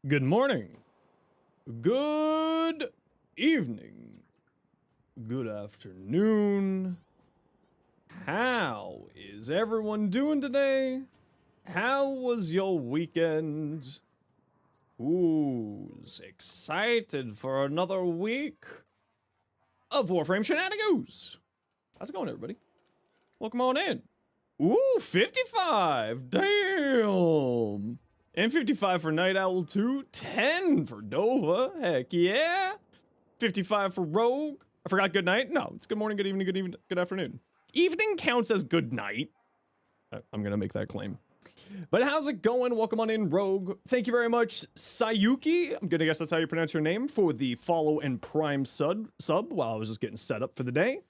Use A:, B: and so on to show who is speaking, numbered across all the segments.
A: Good morning. Good evening. Good afternoon. How is everyone doing today? How was your weekend? Who's excited for another week of Warframe shenanigans? How's it going, everybody? Welcome on in. Ooh, 55. Damn. And 55 for Night Owl 2. 10 for Dova. Heck yeah. 55 for Rogue. I forgot good night. No, it's good morning, good evening, good afternoon. Evening counts as good night. I'm gonna make that claim. But how's it going? Welcome on in, Rogue. Thank you very much, Sayuki. I'm gonna guess that's how you pronounce your name, for the follow and prime sub while I was just getting set up for the day.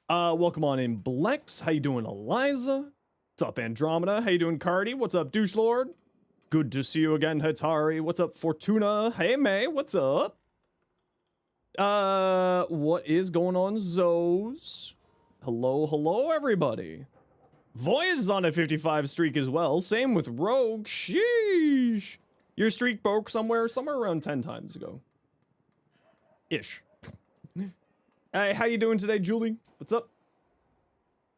A: Welcome on in, Blex. How you doing, Eliza? What's up, Andromeda? How you doing, Cardi? What's up, Douche Lord? Good to see you again, Hatari. What's up, Fortuna? Hey, May. What's up? What is going on, Zoes? Hello, everybody. Void is on a 55 streak as well. Same with Rogue. Sheesh. Your streak broke somewhere around 10 times ago. Ish. Hey, how you doing today, Julie? What's up?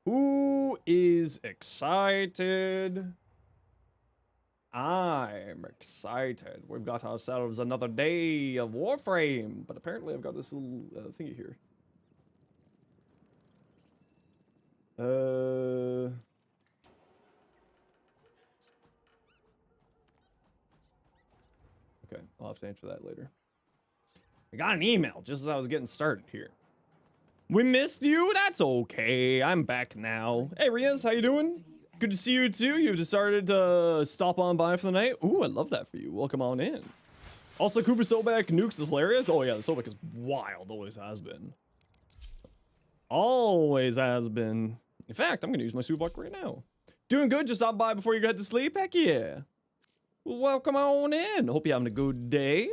A: Who is excited? I'm excited. We've got ourselves another day of Warframe, but apparently I've got this little thingy here. Okay, I'll have to answer that later. I got an email just as I was getting started here. We missed you? That's okay. I'm back now. Hey, Riaz, how you doing? Good to see you too. You've decided to stop on by for the night. Ooh, I love that for you. Welcome on in. Also, Cooper Sobek nukes is hilarious. Oh yeah, the Sobek is wild. Always has been. Always has been. In fact, I'm gonna use my Subak right now. Doing good. Just stop by before you head to sleep. Heck yeah. Well, welcome on in. Hope you're having a good day.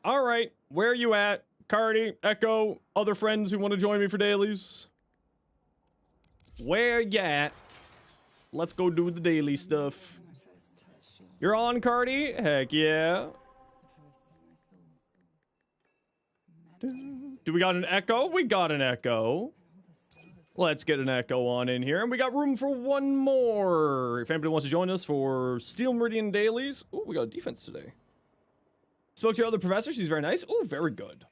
A: All right, where are you at? Cardi, Echo, other friends who want to join me for dailies. Where you at? Let's go do the daily stuff. You're on, Cardi? Heck yeah. Do we got an Echo? We got an Echo. Let's get an Echo on in here. And we got room for one more. If anybody wants to join us for Steel Meridian dailies. Ooh, we got a defense today. Spoke to your other professor. She's very nice. Ooh, very good.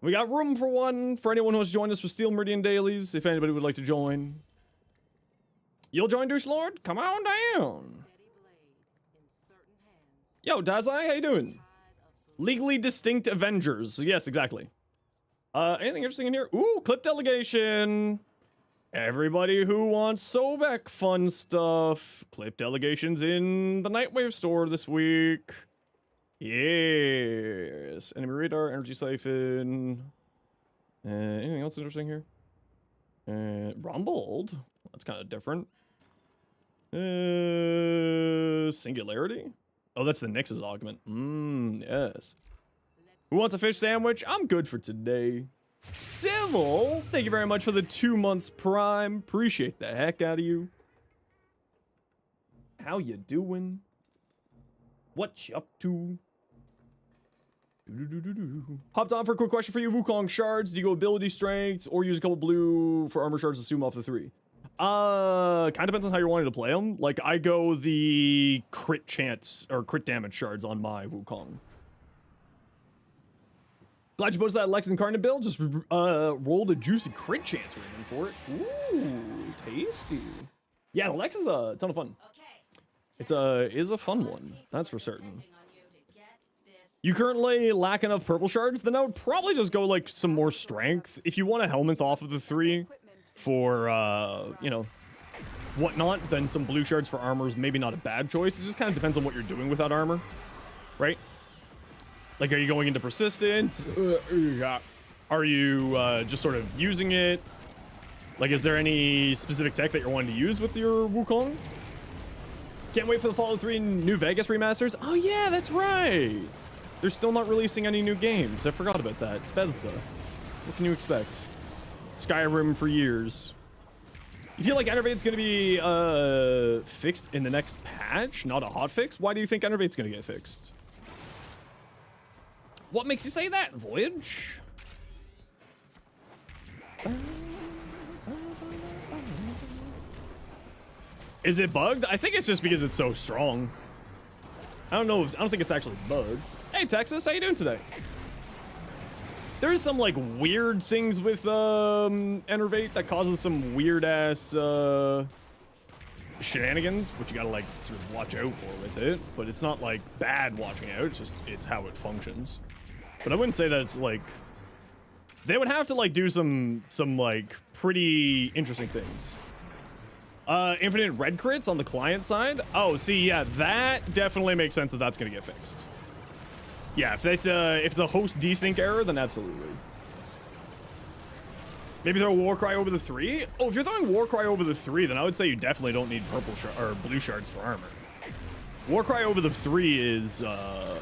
A: We got room for one for anyone who wants to join us for Steel Meridian dailies. If anybody would like to join. You'll join, Douche Lord? Come on down. Yo, Dazai, how you doing? Legally distinct Avengers. Yes, exactly. Anything interesting in here? Ooh, clip delegation. Everybody who wants Sobek fun stuff. Clip delegations in the Nightwave store this week. Yes. Enemy radar, energy siphon. Anything else interesting here? Rumbled. That's kind of different. Singularity? Oh, that's the Nyx's augment. Yes. Who wants a fish sandwich? I'm good for today. Civil, thank you very much for the 2 months prime. Appreciate the heck out of you. How you doing? What you up to? Hopped on for a quick question for you. Wukong shards. Do you go ability strength or use a couple blue for armor shards to zoom off the 3? Kind of depends on how you're wanting to play them. Like, I go the crit chance or crit damage shards on my Wukong. Glad you posted that Lex Incarnate build. Just rolled a juicy crit chance rating for it. Ooh, tasty. Yeah, the Lex is a ton of fun. It's is a fun one. That's for certain. You currently lack enough purple shards, then I would probably just go like some more strength. If you want a helmet off of the 3 for, you know, whatnot, then some blue shards for armor is maybe not a bad choice. It just kind of depends on what you're doing with that armor, right? Like, are you going into persistent? Are you just sort of using it? Like, is there any specific tech that you're wanting to use with your Wukong? Can't wait for the Fallout 3 New Vegas remasters. Oh yeah, that's right. They're still not releasing any new games. I forgot about that. It's Bethesda. What can you expect? Skyrim for years. You feel like Enervate's gonna be fixed in the next patch, not a hot fix? Why do you think Enervate's gonna get fixed? What makes you say that, Voyage? Is it bugged? I think it's just because it's so strong. I don't know. I don't think it's actually bugged. Hey, Texas, how you doing today? There's some like weird things with Enervate that causes some weird ass shenanigans, which you gotta like sort of watch out for with it. But it's not like bad watching out. It's just it's how it functions. But I wouldn't say that it's like they would have to like do some like pretty interesting things. Infinite red crits on the client side. Oh, see, yeah, that definitely makes sense that that's gonna get fixed. Yeah, if that's if the host desync error, then absolutely. Maybe throw Warcry over the 3. Oh, if you're throwing Warcry over the 3, then I would say you definitely don't need purple or blue shards for armor. Warcry over the 3 is a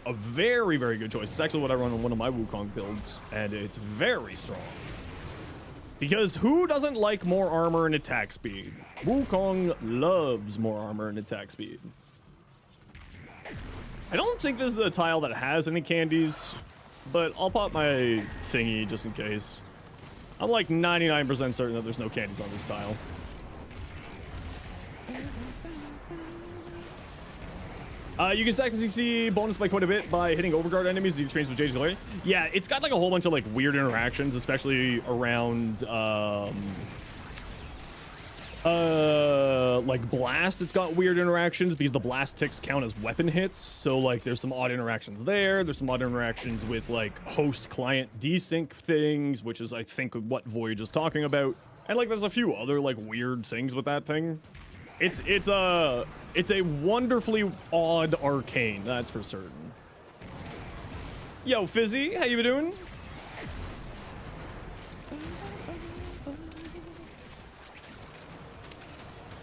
A: very, very good choice. It's actually what I run on one of my Wukong builds, and it's very strong. Because who doesn't like more armor and attack speed? Wukong loves more armor and attack speed. I don't think this is a tile that has any candies, but I'll pop my thingy just in case. I'm like 99% certain that there's no candies on this tile. You can stack the CC bonus by quite a bit by hitting overguard enemies you experience with Jade's Glory. Yeah, it's got like a whole bunch of like weird interactions, especially around like blast. It's got weird interactions because the blast ticks count as weapon hits, so like there's some odd interactions there. There's some odd interactions with like host client desync things, which is I think what Voyage is talking about, and like there's a few other like weird things with that thing. It's a wonderfully odd arcane, that's for certain. Yo, Fizzy, how you doing?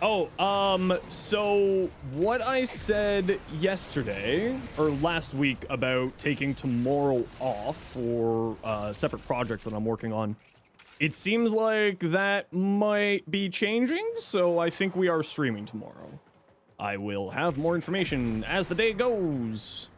A: Oh, so what I said yesterday, or last week, about taking tomorrow off for a separate project that I'm working on, it seems like that might be changing, so I think we are streaming tomorrow. I will have more information as the day goes.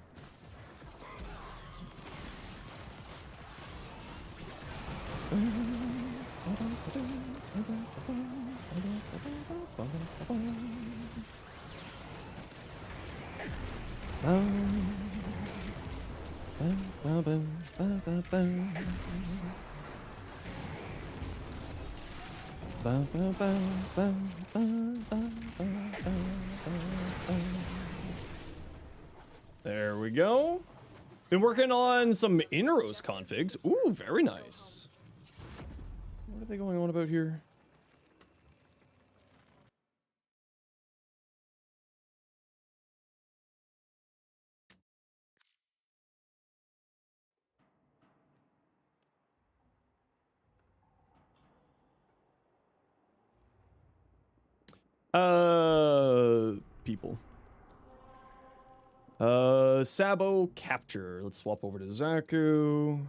A: There we go. Been working on some Inros configs. Ooh, very nice. What are they going on about here? People. Sabo capture. Let's swap over to Zaku.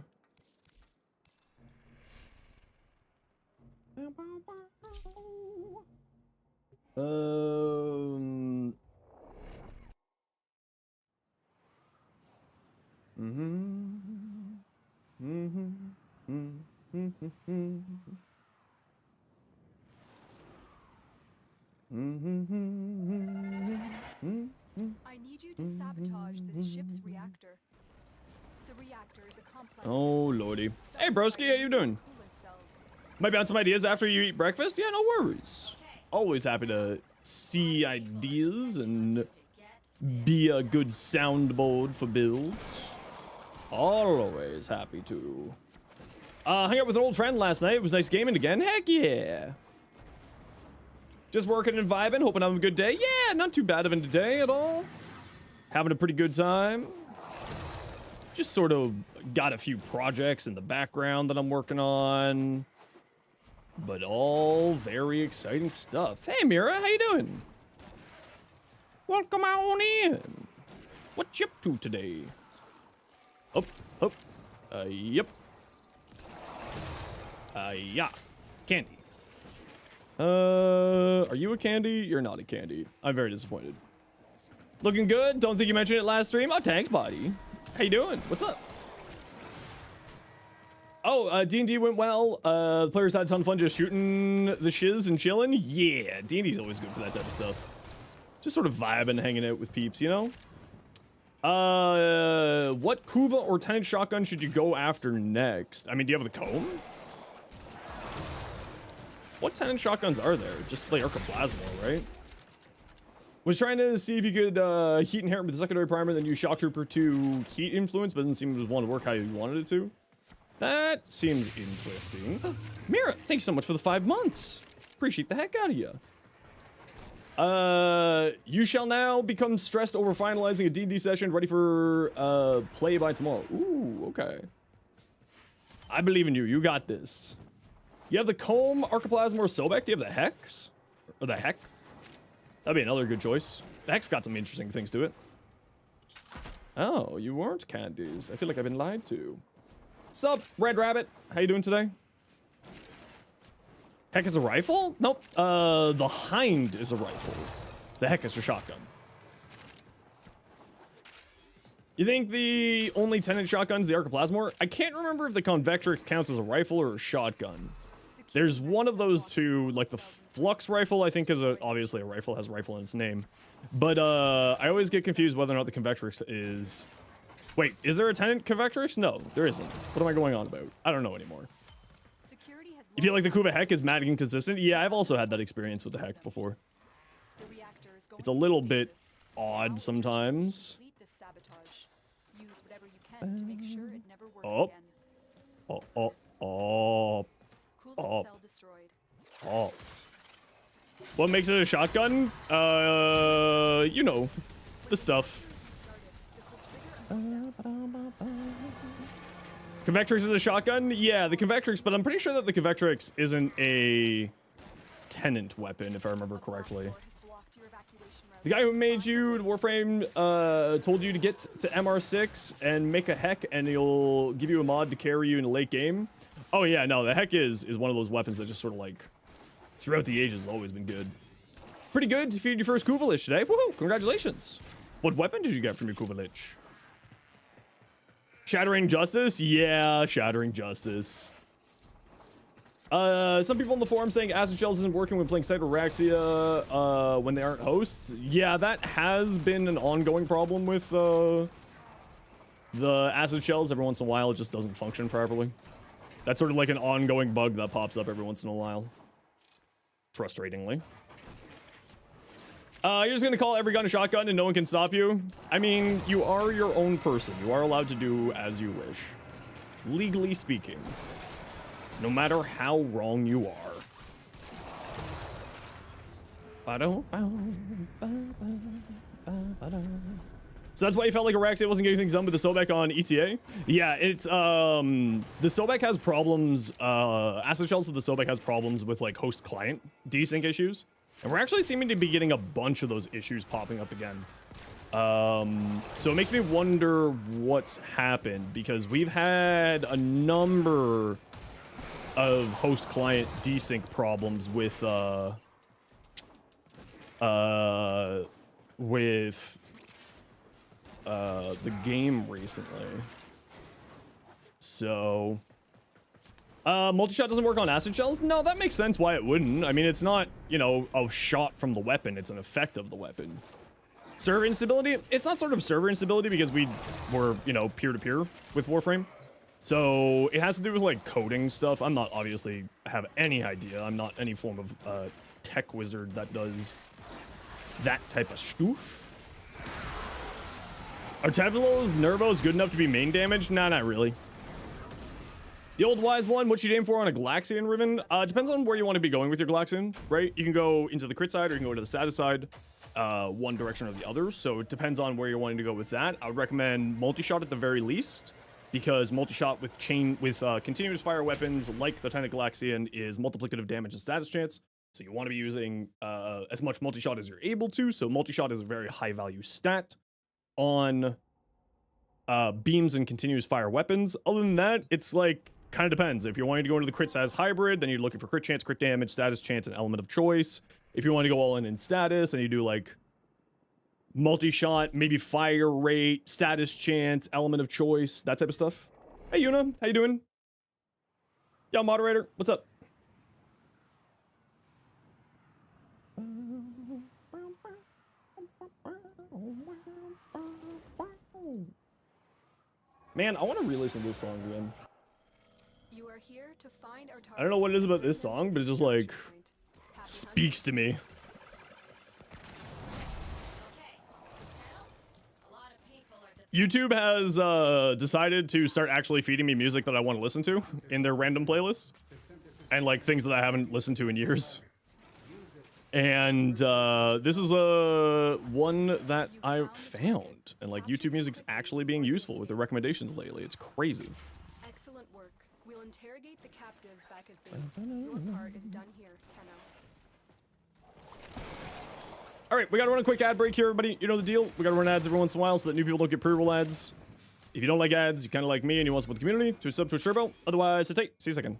B: I need you to sabotage this ship's reactor. The reactor is a complex.
A: Oh lordy. Hey broski, how you doing? Might bounce some ideas after you eat breakfast? Yeah, no worries. Always happy to see ideas and be a good soundboard for builds. Always happy to. Hung out with an old friend last night. It was nice gaming again. Heck yeah. Just working and vibing, hoping I'm having a good day. Yeah, not too bad of a day at all. Having a pretty good time. Just sort of got a few projects in the background that I'm working on. But all very exciting stuff. Hey Mira, how you doing? Welcome on in. What you up to today? Up, up. Yep. Yeah. Candy. Are you a candy? You're not a candy. I'm very disappointed. Looking good. Don't think you mentioned it last stream. Oh, thanks, buddy. How you doing? What's up? Oh, D&D went well. The players had a ton of fun just shooting the shiz and chilling. Yeah, D&D's always good for that type of stuff. Just sort of vibing, hanging out with peeps, you know? What Kuva or Tenant shotgun should you go after next? I mean, do you have the comb? What Tenant shotguns are there? Just like Arcoplasma, right? Was trying to see if you could heat inherent with the secondary primer, then use Shock Trooper to heat influence, but doesn't seem to want to work how you wanted it to. That seems interesting. Mira, thanks so much for the 5 months. Appreciate the heck out of you. You shall now become stressed over finalizing a D&D session, ready for play by tomorrow. Ooh, okay. I believe in you. You got this. You have the Comb, Arcoplasma, or Sobek. Do you have the Hex? Or the Heck? That'd be another good choice. The Hex got some interesting things to it. Oh, you weren't candies. I feel like I've been lied to. Sup, Red Rabbit? How you doing today? Heck is a rifle? Nope. The Hind is a rifle. The Heck is a shotgun. You think the only Tenant shotgun's the Arcoplasma? I can't remember if the Convectrix counts as a rifle or a shotgun. There's one of those two, like the Flux rifle, I think is obviously a rifle, has rifle in its name. But I always get confused whether or not the Convectrix is... Wait, is there a Tenant Convectrix? No, there isn't. What am I going on about? I don't know anymore. You feel like the Kuva Heck is mad inconsistent? Yeah, I've also had that experience with the Heck before. It's a little bit odd sometimes. Oh. What makes it a shotgun? You know, the stuff. Convectrix is a shotgun? Yeah, the Convectrix, but I'm pretty sure that the Convectrix isn't a Tenant weapon, if I remember correctly. The guy who made you Warframe told you to get to MR6 and make a Heck, and he'll give you a mod to carry you in the late game. Oh yeah, no, the Heck is one of those weapons that just sort of like, throughout the ages, has always been good. Pretty good, defeated your first Kuva Lich today. Woohoo, congratulations. What weapon did you get from your Kuva Lich? Shattering Justice? Yeah, Shattering Justice. Some people in the forum saying Acid Shells isn't working when playing Cytoraxia when they aren't hosts. Yeah, that has been an ongoing problem with the Acid Shells. Every once in a while, it just doesn't function properly. That's sort of like an ongoing bug that pops up every once in a while. Frustratingly. You're just gonna call every gun a shotgun and no one can stop you? I mean, you are your own person. You are allowed to do as you wish. Legally speaking. No matter how wrong you are. So that's why you felt like Araxia wasn't getting things done with the Sobek on ETA? Yeah, it's, the Sobek has problems, Acid Shells with the Sobek has problems with, like, host-client desync issues. And we're actually seeming to be getting a bunch of those issues popping up again. So it makes me wonder what's happened, because we've had a number of host-client desync problems with the game recently. So... multi-shot doesn't work on acid shells? No, that makes sense why it wouldn't. I mean, it's not, you know, a shot from the weapon. It's an effect of the weapon. Server instability? It's not sort of server instability because we were, you know, peer-to-peer with Warframe. So it has to do with, like, coding stuff. I'm not obviously have any idea. I'm not any form of tech wizard that does that type of stuff. Are Tevlo's Nervos good enough to be main damage? Nah, not really. The old wise one, what you'd aim for on a Galaxian Riven? Depends on where you want to be going with your Galaxian, right? You can go into the crit side or you can go to the status side, one direction or the other. So it depends on where you're wanting to go with that. I would recommend multi-shot at the very least, because multi-shot with continuous fire weapons like the Tenant Galaxian is multiplicative damage and status chance. So you want to be using as much multi-shot as you're able to. So multi-shot is a very high value stat on beams and continuous fire weapons. Other than that, it's like kind of depends. If you're wanting to go into the crit status hybrid, then you're looking for crit chance, crit damage, status chance, and element of choice. If you want to go all in status, then you do like multi-shot, maybe fire rate, status chance, element of choice, that type of stuff. Hey, Yuna, how you doing? Yeah, moderator, what's up? Man, I want to re-listen to this song again.
B: You are here to find our
A: I don't know what it is about this song, but it just like speaks to me. YouTube has decided to start actually feeding me music that I want to listen to in their random playlist, and like things that I haven't listened to in years. And this is one that I found, and like YouTube music's actually being useful with the recommendations lately. It's crazy.
B: Excellent work. We'll interrogate the captive back at base. Your part is done here, Kenno.
A: All right, we gotta run a quick ad break here, everybody. You know the deal. We gotta run ads every once in a while so that new people don't get pre-roll ads. If you don't like ads, you kind of like me and you want to support the community, to sub to a turbo. Otherwise, sit tight. See you in a second.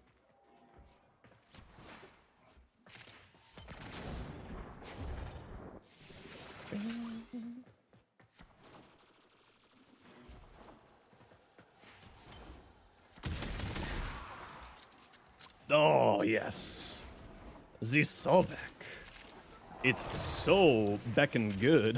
A: Oh, yes. The Sobek. It's so beckin' good.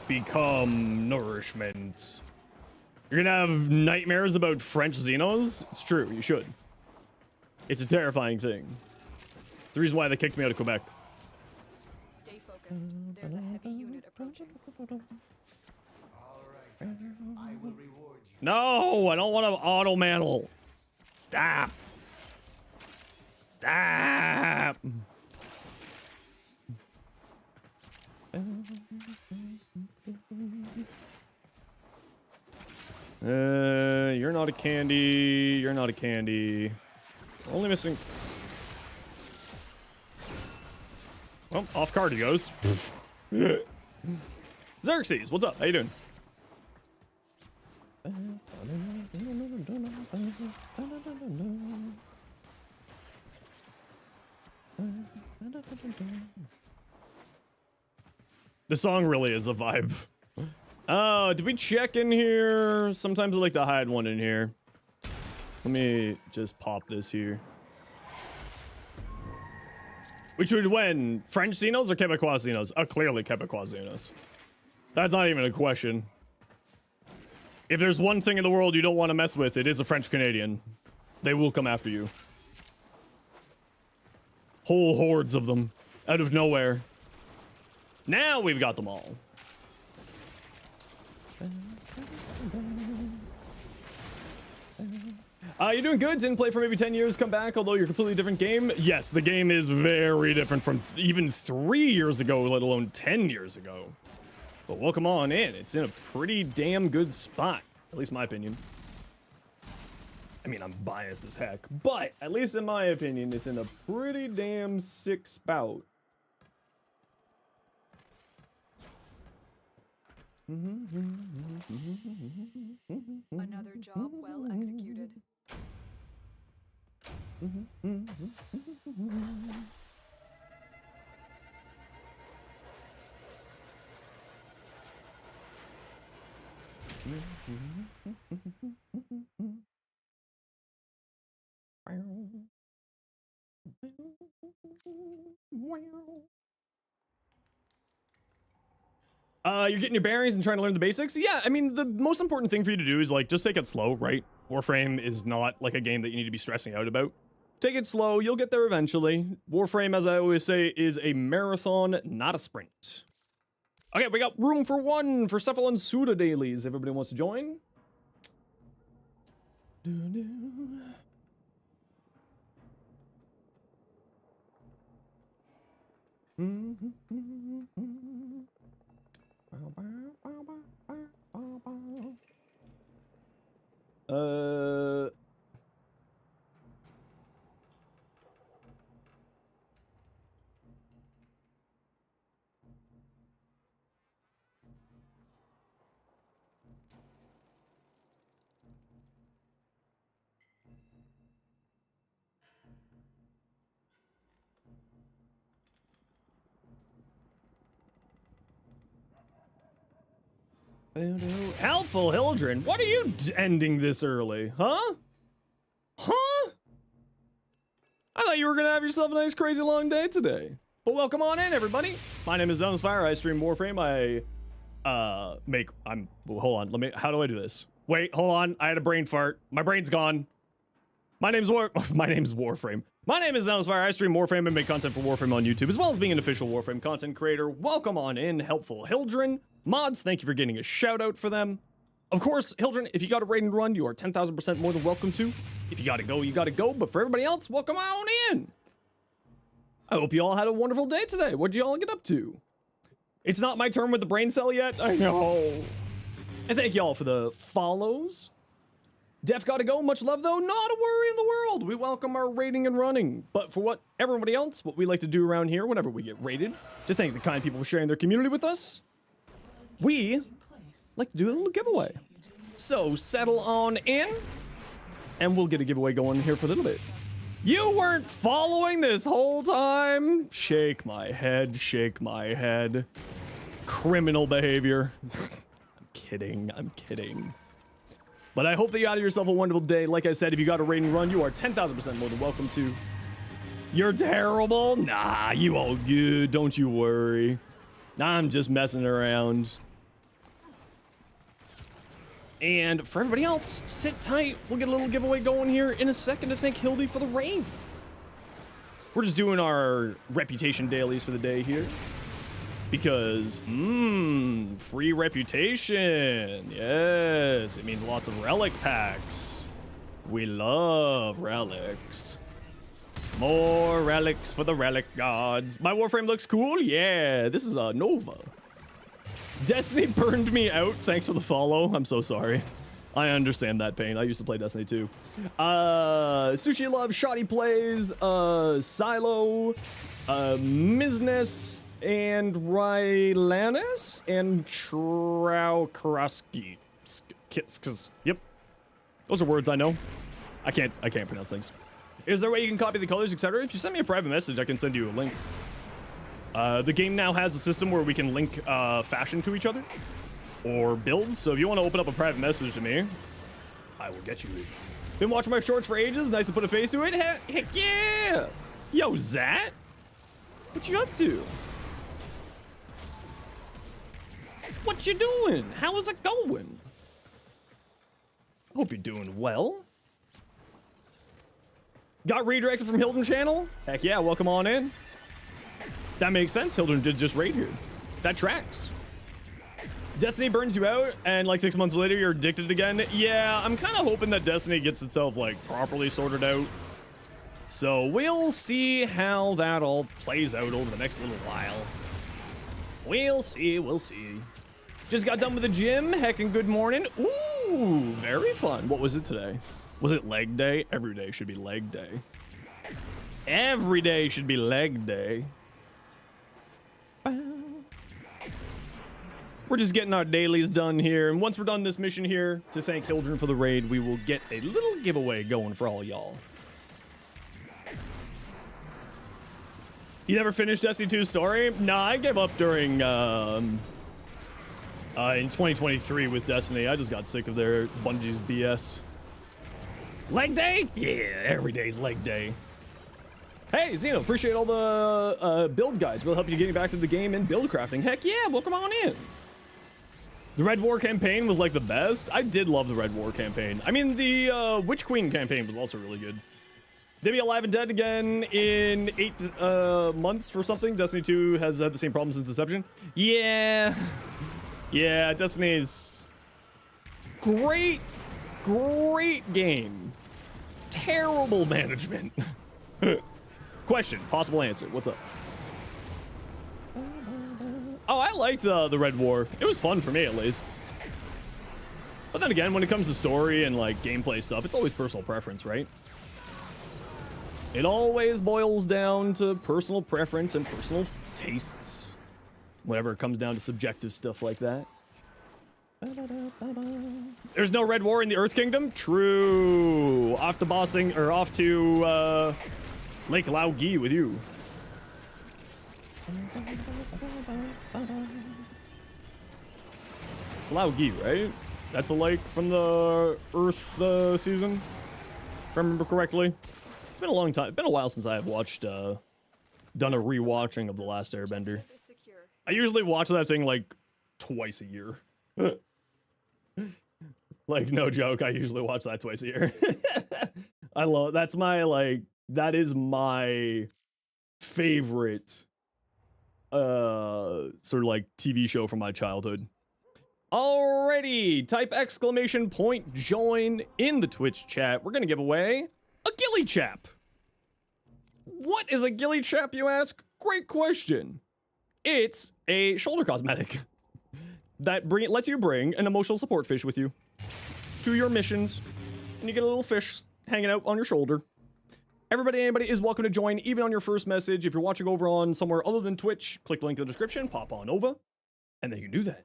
A: Become nourishment. You're gonna have nightmares about French Xenos? It's true, you should. It's a terrifying thing. It's the reason why they kicked me out of Quebec.
B: Stay focused. There's a heavy unit approaching.
C: All right, I will reward you.
A: No, I don't want to auto mantle. Stop. Stop. You're not a candy. You're not a candy. We're only missing. Well, off card he goes. Xerxes, what's up? How you doing? The song really is a vibe. Oh, did we check in here? Sometimes I like to hide one in here. Let me just pop this here. Which would win? French Xenos or Quebecois Xenos? Oh, clearly Quebecois Xenos. That's not even a question. If there's one thing in the world you don't want to mess with, it is a French Canadian. They will come after you. Whole hordes of them. Out of nowhere. Now we've got them all. You're doing good. Didn't play for maybe 10 years. Come back, although you're a completely different game. Yes, the game is very different from even 3 years ago, let alone 10 years ago. But welcome on in. It's in a pretty damn good spot. At least my opinion. I mean, I'm biased as heck. But, at least in my opinion, it's in a pretty damn sick spout.
B: Another job well executed.
A: You're getting your bearings and trying to learn the basics? Yeah, I mean, the most important thing for you to do is, like, just take it slow, right? Warframe is not, like, a game that you need to be stressing out about. Take it slow, you'll get there eventually. Warframe, as I always say, is a marathon, not a sprint. Okay, we got room for one for Cephalon Suda dailies. Everybody wants to join? Helpful Hildren, what are you ending this early, huh? Huh? I thought you were gonna have yourself a nice, crazy long day today. But welcome on in, everybody. My name is Zenosfire. I stream Warframe. Hold on. How do I do this? Wait, hold on. I had a brain fart. My brain's gone. My name's Warframe. My name is Zenosfire. I stream Warframe and make content for Warframe on YouTube, as well as being an official Warframe content creator. Welcome on in, Helpful Hildren. Mods, thank you for getting a shout out for them. Of course, Hildren, if you got a raid and run, you are 10,000% more than welcome to. If you gotta go, you gotta go. But for everybody else, welcome on in. I hope you all had a wonderful day today. What'd you all get up to? It's not my turn with the brain cell yet. I know. And thank you all for the follows. Def gotta go. Much love, though. Not a worry in the world. We welcome our raiding and running. But for what everybody else, what we like to do around here whenever we get raided, to thank the kind people for sharing their community with us, we like to do a little giveaway. So settle on in, and we'll get a giveaway going here for a little bit. You weren't following this whole time? Shake my head, shake my head. Criminal behavior. I'm kidding. But I hope that you had yourself a wonderful day. Like I said, if you got a raid and run, you are 10,000% more than welcome to. You're terrible? Nah, you all good, don't you worry. I'm just messing around. And for everybody else, sit tight. We'll get a little giveaway going here in a second to thank Hildy for the raid. We're just doing our reputation dailies for the day here. Because, free reputation. Yes, it means lots of relic packs. We love relics. More relics for the relic gods. My Warframe looks cool. Yeah, this is a Nova. Destiny burned me out. Thanks for the follow. I'm so sorry. I understand that pain. I used to play Destiny too. Sushi Love, Shoddy Plays, Silo, Miznes, and Rylanus, and Traukraski. Yep. Those are words I know. I can't pronounce things. Is there a way you can copy the colors, etc.? If you send me a private message, I can send you a link. The game now has a system where we can link fashion to each other or builds. So if you want to open up a private message to me, I will get you. Been watching my shorts for ages. Nice to put a face to it. Heck yeah. Yo, Zat. What you up to? What you doing? How is it going? Hope you're doing well. Got redirected from Hilton channel? Heck yeah, welcome on in. That makes sense. Hildren did just raid here. That tracks. Destiny burns you out, and like 6 months later, you're addicted again. Yeah, I'm kind of hoping that Destiny gets itself like properly sorted out. So we'll see how that all plays out over the next little while. We'll see. Just got done with the gym. Heckin' good morning. Ooh, very fun. What was it today? Was it leg day? Every day should be leg day. Every day should be leg day. We're just getting our dailies done here, and once we're done this mission here, to thank Hildren for the raid, we will get a little giveaway going for all y'all. You never finished Destiny 2's story? Nah, I gave up during, in 2023 with Destiny. I just got sick of their Bungie's BS. Leg day? Yeah, every day's leg day. Hey, Zeno, appreciate all the build guides. Will help you getting back to the game and build crafting. Heck yeah, welcome on in. The Red War campaign was like the best. I did love the Red War campaign. I mean, the Witch Queen campaign was also really good. They'll be alive and dead again in 8 months or something. Destiny 2 has had the same problem since Inception. Yeah. Yeah, Destiny's great game. Terrible management. Question, possible answer. What's up? Oh, I liked the Red War. It was fun for me, at least. But then again, when it comes to story and like gameplay stuff, it's always personal preference, right? It always boils down to personal preference and personal tastes. Whenever it comes down to subjective stuff like that. There's no Red War in the Earth Kingdom? True. Off to bossing, or off to Lake Laogi with you. It's Lao Gi, right? That's the lake from the Earth season, if I remember correctly. It's been a long time. It's been a while since I have watched, done a rewatching of The Last Airbender.
B: Ship is secure.
A: I usually watch that thing like twice a year. Like, no joke, I usually watch that twice a year. I love, that's my, like, that is my favorite, sort of like TV show from my childhood. Alrighty, type exclamation point join in the Twitch chat. We're gonna give away a ghillie chap. What is a ghillie chap, you ask? Great question. It's a shoulder cosmetic that lets you bring an emotional support fish with you to your missions, and you get a little fish hanging out on your shoulder. Everybody, anybody is welcome to join, even on your first message. If you're watching over on somewhere other than Twitch, click the link in the description, pop on over, and then you can do that.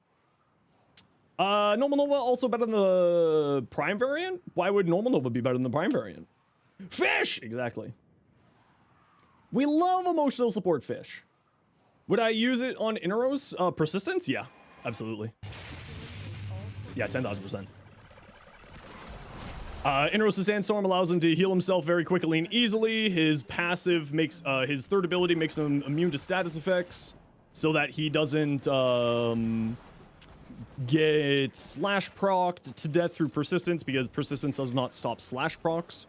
A: Normal Nova also better than the Prime variant? Why would Normal Nova be better than the Prime variant? Fish! Exactly. We love emotional support fish. Would I use it on Inaros? Persistence? Yeah, absolutely. Yeah, 10,000%. Inaros' Sandstorm allows him to heal himself very quickly and easily. His passive makes, his third ability makes him immune to status effects, so that he doesn't, get slash procced to death through persistence, because persistence does not stop slash procs.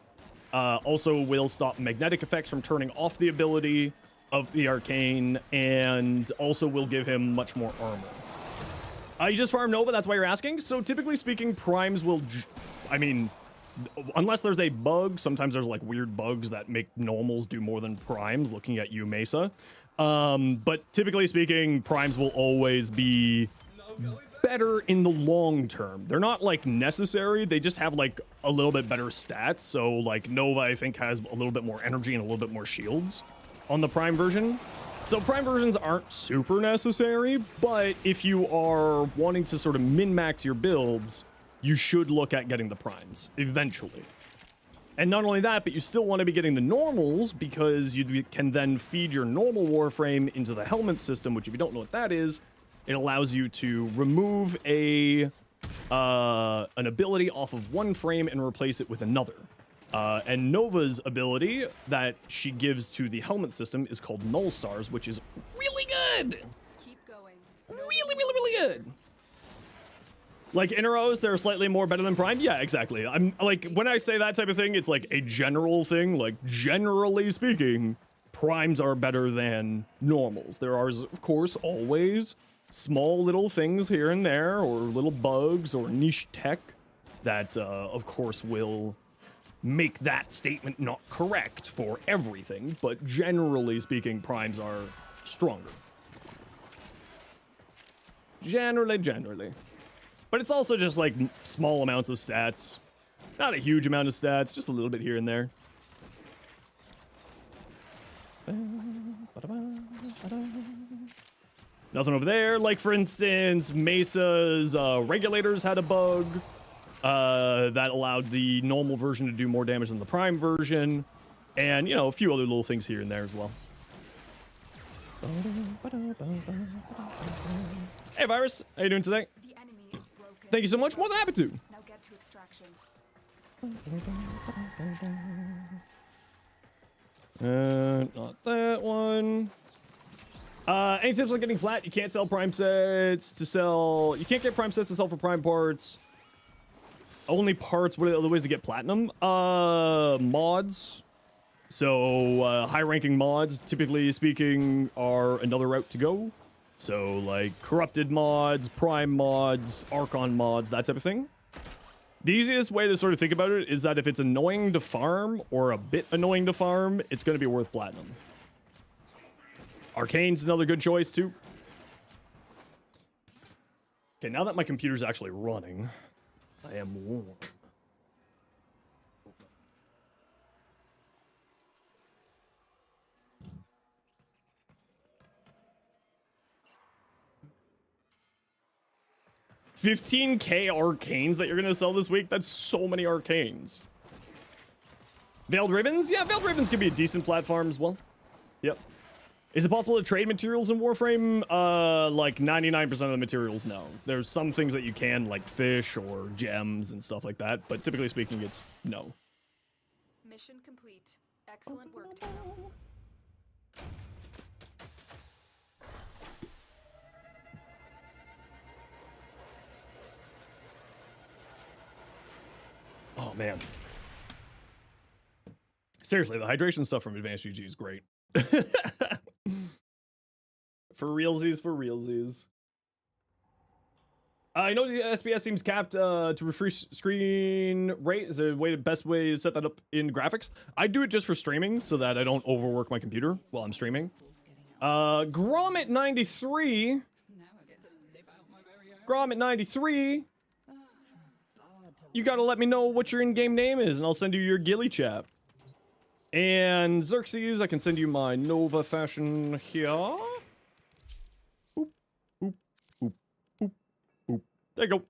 A: Also will stop magnetic effects from turning off the ability of the arcane, and also will give him much more armor. You just farm Nova, that's why you're asking? So typically speaking, primes will, I mean, unless there's a bug, sometimes there's like weird bugs that make normals do more than primes, looking at you, Mesa. But typically speaking, primes will always be better in the long term. They're not like necessary, they just have like a little bit better stats. So like Nova, I think, has a little bit more energy and a little bit more shields on the Prime version. So Prime versions aren't super necessary, but if you are wanting to sort of min-max your builds, you should look at getting the Primes eventually. And not only that, but you still want to be getting the normals, because you can then feed your normal Warframe into the helmet system, which if you don't know what that is, it allows you to remove an ability off of one frame and replace it with another. And Nova's ability that she gives to the helmet system is called Null Stars, which is really good.
B: Keep going.
A: Really good. Like Inaros, they're slightly more better than Prime. Yeah, exactly. I'm like, when I say that type of thing, it's like a general thing. Like, generally speaking, Primes are better than normals. There are, of course, always small little things here and there, or little bugs or niche tech that, of course, will make that statement not correct for everything, but generally speaking, primes are stronger. Generally. But it's also just like small amounts of stats. Not a huge amount of stats, just a little bit here and there. Nothing over there. Like, for instance, Mesa's regulators had a bug that allowed the normal version to do more damage than the Prime version. And, you know, a few other little things here and there as well. Hey, Virus. How you doing today?
B: The enemy is broken.
A: Thank you so much. More than happy to.
B: Now get to extraction.
A: Not that one. Any tips on getting flat? You can't sell Prime sets to sell. You can't get Prime sets to sell for Prime parts. Only parts. What are the other ways to get platinum? Mods. So, high-ranking mods, typically speaking, are another route to go. So, like, corrupted mods, Prime mods, Archon mods, that type of thing. The easiest way to sort of think about it is that if it's annoying to farm, or a bit annoying to farm, it's going to be worth platinum. Arcane's another good choice, too. Okay, now that my computer's actually running, I am warm. $15K arcanes that you're gonna sell this week? That's so many arcanes. Veiled Ravens? Yeah, Veiled Ravens can be a decent platform as well. Yep. Is it possible to trade materials in Warframe? Like 99% of the materials, no. There's some things that you can, like fish or gems and stuff like that, but typically speaking, it's no.
B: Mission complete. Excellent work, Tenno.
A: Oh, man. Seriously, the hydration stuff from Advanced GG is great. For realsies, for realsies. I know the SPS seems capped to refresh screen rate. Is there a best way to set that up in graphics? I do it just for streaming so that I don't overwork my computer while I'm streaming. Gromit 93. Gromit 93. You gotta let me know what your in-game name is, and I'll send you your Gilly Chap. And Xerxes, I can send you my Nova fashion here. Boop, boop, boop, boop, boop. There you go.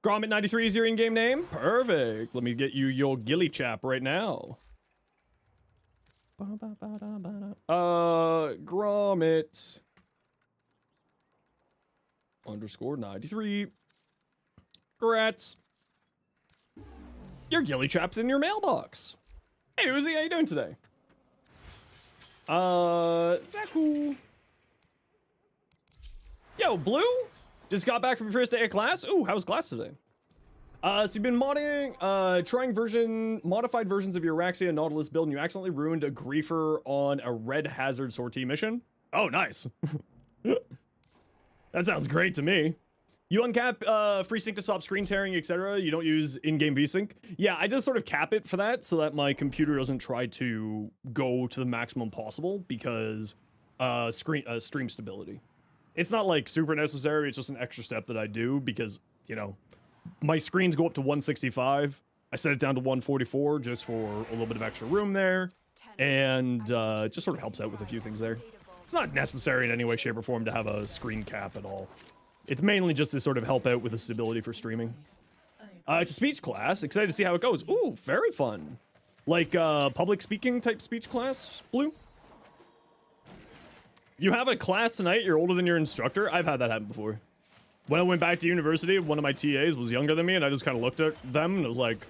A: Gromit 93 is your in-game name? Perfect. Let me get you your Gilly Chap right now. Gromit _ 93. Grats. Your Gilly Chap's in your mailbox. Hey Uzi, how you doing today? Zaku. Yo, Blue? Just got back from your first day of class? Ooh, how was class today? So you've been modding, trying modified versions of your Araxia Nautilus build, and you accidentally ruined a griefer on a red hazard sortie mission? Oh, nice. That sounds great to me. You uncap free sync to stop screen tearing, etc. You don't use in-game VSync. Yeah, I just sort of cap it for that so that my computer doesn't try to go to the maximum possible because stream stability. It's not like super necessary, it's just an extra step that I do because, you know, my screens go up to 165. I set it down to 144 just for a little bit of extra room there, and just sort of helps out with a few things there. It's not necessary in any way, shape, or form to have a screen cap at all. It's mainly just to sort of help out with the stability for streaming. It's a speech class. Excited to see how it goes. Ooh, very fun. Like public speaking type speech class, Blue? You have a class tonight, you're older than your instructor? I've had that happen before. When I went back to university, one of my TAs was younger than me, and I just kind of looked at them and was like,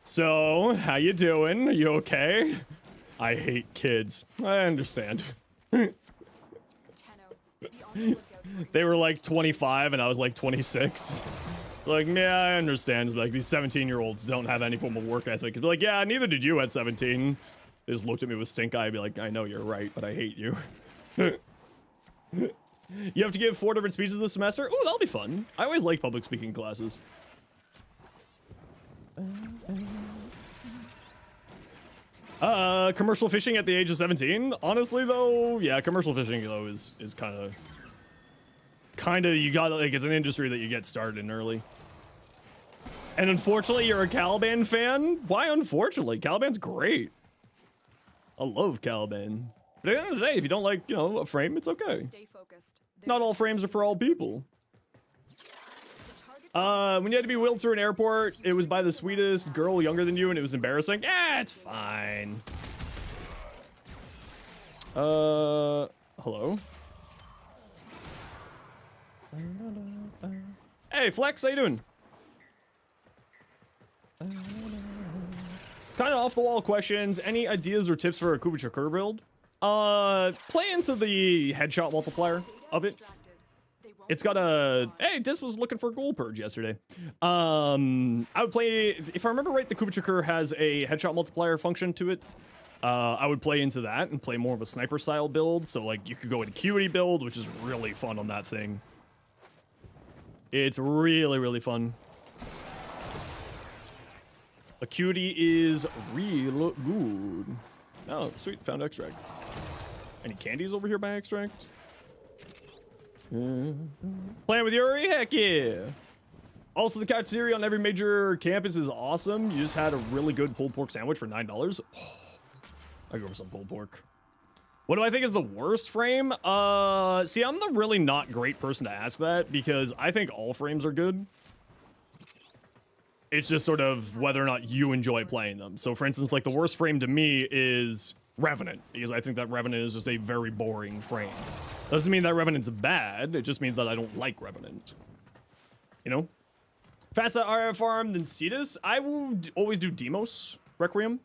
A: so, how you doing? Are you okay? I hate kids. I understand. They were like 25 and I was like 26. Like, yeah, I understand. Like, these 17-year-olds don't have any form of work ethic. Be like, yeah, neither did you at 17. They just looked at me with stink eye and be like, I know you're right, but I hate you. You have to give 4 different speeches this semester? Ooh, that'll be fun. I always like public speaking classes. Commercial fishing at the age of 17? Honestly, though, yeah, commercial fishing, though, is kind of, you gotta, like, it's an industry that you get started in early. And unfortunately, you're a Caliban fan? Why unfortunately? Caliban's great. I love Caliban. But at the end of the day, if you don't like, you know, a frame, it's okay.
B: Stay focused.
A: Not all frames are for all people. When you had to be wheeled through an airport, it was by the sweetest girl younger than you, and it was embarrassing. Eh, it's fine. Hello? Hey, Flex, how you doing? Kind of off-the-wall questions. Any ideas or tips for a Kubichakir build? Play into the headshot multiplier of it. It's got a... Hey, Dis was looking for a gold purge yesterday. I would play... If I remember right, the Kubichakir has a headshot multiplier function to it. I would play into that and play more of a sniper-style build. So, like, you could go in Acuity build, which is really fun on that thing. It's really, really fun. Acuity is real good. Oh, sweet. Found extract. Any candies over here by extract? Playing with Yuri? Heck yeah. Also, the cafeteria on every major campus is awesome. You just had a really good pulled pork sandwich for $9. Oh, I go for some pulled pork. What do I think is the worst frame? See, I'm the really not great person to ask that because I think all frames are good. It's just sort of whether or not you enjoy playing them. So for instance, like the worst frame to me is Revenant, because I think that Revenant is just a very boring frame. Doesn't mean that Revenant's bad, it just means that I don't like Revenant. You know? Faster RF farm than Cetus? I will always do Demos Requiem.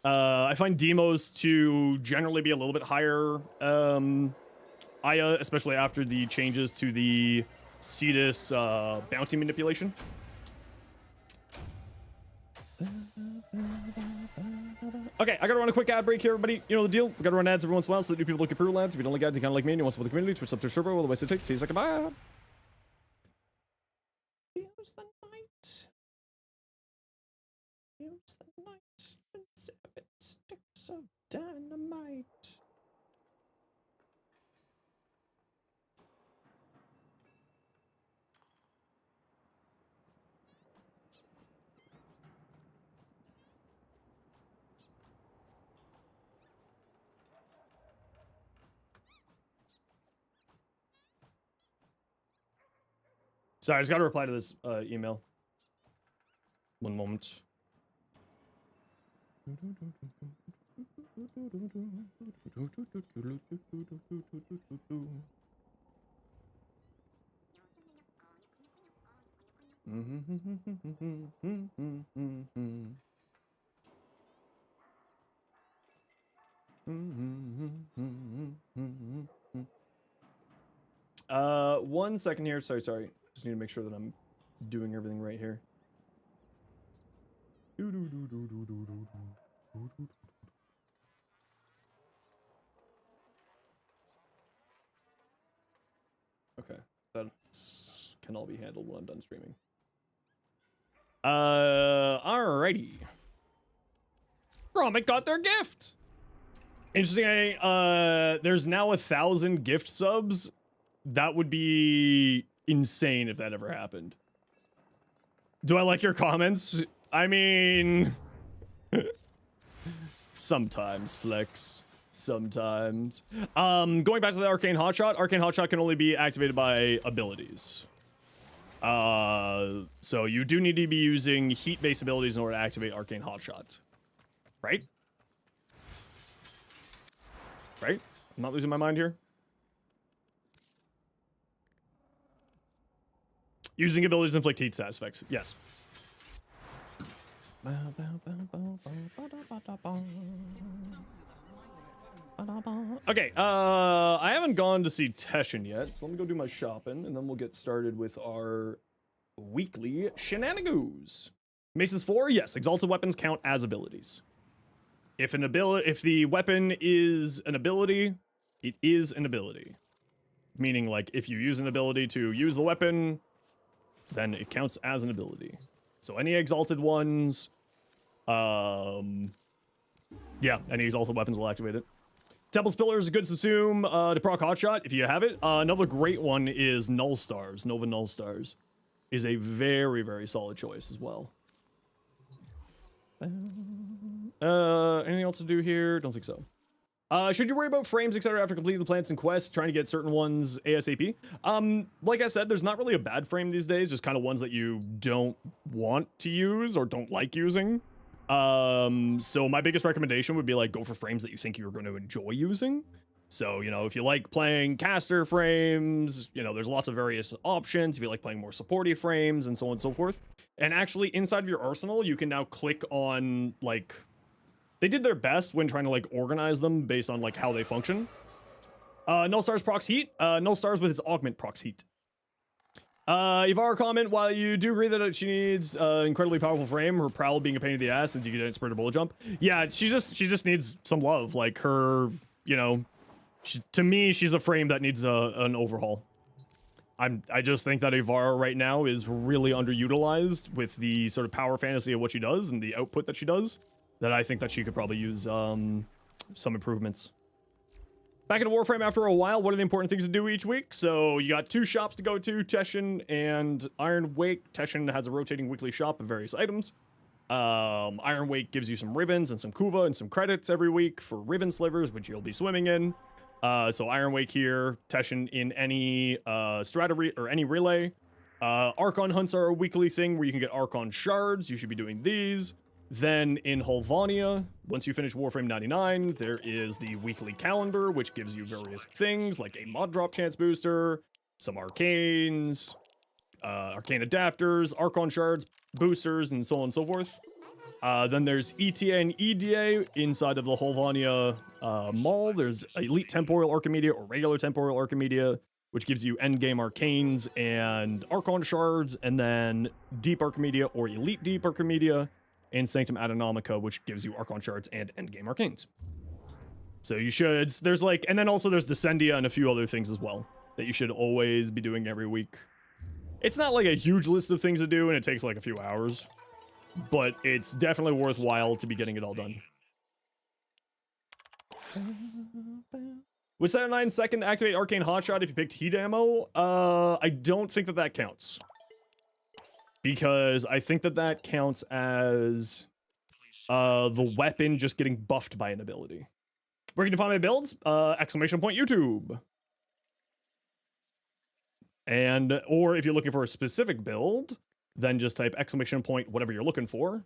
A: I find Demos to generally be a little bit higher Aya, especially after the changes to the Cetus bounty manipulation. Okay, I gotta run a quick ad break here, everybody. You know the deal. We gotta run ads every once in a while so that new people look at Peru ads. If you don't like ads, you kind of like me and you want to support the community, Twitch up to server, otherwise it takes. See you second. Bye. Here's the night. Here's the night. And 7 sticks of dynamite. Sorry, I just got to reply to this email. One moment. One second here. Sorry. Just need to make sure that I'm doing everything right here. Okay, that can all be handled when I'm done streaming. Alrighty. Gromit got their gift. Interesting. There's now 1,000 gift subs. That would be insane if that ever happened. Do I like your comments? I mean, sometimes, Flex. Sometimes. Going back to the Arcane Hotshot. Arcane Hotshot can only be activated by abilities. So you do need to be using heat-based abilities in order to activate Arcane Hotshot. Right? Right? I'm not losing my mind here. Using abilities inflict heat status effects. Yes. Okay, I haven't gone to see Teshin yet, so let me go do my shopping, and then we'll get started with our weekly shenanigans. Maces 4, yes, exalted weapons count as abilities. If the weapon is an ability, it is an ability. Meaning, like, if you use an ability to use the weapon, then it counts as an ability. So any exalted ones, yeah, any exalted weapons will activate it. Temple's Pillar is a good subsume to proc Hotshot if you have it. Another great one is Null Stars. Nova Null Stars is a very, very solid choice as well. Anything else to do here? Don't think so. Should you worry about frames, etc. after completing the plants and quests, trying to get certain ones ASAP? Like I said, there's not really a bad frame these days, just kind of ones that you don't want to use or don't like using. So my biggest recommendation would be like go for frames that you think you're going to enjoy using. So, you know, if you like playing caster frames, you know, there's lots of various options. If you like playing more supporty frames and so on and so forth. And actually inside of your arsenal, you can now click on like, they did their best when trying to like organize them based on like how they function. Null Stars procs heat. Null Stars with its augment procs heat. Yvara comment, while you do agree that she needs incredibly powerful frame, her prowl being a pain in the ass since you can sprint a bullet jump. Yeah, she just needs some love. Like her, you know, to me, she's a frame that needs an overhaul. I just think that Yvara right now is really underutilized with the sort of power fantasy of what she does and the output that she does. That I think that she could probably use some improvements. Back into Warframe after a while, what are the important things to do each week? So you got 2 shops to go to, Teshin and Iron Wake. Teshin has a rotating weekly shop of various items. Iron Wake gives you some ribbons and some kuva and some credits every week for ribbon slivers, which you'll be swimming in. So Iron Wake here, Teshin in any strata or any relay. Archon hunts are a weekly thing where you can get Archon shards. You should be doing these. Then in Hulvania, once you finish Warframe 99, there is the weekly calendar, which gives you various things like a mod drop chance booster, some arcanes, arcane adapters, Archon shards, boosters, and so on and so forth. Then there's ETA and EDA inside of the Hulvania mall. There's Elite Temporal Archimedia or regular Temporal Archimedia, which gives you endgame arcanes and Archon shards, and then Deep Archimedia or Elite Deep Archimedia, and Sanctum Adonomica, which gives you Archon shards and endgame arcanes. So you should, there's like, and then also there's Descendia and a few other things as well that you should always be doing every week. It's not like a huge list of things to do, and it takes like a few hours, but it's definitely worthwhile to be getting it all done. With 79 second to activate Arcane Hotshot if you picked heat ammo, I don't think that that counts. Because I think that that counts as the weapon just getting buffed by an ability. Where can you find my builds? Exclamation point YouTube. And, or if you're looking for a specific build, then just type exclamation point whatever you're looking for.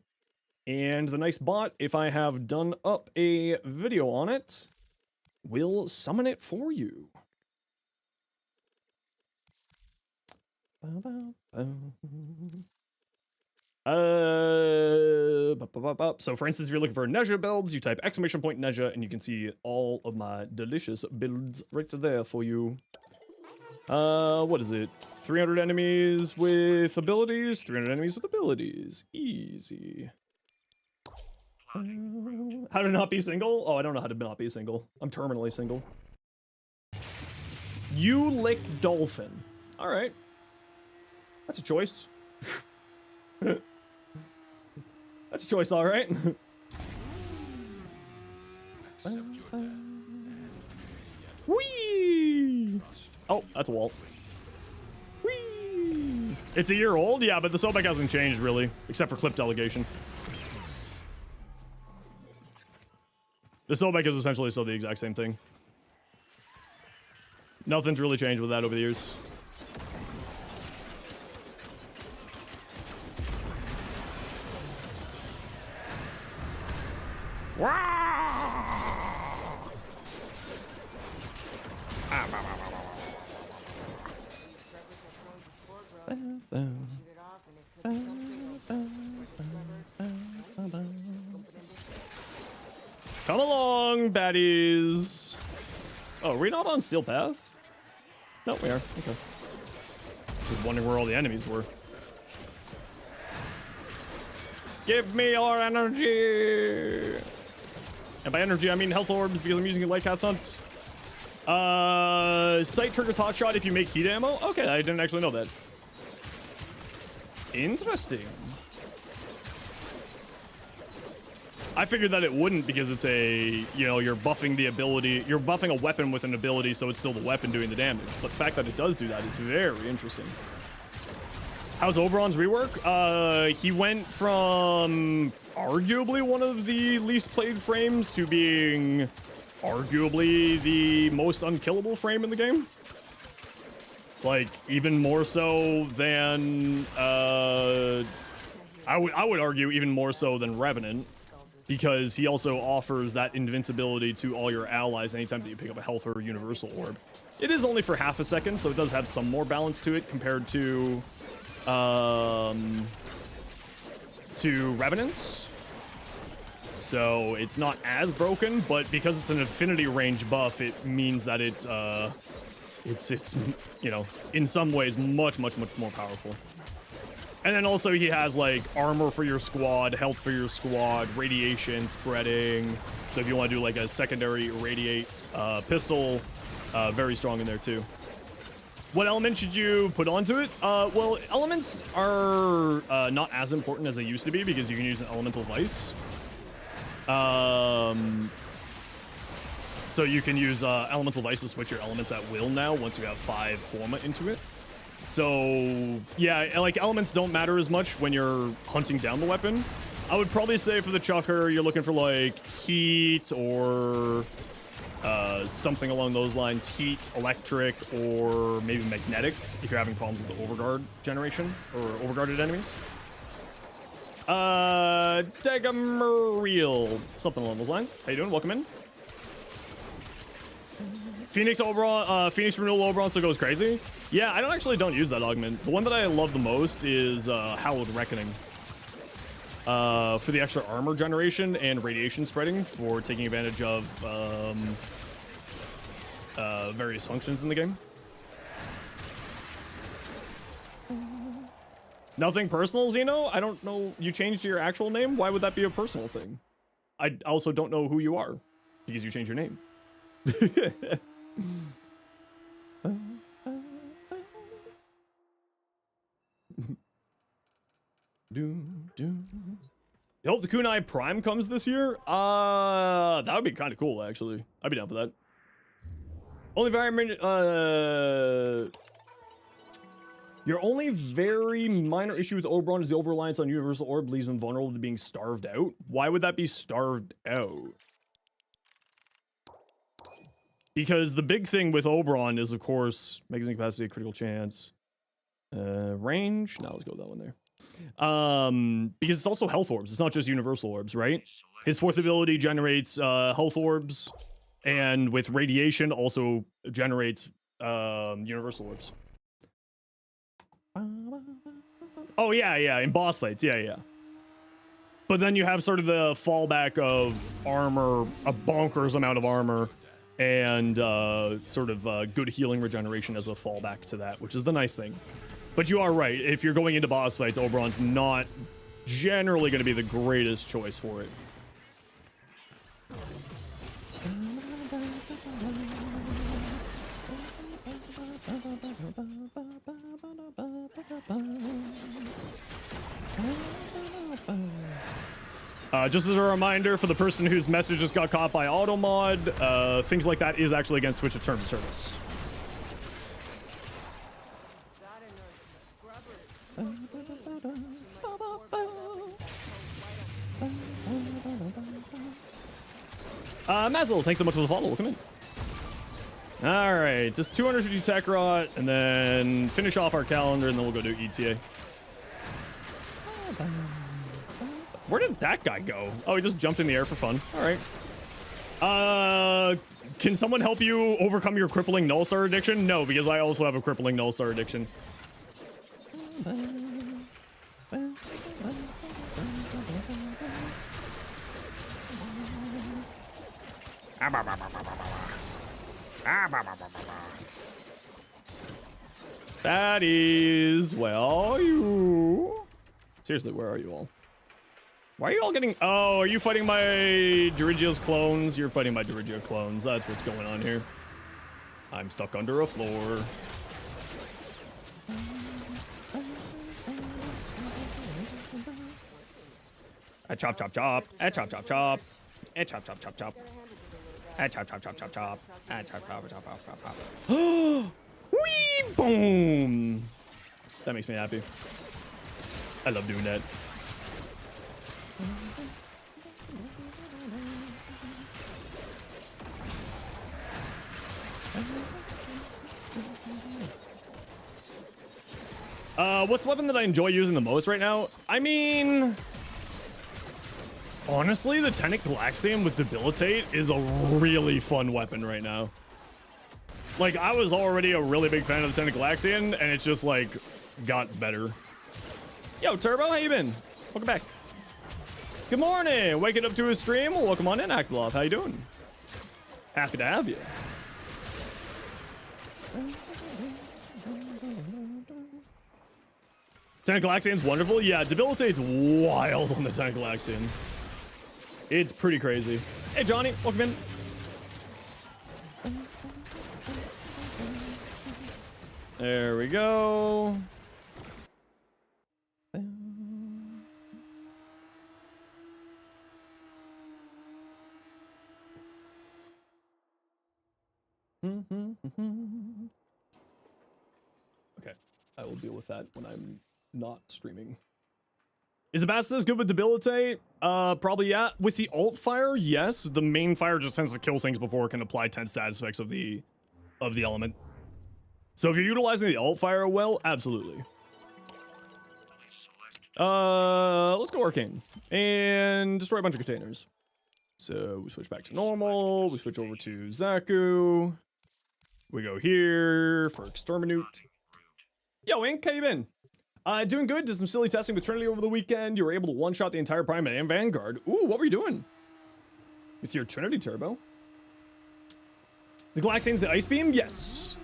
A: And the nice bot, if I have done up a video on it, will summon it for you. So for instance, if you're looking for Nezha builds, you type exclamation point Nezha and you can see all of my delicious builds right there for you. What is it? 300 enemies with abilities, 300 enemies with abilities. Easy. How to not be single? Oh, I don't know how to not be single. I'm terminally single. You lick dolphin. All right. That's a choice. That's a choice, all right. Whee! Oh, that's a wall. Whee! It's a year old? Yeah, but the Sobek hasn't changed, really. Except for clip delegation. The Sobek is essentially still the exact same thing. Nothing's really changed with that over the years. Come along, baddies. Oh, are we not on Steel Path? No, we are. Okay. Just wondering where all the enemies were. Give me your energy! And by energy, I mean health orbs because I'm using a Light Cat's Hunt. Sight triggers hotshot if you make heat ammo? Okay, I didn't actually know that. Interesting. I figured that it wouldn't because it's a, you know, you're buffing the ability, you're buffing a weapon with an ability, so it's still the weapon doing the damage. But the fact that it does do that is very interesting. How's Oberon's rework? He went from arguably one of the least played frames to being arguably the most unkillable frame in the game. Like, even more so than, I would argue even more so than Revenant, because he also offers that invincibility to all your allies anytime that you pick up a health or universal orb. It is only for half a second, so it does have some more balance to it compared to Revenants. So it's not as broken, but because it's an affinity range buff, it means that it's you know, in some ways much more powerful. And then also he has like armor for your squad, health for your squad, radiation, spreading. So if you want to do like a secondary irradiate pistol, very strong in there too. What element should you put onto it? Well, elements are not as important as they used to be because you can use an elemental vice. So you can use elemental vice to switch your elements at will now once you have 5 forma into it. So yeah, like elements don't matter as much when you're hunting down the weapon. I would probably say for the chucker, you're looking for like heat or something along those lines, heat, electric, or maybe magnetic, if you're having problems with the overguard generation, or overguarded enemies. Degamuriel, something along those lines. How you doing? Welcome in. Phoenix Oberon, Phoenix Renewal Oberon still goes crazy. Yeah, I don't use that augment. The one that I love the most is Hallowed Reckoning. For the extra armor generation and radiation spreading for taking advantage of various functions in the game. Nothing personal, Zeno? I don't know. You changed your actual name? Why would that be a personal thing? I also don't know who you are because you changed your name. You hope the Kunai Prime comes this year? That would be kind of cool, actually. I'd be down for that. Only your only very minor issue with Oberon is the over-reliance on Universal Orb leaves him vulnerable to being starved out. Why would that be starved out? Because the big thing with Oberon is, of course, magazine capacity, critical chance, range. No, let's go with that one there. Because it's also health orbs. It's not just universal orbs, right? His fourth ability generates health orbs, and with radiation also generates universal orbs. Oh yeah, in boss fights, yeah. But then you have sort of the fallback of armor, a bonkers amount of armor, and sort of good healing regeneration as a fallback to that, which is the nice thing. But you are right. If you're going into boss fights, Oberon's not generally going to be the greatest choice for it. Just as a reminder for the person whose message just got caught by automod, things like that is actually against Twitch terms of service. Mazel, thanks so much for the follow. Welcome in. All right, just 250 tech rot, and then finish off our calendar, and then we'll go do ETA. Where did that guy go? Oh, he just jumped in the air for fun. All right. Can someone help you overcome your crippling null star addiction? No, because I also have a crippling null star addiction. Baddies, where are you? Seriously, where are you all? Why are you all getting... Oh, are you fighting my Dirigio's clones? You're fighting my Dirigio clones. That's what's going on here. I'm stuck under a floor. I chop, chop, chop. I chop, chop, chop. I chop, chop, chop, chop. I chop, chop, chop, chop, chop. I chop, chop, chop, chop, chop, chop. Wee! Boom! That makes me happy. I love doing that. What's the weapon that I enjoy using the most right now? I mean, honestly, the Tenic Galaxium with Debilitate is a really fun weapon right now. Like, I was already a really big fan of the Tenic Galaxium, and it's just, like, got better. Yo, Turbo, how you been? Welcome back. Good morning. Waking up to a stream. Well, welcome on in, Actloff. How you doing? Happy to have you. Tenic Galaxium's wonderful. Yeah, Debilitate's wild on the Tenic Galaxium. It's pretty crazy. Hey, Johnny. Welcome in. There we go. Okay, I will deal with that when I'm not streaming. Is the Basilisk good with Debilitate? Probably, yeah. With the alt fire, yes. The main fire just tends to kill things before it can apply 10 status effects of the element. So if you're utilizing the alt fire well, absolutely. Let's go Arcane. And destroy a bunch of containers. So we switch back to normal. We switch over to Zaku. We go here for Exterminate. Yo, Ink, how you been? Doing good. Did some silly testing with Trinity over the weekend. You were able to one-shot the entire Prime and Vanguard. Ooh, what were you doing? With your Trinity Turbo? The Galaxian's the Ice Beam? Yes.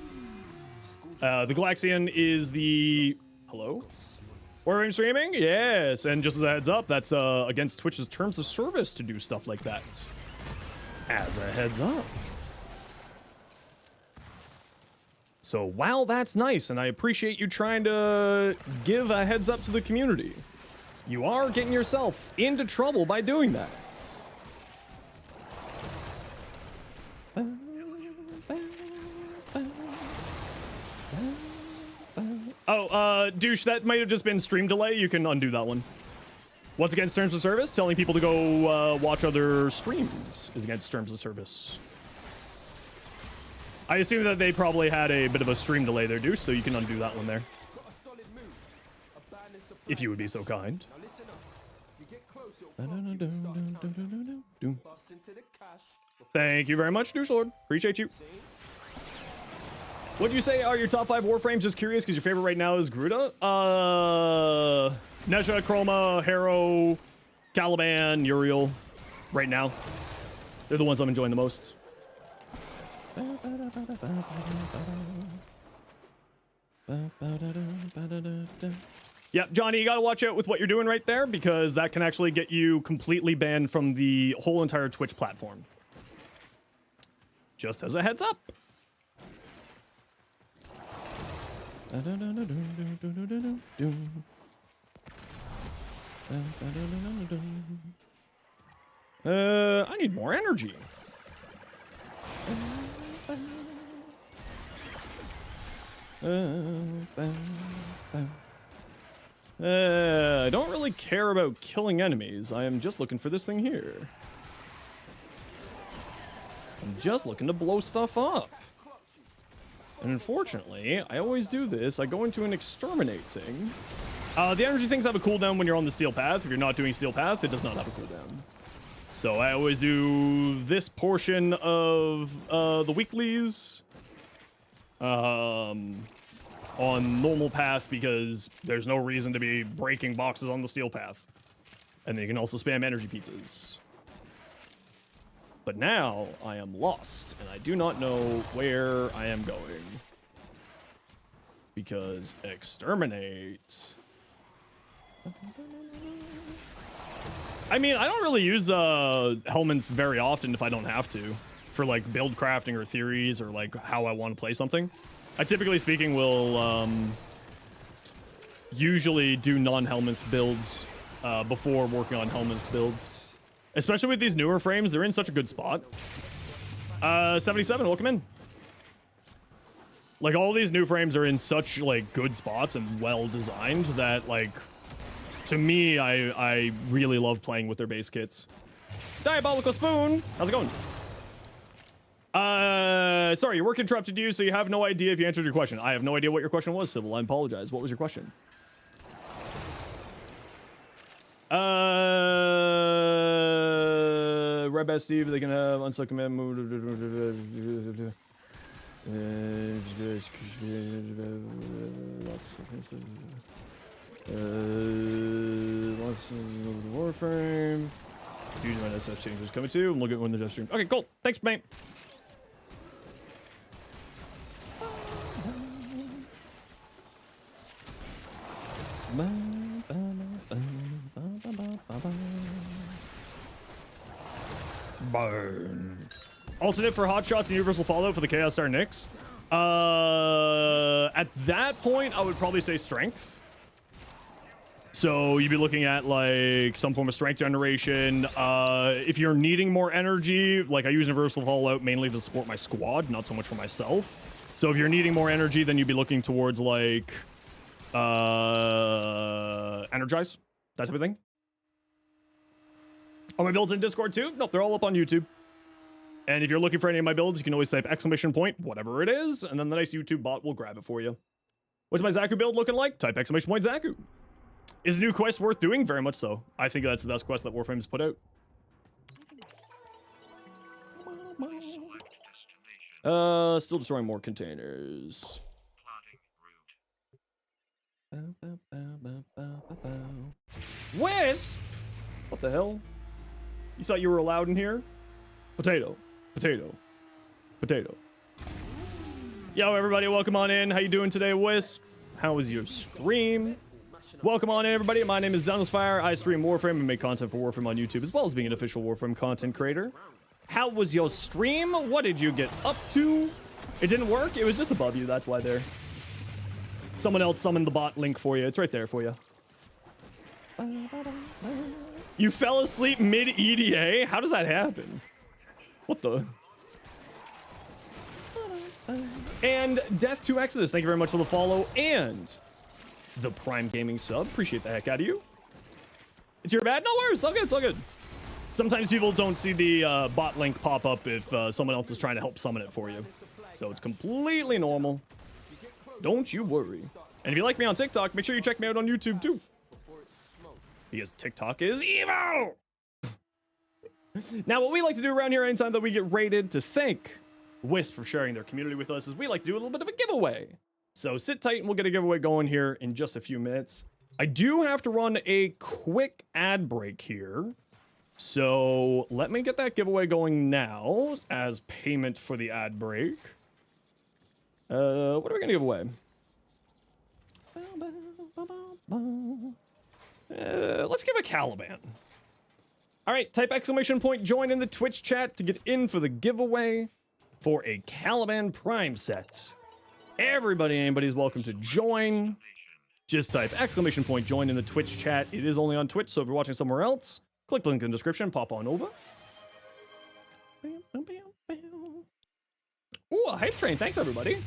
A: The Galaxian is the... Hello? Warframe streaming? Yes. And just as a heads up, that's against Twitch's terms of service to do stuff like that. As a heads up. So, wow, that's nice, and I appreciate you trying to give a heads up to the community. You are getting yourself into trouble by doing that. Oh, douche, that might have just been stream delay. You can undo that one. What's against terms of service? Telling people to go watch other streams is against terms of service. I assume that they probably had a bit of a stream delay there, Deuce, so you can undo that one there. If you would be so kind. Thank you very much, Douche Lord. Appreciate you. What'd you say are your top 5 Warframes? Just curious, because your favorite right now is Garuda? Nesha, Chroma, Harrow, Caliban, Uriel. Right now. They're the ones I'm enjoying the most. Yeah, Johnny, you gotta watch out with what you're doing right there, because that can actually get you completely banned from the whole entire Twitch platform. Just as a heads up. I need more energy. I don't really care about killing enemies. I am just looking for this thing here. I'm just looking to blow stuff up. And unfortunately, I always do this. I go into an exterminate thing. The energy things have a cooldown when you're on the steel path. If you're not doing steel path, it does not have a cooldown. So I always do this portion of the weeklies on normal path, because there's no reason to be breaking boxes on the steel path. And then you can also spam energy pizzas. But now I am lost, and I do not know where I am going. Because exterminate... I mean, I don't really use Helminth very often if I don't have to. For like build crafting or theories or like how I want to play something. I typically speaking will usually do non-Helminth builds before working on Helminth builds. Especially with these newer frames, they're in such a good spot. 77, welcome in. Like, all these new frames are in such, like, good spots and well designed that, like, to me, I really love playing with their base kits. Diabolical Spoon, how's it going? Sorry, your work interrupted you, so you have no idea if you answered your question. I have no idea what your question was, Sybil. I apologize. What was your question? Red Bat Steve, they can have unstuck command move. Warframe. Usually when SF change is coming to. Look at when the Jeff stream. Okay, cool. Thanks, mate. Burn. Alternate for hotshots and universal fallout for the Chaos Star Nyx. At that point, I would probably say strength. So you'd be looking at like some form of strength generation. If you're needing more energy, like I use universal fallout mainly to support my squad, not so much for myself. So if you're needing more energy, then you'd be looking towards like energize. that type of thing. Are my builds in Discord too? Nope, they're all up on YouTube. And if you're looking for any of my builds, you can always type exclamation point, whatever it is, and then the nice YouTube bot will grab it for you. What's my Zaku build looking like? Type exclamation point Zaku. Is the new quest worth doing? Very much so. I think that's the best quest that Warframe's put out. Still destroying more containers. Wisp! What the hell? You thought you were allowed in here? Potato. Potato. Potato. Yo, everybody, welcome on in. How you doing today, Wisp? How was your stream? Welcome on in, everybody. My name is Zenosfire. I stream Warframe and make content for Warframe on YouTube, as well as being an official Warframe content creator. How was your stream? What did you get up to? It didn't work? It was just above you, that's why there. Someone else summoned the bot link for you. It's right there for you. You fell asleep mid-EDA? How does that happen? What the? And Death to Exodus, thank you very much for the follow and the Prime Gaming sub. Appreciate the heck out of you. It's your bad? No worries. It's all good. It's all good. Sometimes people don't see the bot link pop up if someone else is trying to help summon it for you. So it's completely normal. Don't you worry. And if you like me on TikTok, make sure you check me out on YouTube too. Because TikTok is evil! Now, what we like to do around here anytime that we get raided to thank Wisp for sharing their community with us is we like to do a little bit of a giveaway. So sit tight and we'll get a giveaway going here in just a few minutes. I do have to run a quick ad break here. So let me get that giveaway going now as payment for the ad break. What are we gonna give away? Let's give a Caliban. All right, type exclamation point join in the Twitch chat to get in for the giveaway for a Caliban Prime set. Everybody, anybody's welcome to join. Just type exclamation point join in the Twitch chat. It is only on Twitch, so if you're watching somewhere else, click the link in the description, pop on over. Ooh, a hype train. Thanks, everybody.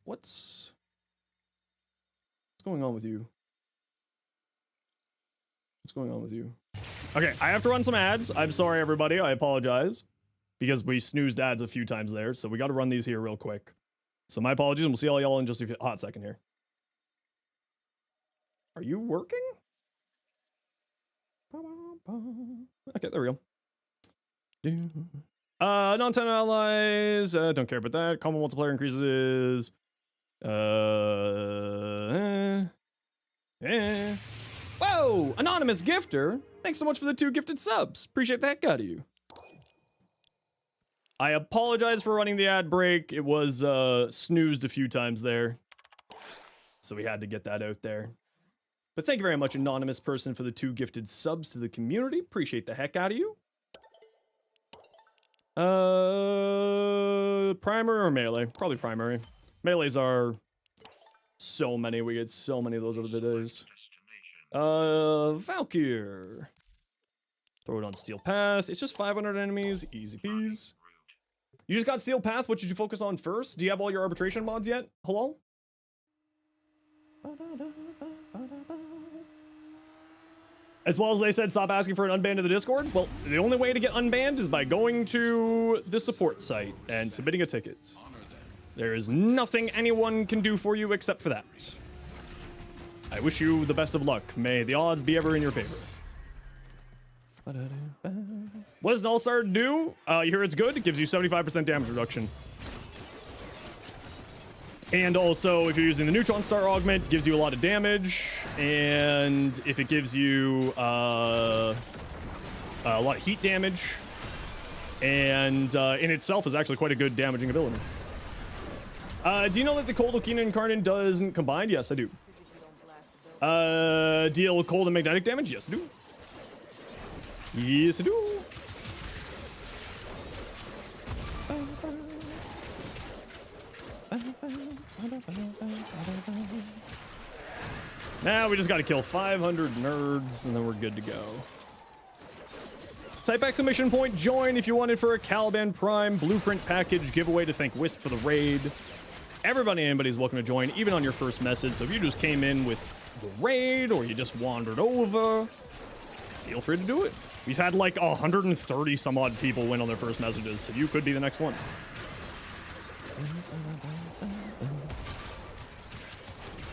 A: What's going on with you? What's going on with you? Okay, I have to run some ads. I'm sorry, everybody. I apologize. Because we snoozed ads a few times there, so we got to run these here real quick. So my apologies, and we'll see all y'all in just a hot second here. Are you working? Okay, there we go. Non-10 allies. Don't care about that. Common multiplier increases. Whoa! Anonymous gifter. Thanks so much for the 2 gifted subs. Appreciate the heck out of you. I apologize for running the ad break. It was snoozed a few times there. So we had to get that out there. But thank you very much, anonymous person, for the 2 gifted subs to the community. Appreciate the heck out of you. Primer or melee? Probably primary. Melees are so many. We get so many of those over the days. Valkyr. Throw it on Steel Path. It's just 500 enemies. Easy peas. You just got Steel Path. What should you focus on first? Do you have all your arbitration mods yet? Hello? As well as they said, stop asking for an unban to the Discord. Well, the only way to get unbanned is by going to the support site and submitting a ticket. There is nothing anyone can do for you except for that. I wish you the best of luck. May the odds be ever in your favor. What does an All-Star do? You hear it's good? It gives you 75% damage reduction. And also, if you're using the Neutron Star Augment, it gives you a lot of damage. And if it gives you a lot of heat damage. And in itself is actually quite a good damaging ability. Do you know that the Cold Okina Incarnate doesn't combine? Yes, I do. Deal cold and magnetic damage? Yes, I do. Yes, I do. Now we just gotta kill 500 nerds and then we're good to go. Type exclamation point join if you wanted for a Caliban Prime blueprint package giveaway to thank Wisp for the raid. everybody and anybody's welcome to join, even on your first message. So if you just came in with the raid or you just wandered over, feel free to do it. We've had like 130 some odd people win on their first messages, so you could be the next one.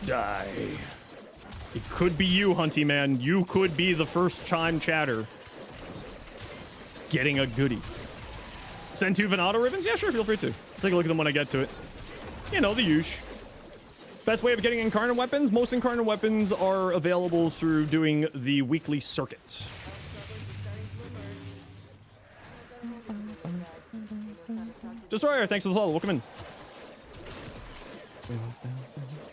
A: Die. It could be you, Hunty Man. You could be the first chime chatter getting a goodie. Send 2 Venado ribbons? Yeah, sure, feel free to. I'll take a look at them when I get to it. You know, the usual. Best way of getting incarnate weapons? Most incarnate weapons are available through doing the weekly circuit. Destroyer, thanks for the follow. Welcome in.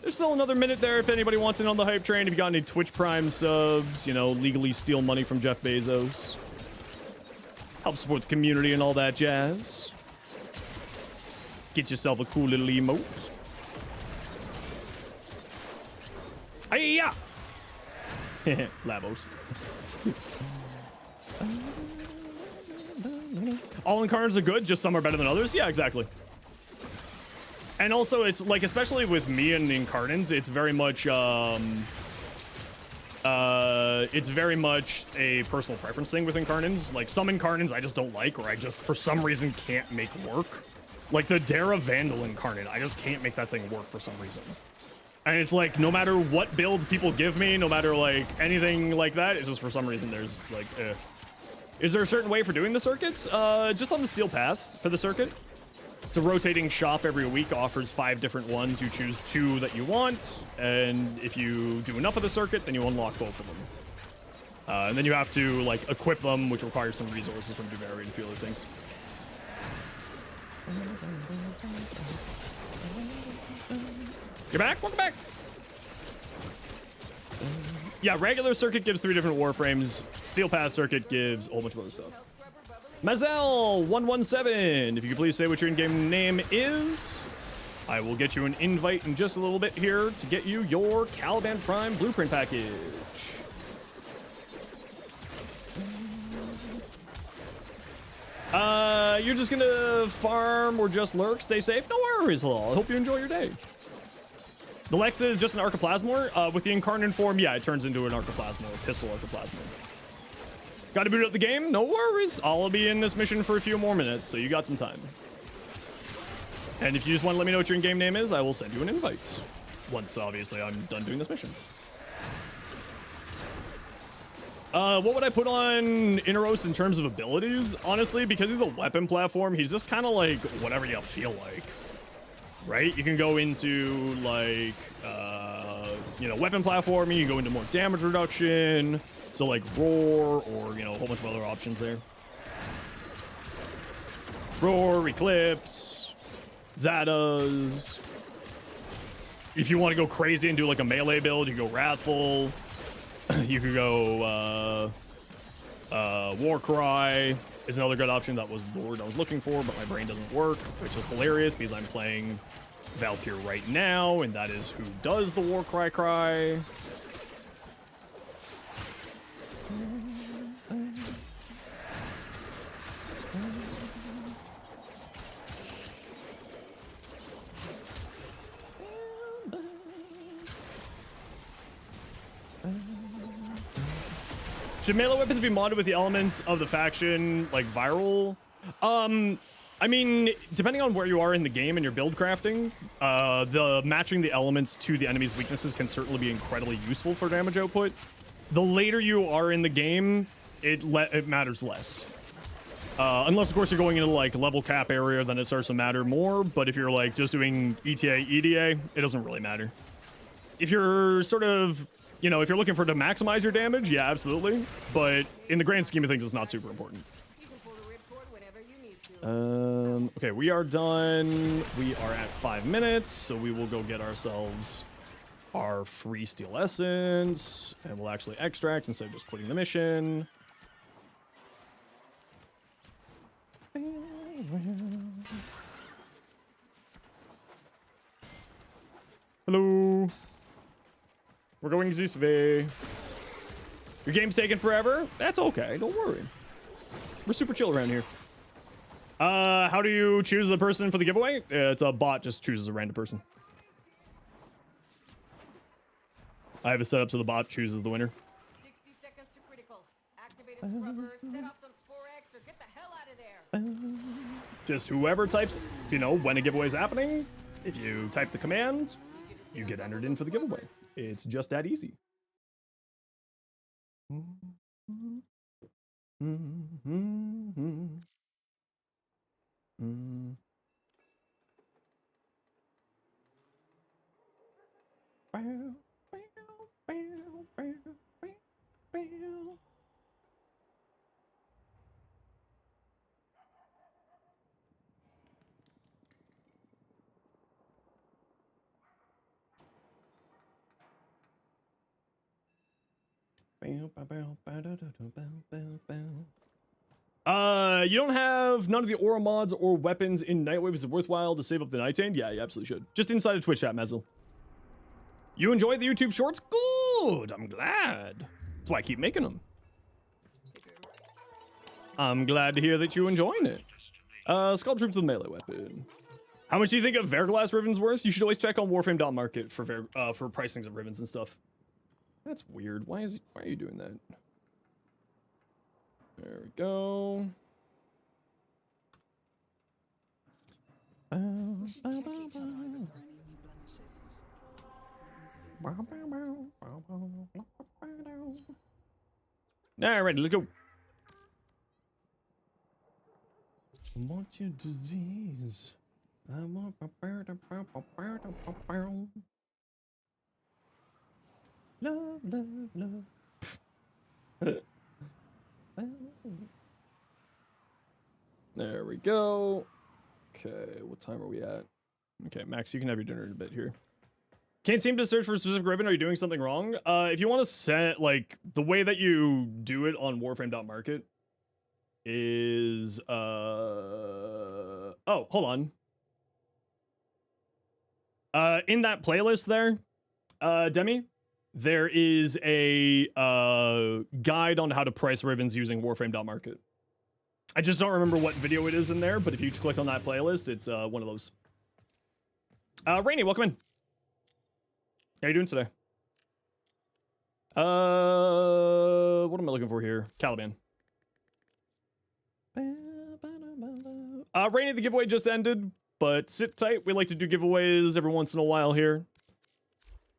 A: There's still another minute there if anybody wants in on the hype train. If you got any Twitch Prime subs, you know, legally steal money from Jeff Bezos. Help support the community and all that jazz. Get yourself a cool little emote. Hiya! Labos. All incarnates are good, just some are better than others. Yeah, exactly. And also, it's like, especially with me and incarnates, it's very much a personal preference thing with incarnates. Like, some incarnates I just don't like, or I just, for some reason, can't make work. Like, the Dara Vandal incarnate, I just can't make that thing work for some reason. And it's like, no matter what builds people give me, no matter, like, anything like that, it's just for some reason there's, like, Is there a certain way for doing the circuits? Just on the steel path for the circuit. It's a rotating shop every week, offers 5 different ones. You choose 2 that you want, and if you do enough of the circuit, then you unlock both of them. And then you have to, like, equip them, which requires some resources from Duvari and a few other things. You're back? Welcome back! Yeah, regular circuit gives 3 different Warframes. Steel Path circuit gives a whole bunch of other stuff. Mazel117, if you could please say what your in-game name is, I will get you an invite in just a little bit here to get you your Caliban Prime Blueprint package. You're just gonna farm or just lurk? Stay safe? No worries, hello. I hope you enjoy your day. The Lex is just an Archoplasmor. With the incarnate form, yeah, it turns into an Archoplasmor, a pistol Archoplasmor. Got to boot up the game? No worries. I'll be in this mission for a few more minutes, so you got some time. And if you just want to let me know what your in-game name is, I will send you an invite. Once, obviously, I'm done doing this mission. What would I put on Inaros in terms of abilities? Honestly, because he's a weapon platform, he's just kind of like whatever you feel like. Right? You can go into, like, you know, weapon platforming, you can go into more damage reduction, so like Roar, or, you know, a whole bunch of other options there. Roar, Eclipse, Zatas. If you want to go crazy and do like a melee build, you can go Wrathful. You could go, Warcry is another good option. That was the word I was looking for, but my brain doesn't work, which is hilarious because I'm playing Valkyr right now, and that is who does the Warcry cry. Should melee weapons be modded with the elements of the faction, like viral? I mean, depending on where you are in the game and your build crafting, the matching the elements to the enemy's weaknesses can certainly be incredibly useful for damage output. The later you are in the game, it matters less. Unless, of course, you're going into, like, level cap area, then it starts to matter more. But if you're, like, just doing ETA, EDA, it doesn't really matter. If you're sort of, you know, if you're looking for to maximize your damage, yeah, absolutely. But in the grand scheme of things, it's not super important. Okay, we are done. We are at 5 minutes, so we will go get ourselves our free steel essence, and we'll actually extract instead of just quitting the mission. Hello. We're going this way. Your game's taking forever? That's okay, don't worry. We're super chill around here. How do you choose the person for the giveaway? It's a bot, just chooses a random person. I have it set up so the bot chooses the winner.
D: 60 seconds to critical. Activate a scrubber, set off some Sporex, or get the hell out of there.
A: Just whoever types, you know, when a giveaway is happening, if you type the command, you get entered in for the giveaway. It's just that easy. You don't have none of the aura mods or weapons in Nightwave. Is it worthwhile to save up the Nightain? Yeah, you absolutely should. Just inside of Twitch chat, Mezel. You enjoyed the YouTube shorts? Good, I'm glad. That's why I keep making them. I'm glad to hear that you're enjoying it. Skull Troops with melee weapon. How much do you think a Verglass ribbon's worth? You should always check on Warframe.market for pricings of ribbons and stuff. That's weird. Why are you doing that? There we go.
B: We should check each other for any new blemishes.
A: Alright, let's go. What's your disease? I want love, love, love. There we go. Okay, what time are we at? Okay, Max, you can have your dinner in a bit here. Can't seem to search for a specific ribbon. Are you doing something wrong? If you want to set, like, the way that you do it on Warframe.market is, oh, hold on. In that playlist there, Demi, there is a guide on how to price ribbons using Warframe.market. I just don't remember what video it is in there, but if you click on that playlist, it's one of those. Rainy, welcome in. How you doing today? What am I looking for here? Caliban. Rainy, the giveaway just ended, but sit tight. We like to do giveaways every once in a while here.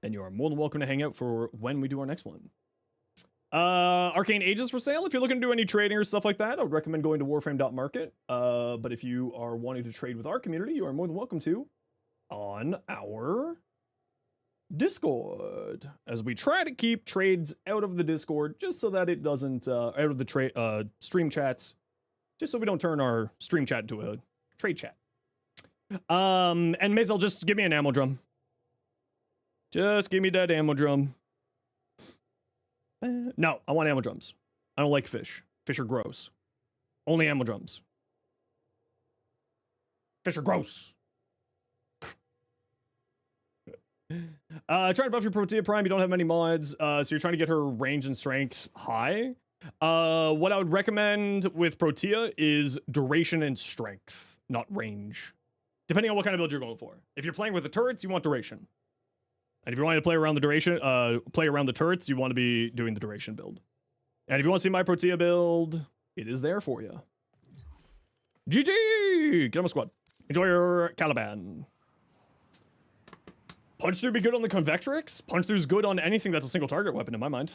A: And you are more than welcome to hang out for when we do our next one. Arcane Ages for sale. If you're looking to do any trading or stuff like that, I would recommend going to warframe.market. But if you are wanting to trade with our community, you are more than welcome to on our Discord, as we try to keep trades out of the Discord just so that it doesn't out of the stream chats, just so we don't turn our stream chat into a trade chat. And Mazel, just give me an ammo drum. Just give me that ammo drum. No, I want ammo drums. I don't like fish. Fish are gross. Only ammo drums. Fish are gross. Trying to buff your Protea Prime. You don't have many mods, so you're trying to get her range and strength high. What I would recommend with Protea is duration and strength, not range. Depending on what kind of build you're going for. If you're playing with the turrets, you want duration. And if you want to play around the duration, play around the turrets, you want to be doing the duration build. And if you want to see my Protea build, it is there for you. GG! Get on my squad. Enjoy your Caliban. Punch through be good on the Convectrix? Punch through's good on anything that's a single target weapon in my mind.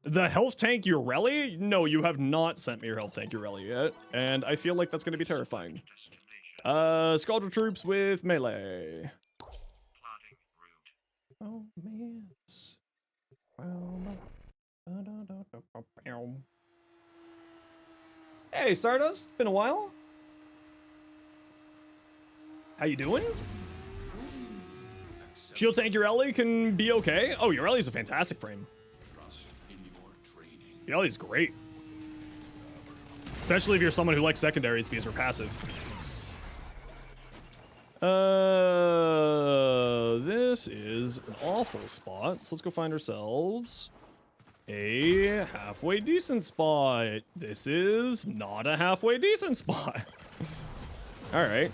A: The health tank Urelli? No, you have not sent me your health tank Urelli yet. And I feel like that's going to be terrifying. Squadron troops with melee. Oh, man. Hey, Stardust. Been a while. How you doing? Shield tank Urelli can be okay. Oh, Urelli's a fantastic frame. Urelli's great. Especially if you're someone who likes secondaries because we're passive. This is an awful spot. So let's go find ourselves a halfway decent spot. This is not a halfway decent spot. All right.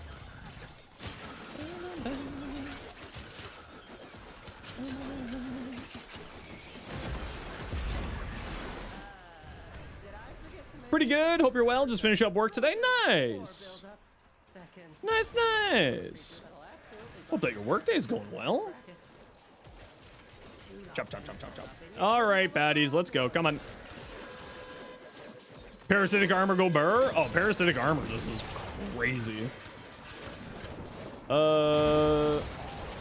A: Pretty good. Hope you're well. Just finish up work today. Nice. Nice, nice. Hope that your workday's going well. Chop, chop, chop, chop, chop. All right, baddies, let's go. Come on. Parasitic armor go burr. Oh, parasitic armor just is crazy. What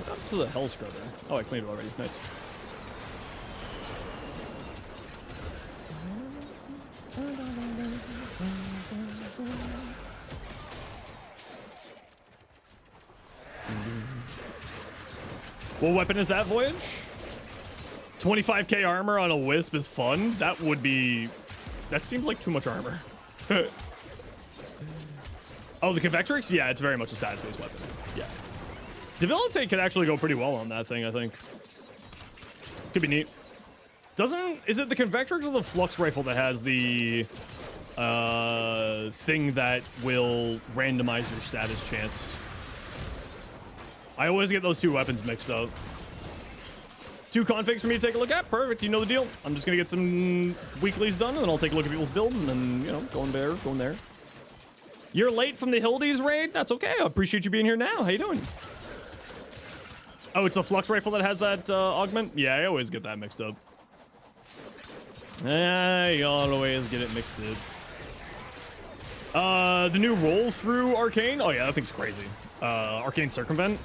A: happened to the hell scrubber? Oh, I cleaned it already. Nice. What weapon is that, Voyage? 25k armor on a wisp is fun. That would be... That seems like too much armor. Oh, the Convectrix? Yeah, it's very much a status-based weapon. Yeah. Debilitate could actually go pretty well on that thing, I think. Could be neat. Is it the Convectrix or the Flux Rifle that has the thing that will randomize your status chance? I always get those two weapons mixed up. 2 configs for me to take a look at. Perfect. You know the deal. I'm just going to get some weeklies done, and then I'll take a look at people's builds, and then, you know, going there. You're late from the Hildy's raid? That's okay. I appreciate you being here now. How you doing? Oh, it's the Flux Rifle that has that augment? Yeah, I always get that mixed up. I always get it mixed up. The new roll through Arcane? Oh, yeah, that thing's crazy. Arcane Circumvent.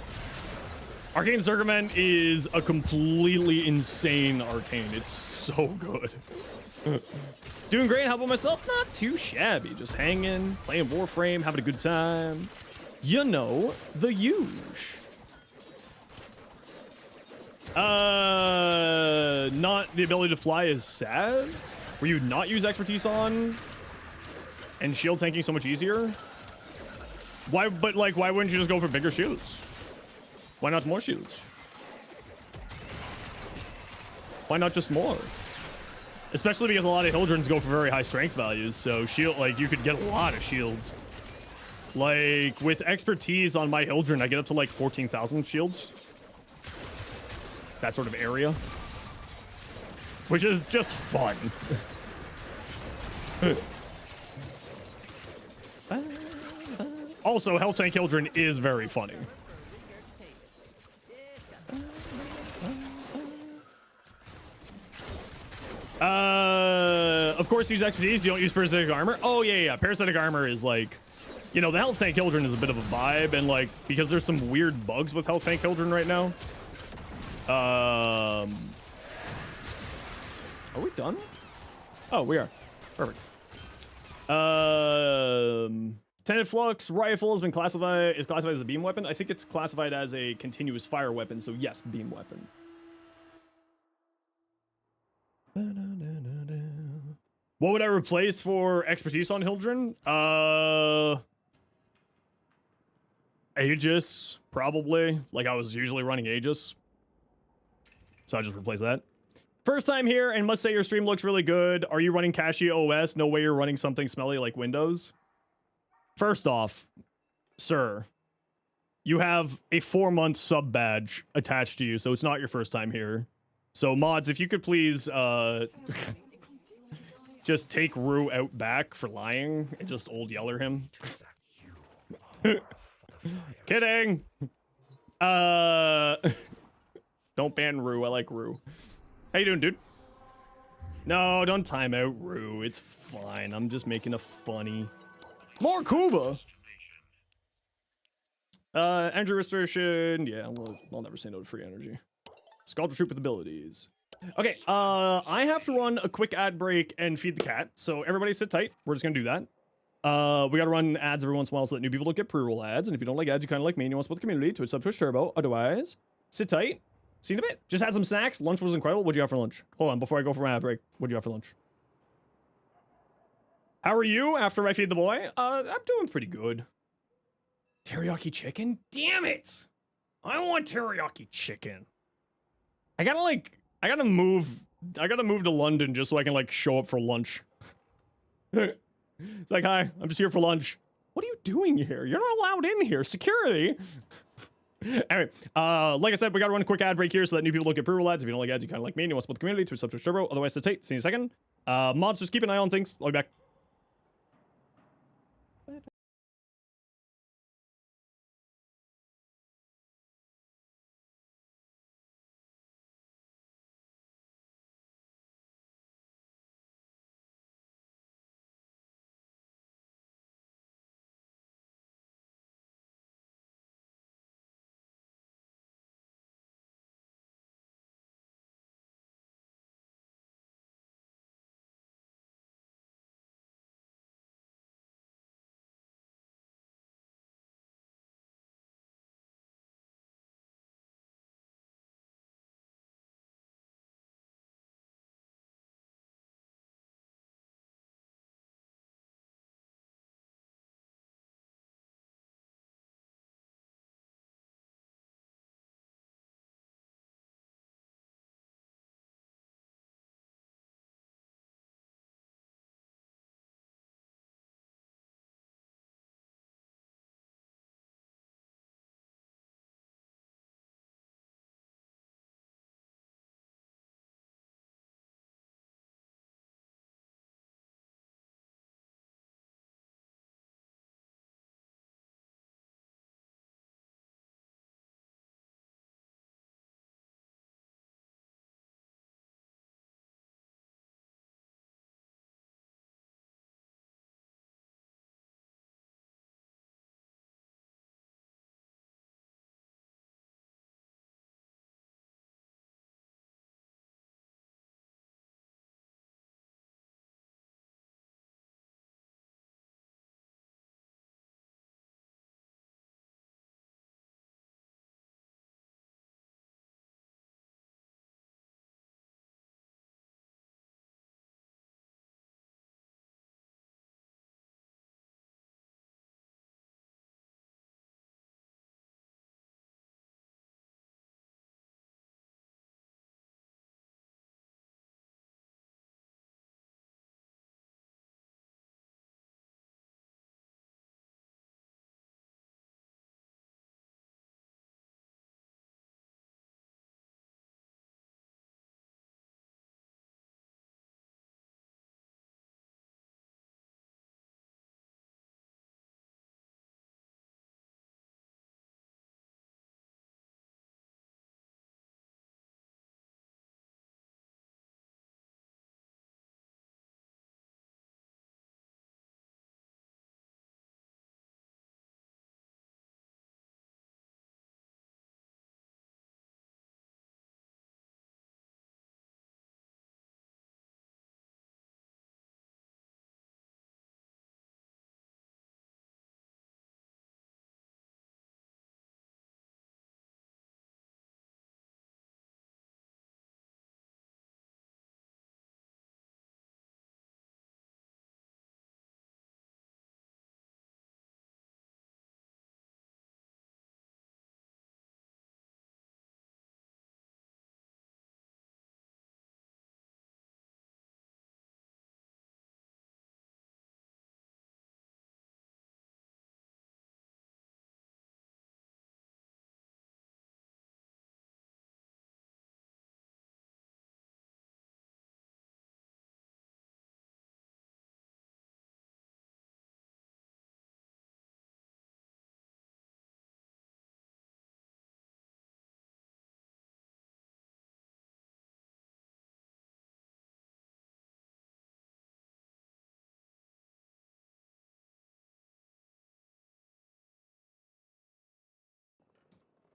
A: Arcane Circumvent is a completely insane arcane. It's so good. Doing great. How about myself? Not too shabby. Just hanging, playing Warframe, having a good time. You know, the huge. Not the ability to fly is sad. Were you not use expertise on and shield tanking so much easier? Why? But like, why wouldn't you just go for bigger shields? Why not more shields? Why not just more? Especially because a lot of Hildrens go for very high strength values, so shield, like, you could get a lot of shields. Like, with expertise on my Hildren, I get up to like 14,000 shields. That sort of area. Which is just fun. Also, Health Tank Hildren is very funny. Of course, use expertise. You don't use parasitic armor. Oh, yeah. Parasitic armor is like, you know, the Health Tank Hildren is a bit of a vibe, and like, because there's some weird bugs with Health Tank Hildren right now. Are we done? Oh, we are. Perfect. Tenant Flux Rifle has been classified as a beam weapon. I think it's classified as a continuous fire weapon, so yes, beam weapon. What would I replace for expertise on Hildren? Aegis, probably. Like, I was usually running Aegis. So I'll just replace that. First time here, and must say your stream looks really good. Are you running Cassia OS? No way you're running something smelly like Windows. First off, sir, you have a 4-month sub badge attached to you, so it's not your first time here. So mods, if you could please just take Rue out back for lying and just old yeller him. Kidding. Don't ban Rue. I like Rue. How you doing, dude? No, don't time out Rue. It's fine. I'm just making a funny. More Kuba. Energy restoration. Yeah, I'll never say no to free energy. Sculpture troop with abilities. Okay, I have to run a quick ad break and feed the cat. So everybody sit tight. We're just gonna do that. We gotta run ads every once in a while so that new people don't get pre-roll ads. And if you don't like ads, you kind of like me and you want to support the community, Twitch sub, Twitch Turbo. Otherwise, sit tight. See you in a bit. Just had some snacks. Lunch was incredible. What'd you have for lunch? Hold on, before I go for my ad break. What'd you have for lunch? How are you after I feed the boy? I'm doing pretty good. Teriyaki chicken? Damn it! I want teriyaki chicken. I gotta move to London just so I can, like, show up for lunch. It's like, hi, I'm just here for lunch. What are you doing here? You're not allowed in here. Security. Anyway, like I said, we gotta run a quick ad break here so that new people don't get pre-roll ads. If you don't like ads, you kind of like me and you want to support the community, Twitch sub, Twitch Turbo. Otherwise, sit tight. See you in a second. Mods, just keep an eye on things. I'll be back.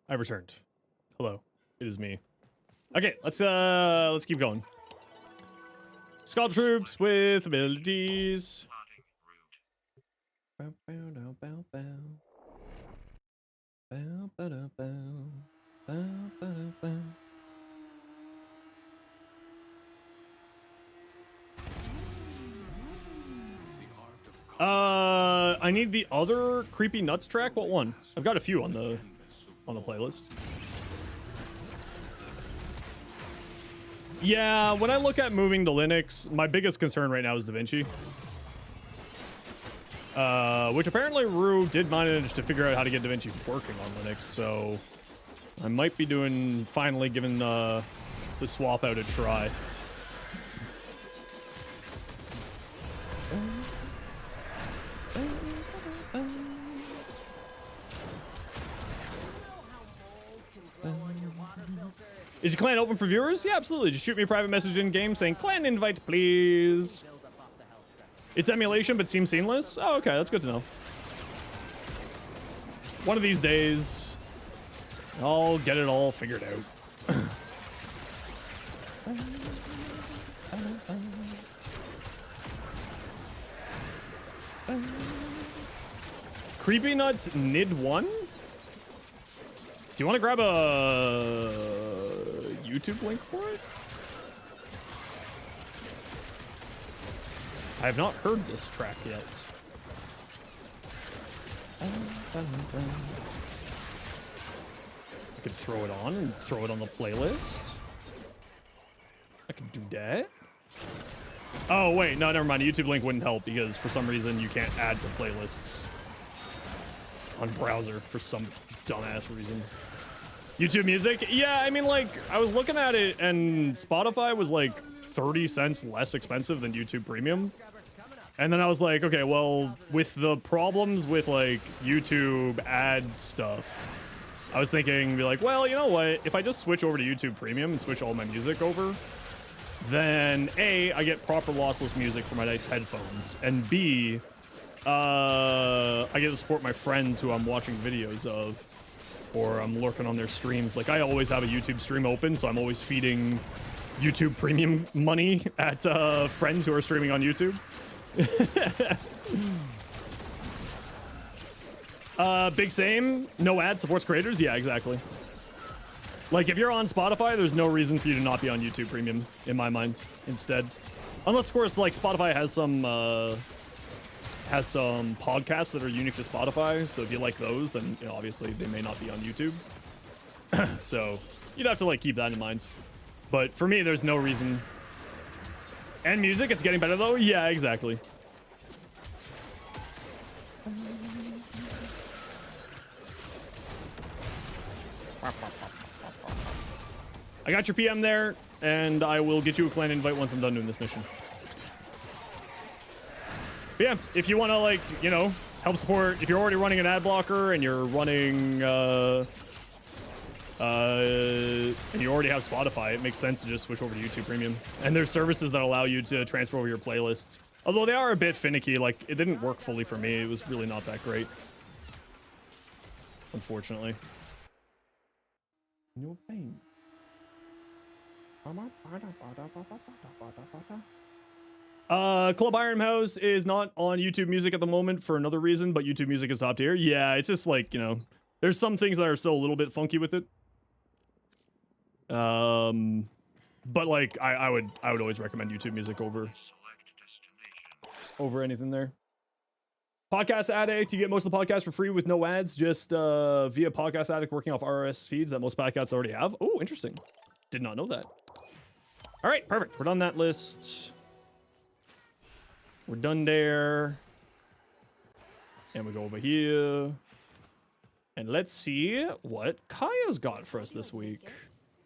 A: I've returned. Hello, it is me. Okay, let's keep going. Skull troops with abilities. Bow, bow, bow, bow, bow. Bow, ba, da, bow. Bow, ba, da, bow. I need the other Creepy Nuts track. What one? I've got a few on the playlist. Yeah, when I look at moving to Linux, my biggest concern right now is DaVinci. Which apparently Rue did manage to figure out how to get DaVinci working on Linux, so I might be finally giving the swap out a try. Is your clan open for viewers? Yeah, absolutely. Just shoot me a private message in game saying clan invite, please. It's emulation, but seems seamless. Oh, okay, that's good to know. One of these days, I'll get it all figured out. Creepy Nuts Nid 1? Do you want to grab a YouTube link for it? I have not heard this track yet. I could throw it on and throw it on the playlist. I could do that. Oh, wait, no, never mind. A YouTube link wouldn't help because for some reason you can't add to playlists on browser for some dumbass reason. YouTube Music? Yeah, I mean, like, I was looking at it and Spotify was like 30 cents less expensive than YouTube Premium. And then I was like, okay, well, with the problems with like YouTube ad stuff, I was thinking, be like, well, you know what? If I just switch over to YouTube Premium and switch all my music over, then A, I get proper lossless music for my nice headphones, and B, I get to support my friends who I'm watching videos of, or I'm lurking on their streams. Like, I always have a YouTube stream open, so I'm always feeding YouTube Premium money at friends who are streaming on YouTube. Big same, no ad, supports creators. Yeah, exactly. Like, if you're on Spotify, there's no reason for you to not be on YouTube Premium, in my mind, instead. Unless, of course, like, Spotify has some podcasts that are unique to Spotify, so if you like those, then, you know, obviously they may not be on YouTube. So, you'd have to, like, keep that in mind. But for me, there's no reason. And music, it's getting better, though? Yeah, exactly. I got your PM there, and I will get you a clan invite once I'm done doing this mission. But yeah, if you want to, like, you know, help support, if you're already running an ad blocker and you're running, and you already have Spotify, it makes sense to just switch over to YouTube Premium. And there's services that allow you to transfer over your playlists. Although they are a bit finicky, like, it didn't work fully for me. It was really not that great. Unfortunately. No pain. Club Iron House is not on YouTube Music at the moment for another reason, but YouTube Music is top tier. Yeah, it's just like, you know, there's some things that are still a little bit funky with it. But like, I would always recommend YouTube Music over anything there. Podcast Addict, you get most of the podcast for free with no ads, just via Podcast Addict working off RSS feeds that most podcasts already have. Oh, interesting. Did not know that. All right, perfect. We're done that list. We're done there. And we go over here. And let's see what Kaya's got for us this week.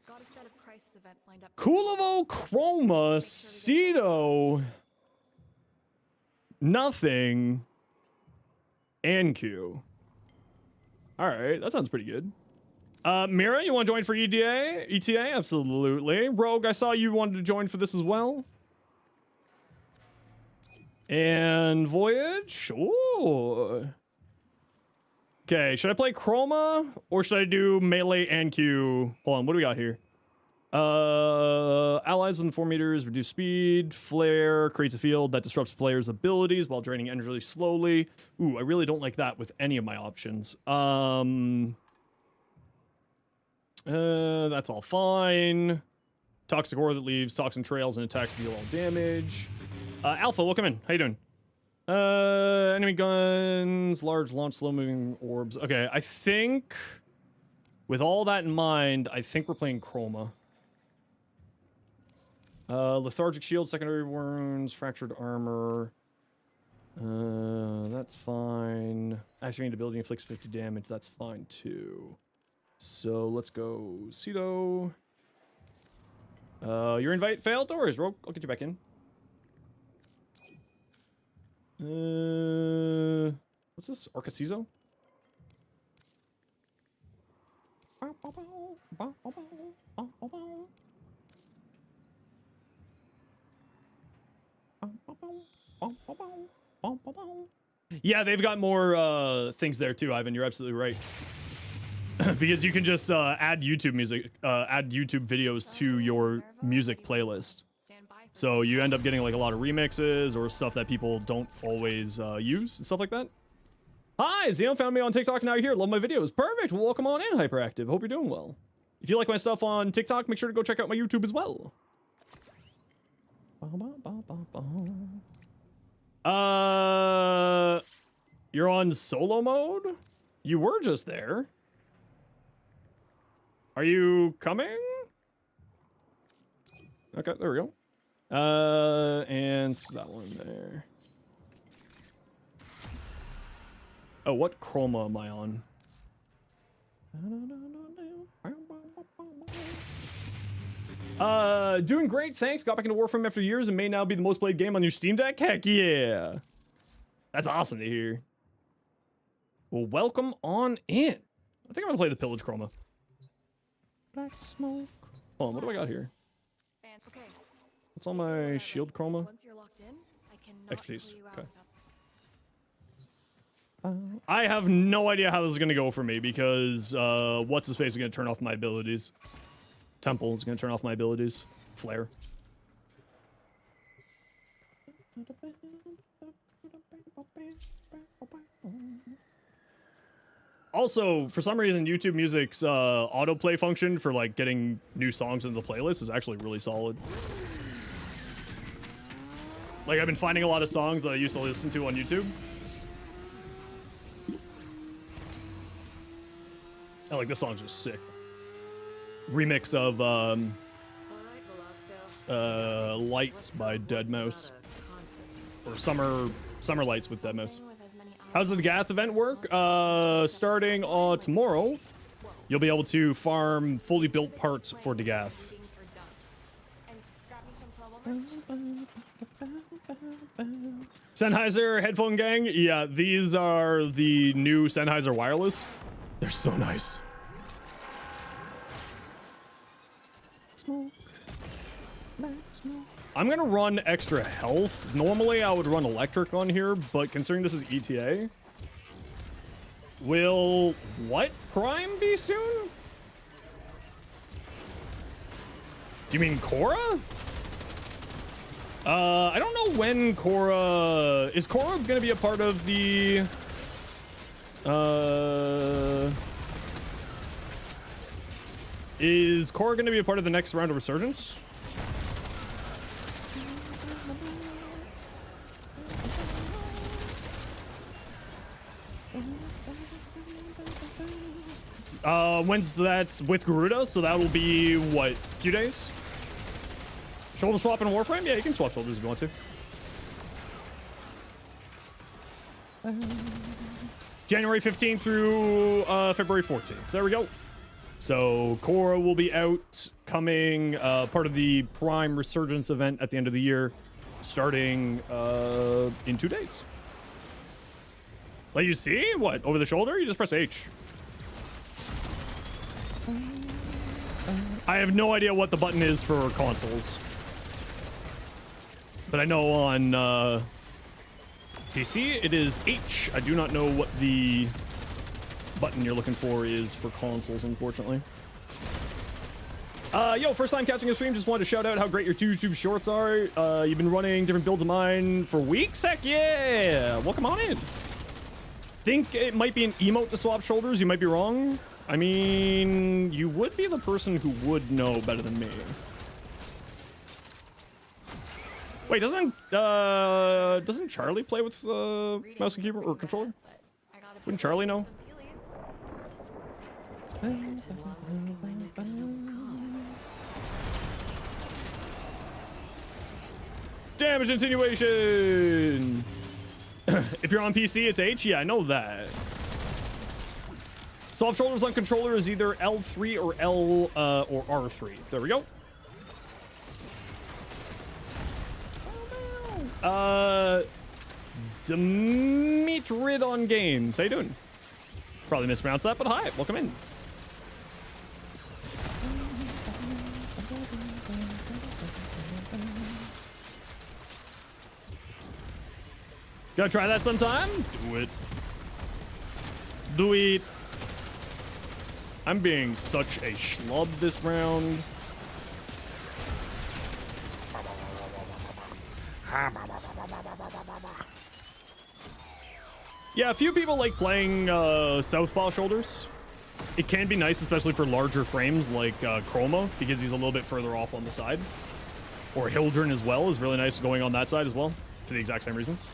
B: Got a set of crisis events lined up.
A: Kulovo Chroma Cedo. Nothing. And Q. All right, that sounds pretty good. Mira, you want to join for ETA? ETA? Absolutely. Rogue, I saw you wanted to join for this as well. And Voyage? Sure. Okay, should I play Chroma or should I do melee and Q? Hold on, what do we got here? Allies within 4 meters reduce speed. Flare creates a field that disrupts players' abilities while draining energy really slowly. Ooh, I really don't like that with any of my options. That's all fine. Toxic aura that leaves toxin trails and attacks to deal all damage. Alpha, welcome in. How you doing? Enemy guns, large launch, slow-moving orbs. Okay, I think with all that in mind, I think we're playing Chroma. Lethargic shield, secondary wounds, fractured armor. That's fine. Activating ability inflicts 50 damage. That's fine too. So let's go Cedo. Your invite failed. Don't worry, Rogue. I'll get you back in. What's this? Arcasizo? Yeah, they've got more things there too, Ivan. You're absolutely right. Because you can just add YouTube music, add YouTube videos to your music playlist. So you end up getting like a lot of remixes or stuff that people don't always use and stuff like that. Hi, Zeno found me on TikTok, now you're here. Love my videos. Perfect. Well, welcome on in, Hyperactive. Hope you're doing well. If you like my stuff on TikTok, make sure to go check out my YouTube as well. You're on solo mode? You were just there. Are you coming? Okay, there we go. And that one there. Oh, what chroma am I on? Doing great, thanks. Got back into Warframe after years and may now be the most played game on your Steam Deck. Heck yeah. That's awesome to hear. Well, welcome on in. I think I'm gonna play the Pillage Chroma. Black smoke. Hold on, what do I got here?
B: Okay.
A: What's on my shield chroma?
B: Once you're locked in, I cannot
A: Expertise.
B: pull you out
A: Okay.
B: without-
A: I have no idea how this is gonna go for me because what's his face is gonna turn off my abilities. Temple is gonna turn off my abilities. Flare. Also, for some reason, YouTube Music's autoplay function for like getting new songs into the playlist is actually really solid. Like, I've been finding a lot of songs that I used to listen to on YouTube. And like, this song's just sick. Remix of Lights by Deadmau5. Or Summer Lights with Deadmau5. How's the Gath event work? Starting tomorrow, you'll be able to farm fully built parts for Degath. Sennheiser headphone gang? Yeah, these are the new Sennheiser wireless. They're so nice. Smoke. I'm gonna run extra health. Normally I would run electric on here, but considering this is ETA, will what Prime be soon? Do you mean Korra? I don't know when Korra... Is Korra gonna be a part of the... Is Korra gonna be a part of the next round of Resurgence? When's that's with Garuda, so that will be, what, a few days? Shoulder swap in Warframe? Yeah, you can swap shoulders if you want to. January 15th through February 14th. There we go. So Korra will be out, coming part of the Prime Resurgence event at the end of the year, starting in 2 days. Let you see? What, over the shoulder? You just press H. I have no idea what the button is for consoles. But I know on PC it is H. I do not know what the button you're looking for is for consoles, unfortunately. Yo, first time catching a stream, just wanted to shout out how great your two YouTube shorts are. You've been running different builds of mine for weeks? Heck yeah! Welcome on in. Think it might be an emote to swap shoulders, you might be wrong. I mean, you would be the person who would know better than me. Wait, doesn't Charlie play with mouse and keyboard or controller? Wouldn't Charlie know? Damage attenuation! If you're on PC, it's H? Yeah, I know that. Swap shoulders on controller is either L3 or L or R3. There we go. Dimitrid on games. How you doing? Probably mispronounced that, but hi, welcome in. Gotta try that sometime? Do it. Do it. I'm being such a schlub this round. Yeah, a few people like playing Southpaw shoulders. It can be nice, especially for larger frames like Chroma, because he's a little bit further off on the side. Or Hildren as well is really nice going on that side as well, for the exact same reasons.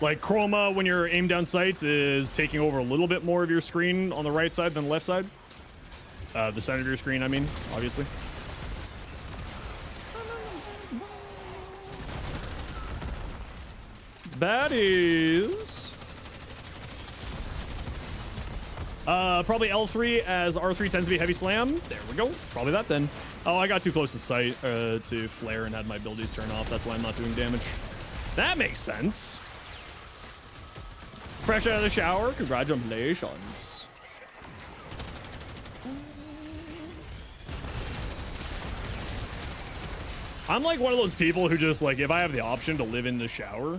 A: Like Chroma, when you're aimed down sights, is taking over a little bit more of your screen on the right side than the left side. The center of your screen, I mean, obviously. Baddies. Probably L3 as R3 tends to be heavy slam. There we go. It's probably that then. Oh, I got too close to sight to flare and had my abilities turn off. That's why I'm not doing damage. That makes sense. Fresh out of the shower. Congratulations. I'm like one of those people who just like, if I have the option to live in the shower.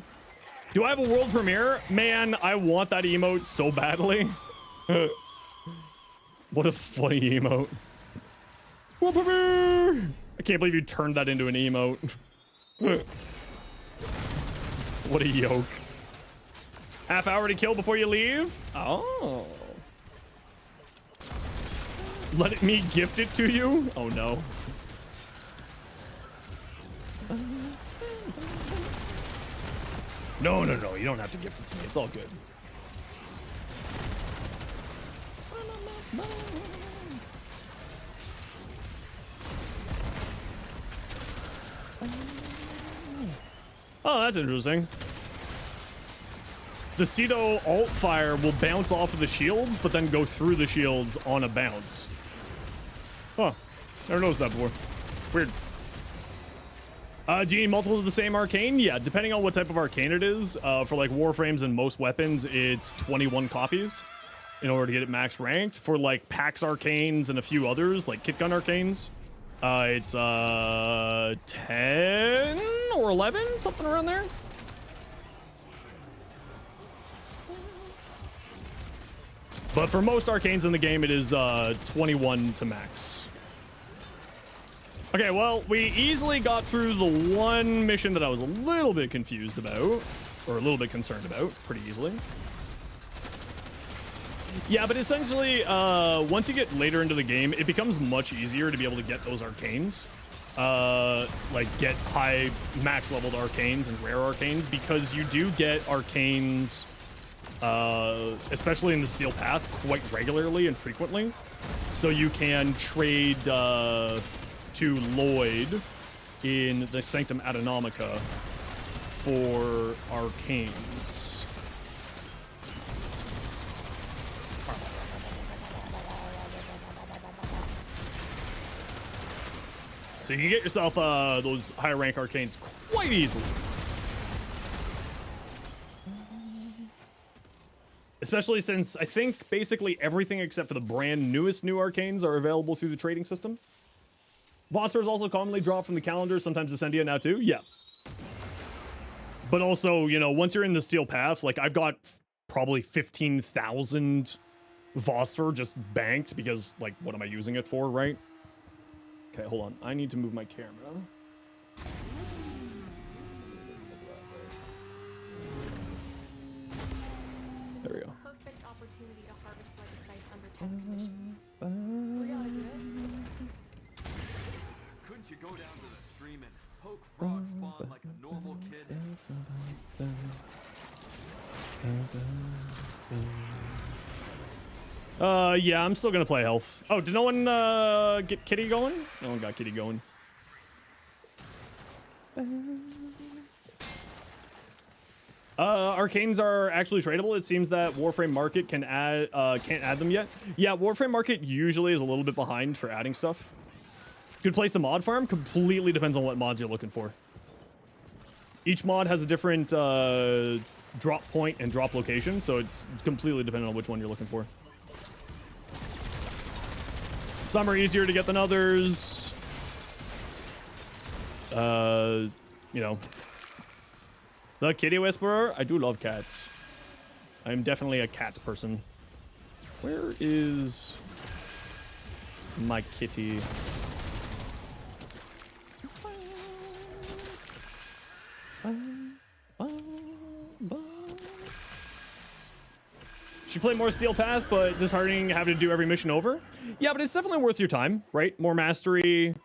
A: Do I have a world premiere? Man, I want that emote so badly. What a funny emote. World premiere! I can't believe you turned that into an emote. What a yoke. Half hour to kill before you leave? Oh. Let me gift it to you? Oh no. No, no, no. You don't have to gift it to me. It's all good. Oh, that's interesting. The Cedo alt fire will bounce off of the shields, but then go through the shields on a bounce. Huh. Never noticed that before. Weird. Do you need multiples of the same arcane? Yeah, depending on what type of arcane it is. For like Warframes and most weapons, it's 21 copies in order to get it max ranked. For like Pax arcanes and a few others, like Kit Gun arcanes, it's 10 or 11, something around there. But for most arcanes in the game, it is 21 to max. Okay, well, we easily got through the one mission that I was a little bit confused about, or a little bit concerned about, pretty easily. Yeah, but essentially, once you get later into the game, it becomes much easier to be able to get those arcanes. Like, get high max-leveled arcanes and rare arcanes, because you do get arcanes, especially in the Steel Path, quite regularly and frequently. So you can trade to Lloyd in the Sanctum Adonomica for arcanes. So you can get yourself those higher rank arcanes quite easily. Especially since I think basically everything except for the brand newest new arcanes are available through the trading system. Boss stars also commonly drop from the calendar, sometimes Ascendia now too. Yeah. But also, you know, once you're in the steel path, like I've got probably 15,000 phosphor just banked because, like, what am I using it for, right? Okay, hold on. I need to move my camera. There we go.
B: Perfect opportunity to harvest legacytes under test conditions. We gotta do it.
C: Couldn't you go down to the stream and poke frog spawn like a normal kid?
A: Yeah, I'm still gonna play health. Oh, did no one get Kitty going? No one got Kitty going. Arcanes are actually tradable. It seems that Warframe Market can add can't add them yet. Yeah, Warframe Market usually is a little bit behind for adding stuff. Good place to mod farm. Completely depends on what mods you're looking for. Each mod has a different drop point and drop location, so it's completely dependent on which one you're looking for. Some are easier to get than others. You know. The Kitty Whisperer. I do love cats. I am definitely a cat person. Where is my kitty? She played more Steel Path, but disheartening having to do every mission over. Yeah, but it's definitely worth your time, right? More mastery,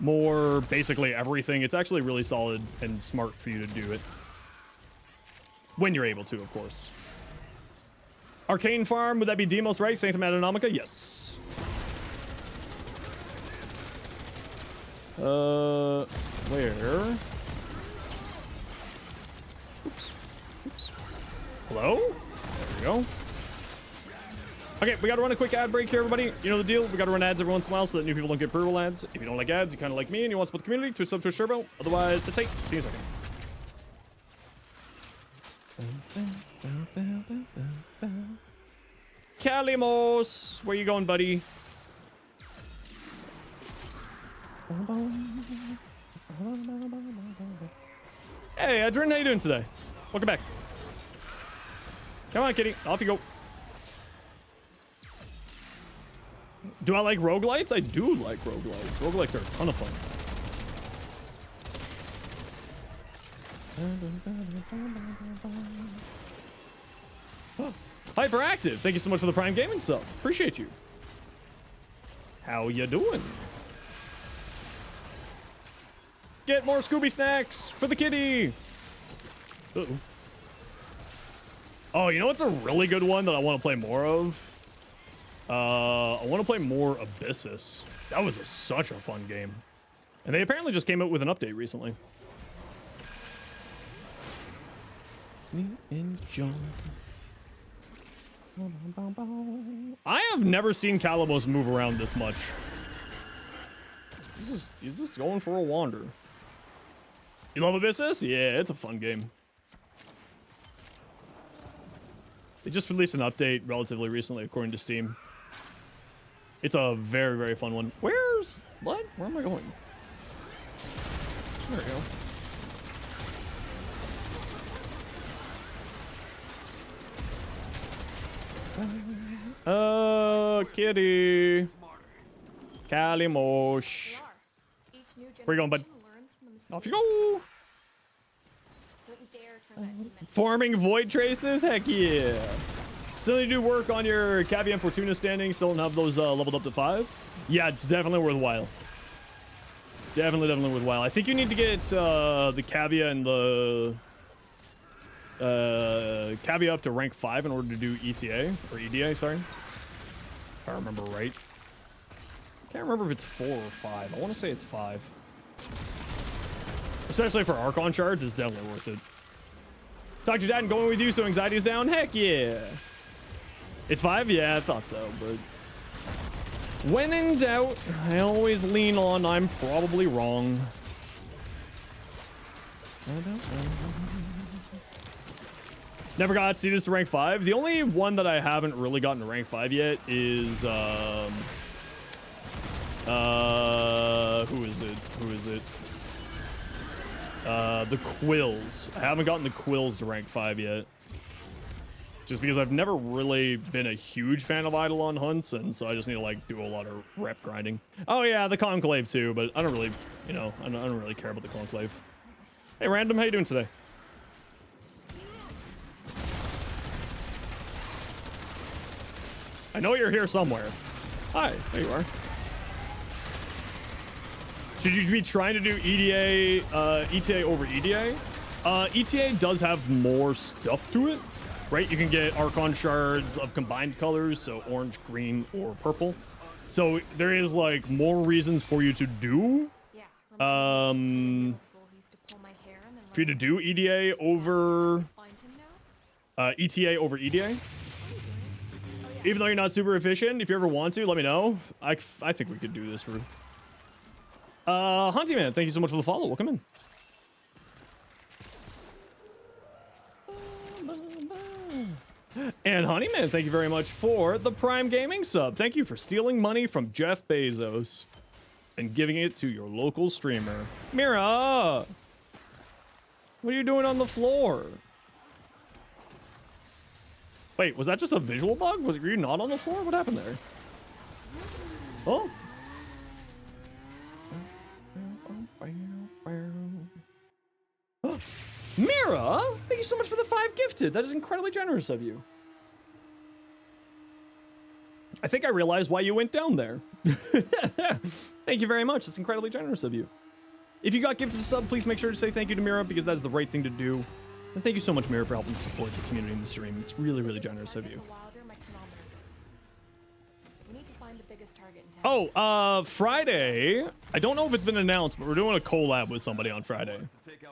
A: more basically everything. It's actually really solid and smart for you to do it. When you're able to, of course. Arcane Farm, would that be Demos, right? Sanctum Adonomica? Yes. Where? Oops. Oops. Hello? There we go. Okay, we gotta run a quick ad break here, everybody. You know the deal. We gotta run ads every once in a while so that new people don't get brutal ads. If you don't like ads, you kind of like me and you want to support the community, twitch sub, Twitch turbo. Otherwise, sit tight. See you in a second. Kalimos, where you going, buddy? Hey, Adrian, how you doing today? Welcome back. Come on, kitty. Off you go. Do I like roguelites? I do like roguelites. Roguelites are a ton of fun. Hyperactive, thank you so much for the Prime Gaming sub. Appreciate you. How you doing? Get more Scooby snacks for the kitty. Uh-oh. Oh, you know what's a really good one that I want to play more of? I want to play more Abyssus. That was such a fun game. And they apparently just came out with an update recently. I have never seen Kalimos move around this much. He's just going for a wander. You love Abyssus? Yeah, it's a fun game. They just released an update relatively recently, according to Steam. It's a very, very fun one. Where's... what? Where am I going? There we go. Kitty. Kalimos. Where you going, bud? Off you go.
B: Don't you dare turn that demon.
A: Farming void traces? Heck yeah. Still need to do work on your Cavia and Fortuna standings. Still don't have those leveled up to 5. Yeah, it's definitely worthwhile. Definitely worthwhile. I think you need to get the Cavia and the Cavia up to rank 5 in order to do ETA or EDA, sorry. If I remember right. Can't remember if it's 4 or 5. I want to say it's 5. Especially for Archon shards, it's definitely worth it. Talk to your dad and going with you so anxiety's down? Heck yeah. It's 5? Yeah, I thought so, but when in doubt, I always lean on I'm probably wrong. Never got Cetus to rank 5. The only one that I haven't really gotten to rank 5 yet is who is it? The quills. I haven't gotten the quills to rank 5 yet. Just because I've never really been a huge fan of Eidolon hunts, and so I just need to like do a lot of rep grinding. Oh yeah, the Conclave too, but I don't really, you know, I don't really care about the Conclave. Hey Random, how you doing today? I know you're here somewhere. Hi, there you are. Should you be trying to do EDA, ETA over EDA? ETA does have more stuff to it, right? You can get Archon shards of combined colors, so orange, green, or purple. So there is like more reasons for you to do, for you to do EDA over, ETA over EDA. Even though you're not super efficient, if you ever want to, let me know. I think we could do this for... Hunty Man, thank you so much for the follow. Welcome in. And Honeyman, thank you very much for the Prime Gaming sub. Thank you for stealing money from Jeff Bezos and giving it to your local streamer. Mira! What are you doing on the floor? Wait, was that just a visual bug? Were you not on the floor? What happened there? Oh. Mira, thank you so much for the 5 gifted. That is incredibly generous of you. I think I realized why you went down there. Thank you very much. That's incredibly generous of you. If you got gifted a sub, please make sure to say thank you to Mira because that's the right thing to do. And thank you so much, Mira, for helping support the community in the stream. It's really, really generous of you. Oh, Friday. I don't know if it's been announced, but we're doing a collab with somebody on Friday.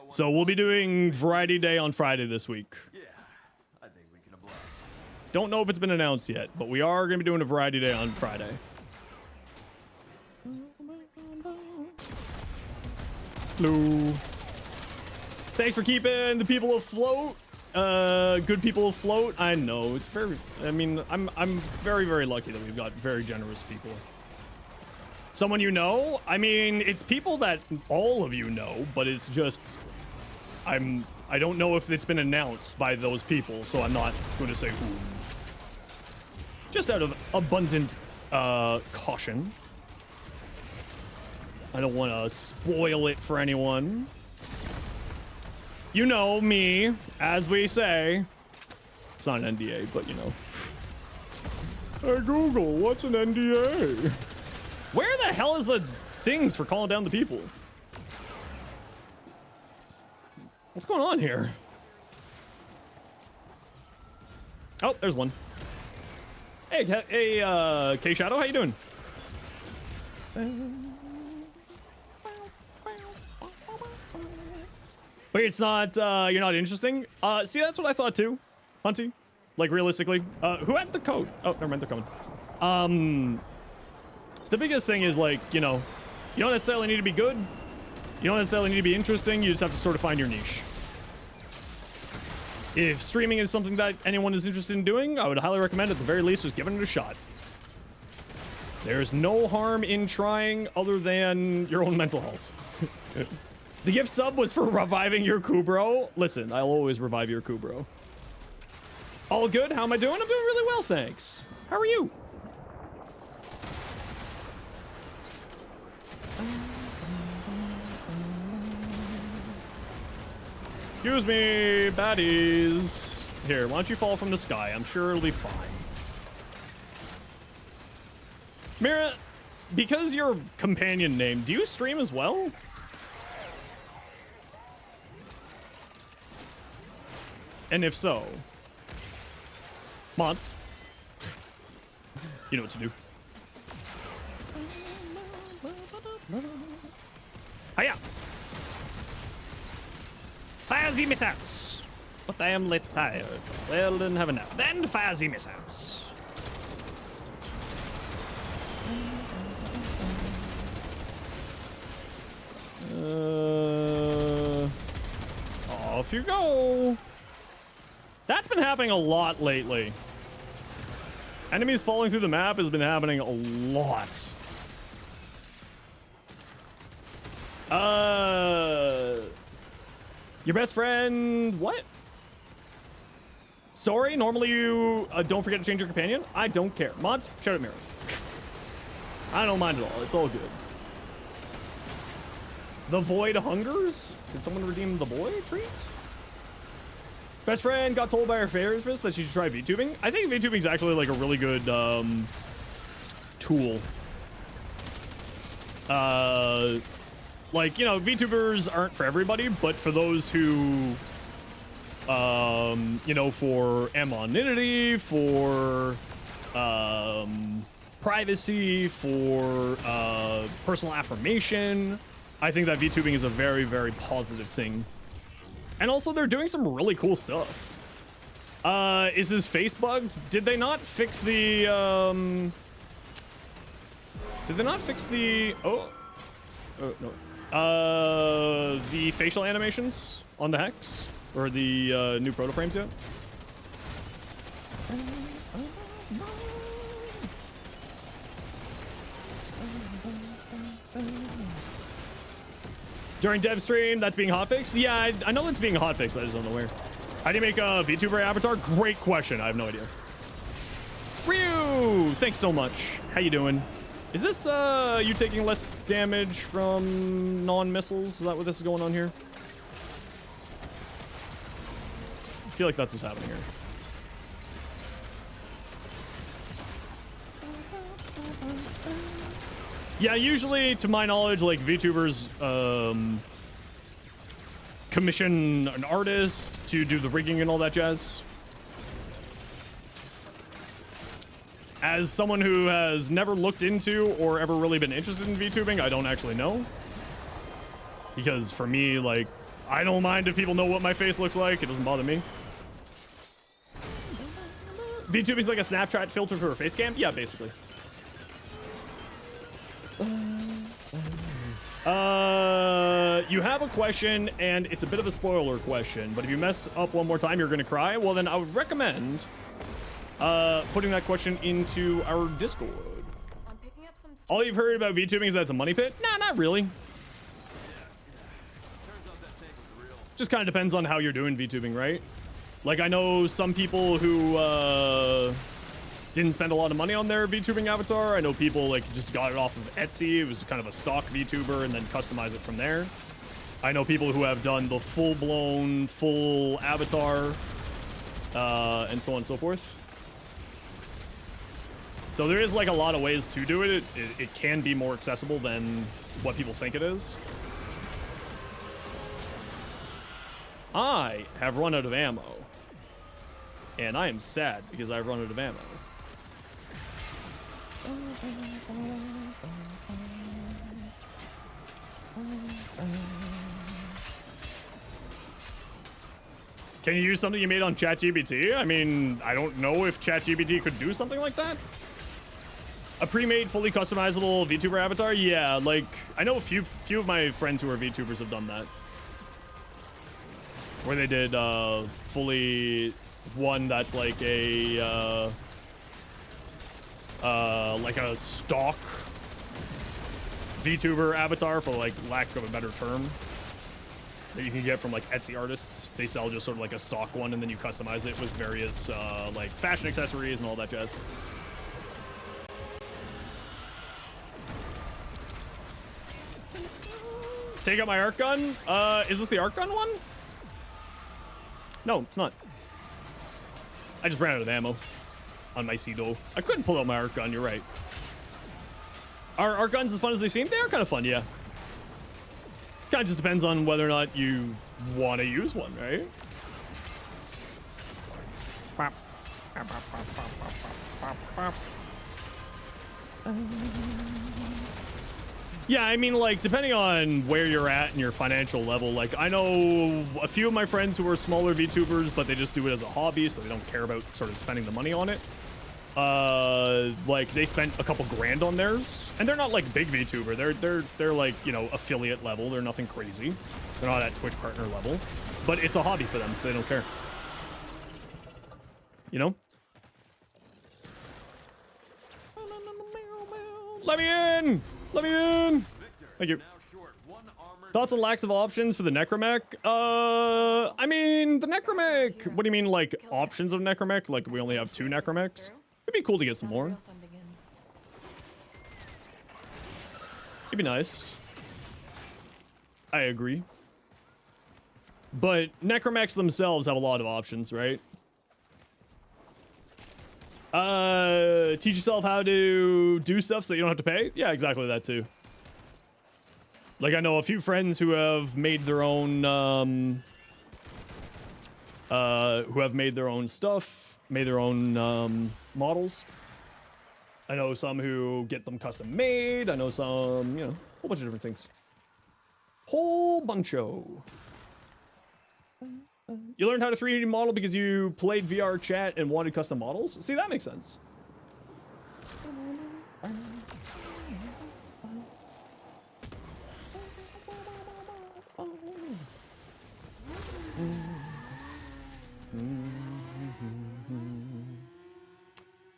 A: So we'll be doing Variety Day on Friday this week.
C: Yeah, I think we can oblige.
A: Don't know if it's been announced yet, but we are going to be doing a Variety Day on Friday. Hello. Thanks for keeping the people afloat. Good people afloat. I know it's very. I mean, I'm very, very lucky that we've got very generous people. Someone you know? I mean, it's people that all of you know, but it's just I don't know if it's been announced by those people, so I'm not going to say who. Just out of abundant caution. I don't want to spoil it for anyone. You know me, as we say. It's not an NDA, but you know. Hey Google, what's an NDA? Where the hell is the things for calling down the people? What's going on here? Oh, there's one. Hey, K-Shadow, how you doing? Wait, it's not, you're not interesting? See, that's what I thought too, Hunty. Like, realistically. Who had the code? Oh, never mind, they're coming. The biggest thing is, like, you know, you don't necessarily need to be good. You don't necessarily need to be interesting. You just have to sort of find your niche. If streaming is something that anyone is interested in doing, I would highly recommend, at the very least, just giving it a shot. There's no harm in trying other than your own mental health. The gift sub was for reviving your Kubro. Listen, I'll always revive your Kubro. All good? How am I doing? I'm doing really well, thanks. How are you? Excuse me, baddies. Here, why don't you fall from the sky? I'm sure it'll be fine. Mira, because your companion name, do you stream as well? And if so, mods, you know what to do. Hiya! Fire the missiles! But I am lit tired. Well, then have a nap. Then fire the missiles. Off you go. That's been happening a lot lately. Enemies falling through the map has been happening a lot. Your best friend, what? Sorry, normally you don't forget to change your companion. I don't care. Mods, shout out mirrors. I don't mind at all. It's all good. The Void hungers? Did someone redeem the boy treat? Best friend got told by her therapist that she should try VTubing. I think VTubing is actually like a really good tool. Like, you know, VTubers aren't for everybody, but for those who, you know, for anonymity, for privacy, for personal affirmation, I think that VTubing is a very, very positive thing. And also, they're doing some really cool stuff. Is his face bugged? Did they not fix the, Did they not fix the... Oh, no. The facial animations on the Hex? Or the new proto frames yet? During dev stream, that's being hotfixed? Yeah, I know it's being hotfixed, but I just don't know where. How do you make a VTuber avatar? Great question. I have no idea. Ryu! Thanks so much. How you doing? Is this you taking less damage from non-missiles? Is that what this is going on here? I feel like that's what's happening here. Yeah, usually, to my knowledge, like, VTubers commission an artist to do the rigging and all that jazz. As someone who has never looked into or ever really been interested in VTubing, I don't actually know. Because for me, like, I don't mind if people know what my face looks like. It doesn't bother me. VTubing is like a Snapchat filter for a face cam? Yeah, basically. You have a question, and it's a bit of a spoiler question, but if you mess up one more time, you're gonna cry. Well, then I would recommend putting that question into our Discord.
B: I'm picking up some
A: All you've heard about VTubing is that it's a money pit? Nah, not really. Just kind of depends on how you're doing VTubing, right? Like, I know some people who didn't spend a lot of money on their VTubing avatar. I know people like just got it off of Etsy. It was kind of a stock VTuber and then customize it from there. I know people who have done the full-blown, full avatar, and so on and so forth. So there is like a lot of ways to do it. It can be more accessible than what people think it is. I have run out of ammo. And I am sad because I've run out of ammo. Can you use something you made on ChatGPT? I mean, I don't know if ChatGPT could do something like that. A pre-made, fully customizable VTuber avatar? Yeah, like, I know a few of my friends who are VTubers have done that. Where they did fully one that's like a stock VTuber avatar, for like lack of a better term, that you can get from like Etsy artists. They sell just sort of like a stock one, and then you customize it with various like fashion accessories and all that jazz. Take out my arc gun. Is this the arc gun one? No, it's not. I just ran out of ammo on my Cedo. I couldn't pull out my arc gun, you're right. Are arc guns as fun as they seem? They are kind of fun, yeah. Kind of just depends on whether or not you want to use one, right? Yeah, I mean, like, depending on where you're at in your financial level, like, I know a few of my friends who are smaller VTubers, but they just do it as a hobby, so they don't care about sort of spending the money on it. Like, they spent a couple grand on theirs, and they're not, like, big VTuber. They're like, you know, affiliate level. They're nothing crazy. They're not at Twitch partner level, but it's a hobby for them, so they don't care. You know? Let me in! Let me in!
C: Victor,
A: Thank you.
C: now short one armor
A: Thoughts on lacks of options for the necromech? I mean, the necromech. What do you mean, like options of necromech? Like we only have 2 necromechs? It'd be cool to get some more. It'd be nice. I agree. But necromechs themselves have a lot of options, right? Teach yourself how to do stuff so that you don't have to pay? Yeah, exactly that too. Like, I know a few friends who have made their own, stuff, made their own, models. I know some who get them custom made. I know some, you know, a whole bunch of different things. Whole buncho. You learned how to 3D model because you played VR chat and wanted custom models? See, that makes sense.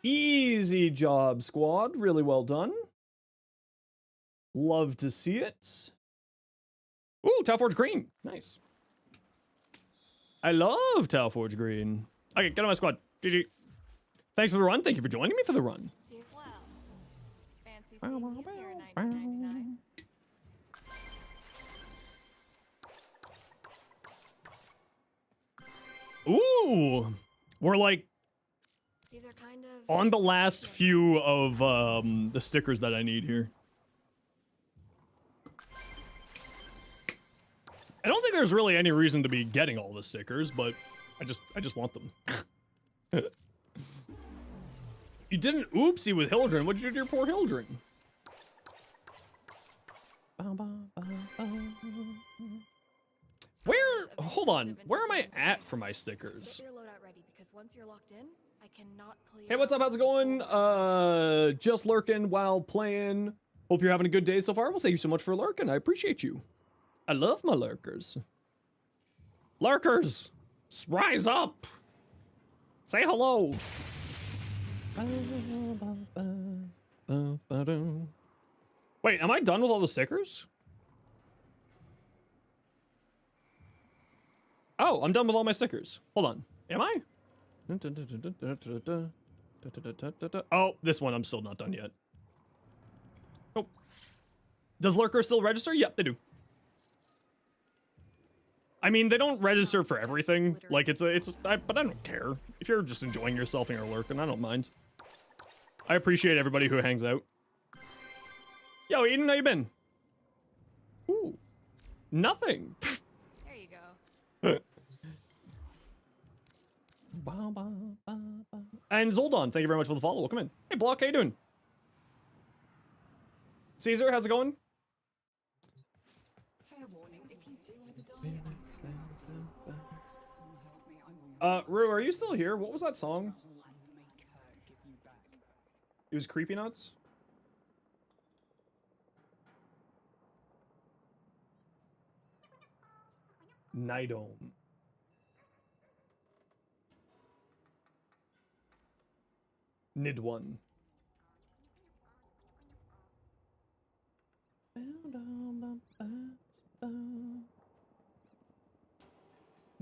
A: Easy job, squad. Really well done. Love to see it. Ooh, Towforge Green. Nice. I love Towforge Green. Okay, get on my squad. GG. Thanks for the run. Thank you for joining me for the run.
B: Did well. Fancy seeing you here in 1999.
A: Ooh, we're like
B: These are kind of
A: on the last few of the stickers that I need here. I don't think there's really any reason to be getting all the stickers, but I just want them. You did an oopsie with Hildren. What did you do to your poor Hildren? Where? Hold on. Where am I at for my stickers?
B: Get your loadout ready because once you're locked in, I cannot clear.
A: Hey, what's up? How's it going? Just lurking while playing. Hope you're having a good day so far. Well, thank you so much for lurking. I appreciate you. I love my lurkers. Lurkers, rise up. Say hello. Wait, am I done with all the stickers? Oh, I'm done with all my stickers. Hold on. Am I? Oh, this one I'm still not done yet. Oh. Does Lurker still register? Yep, they do. I mean, they don't register for everything. Like, but I don't care. If you're just enjoying yourself and you're lurking, I don't mind. I appreciate everybody who hangs out. Yo, Eden, how you been? Ooh. Nothing.
B: There you go.
A: And Zoldon, thank you very much for the follow. Welcome in. Hey, Block, how you doing? Caesar, how's it going? Rue, are you still here? What was that song? It was Creepy Nuts? Nidome. Nid1.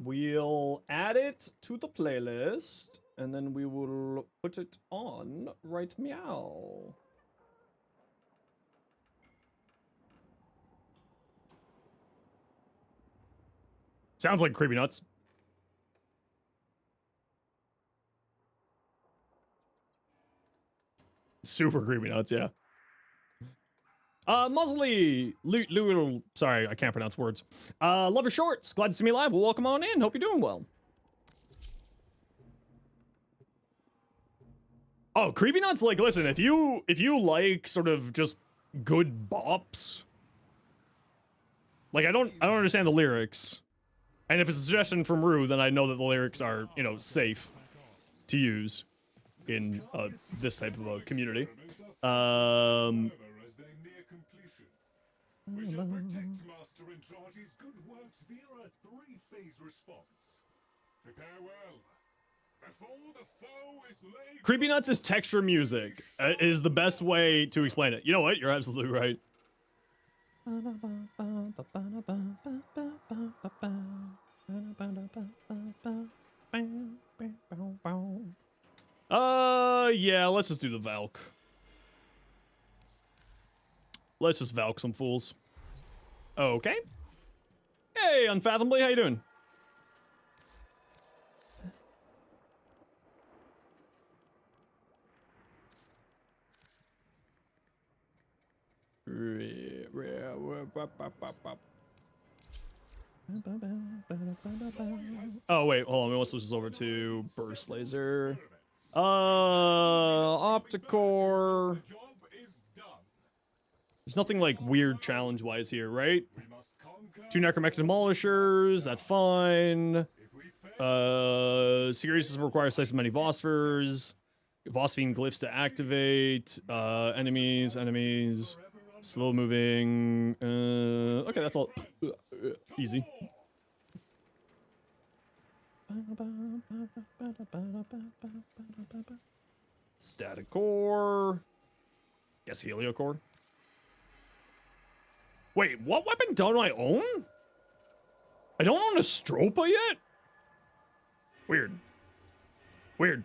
A: We'll add it to the playlist, and then we will put it on right meow. Sounds like Creepy Nuts. Super Creepy Nuts, yeah. Muzzly, sorry, I can't pronounce words. Love your shorts. Glad to see me live. Well, welcome on in. Hope you're doing well. Oh, Creepy Nuts, like, listen, if you like sort of just good bops, like, I don't understand the lyrics. And if it's a suggestion from Rue, then I know that the lyrics are, you know, safe to use in this type of a community.
E: We shall protect Master Entrati's good works via a 3-phase response. Prepare well. Before the foe is laid.
A: Creepy Nuts is texture music, is the best way to explain it. You know what? You're absolutely right. Yeah, let's just do the Valk. Let's just Valk some fools. Okay. Hey, Unfathomably, how you doing? Oh wait, hold on. We want to switch this over to burst laser. Opticore.
E: Job is done.
A: There's nothing like weird challenge-wise here, right?
E: We must conquer.
A: 2 necromech demolishers. That's fine.
E: If we fail,
A: Security system requires slice of many phosphors. Phosphine glyphs to activate. Enemies. Slow moving. Okay, that's all. Easy. Static core. Guess heliocore. Wait, what weapon don't I own? I don't own a Stropa yet? Weird. Weird.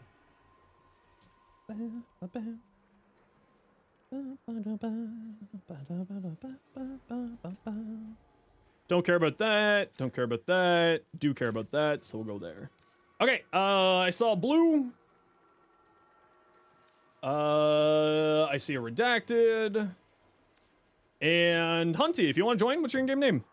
A: Don't care about that. Don't care about that. Do care about that, so we'll go there. Okay, I saw blue. I see a redacted. And Hunty, if you want to join, what's your in-game name?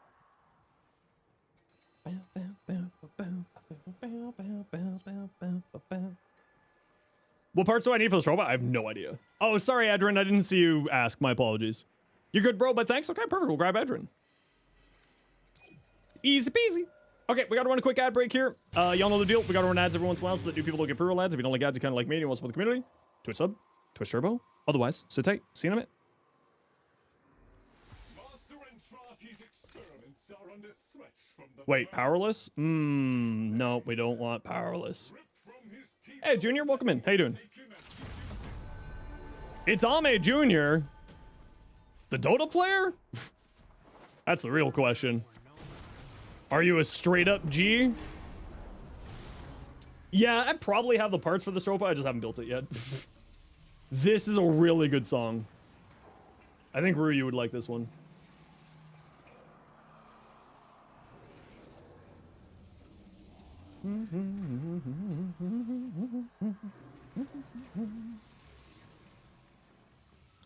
A: What parts do I need for this robot? I have no idea. Oh, sorry, Adrian. I didn't see you ask. My apologies. You're good, bro, but thanks. Okay, perfect. We'll grab Adrian. Easy peasy. Okay, we gotta run a quick ad break here. Y'all know the deal. We gotta run ads every once in a while so that new people don't get pre-roll ads. If you don't like ads, you kind of like me and you want to support the community, Twitch sub, Twitch turbo. Otherwise, sit tight. See you in a minute.
E: Master Entrati's experiments are under threat from the
A: Wait, powerless? No, we don't want powerless.
E: rip from his teeth.
A: Hey, Junior, welcome in. How you doing?
E: Take him and teach him this.
A: It's Ame Junior. The Dota player? That's the real question. Are you a straight up G? Yeah, I probably have the parts for the Stropa. I just haven't built it yet. This is a really good song. I think Ryu would like this one.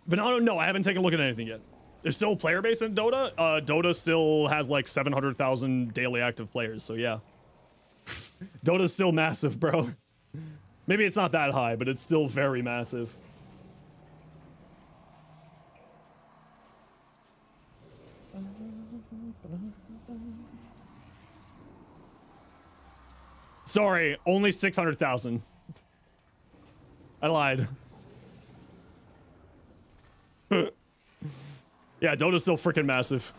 A: But no, I haven't taken a look at anything yet. There's still a player base in Dota. Dota still has like 700,000 daily active players, so yeah. Dota's still massive, bro. Maybe it's not that high, but it's still very massive. Sorry, only 600,000. I lied. Yeah, Dota's still freaking massive.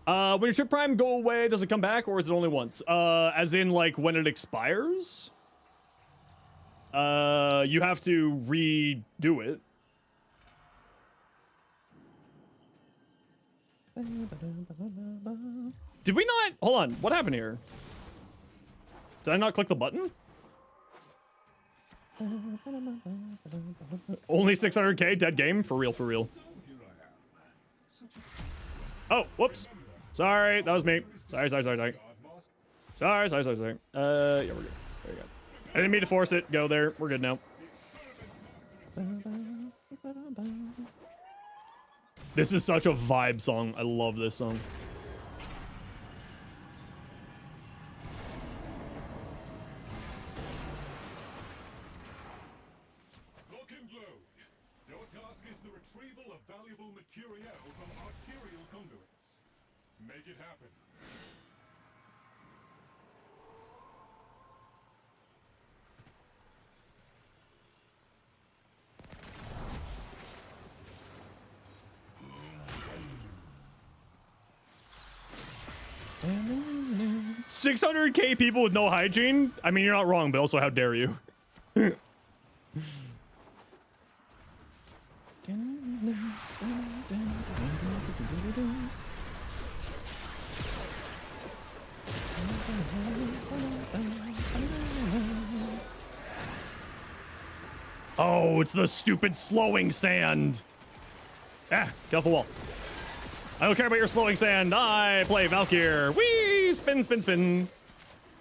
A: When your trip prime go away, does it come back or is it only once? As in like when it expires? You have to redo it. Did we not? Hold on, what happened here? Did I not click the button? Only 600k, dead game? For real, for real. Oh, whoops. Sorry, that was me. Sorry. Sorry. Yeah, we're good. There you go. I didn't mean to force it. Go there. We're good now. This is such a vibe song. I love this song.
E: Lock and load. Your task is the retrieval of valuable material from arterial conduits. Make it happen.
A: $600k people with no hygiene? I mean, you're not wrong, but also how dare you? Oh, it's the stupid slowing sand. Ah, get off the wall. I don't care about your slowing sand. I play Valkyr. Whee! Spin, spin, spin.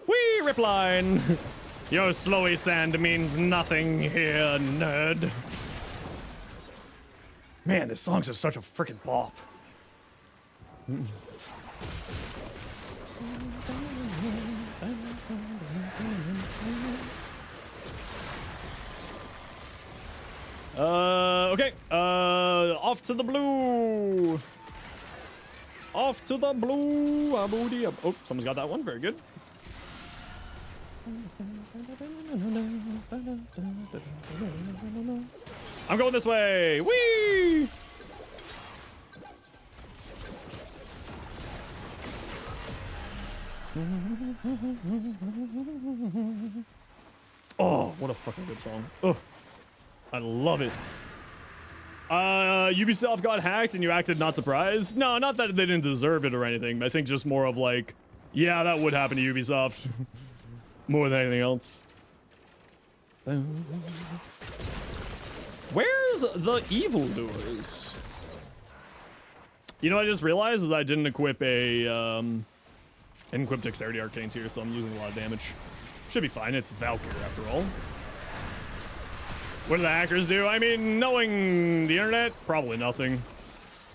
A: Whee! Ripline. Your slowy sand means nothing here, nerd. Man, this song's just such a freaking bop. Okay. Off to the blue. Off to the blue. Oh, someone's got that one. Very good. I'm going this way. Whee! Oh, what a fucking good song. Oh, I love it. Ubisoft got hacked and you acted not surprised? No, not that they didn't deserve it or anything. I think just more of like, yeah, that would happen to Ubisoft. More than anything else. Where's the evildoers? You know what I just realized is I didn't equip didn't equip Dexterity Arcanes here, so I'm using a lot of damage. Should be fine, it's Valkyr after all. What do the hackers do? I mean, knowing the internet, probably nothing.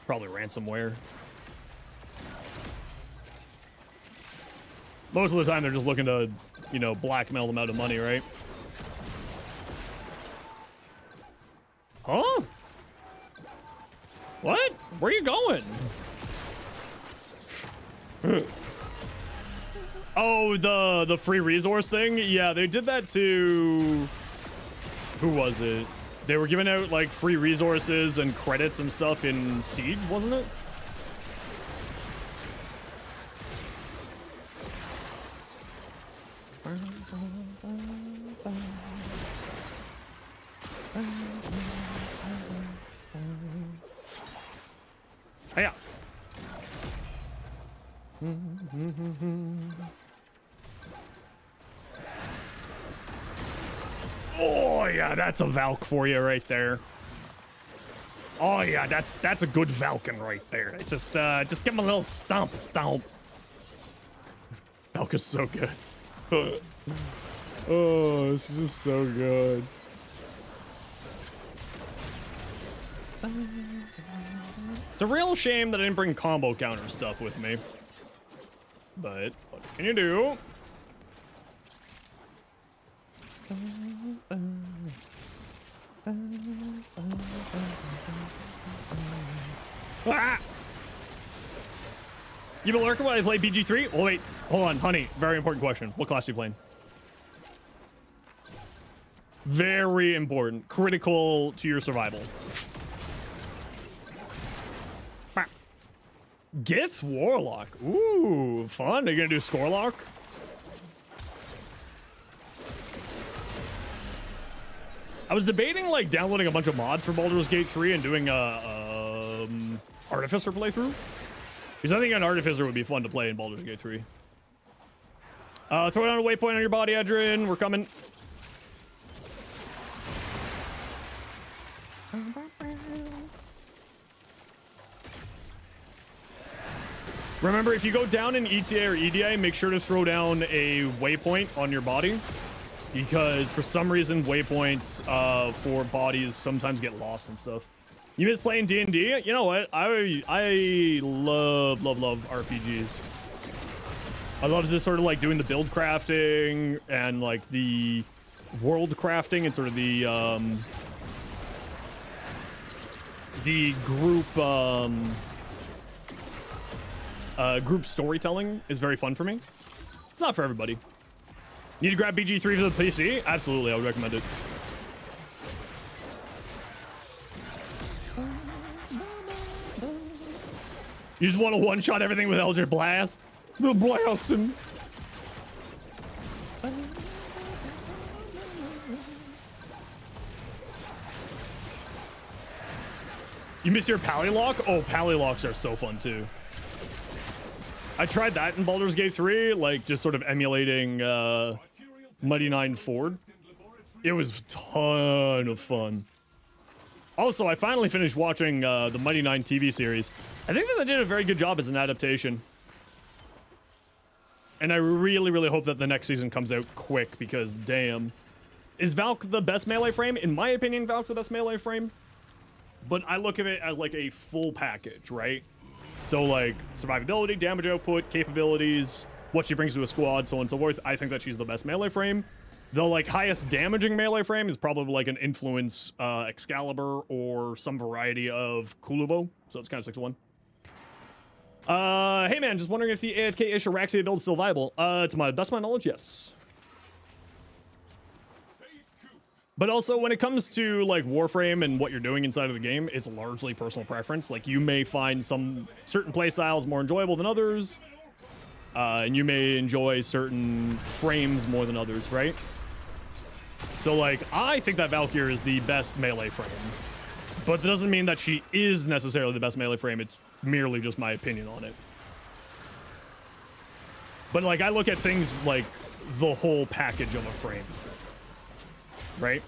A: Probably ransomware. Most of the time they're just looking to, you know, blackmail them out of money, right? Huh? What? Where are you going? Oh, the free resource thing? Yeah, they did that to... Who was it? They were giving out, like, free resources and credits and stuff in Siege, wasn't it? Hiya. Oh yeah, that's a Valk for you right there. Oh yeah, that's a good Valken right there. It's just give him a little stomp. Valk is so good. Oh, this is just so good. It's a real shame that I didn't bring combo counter stuff with me. But what can you do? Ah! You been lurking while I play BG3? Oh wait, hold on, honey. Very important question. What class are you playing? Very important. Critical to your survival. Gith Warlock. Ooh, fun. Are you gonna do Scorelock? I was debating like downloading a bunch of mods for Baldur's Gate 3 and doing a Artificer playthrough. Because I think an Artificer would be fun to play in Baldur's Gate 3. Throw down a waypoint on your body, Edrin. We're coming. Remember, if you go down in ETA or EDA, make sure to throw down a waypoint on your body. Because for some reason, waypoints for bodies sometimes get lost and stuff. You miss playing D&D? You know what? I love RPGs. I love just sort of like doing the build crafting and like the world crafting and sort of the group storytelling is very fun for me. It's not for everybody. Need to grab BG3 for the PC? Absolutely, I would recommend it. You just want to one-shot everything with Eldritch Blast? The blasting. You miss your Pally Lock? Oh, Pally Locks are so fun too. I tried that in Baldur's Gate 3, like just sort of emulating Mighty Nine Ford. It was a ton of fun. Also, I finally finished watching the Mighty Nine TV series. I think that they did a very good job as an adaptation. And I really, really hope that the next season comes out quick because, damn. Is Valk the best melee frame? In my opinion, Valk's the best melee frame. But I look at it as like a full package, right? So like survivability, damage output, capabilities, what she brings to a squad, so on and so forth. I think that she's the best melee frame. The like highest damaging melee frame is probably like an Influence Excalibur or some variety of Kuluvo. So it's kind of 6-1. Hey man, just wondering if the AFK-ish Araxia build is still viable. To my best of my knowledge, yes. But also, when it comes to, like, Warframe and what you're doing inside of the game, it's largely personal preference. Like, you may find some certain playstyles more enjoyable than others, and you may enjoy certain frames more than others, right? So, like, I think that Valkyrie is the best melee frame. But that doesn't mean that she is necessarily the best melee frame. It's merely just my opinion on it. But, like, I look at things like the whole package of a frame. Right?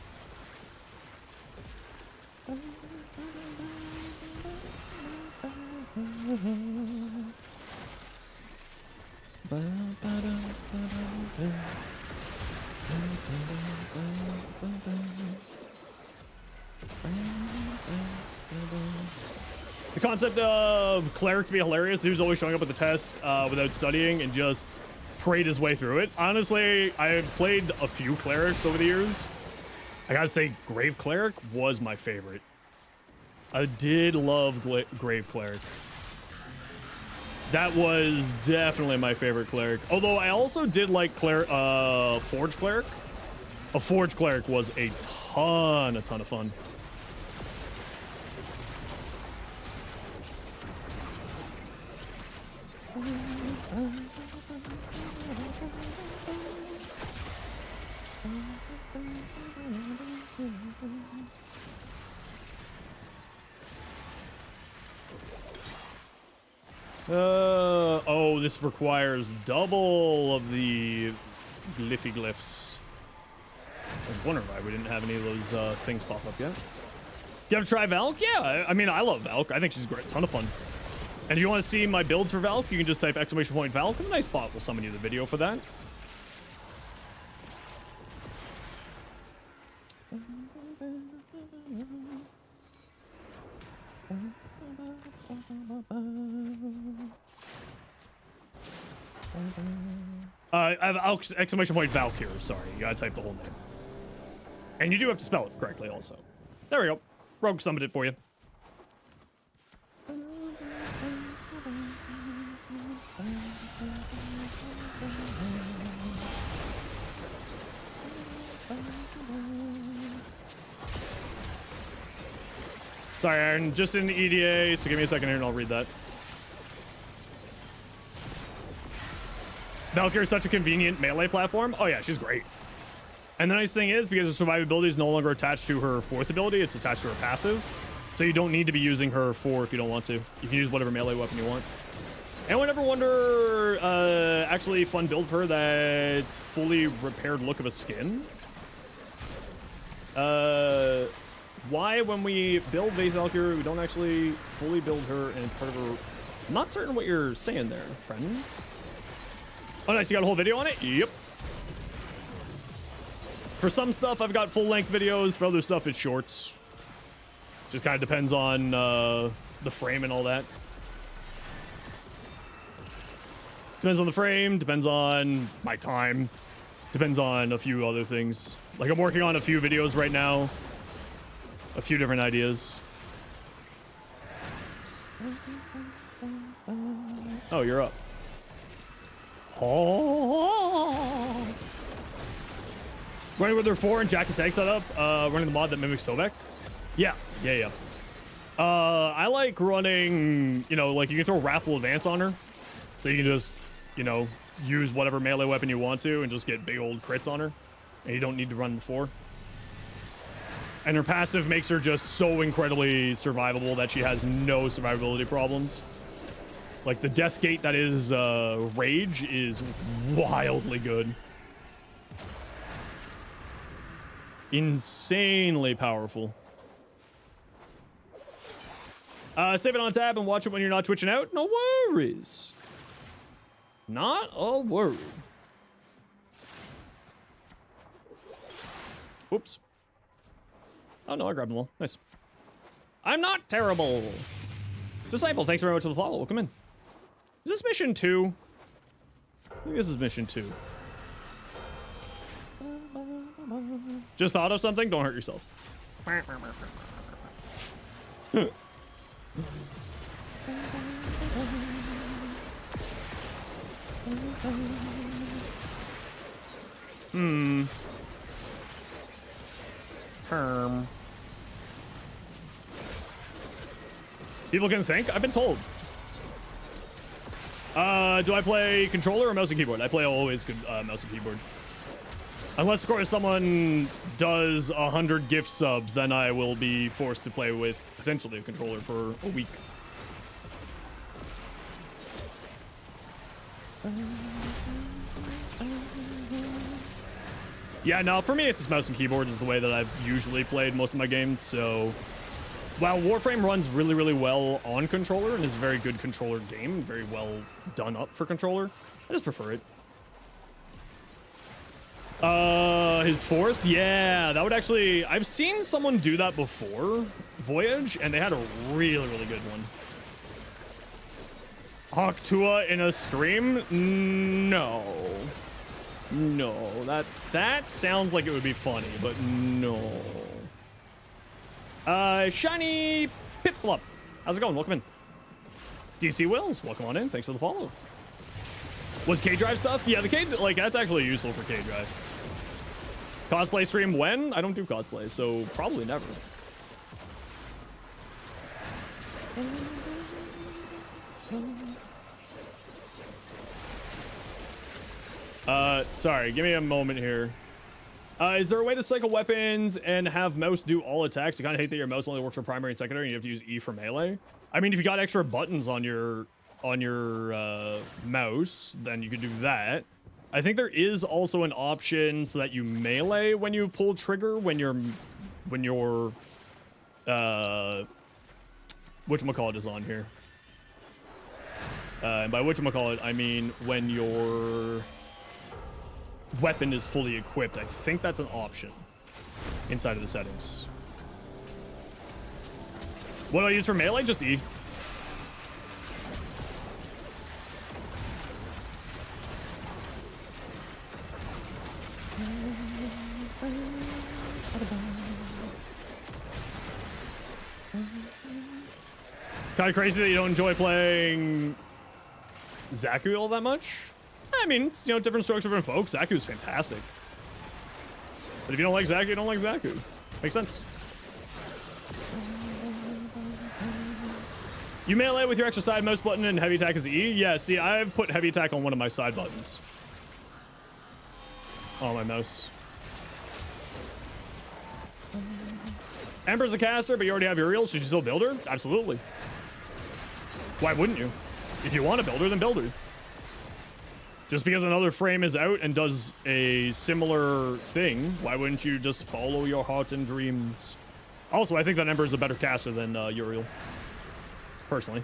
A: The concept of cleric to be hilarious, dude's always showing up at the test without studying and just prayed his way through it. Honestly, I've played a few clerics over the years. I gotta say, Grave Cleric was my favorite. I did love Grave Cleric. That was definitely my favorite cleric. Although I also did like Forge Cleric. A Forge Cleric was a ton of fun. Oh, this requires double of the glyphy glyphs. I was wondering why we didn't have any of those things pop up yet. You ever try Valk? Yeah, I mean, I love Valk. I think she's great. Ton of fun. And if you want to see my builds for Valk, you can just type !Valk, and a nice bot will summon you the video for that. I have !Valk here. Sorry, you gotta type the whole name. And you do have to spell it correctly also. There we go. Rogue summoned it for you. Sorry, Aaron, just in the EDA, so give me a second here and I'll read that. Valkyrie is such a convenient melee platform. Oh yeah, she's great. And the nice thing is, because her survivability is no longer attached to her fourth ability, it's attached to her passive. So you don't need to be using her 4 if you don't want to. You can use whatever melee weapon you want. Anyone ever wonder, actually fun build for her that's fully repaired look of a skin? Why when we build Vase Valkyrie, we don't actually fully build her and part of her... I'm not certain what you're saying there, friend. Oh nice, you got a whole video on it? Yep. For some stuff, I've got full-length videos. For other stuff, it's shorts. Just kind of depends on the frame and all that. Depends on the frame, depends on my time, depends on a few other things. Like, I'm working on a few videos right now. A few different ideas. Oh, you're up. Oh. Running with her 4 and Jack and Tank setup, running the mod that mimics Sovek. Yeah. I like running, you know, like you can throw Wrathful Advance on her. So you can just, you know, use whatever melee weapon you want to and just get big old crits on her. And you don't need to run the 4. And her passive makes her just so incredibly survivable that she has no survivability problems. Like the death gate that is Rage is wildly good. insanely powerful. Save it on tab and watch it when you're not twitching out. No worries. Not a worry. Oops. Oh no, I grabbed them all. Nice. I'm not terrible. Disciple, thanks very much for the follow. Welcome in. Is this mission 2? I think this is mission 2. Just thought of something? Don't hurt yourself. People can think? I've been told. Do I play controller or mouse and keyboard? I play always mouse and keyboard. Unless, of course, someone does 100 gift subs, then I will be forced to play with potentially a controller for a week. Yeah, no, for me, it's just mouse and keyboard is the way that I've usually played most of my games, so... While Warframe runs really, really well on controller and is a very good controller game, very well done up for controller, I just prefer it. His 4th? Yeah, that would actually... I've seen someone do that before, Voyage, and they had a really, really good one. Hawk-Tua in a stream? No. No, that sounds like it would be funny, but no. Shiny Piplup. How's it going? Welcome in. DC Wills, welcome on in. Thanks for the follow. Was K-Drive stuff? Yeah, the K, like, that's actually useful for K-Drive. Cosplay stream when? I don't do cosplay, so probably never. Sorry, give me a moment here. Is there a way to cycle weapons and have mouse do all attacks? I kind of hate that your mouse only works for primary and secondary and you have to use E for melee. I mean, if you got extra buttons on your mouse, then you could do that. I think there is also an option so that you melee when you pull trigger when your whatchamacallit is on here. And by whatchamacallit, I mean when your weapon is fully equipped. I think that's an option inside of the settings. What do I use for melee? Just E. Kind of crazy that you don't enjoy playing Zaku all that much. I mean, it's, you know, different strokes for different folks. Zaku's fantastic. But if you don't like Zaku, you don't like Zaku. Makes sense. You melee with your extra side mouse button and heavy attack is E? Yeah, see, I've put heavy attack on one of my side buttons. On my mouse. Ember's a caster, but you already have Uriel. Should you still build her? Absolutely. Why wouldn't you? If you want to build her, then build her. Just because another frame is out and does a similar thing, why wouldn't you just follow your heart and dreams? Also, I think that Ember is a better caster than Uriel. Personally.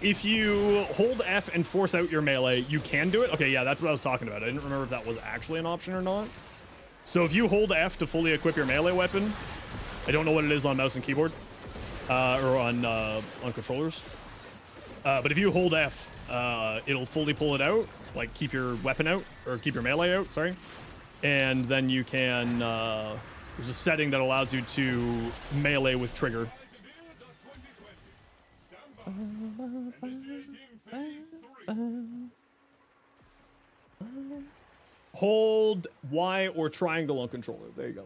A: If you hold F and force out your melee, you can do it. Okay, yeah, that's what I was talking about. I didn't remember if that was actually an option or not. So if you hold F to fully equip your melee weapon, I don't know what it is on mouse and keyboard, or on controllers. But if you hold F, it'll fully pull it out, like keep your weapon out, or keep your melee out, sorry. And then you can, there's a setting that allows you to melee with trigger. Hold Y or triangle on controller. There you go.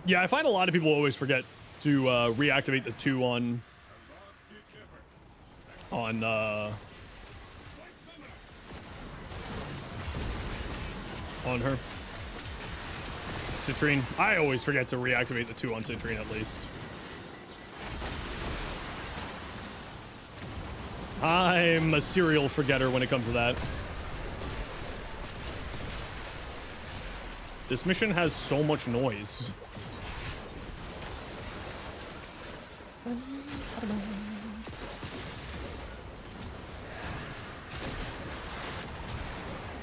A: Yeah, I find a lot of people always forget to reactivate the 2 on her. Citrine. I always forget to reactivate the 2 on Citrine at least. I'm a serial forgetter when it comes to that. This mission has so much noise.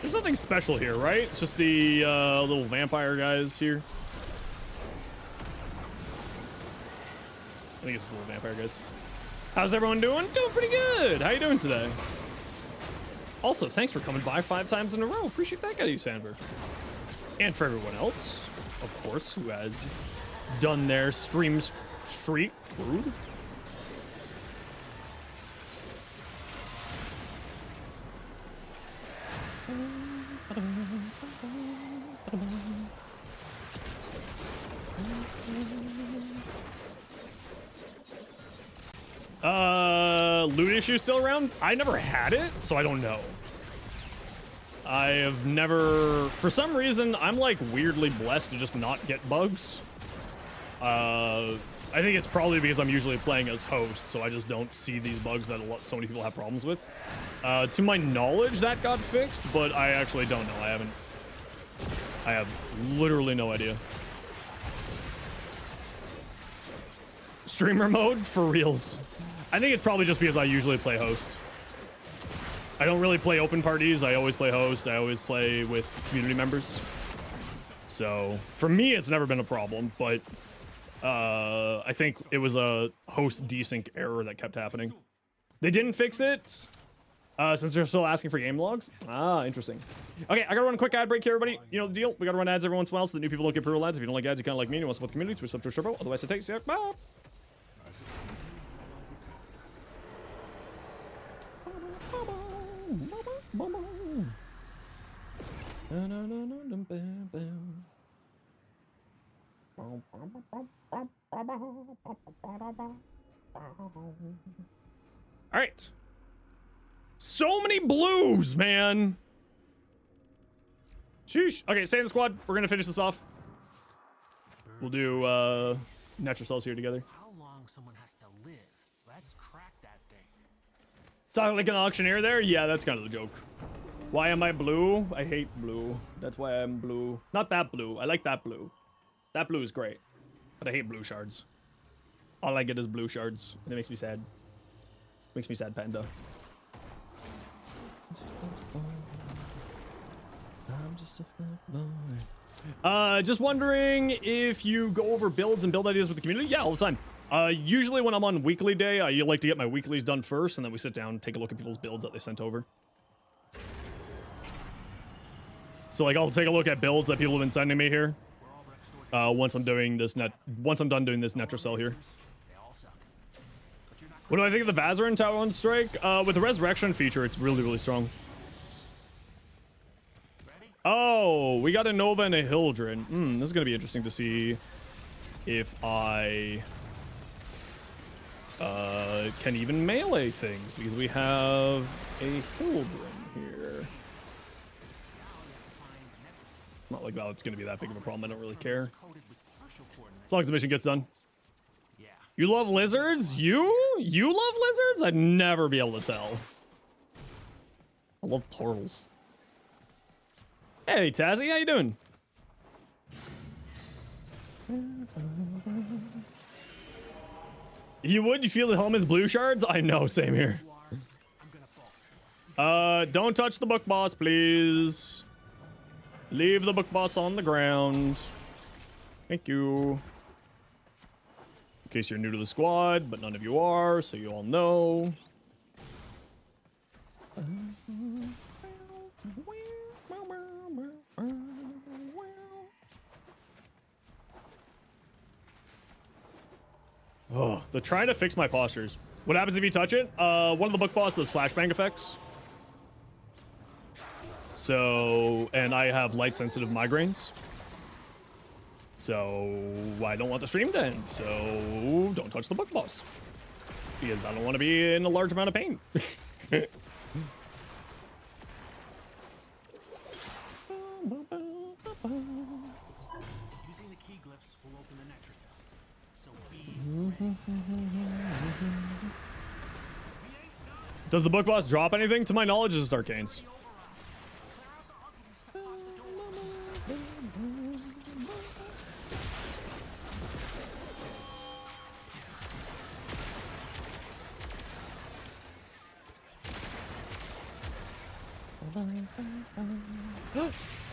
A: There's nothing special here, right? It's just the little vampire guys here. I think it's just little vampire guys. How's everyone doing? Doing pretty good. How you doing today? Also, thanks for coming by 5 times in a row. Appreciate that, guy, Sandberg. And for everyone else, of course, who has done their stream streak. Rude. Loot issue still around? I never had it, so I don't know. I have never, for some reason, I'm like weirdly blessed to just not get bugs. I think it's probably because I'm usually playing as host, so I just don't see these bugs that so many people have problems with. To my knowledge, that got fixed, but I actually don't know. I have literally no idea. Streamer mode for reals. I think it's probably just because I usually play host. I don't really play open parties. I always play host. I always play with community members. So for me, it's never been a problem, but I think it was a host desync error that kept happening. They didn't fix it since they're still asking for game logs. Ah, interesting. Okay, I gotta run a quick ad break here, everybody. You know the deal. We gotta run ads every once in a while so that new people don't get pre-roll ads. If you don't like ads, you kind of like me and you want to support the community, twist up to a turbo. Otherwise, it takes you. Bye. All right. So many blues, man. Sheesh. Okay, stay in the squad. We're gonna finish this off. We'll do natural cells here together.
F: How long someone has to live? Let's crack that thing.
A: Talking like an auctioneer there? Yeah, that's kind of the joke. Why am I blue? I hate blue. That's why I'm blue. Not that blue. I like that blue. That blue is great. But I hate blue shards. All I get is blue shards. And it makes me sad. Makes me sad, Panda. I'm just a boy. Just wondering if you go over builds and build ideas with the community? Yeah, all the time. Usually when I'm on weekly day, I like to get my weeklies done first, and then we sit down and take a look at people's builds that they sent over. So like, I'll take a look at builds that people have been sending me here. Once I'm done doing this Netrocell here. What do I think of the Vazarin Talon Strike? With the Resurrection feature, it's really, really strong. Oh, we got a Nova and a Hildren. This is gonna be interesting to see if I can even melee things, because we have a Hildren here. Not like it's gonna be that big of a problem. I don't really care. As long as the mission gets done. You love lizards? You love lizards? I'd never be able to tell. I love turtles. Hey, Tazzy, how you doing? You would? You feel the helmet's blue shards? I know, same here. Don't touch the book boss, please. Leave the book boss on the ground. Thank you. In case you're new to the squad, but none of you are, so you all know. Oh, they're trying to fix my postures. What happens if you touch it? One of the book boss does flashbang effects. So, and I have light sensitive migraines. So I don't want the stream to end. So don't touch the book boss. Because I don't want to be in a large amount of pain.
F: Using the key glyphs will open the Netra cell. So be ready.
A: Does the book boss drop anything? To my knowledge, it's arcanes.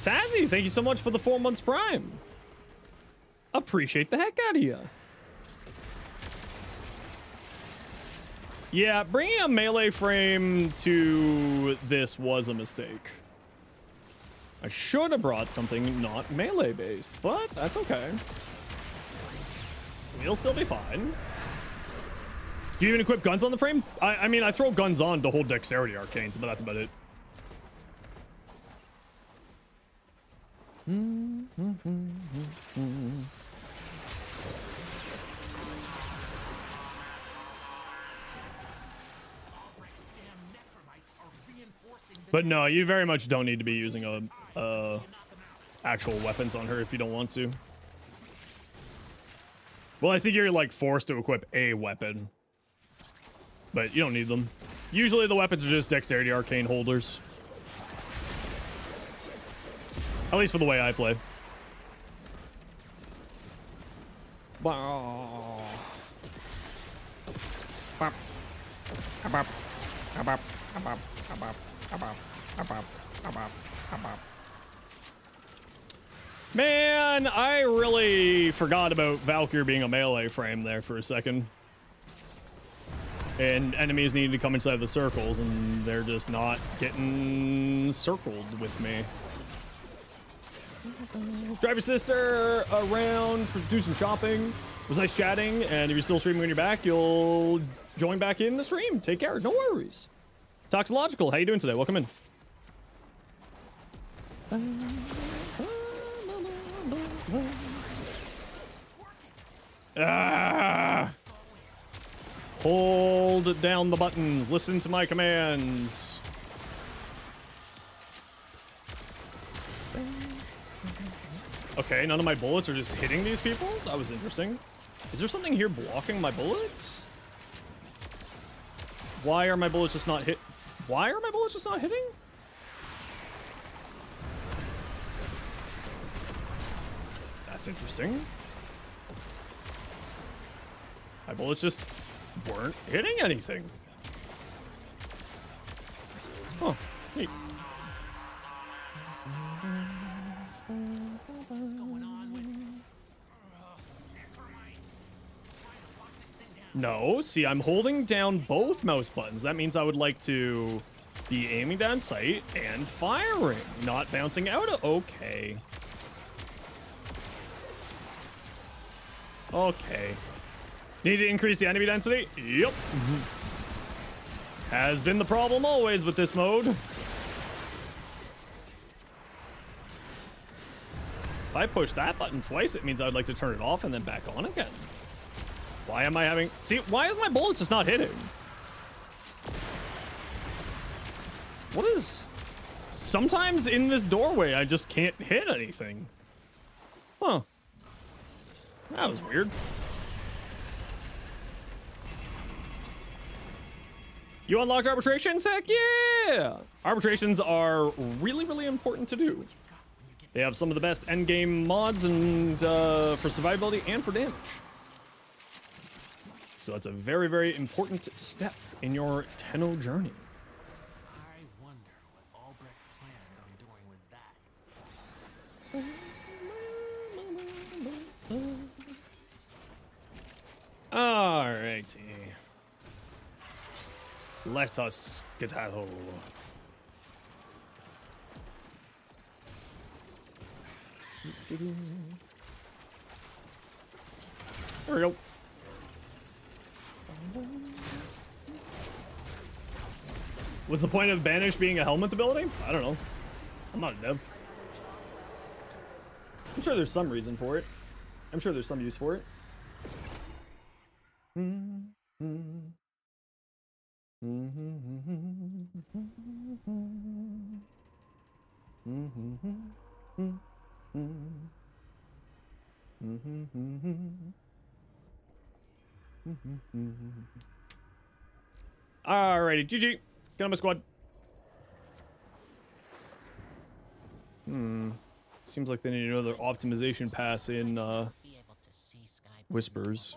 A: Tazzy, thank you so much for the 4 months prime. Appreciate the heck out of you. Yeah, bringing a melee frame to this was a mistake. I should have brought something not melee based, but that's okay. We'll still be fine. Do you even equip guns on the frame? I mean, I throw guns on to hold dexterity arcanes, but that's about it. But no, you very much don't need to be using actual weapons on her if you don't want to. Well, I think you're like forced to equip a weapon, but you don't need them. Usually the weapons are just dexterity arcane holders. At least for the way I play. Man, I really forgot about Valkyrie being a melee frame there for a second. And enemies needed to come inside the circles, and they're just not getting circled with me. Drive your sister around for do some shopping. It was nice chatting, and if you're still streaming when you're back, you'll join back in the stream. Take care, no worries. Toxological, how you doing today? Welcome in. Ah! Hold down the buttons. Listen to my commands. Okay, none of my bullets are just hitting these people? That was interesting. Is there something here blocking my bullets? Why are my bullets just not hit? Why are my bullets just not hitting? That's interesting. My bullets just weren't hitting anything. Oh, neat.
F: What's going on with Necromites? Trying to lock this thing down.
A: No, see, I'm holding down both mouse buttons. That means I would like to be aiming down sight and firing, not bouncing out of... Okay. Okay. Need to increase the enemy density? Yep. Has been the problem always with this mode. If I push that button twice, it means I'd like to turn it off and then back on again. Why am I having... See, why is my bullet just not hitting? What is... Sometimes in this doorway, I just can't hit anything. Huh. That was weird. You unlocked arbitrations? Heck yeah! Arbitrations are really, really important to do. They have some of the best endgame mods and for survivability and for damage. So that's a very, very important step in your Tenno journey.
F: I wonder what Albrecht planned on doing with that.
A: Alrighty. Let us skedaddle. There we go. Was the point of Banish being a helmet ability? I don't know. I'm not a dev. I'm sure there's some reason for it. I'm sure there's some use for it. Alrighty, GG. Get on my squad. Seems like they need another optimization pass in
F: Be able to see Sky.
A: Whispers.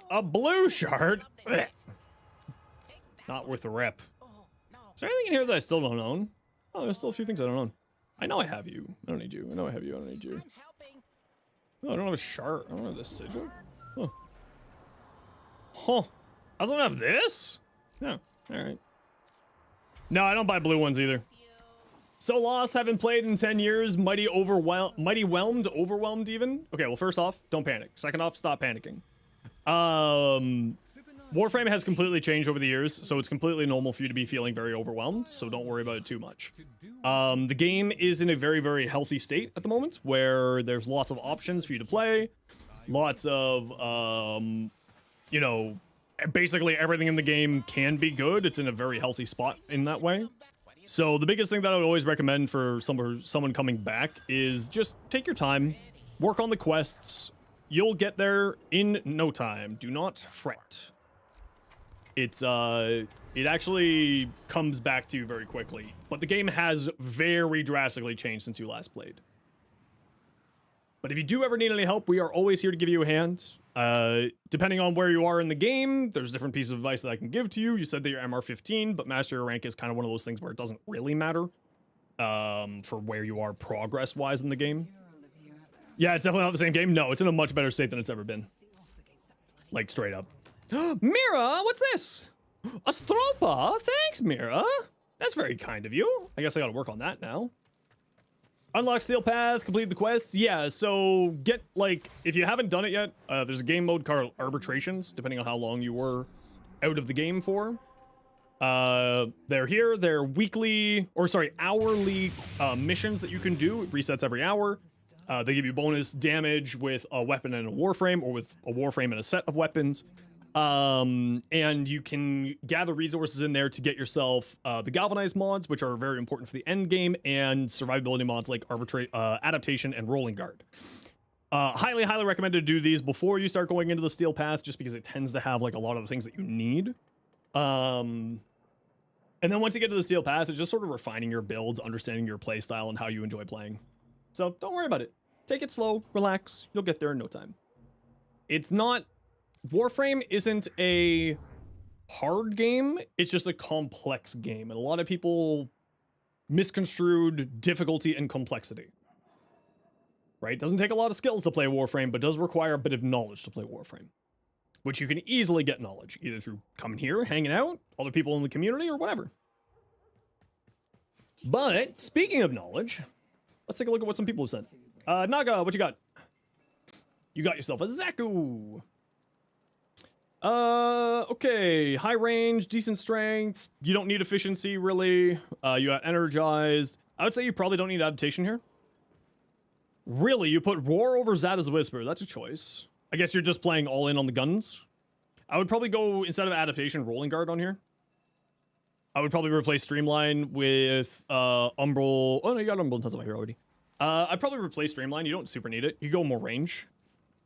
A: A blue shard? Blech. Not worth a rep. Is there anything in here that I still don't own? Oh, there's still a few things I don't own. I know I have you. I don't need you. I know I have you. I don't need you. Oh, I don't have a shard. I don't have this sigil. Huh. Huh. I don't have this? No. Alright. No, I don't buy blue ones either. So lost, haven't played in 10 years. Mighty whelmed, overwhelmed even. Okay, well, first off, don't panic. Second off, stop panicking. Warframe has completely changed over the years, so it's completely normal for you to be feeling very overwhelmed, so don't worry about it too much. The game is in a very, very healthy state at the moment, where there's lots of options for you to play, lots of, you know, basically everything in the game can be good. It's in a very healthy spot in that way. So the biggest thing that I would always recommend for someone coming back is just take your time, work on the quests. You'll get there in no time. Do not fret. It's it actually comes back to you very quickly. But the game has very drastically changed since you last played. But if you do ever need any help, we are always here to give you a hand. Depending on where you are in the game, there's different pieces of advice that I can give to you. You said that you're MR15, but Master rank is kind of one of those things where it doesn't really matter for where you are progress-wise in the game. Yeah, it's definitely not the same game. No, it's in a much better state than it's ever been. Like, straight up. Mira, what's this? A Stropa? Thanks, Mira. That's very kind of you. I guess I gotta work on that now. Unlock Steel Path, complete the quests. Yeah, so get, like, if you haven't done it yet, there's a game mode called Arbitrations, depending on how long you were out of the game for. They're here. They're weekly, or sorry, hourly missions that you can do. It resets every hour. They give you bonus damage with a weapon and a Warframe, or with a Warframe and a set of weapons. And you can gather resources in there to get yourself the Galvanized mods, which are very important for the end game, and survivability mods like Adaptation and Rolling Guard. Highly, highly recommended to do these before you start going into the Steel Path, just because it tends to have like a lot of the things that you need. And then once you get to the Steel Path, it's just sort of refining your builds, understanding your play style, and how you enjoy playing. So don't worry about it. Take it slow, relax. You'll get there in no time. It's not... Warframe isn't a hard game. It's just a complex game. And a lot of people misconstrued difficulty and complexity. Right? Doesn't take a lot of skills to play Warframe, but does require a bit of knowledge to play Warframe. Which you can easily get knowledge, either through coming here, hanging out, other people in the community, or whatever. But, speaking of knowledge... Let's take a look at what some people have said. Naga, what you got? You got yourself a Zaku. Okay. High range, decent strength. You don't need efficiency, really. You got energized. I would say you probably don't need adaptation here. Really? You put Roar over Zada's Whisper. That's a choice. I guess you're just playing all in on the guns. I would probably go, instead of adaptation, Rolling Guard on here. I would probably replace Streamline with Umbral. Oh no, you got Umbral Intensify here already. I'd probably replace Streamline. You don't super need it. You go more range,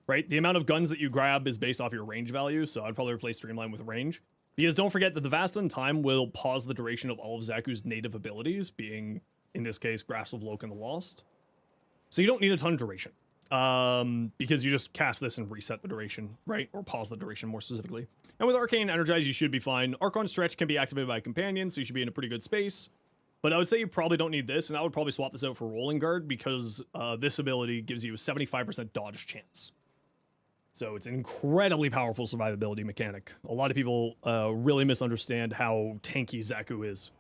A: right? The amount of guns that you grab is based off your range value, so I'd probably replace Streamline with range. Because don't forget that the Vasta in Time will pause the duration of all of Zaku's native abilities, being, in this case, Grasp of Loke and the Lost. So you don't need a ton of duration. Because you just cast this and reset the duration, right? Or pause the duration more specifically. And with Arcane Energize, you should be fine. Archon Stretch can be activated by a companion, so you should be in a pretty good space. But I would say you probably don't need this, and I would probably swap this out for Rolling Guard, because this ability gives you a 75% dodge chance. So it's an incredibly powerful survivability mechanic. A lot of people really misunderstand how tanky Zaku is.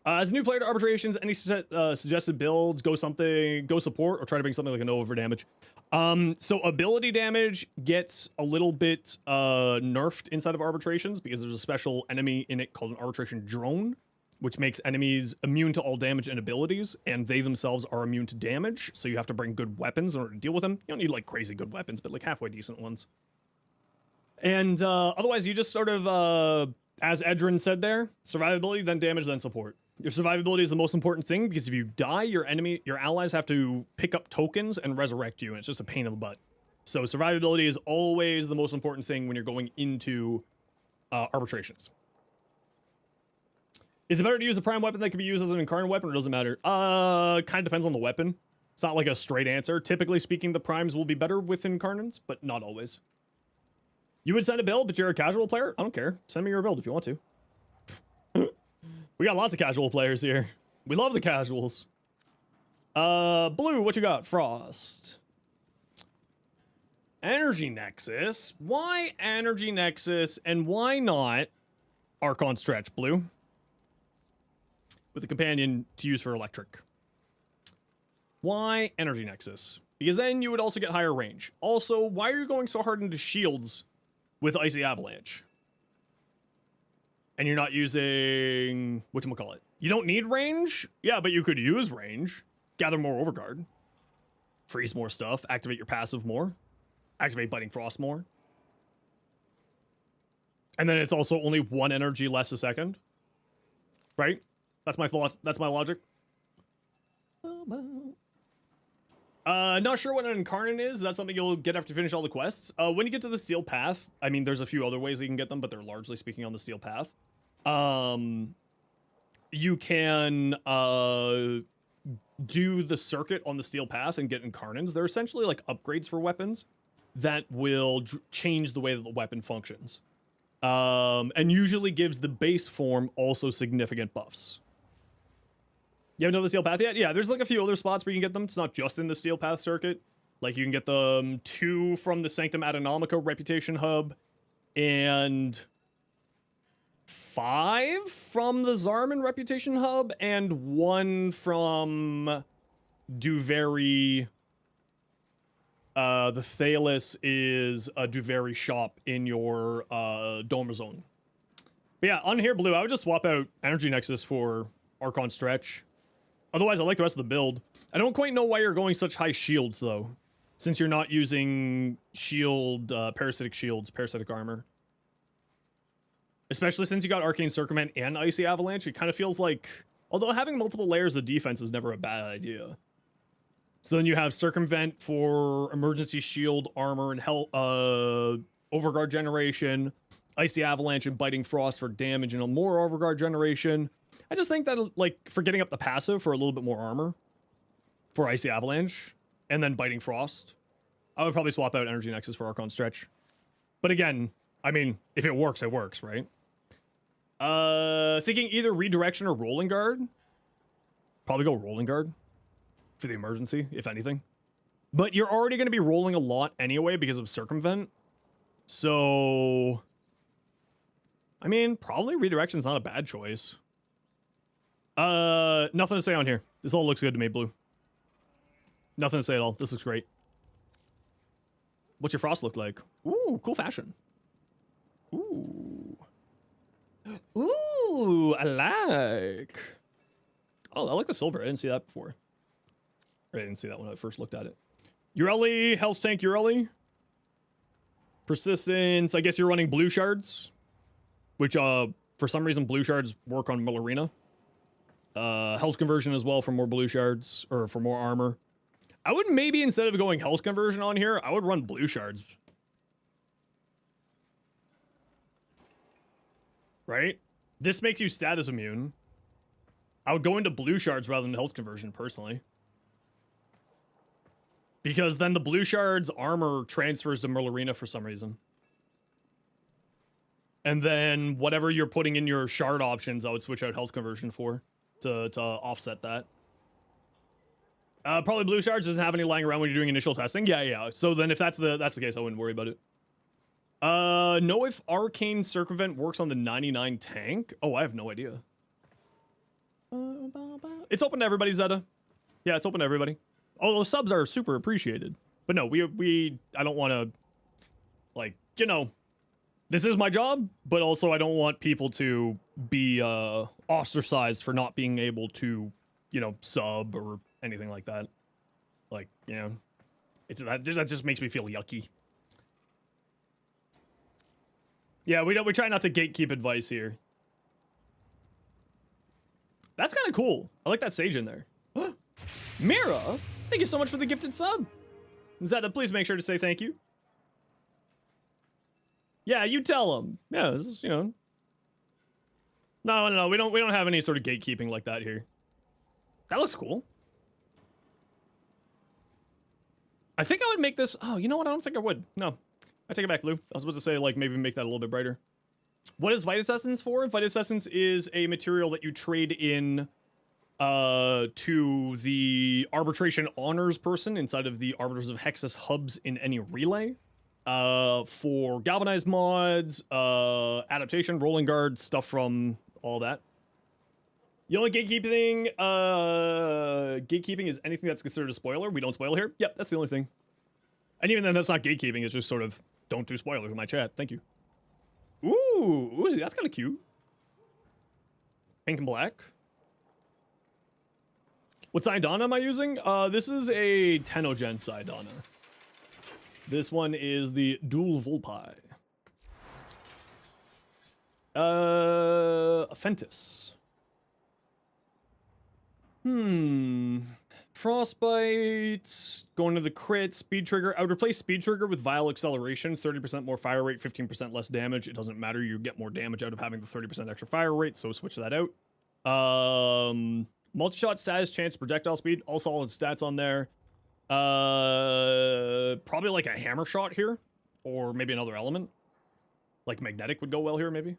A: As a new player to Arbitrations, any suggested builds, go support, or try to bring something like an over damage. So ability damage gets a little bit nerfed inside of Arbitrations, because there's a special enemy in it called an Arbitration Drone. which makes enemies immune to all damage and abilities, and they themselves are immune to damage, so you have to bring good weapons in order to deal with them. You don't need, like, crazy good weapons, but, like, halfway decent ones. And otherwise, you just sort of, as Edrin said there, survivability, then damage, then support. Your survivability is the most important thing, because if you die, your allies have to pick up tokens and resurrect you, and it's just a pain in the butt. So survivability is always the most important thing when you're going into arbitrations. Is it better to use a prime weapon that can be used as an incarnate weapon, or does it matter? Kind of depends on the weapon. It's not like a straight answer. Typically speaking, the primes will be better with incarnates, but not always. You would send a build, but you're a casual player? I don't care. Send me your build if you want to. We got lots of casual players here. We love the casuals. Blue, what you got? Frost. Energy Nexus. Why Energy Nexus, and why not Archon Stretch, Blue? With a companion to use for electric. Why Energy Nexus? Because then you would also get higher range. Also, why are you going so hard into shields with Icy Avalanche? And you're not using... whatchamacallit? You don't need range? Yeah, but you could use range. Gather more Overguard. Freeze more stuff. Activate your passive more. Activate Biting Frost more. And then it's also only 1 energy less a second. Right? That's my thought. That's my logic. Not sure what an incarnate is. That's something you'll get after you finish all the quests. When you get to the Steel Path, I mean, there's a few other ways that you can get them, but they're largely speaking on the Steel Path. You can do the circuit on the Steel Path and get incarnates. They're essentially like upgrades for weapons that will change the way that the weapon functions. And usually gives the base form also significant buffs. You haven't done the Steel Path yet? Yeah, there's like a few other spots where you can get them. It's not just in the Steel Path circuit. Like you can get them 2 from the Sanctum Adonomica Reputation Hub and 5 from the Zarman Reputation Hub and 1 from Duveri. The Thalis is a Duveri shop in your Domer Zone. But yeah, on here, Blue, I would just swap out Energy Nexus for Archon Stretch. Otherwise, I like the rest of the build. I don't quite know why you're going such high shields, though. Since you're not using shield, parasitic armor. Especially since you got Arcane Circumvent and Icy Avalanche, it kind of feels like... although having multiple layers of defense is never a bad idea. So then you have Circumvent for emergency shield, armor, and Overguard generation. Icy Avalanche and Biting Frost for damage and a more Overguard generation. I just think that, like, for getting up the passive for a little bit more armor for Icy Avalanche and then Biting Frost, I would probably swap out Energy Nexus for Archon Stretch. But again, I mean, if it works, right? Thinking either Redirection or Rolling Guard. Probably go Rolling Guard for the emergency, if anything. But you're already going to be rolling a lot anyway because of Circumvent. So... I mean, probably Redirection's not a bad choice. Nothing to say on here. This all looks good to me, Blue. Nothing to say at all. This looks great. What's your Frost look like? Ooh, cool fashion. Ooh. Ooh, I like. Oh, I like the silver. I didn't see that before. Or I didn't see that when I first looked at it. Ureli, Health Tank Ureli. Persistence, I guess you're running blue shards. Which, for some reason, blue shards work on Millerina. Health conversion as well for more blue shards, or for more armor. I would maybe, instead of going health conversion on here, I would run blue shards. Right? This makes you status immune. I would go into blue shards rather than health conversion, personally. Because then the blue shards armor transfers to Millerina for some reason. And then whatever you're putting in your shard options, I would switch out health conversion for to offset that. Probably blue shards doesn't have any lying around when you're doing initial testing. Yeah. So then if that's the case, I wouldn't worry about it. Know if Arcane Circumvent works on the 99 tank? Oh, I have no idea. It's open to everybody, Zeta. Yeah, it's open to everybody. Although subs are super appreciated. But no, I don't want to, like, you know, this is my job, but also I don't want people to be ostracized for not being able to, you know, sub or anything like that. Like, you know, that just makes me feel yucky. Yeah, we try not to gatekeep advice here. That's kind of cool. I like that sage in there. Mira, thank you so much for the gifted sub. Zeta, please make sure to say thank you. Yeah, you tell them. Yeah, this is, you know. No, we don't have any sort of gatekeeping like that here. That looks cool. I think I would make this. Oh, you know what? I don't think I would. No, I take it back, Lou. I was supposed to say like maybe make that a little bit brighter. What is Vitus Essence for? Vitus Essence is a material that you trade in to the Arbitration Honors person inside of the Arbiters of Hexus hubs in any relay. For galvanized mods, adaptation, rolling guard, stuff from all that. The only gatekeeping is anything that's considered a spoiler. We don't spoil here. Yep, that's the only thing. And even then, that's not gatekeeping. It's just sort of, don't do spoilers in my chat. Thank you. Ooh, Uzi, that's kind of cute. Pink and black. What Sidana am I using? This is a Tenogen Sidana. This one is the Dual Volpi. Fentis. Frostbite. Going to the crit. Speed trigger. I would replace speed trigger with vial acceleration. 30% more fire rate, 15% less damage. It doesn't matter. You get more damage out of having the 30% extra fire rate, so switch that out. Multi-shot status, chance, projectile speed. All solid stats on there. Probably like a hammer shot here. Or maybe another element. Like magnetic would go well here, maybe.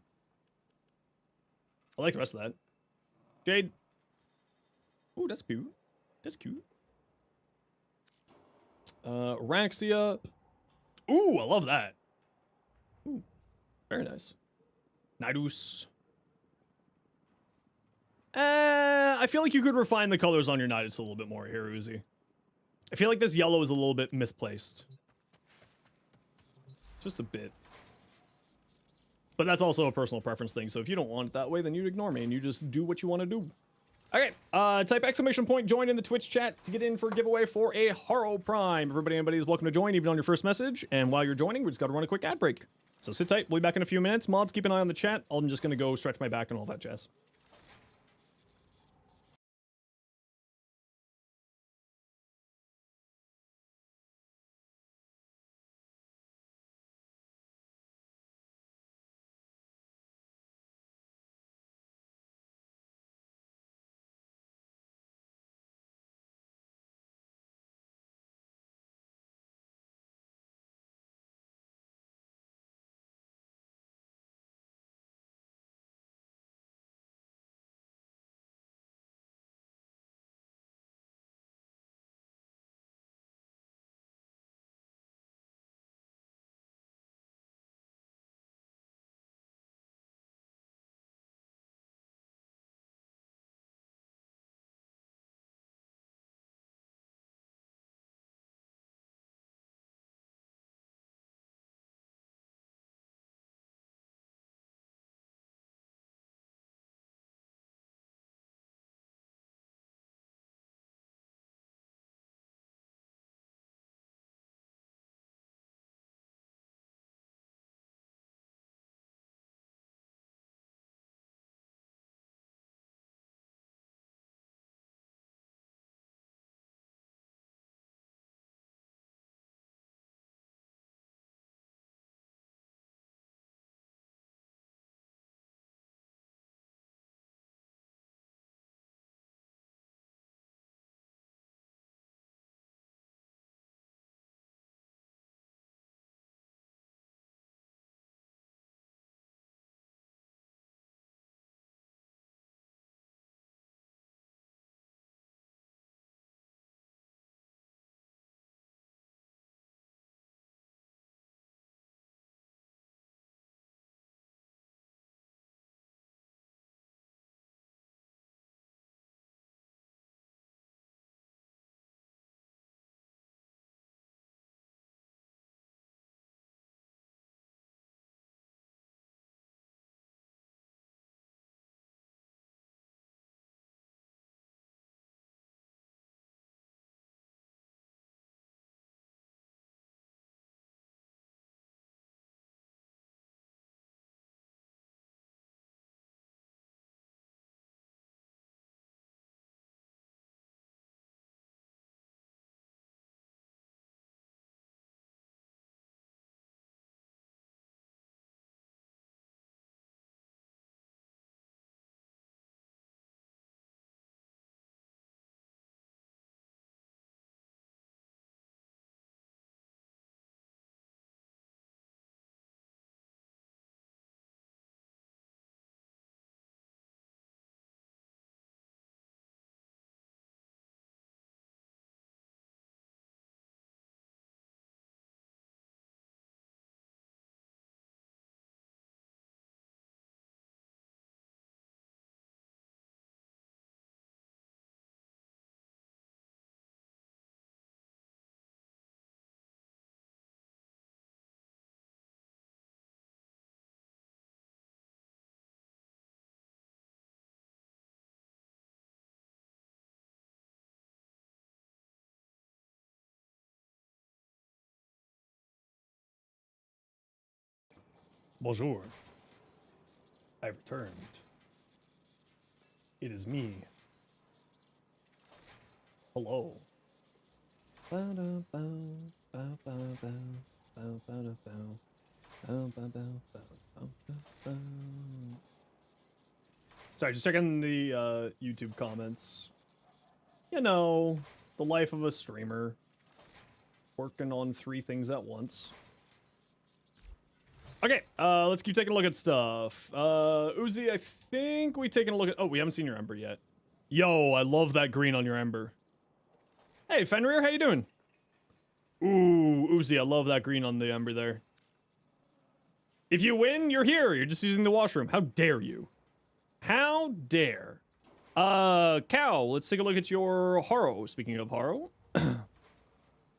A: I like the rest of that. Jade. Ooh, that's cute. That's cute. Raxia. Ooh, I love that. Ooh, very nice. Nidus. I feel like you could refine the colors on your Nidus a little bit more here, Uzi. I feel like this yellow is a little bit misplaced. Just a bit. But that's also a personal preference thing, so if you don't want it that way, then you ignore me and you just do what you want to do. Okay, type exclamation point join in the Twitch chat to get in for a giveaway for a Haro Prime. Anybody is welcome to join, even on your first message. And while you're joining, we just got to run a quick ad break. So sit tight, we'll be back in a few minutes. Mods, keep an eye on the chat. I'm just going to go stretch my back and all that jazz. Bonjour. I returned. It is me. Hello. Sorry, just checking the YouTube comments. You know, the life of a streamer. Working on 3 things at once. Okay, let's keep taking a look at stuff. Uzi, I think we taking a look at... Oh, we haven't seen your ember yet. Yo, I love that green on your ember. Hey, Fenrir, how you doing? Ooh, Uzi, I love that green on the ember there. If you win, you're here. You're just using the washroom. How dare you? How dare? Cow, let's take a look at your Haro. Speaking of Haro.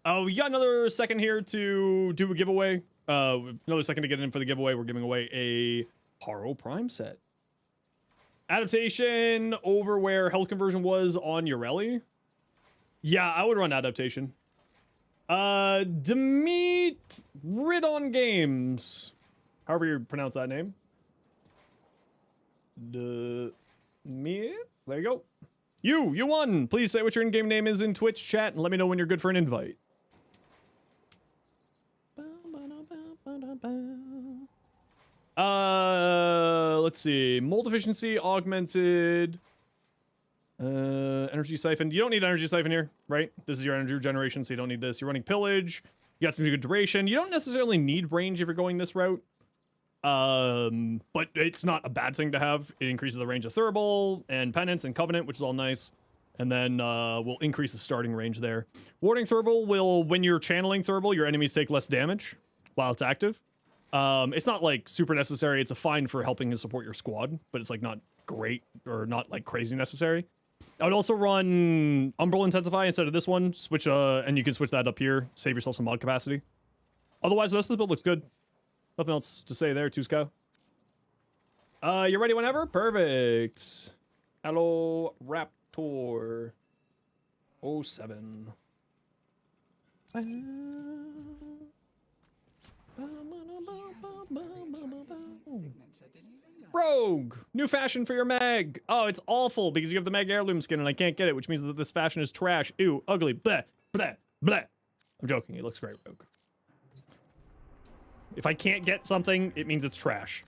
A: Oh, we got another second here to do a giveaway. Another second to get in for the giveaway. We're giving away a Haro Prime set. Adaptation over where health conversion was on Ureli. Yeah, I would run adaptation. Demeet Ridon Games. However you pronounce that name. Demeet. There you go. You won. Please say what your in-game name is in Twitch chat and let me know when you're good for an invite. Let's see. Mold efficiency augmented. Energy siphon. You don't need energy siphon here, right? This is your energy regeneration, so you don't need this. You're running pillage. You got some good duration. You don't necessarily need range if you're going this route. But it's not a bad thing to have. It increases the range of Thurible and Penance and Covenant, which is all nice. And then we'll increase the starting range there. Warding Thurible will, when you're channeling Thurible, your enemies take less damage while it's active. It's not like super necessary. It's a fine for helping to support your squad, but it's like not great or not like crazy necessary. I would also run Umbral Intensify instead of this one. Switch, and you can switch that up here. Save yourself some mod capacity. Otherwise, the rest of the build looks good. Nothing else to say there, Tusko. You ready whenever? Perfect. Hello, Raptor. 07. Rogue! New fashion for your mag! Oh, it's awful because you have the mag heirloom skin and I can't get it, which means that this fashion is trash. Ew, ugly, bleh, bleh, bleh. I'm joking, it looks great, Rogue. If I can't get something, it means it's trash.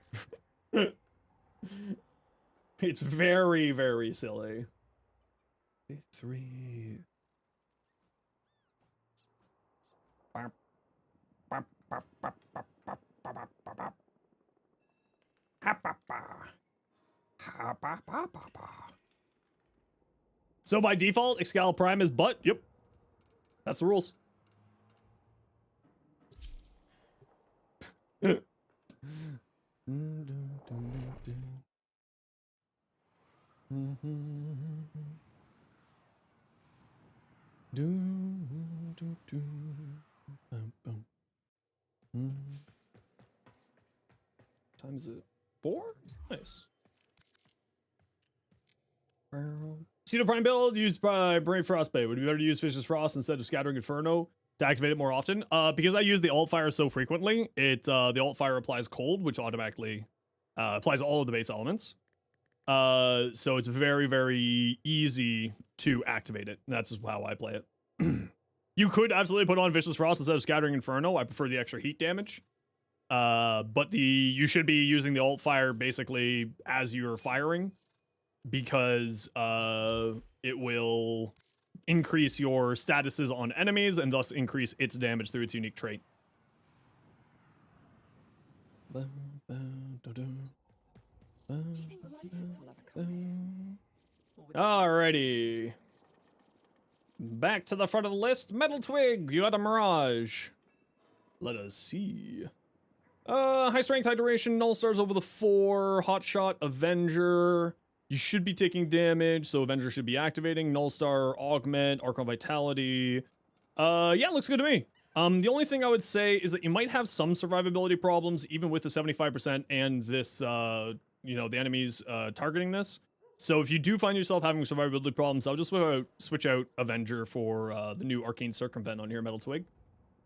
A: It's very, very silly. 3. So by default, Excal Prime is butt. Yep. That's the rules. Time is it? 4? Nice. Pseudo Prime build used by Brave Frostbite. Would it be better to use Fish's Frost instead of Scattering Inferno to activate it more often? Because I use the alt fire so frequently, the alt fire applies cold, which automatically applies to all of the base elements. So it's very, very easy to activate it. And that's just how I play it. You could absolutely put on Vicious Frost instead of Scattering Inferno. I prefer the extra heat damage. But you should be using the alt fire basically as you're firing because it will increase your statuses on enemies and thus increase its damage through its unique trait. Alrighty. Back to the front of the list. Metal Twig, you got a Mirage. Let us see. High strength, high duration, null stars over the 4, hotshot, Avenger. You should be taking damage, so Avenger should be activating. Null star, augment, Archon Vitality. Yeah, looks good to me. The only thing I would say is that you might have some survivability problems, even with the 75% and this, you know, the enemies targeting this. So if you do find yourself having survivability problems, I'll just switch out Avenger for the new Arcane Circumvent on here, Metal Twig.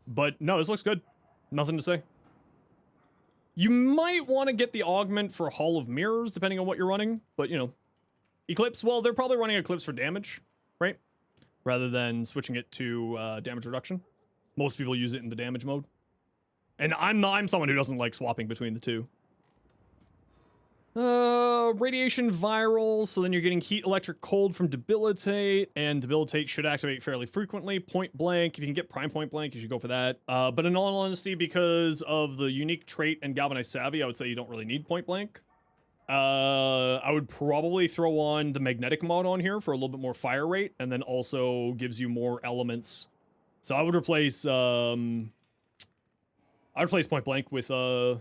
A: But no, this looks good. Nothing to say. You might want to get the augment for Hall of Mirrors, depending on what you're running. But, you know, Eclipse, well, they're probably running Eclipse for damage, right? Rather than switching it to damage reduction. Most people use it in the damage mode. And I'm someone who doesn't like swapping between the two. Radiation viral, so then you're getting heat, electric, cold from debilitate, and debilitate should activate fairly frequently. Point blank, if you can get prime point blank, you should go for that. But in all honesty, because of the unique trait and galvanized savvy, I would say you don't really need point blank. I would probably throw on the magnetic mod on here for a little bit more fire rate, and then also gives you more elements. So I would replace point blank with the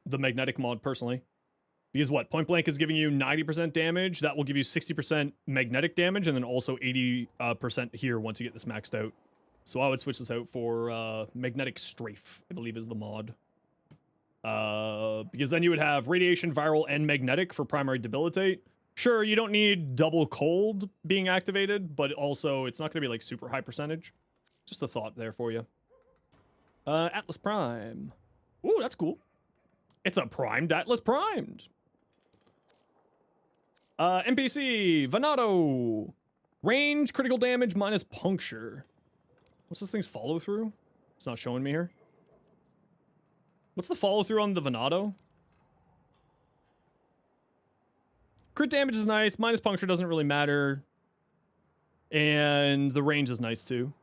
A: magnetic mod personally. Because what? Point blank is giving you 90% damage. That will give you 60% magnetic damage, and then also 80% here once you get this maxed out. So I would switch this out for magnetic strafe, I believe is the mod. Because then you would have radiation, viral, and magnetic for primary debilitate. Sure, you don't need double cold being activated, but also it's not going to be like super high percentage. Just a thought there for you. Atlas Prime. Ooh, that's cool. It's a primed Atlas primed. NPC, Venado. Range, critical damage, minus puncture. What's this thing's follow through? It's not showing me here. What's the follow through on the Venado? Crit damage is nice. Minus puncture doesn't really matter. And the range is nice too.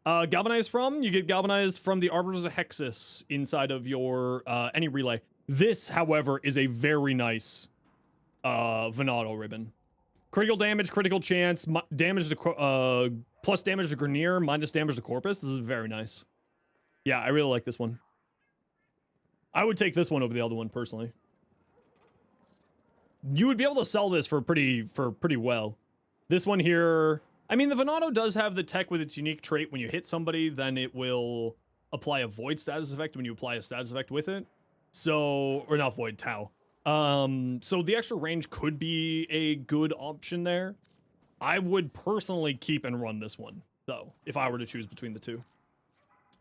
A: Galvanized from? You get galvanized from the Arbiters of Hexus inside of your any relay. This, however, is a very nice Venado ribbon. Critical damage, critical chance, damage to plus damage to Grenier, minus damage to Corpus. This is very nice. Yeah, I really like this one. I would take this one over the other one personally. You would be able to sell this for pretty well. This one here, I mean, the Venado does have the tech with its unique trait. When you hit somebody, then it will apply a void status effect when you apply a status effect with it. So, or not void, Tau. So the extra range could be a good option there. I would personally keep and run this one, though, if I were to choose between the two.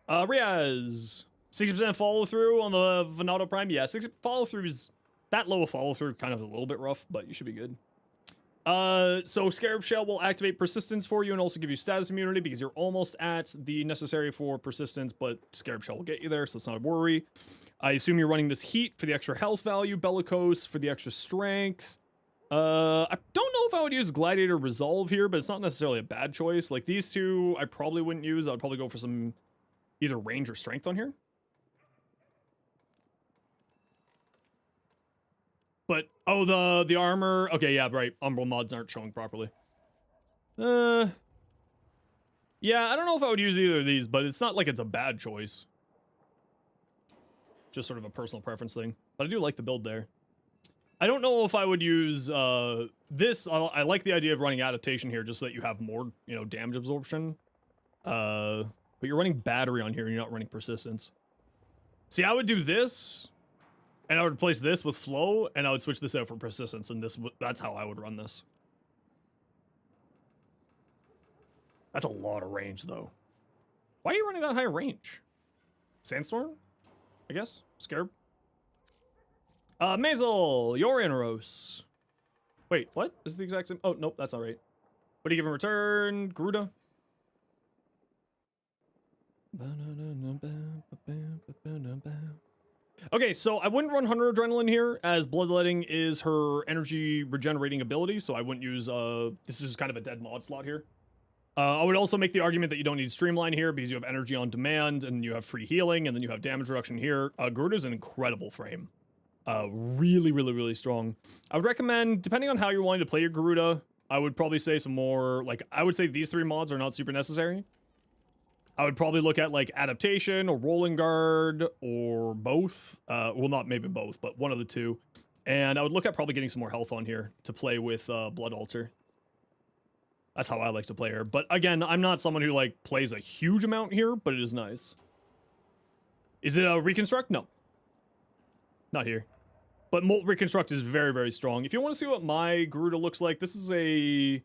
A: Riaz, 60% follow through on the Venado Prime. Yeah, 60 follow through is that low of follow through, kind of a little bit rough, but you should be good. So Scarab Shell will activate persistence for you and also give you status immunity because you're almost at the necessary for persistence, but Scarab Shell will get you there, so it's not a worry. I assume you're running this heat for the extra health value, Bellicose for the extra strength. I don't know if I would use Gladiator Resolve here, but it's not necessarily a bad choice. Like these two, I probably wouldn't use. I would probably go for some either range or strength on here. But, oh, the armor. Okay, yeah, right. Umbral mods aren't showing properly. Yeah, I don't know if I would use either of these, but it's not like it's a bad choice. Just sort of a personal preference thing. But I do like the build there. I don't know if I would use this. I like the idea of running adaptation here just so that you have more, you know, damage absorption. But you're running battery on here and you're not running persistence. See, I would do this, and I would replace this with flow, and I would switch this out for persistence, and that's how I would run this. That's a lot of range, though. Why are you running that high range? Sandstorm? I guess? Scarab? Mazel! Yorianros. Wait, what? Is the exact same? Oh, nope, that's not right. What do you give in return? Garuda? Okay, so I wouldn't run Hunter Adrenaline here, as Bloodletting is her energy regenerating ability, so I wouldn't use, this is kind of a dead mod slot here. I would also make the argument that you don't need Streamline here, because you have energy on demand, and you have free healing, and then you have damage reduction here. Garuda's an incredible frame. Really, really, really strong. I would recommend, depending on how you're wanting to play your Garuda, I would probably say some more, like, I would say these three mods are not super necessary. I would probably look at, like, Adaptation, or Rolling Guard, or both. Well, not maybe both, but one of the two. And I would look at probably getting some more health on here to play with Blood Altar. That's how I like to play her. But again, I'm not someone who, like, plays a huge amount here, but it is nice. Is it a Reconstruct? No. Not here. But Molt Reconstruct is very, very strong. If you want to see what my Garuda looks like, this is a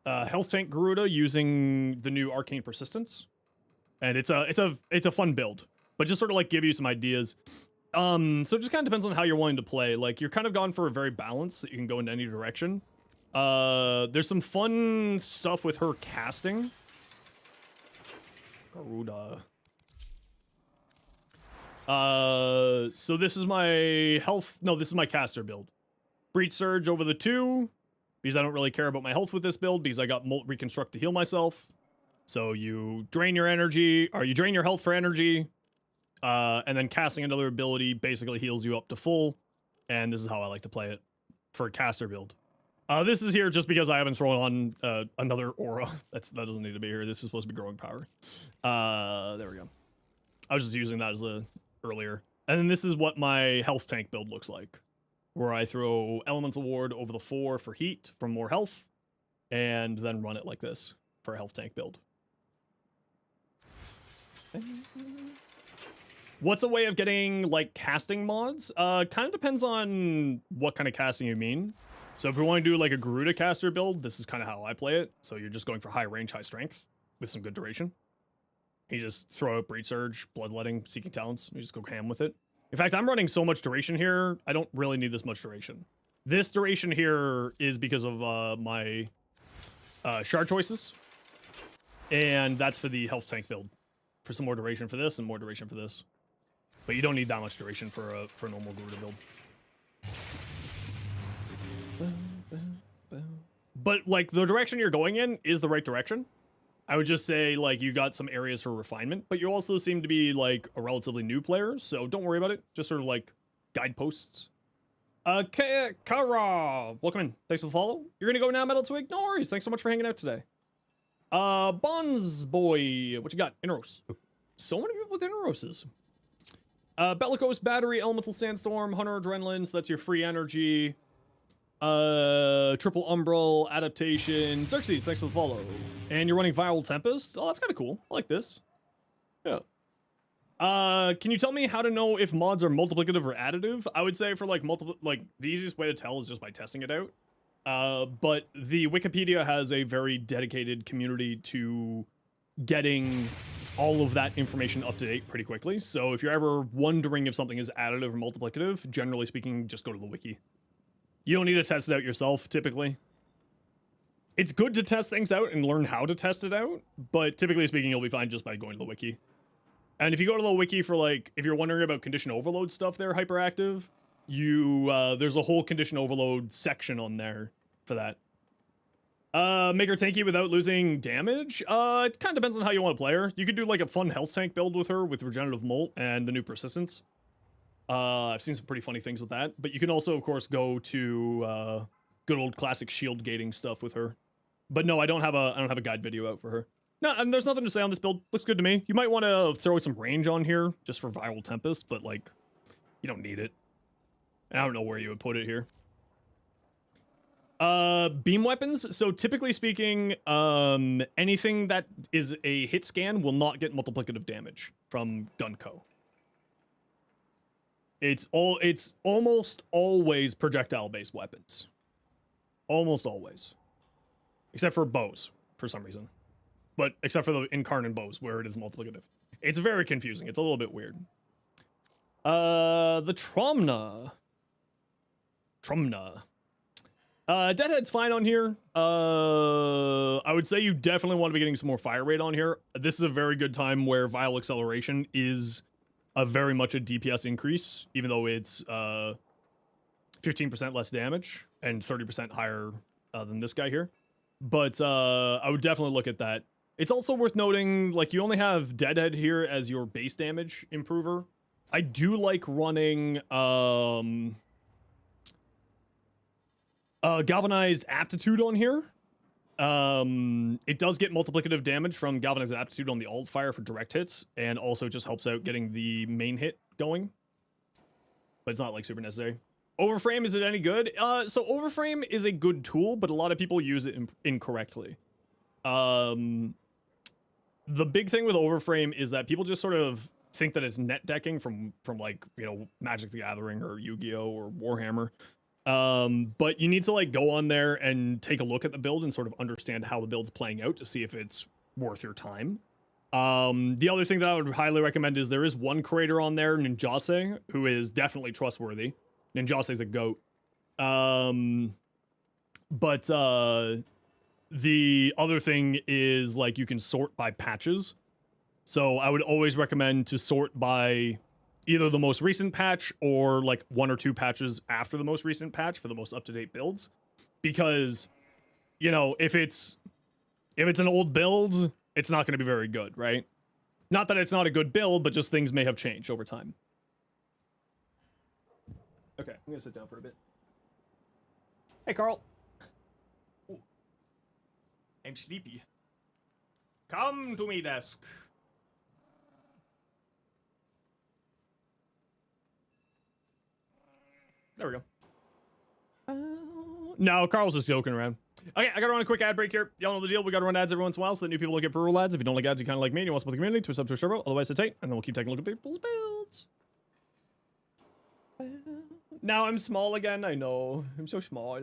A: health tank Garuda using the new Arcane Persistence. And it's a fun build. but just sort of like give you some ideas. So it just kind of depends on how you're wanting to play. Like, you're kind of gone for a very balanced that you can go in any direction. There's some fun stuff with her casting. Garuda. So this is my health. No, this is my caster build. Breach Surge over the 2, because I don't really care about my health with this build, because I got Molt Reconstruct to heal myself. So you drain your energy, or you drain your health for energy, and then casting another ability basically heals you up to full. And this is how I like to play it for a caster build. This is here just because I haven't thrown on another aura. That doesn't need to be here. This is supposed to be growing power. There we go. I was just using that as a earlier. And then this is what my health tank build looks like, where I throw Elemental Ward over the 4 for heat from more health, and then run it like this for a health tank build. What's a way of getting like casting mods? Kind of depends on what kind of casting you mean. So if we want to do like a Garuda caster build, this is kind of how I play it. So you're just going for high range, high strength with some good duration. You just throw out Breach Surge, Bloodletting, Seeking Talents. You just go ham with it. In fact, I'm running so much duration here, I don't really need this much duration. This duration here is because of my shard choices. And that's for the health tank build. For some more duration for this and more duration for this. But you don't need that much duration for a normal Garuda build. But like the direction you're going in is the right direction. I would just say like you got some areas for refinement, but you also seem to be like a relatively new player, so don't worry about it. Just sort of like guideposts. Kara, welcome in. Thanks for the follow. You're gonna go now, Metal Twig? No worries. Thanks so much for hanging out today. Bonds boy, what you got? Inros. So many people with Inroses. Bellicose Battery, Elemental Sandstorm, Hunter Adrenaline, so that's your free energy. Triple Umbral, Adaptation. Xerxes, thanks for the follow. And you're running Viral Tempest? Oh, that's kind of cool. I like this. Yeah. Can you tell me how to know if mods are multiplicative or additive? I would say for like the easiest way to tell is just by testing it out. But the Wikipedia has a very dedicated community to getting all of that information up to date pretty quickly. So if you're ever wondering if something is additive or multiplicative, generally speaking, just go to the wiki. You don't need to test it out yourself, typically. It's good to test things out and learn how to test it out, but typically speaking, you'll be fine just by going to the wiki. And if you go to the wiki for like, if you're wondering about condition overload stuff there, hyperactive, there's a whole condition overload section on there for that. Make her tanky without losing damage? It kind of depends on how you want to play her. You could do like a fun health tank build with her with Regenerative Molt and the new Persistence. I've seen some pretty funny things with that, but you can also, of course, go to good old classic shield gating stuff with her. But no, I don't have a guide video out for her. No, and there's nothing to say on this build. Looks good to me. You might want to throw some range on here just for Viral Tempest, but like, you don't need it. I don't know where you would put it here. Beam weapons. So typically speaking, anything that is a hit scan will not get multiplicative damage from Gunco. It's almost always projectile-based weapons. Almost always. Except for bows, for some reason. But except for the incarnate bows, where it is multiplicative. It's very confusing. It's a little bit weird. The Tromna. Deadhead's fine on here. I would say you definitely want to be getting some more fire rate on here. This is a very good time where Vial Acceleration is very much a DPS increase, even though it's 15% less damage and 30% higher than this guy here. But I would definitely look at that. It's also worth noting, like, you only have Deadhead here as your base damage improver. I do like running Galvanized Aptitude on here. It does get multiplicative damage from Galvanized Aptitude on the alt fire for direct hits, and also just helps out getting the main hit going. But it's not like super necessary. Overframe, is it any good? So Overframe is a good tool, but a lot of people use it incorrectly. The big thing with Overframe is that people just sort of think that it's net decking from like, you know, Magic the Gathering or Yu-Gi-Oh or Warhammer. But you need to like go on there and take a look at the build and sort of understand how the build's playing out to see if it's worth your time. The other thing that I would highly recommend is there is one creator on there, Ninjase, who is definitely trustworthy. Ninjase's a goat. But the other thing is, like, you can sort by patches. So I would always recommend to sort by either the most recent patch or like 1 or 2 patches after the most recent patch for the most up-to-date builds. Because, you know, if it's an old build, it's not going to be very good, right? Not that it's not a good build, but just things may have changed over time. Okay, I'm going to sit down for a bit. Hey, Carl. Ooh. I'm sleepy. Come to me, desk. There we go. No, Carl's just joking around. Okay, I gotta run a quick ad break here. Y'all know the deal. We gotta run ads every once in a while so that new people don't get per-roll ads. If you don't like ads, you kind of like me and you want to support the community, twist up to a servo. Otherwise, sit tight, and then we'll keep taking a look at people's builds. Now I'm small again. I know. I'm so small.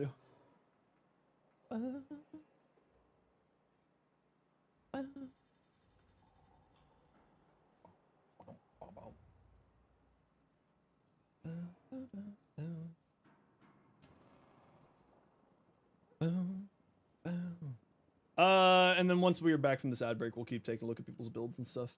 A: And then once we are back from this ad break, we'll keep taking a look at people's builds and stuff.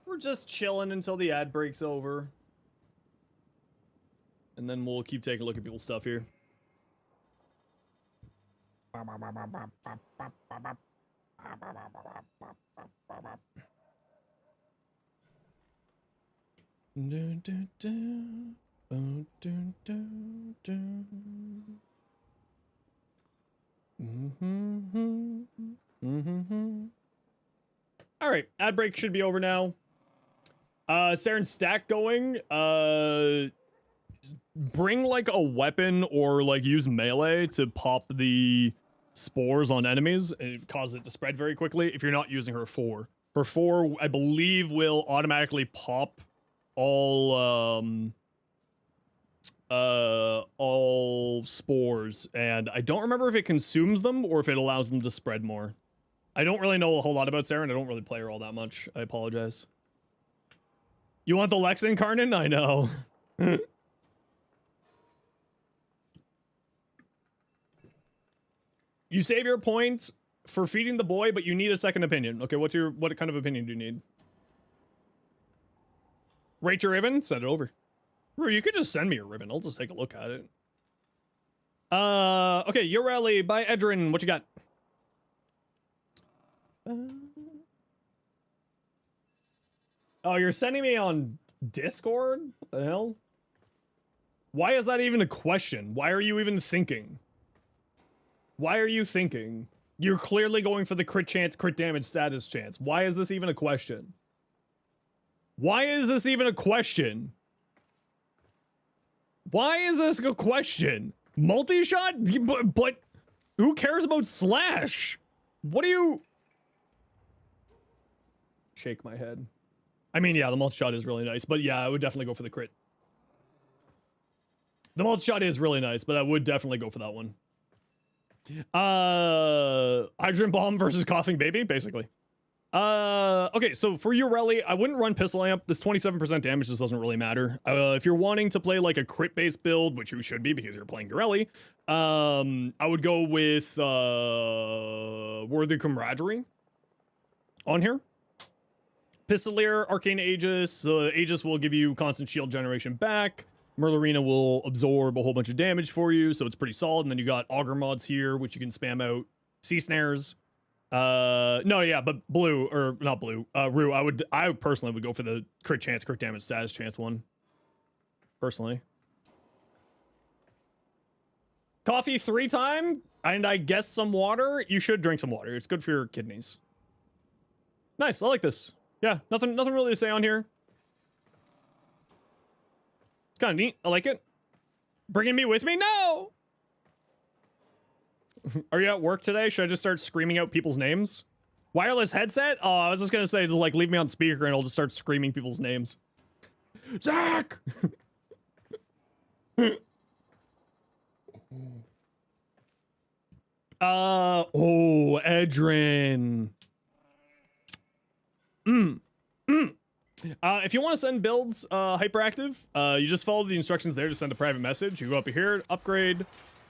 A: We're just chilling until the ad break's over. And then we'll keep taking a look at people's stuff here. All right, ad break should be over now. Saren's stack going. Bring like a weapon or like use melee to pop the spores on enemies and cause it to spread very quickly. If you're not using her 4, her 4 I believe will automatically pop all spores, and I don't remember if it consumes them or if it allows them to spread more. I don't really know a whole lot about Saren. I don't really play her all that much. I apologize. You want the Lex Incarnate? I know. You save your points for feeding the boy, but you need a second opinion. Okay, what kind of opinion do you need? Rate your ribbon? Send it over. Bro, you could just send me a ribbon. I'll just take a look at it. Okay, Your Rally by Edrin. What you got? Oh, you're sending me on Discord? What the hell? Why is that even a question? Why are you even thinking? Why are you thinking? You're clearly going for the crit chance, crit damage, status chance. Why is this even a question? Why is this even a question? Why is this a question? Multi-shot? But who cares about slash? What do you... Shake my head. I mean, yeah, the multi-shot is really nice, but yeah, I would definitely go for the crit. The multi-shot is really nice, but I would definitely go for that one. Hydrogen bomb versus coughing baby, basically. Okay, so for your rally, I wouldn't run pistol amp. This 27% damage just doesn't really matter. If you're wanting to play like a crit based build, which you should be because you're playing Gorelli, I would go with Worthy Camaraderie on here. Pistolier, Arcane Aegis. Aegis will give you constant shield generation back. Merlorina will absorb a whole bunch of damage for you, so it's pretty solid. And then you got Augur mods here, which you can spam out. Sea Snares. No, yeah, but blue, or not blue, Rue, I personally would go for the crit chance, crit damage, status chance one. Personally. Coffee 3 times, and I guess some water. You should drink some water. It's good for your kidneys. Nice, I like this. Yeah, nothing really to say on here. It's kind of neat. I like it. Bringing me with me? No! Are you at work today? Should I just start screaming out people's names? Wireless headset? Oh, I was just gonna say, just like leave me on speaker and I'll just start screaming people's names. Zach! Oh, Edrin. If you want to send builds hyperactive, you just follow the instructions there to send a private message. You go up here, upgrade,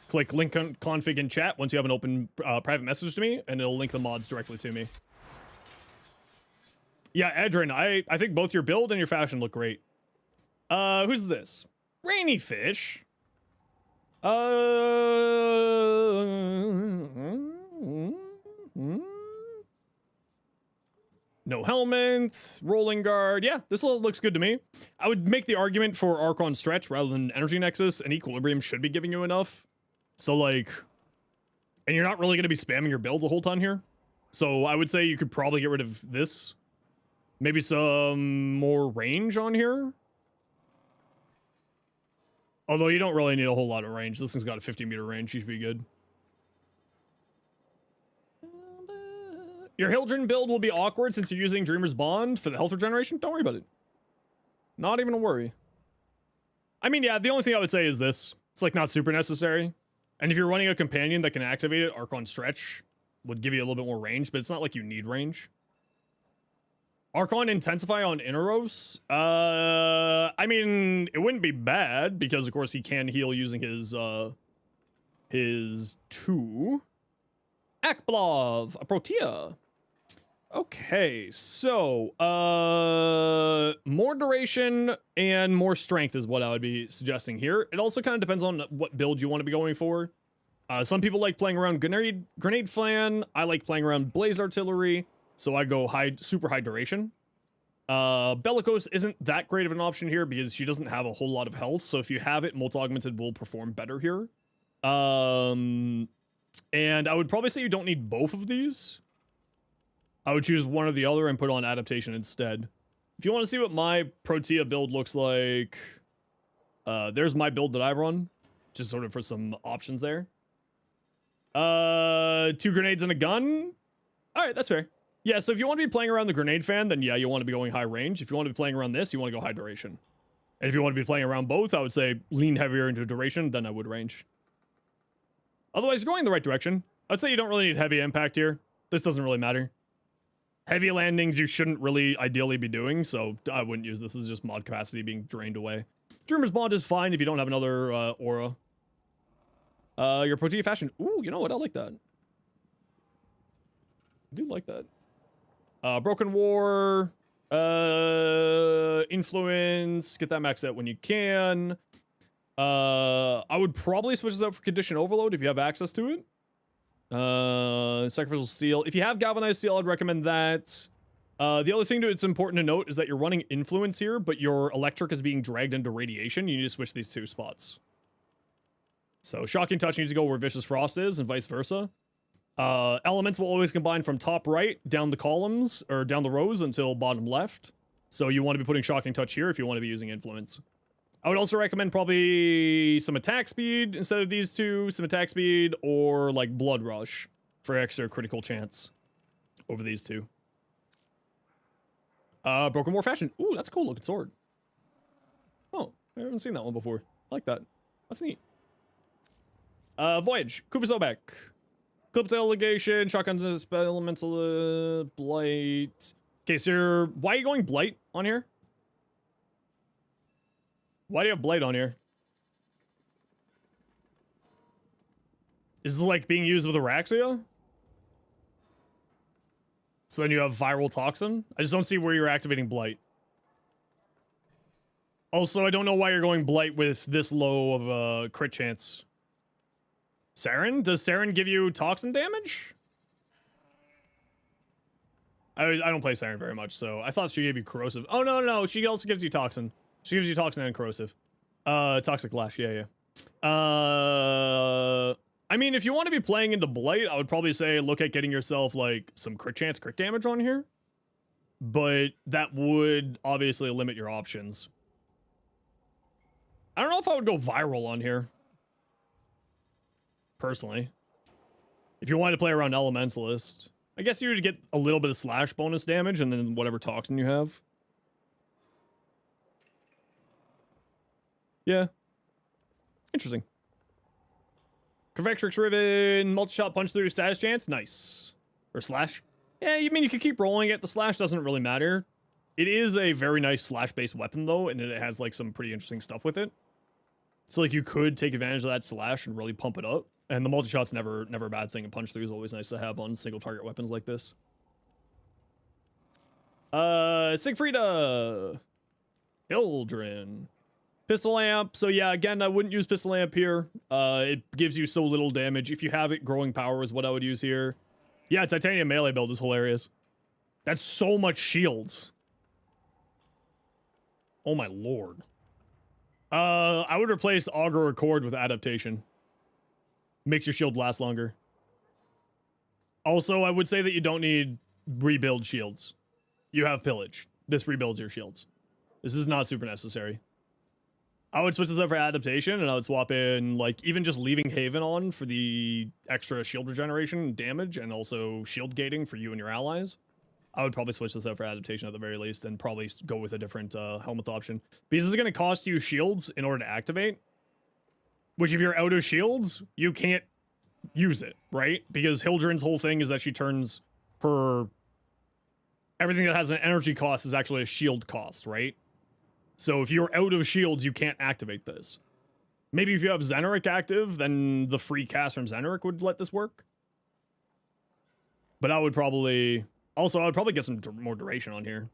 A: click link config in chat once you have an open private message to me, and it'll link the mods directly to me. Yeah, Edrin, I think both your build and your fashion look great. Who's this? Rainy Fish. No helmet, rolling guard. Yeah, this all looks good to me. I would make the argument for Archon Stretch rather than Energy Nexus, and Equilibrium should be giving you enough. So, like, and you're not really going to be spamming your builds a whole ton here. So I would say you could probably get rid of this. Maybe some more range on here. Although you don't really need a whole lot of range. This thing's got a 50-meter range. You should be good. Your Hildren build will be awkward since you're using Dreamer's Bond for the health regeneration. Don't worry about it. Not even a worry. I mean, yeah, the only thing I would say is this. It's like not super necessary. And if you're running a companion that can activate it, Archon Stretch would give you a little bit more range, but it's not like you need range. Archon Intensify on Inaros. I mean, it wouldn't be bad because, of course, he can heal using his 2. Akblov, a Protea. Okay, so, more duration and more strength is what I would be suggesting here. It also kind of depends on what build you want to be going for. Some people like playing around Grenade Flan. I like playing around Blaze Artillery. So I go super high duration. Bellicose isn't that great of an option here because she doesn't have a whole lot of health. So if you have it, Molt Augmented will perform better here. And I would probably say you don't need both of these. I would choose one or the other and put on Adaptation instead. If you want to see what my Protea build looks like, there's my build that I run. Just sort of for some options there. 2 grenades and a gun. All right, that's fair. Yeah, so if you want to be playing around the grenade fan, then yeah, you want to be going high range. If you want to be playing around this, you want to go high duration. And if you want to be playing around both, I would say lean heavier into duration than I would range. Otherwise, you're going in the right direction. I'd say you don't really need heavy impact here. This doesn't really matter. Heavy landings you shouldn't really ideally be doing, so I wouldn't use this. This is just mod capacity being drained away. Dreamer's Bond is fine if you don't have another aura. Your Protea fashion. Ooh, you know what? I like that. I do like that. Broken War. Influence. Get that maxed out when you can. I would probably switch this out for Condition Overload if you have access to it. Sacrificial Seal. If you have Galvanized Steel, I'd recommend that. The other thing that's important to note is that you're running Influence here, but your Electric is being dragged into Radiation. You need to switch these 2 spots. So Shocking Touch needs to go where Vicious Frost is, and vice versa. Elements will always combine from top right down the columns, or down the rows until bottom left. So you want to be putting Shocking Touch here if you want to be using Influence. I would also recommend probably some attack speed instead of these 2, some attack speed, or like Blood Rush for extra critical chance over these 2. Broken War fashion. Ooh, that's a cool looking sword. Oh, I haven't seen that one before. I like that. That's neat. Voyage. Kuvazobek. Clip Delegation. Shotgun Elemental Blight. Okay, so why are you going Blight on here? Why do you have Blight on here? Is this like being used with Araxia? So then you have Viral Toxin? I just don't see where you're activating Blight. Also, I don't know why you're going Blight with this low of a crit chance. Saren? Does Saren give you Toxin damage? I don't play Saren very much, so I thought she gave you Corrosive. Oh, no, she also gives you Toxin. She gives you Toxin and Corrosive. Toxic Lash, yeah. I mean, if you want to be playing into Blight, I would probably say look at getting yourself, like, some crit chance, crit damage on here. But that would obviously limit your options. I don't know if I would go viral on here. Personally. If you wanted to play around Elementalist, I guess you would get a little bit of slash bonus damage and then whatever toxin you have. Yeah. Interesting. Convectrix Riven, multi-shot punch through status chance. Nice. Or slash. Yeah, you mean you could keep rolling it. The slash doesn't really matter. It is a very nice slash-based weapon, though, and it has, like, some pretty interesting stuff with it. So, like, you could take advantage of that slash and really pump it up. And the multi-shot's never a bad thing, and punch through is always nice to have on single-target weapons like this. Siegfrieda! Hildren. Pistol Amp. So, yeah, again, I wouldn't use Pistol Amp here. It gives you so little damage. If you have it, Growing Power is what I would use here. Yeah, Titanium melee build is hilarious. That's so much shields. Oh my lord. I would replace Augur Accord with Adaptation. Makes your shield last longer. Also, I would say that you don't need rebuild shields. You have Pillage. This rebuilds your shields. This is not super necessary. I would switch this up for Adaptation, and I would swap in, like, even just leaving Haven on for the extra shield regeneration and damage, and also shield gating for you and your allies. I would probably switch this out for Adaptation at the very least, and probably go with a different helmet option. Because this is going to cost you shields in order to activate. Which, if you're out of shields, you can't use it, right? Because Hildren's whole thing is that she turns her... Everything that has an energy cost is actually a shield cost, right? So if you're out of shields, you can't activate this. Maybe if you have Zeneric active, then the free cast from Zeneric would let this work. But I would probably... Also, I would probably get some more duration on here.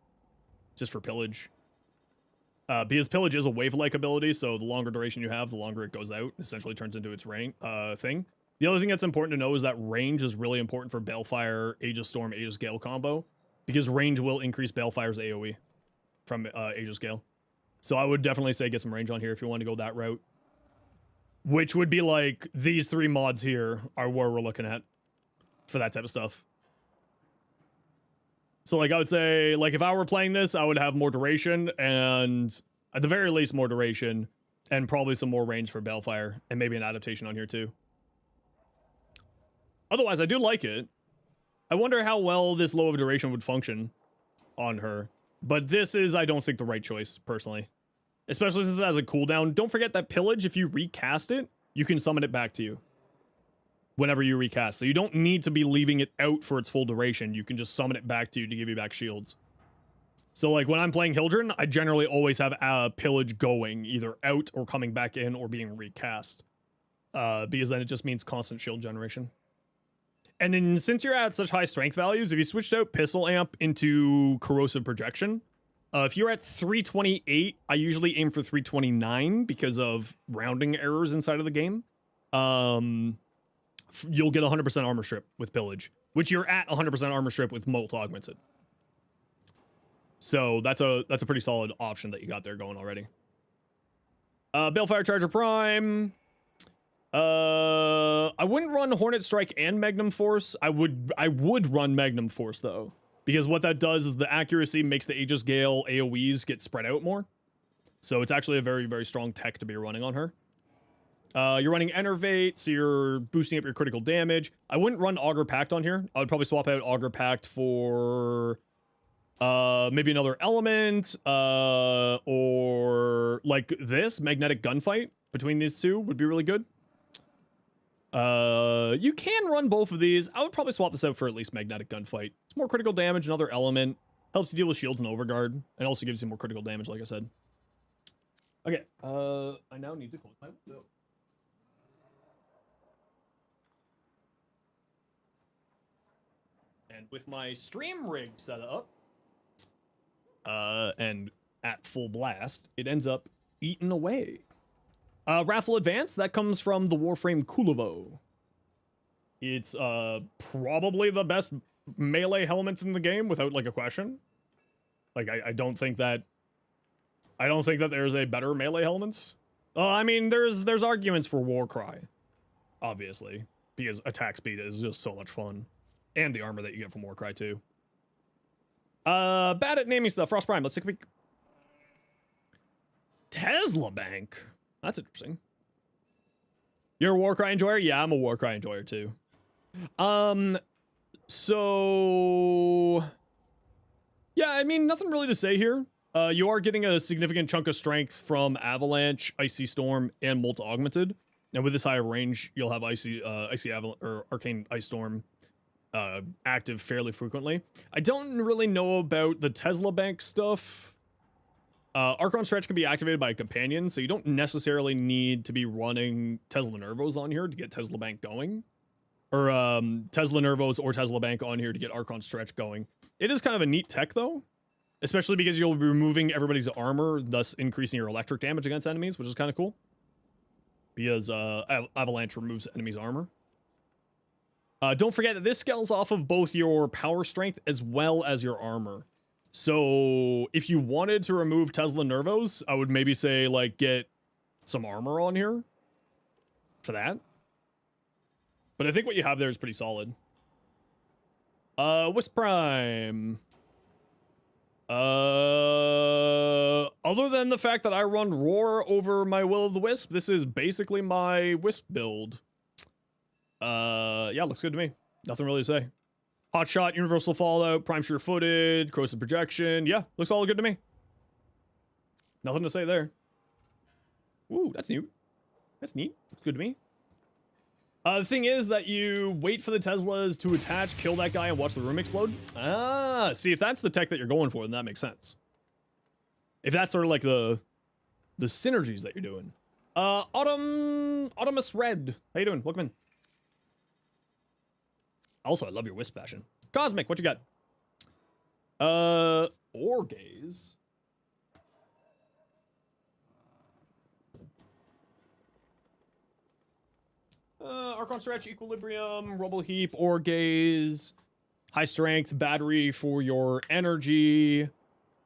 A: Just for Pillage. Because Pillage is a wave-like ability, so the longer duration you have, the longer it goes out. Essentially turns into its thing. The other thing that's important to know is that range is really important for Balefire, Aegis Storm, Aegis Gale combo. Because range will increase Balefire's AoE from Aegis Gale. So I would definitely say get some range on here if you want to go that route. Which would be like, these three mods here are where we're looking at for that type of stuff. So, like, I would say, like, if I were playing this, I would have more duration, and at the very least, more duration, and probably some more range for Balefire, and maybe an adaptation on here, too. Otherwise, I do like it. I wonder how well this low of duration would function on her. But this is, I don't think, the right choice, personally. Especially since it has a cooldown. Don't forget that Pillage, if you recast it, you can summon it back to you. Whenever you recast. So you don't need to be leaving it out for its full duration. You can just summon it back to you to give you back shields. So, like, when I'm playing Hildren, I generally always have Pillage going, either out or coming back in or being recast. Because then it just means constant shield generation. And then, since you're at such high strength values, if you switched out Pistol Amp into Corrosive Projection, if you're at 328, I usually aim for 329 because of rounding errors inside of the game. You'll get 100% armor strip with Pillage, which you're at 100% armor strip with Molt Augmented. So that's a pretty solid option that you got there going already. Balefire Charger Prime. I wouldn't run Hornet Strike and Magnum Force. I would run Magnum Force though, because what that does is the accuracy makes the Aegis Gale AoEs get spread out more. So it's actually a very, very strong tech to be running on her. You're running Enervate, so you're boosting up your critical damage. I wouldn't run Augur Pact on here. I would probably swap out Augur Pact for maybe another element, or like this, Magnetic Gunfight between these two would be really good. You can run both of these. I would probably swap this out for at least Magnetic Gunfight. It's more critical damage, another element. Helps you deal with shields and overguard, and also gives you more critical damage, like I said. Okay, I now need to close my window. And with my stream rig set up, and at full blast, it ends up eaten away. Wrathful Advance, that comes from the Warframe Kulovo. It's probably the best melee helmet in the game, without like a question. Like I don't think that there's a better melee helmet. I mean, there's arguments for Warcry, obviously, because attack speed is just so much fun. And the armor that you get from Warcry, too. Bad at naming stuff. Frost Prime, let's take a peek. Tesla Bank. That's interesting. You're a Warcry enjoyer? Yeah, I'm a Warcry enjoyer too. So yeah, I mean, nothing really to say here. You are getting a significant chunk of strength from Avalanche, Icy Storm, and Molten Augmented. And with this higher range, you'll have Icy Avalanche or Arcane Ice Storm active fairly frequently. I don't really know about the Tesla Bank stuff. Archon Stretch can be activated by a companion, so you don't necessarily need to be running Tesla Nervos on here to get Tesla Bank going. Or Tesla Nervos or Tesla Bank on here to get Archon Stretch going. It is kind of a neat tech, though. Especially because you'll be removing everybody's armor, thus increasing your electric damage against enemies, which is kind of cool. Because Avalanche removes enemies' armor. Don't forget that this scales off of both your power strength as well as your armor. So if you wanted to remove Tesla Nervos, I would maybe say, like, get some armor on here for that. But I think what you have there is pretty solid. Wisp Prime. Other than the fact that I run Roar over my Will of the Wisp, this is basically my Wisp build. Yeah, looks good to me. Nothing really to say. Hot Shot, Universal Fallout, Prime Sure-Footed, Corrosive Projection. Yeah, looks all good to me. Nothing to say there. Ooh, that's new. That's neat. Looks good to me. The thing is that you wait for the Teslas to attach, kill that guy, and watch the room explode. Ah, see, if that's the tech that you're going for, then that makes sense. If that's sort of like the synergies that you're doing. Autumnus Red. How you doing? Welcome in. Also, I love your Wisp fashion. Cosmic, what you got? Orgaze. Archon Stretch, Equilibrium, Rubble Heap, Orgaze, High Strength, Battery for your energy,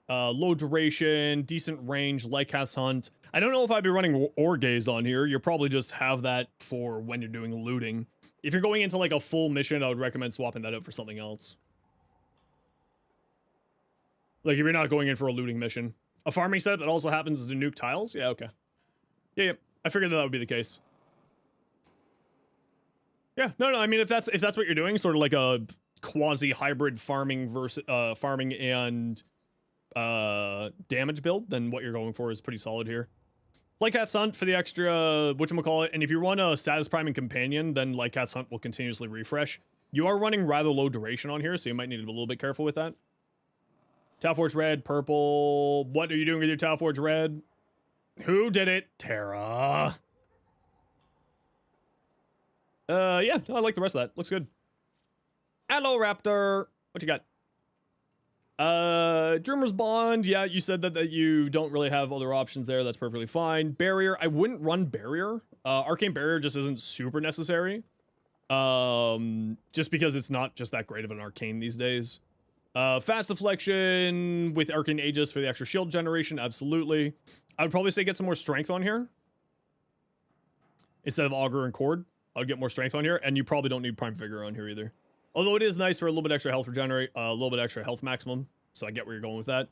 A: low duration, decent range, Lycath's Hunt. I don't know if I'd be running Orgaze on here. You'll probably just have that for when you're doing looting. If you're going into like a full mission, I would recommend swapping that out for something else. Like if you're not going in for a looting mission. A farming setup that also happens to nuke tiles? Yeah, okay. Yeah, I figured that would be the case. Yeah, no, I mean if that's what you're doing, sort of like a quasi-hybrid farming versus farming and damage build, then what you're going for is pretty solid here. Lycath's Hunt for the extra whatchamacallit, and if you run a status priming companion, then Lycath's Hunt will continuously refresh. You are running rather low duration on here, so you might need to be a little bit careful with that. Talforge Red, purple. What are you doing with your Talforge Red? Who did it? Terra. Yeah, I like the rest of that. Looks good. Hello, Raptor. What you got? Dreamer's Bond. Yeah, you said that you don't really have other options there. That's perfectly fine. Barrier. I wouldn't run Barrier. Arcane Barrier just isn't super necessary. Just because it's not just that great of an arcane these days. Fast Deflection with Arcane Aegis for the extra shield generation. Absolutely. I would probably say get some more strength on here. Instead of Augur and Cord. I'll get more strength on here, and you probably don't need Prime Vigor on here either. Although it is nice for a little bit extra health regenerate, a little bit extra health maximum, so I get where you're going with that.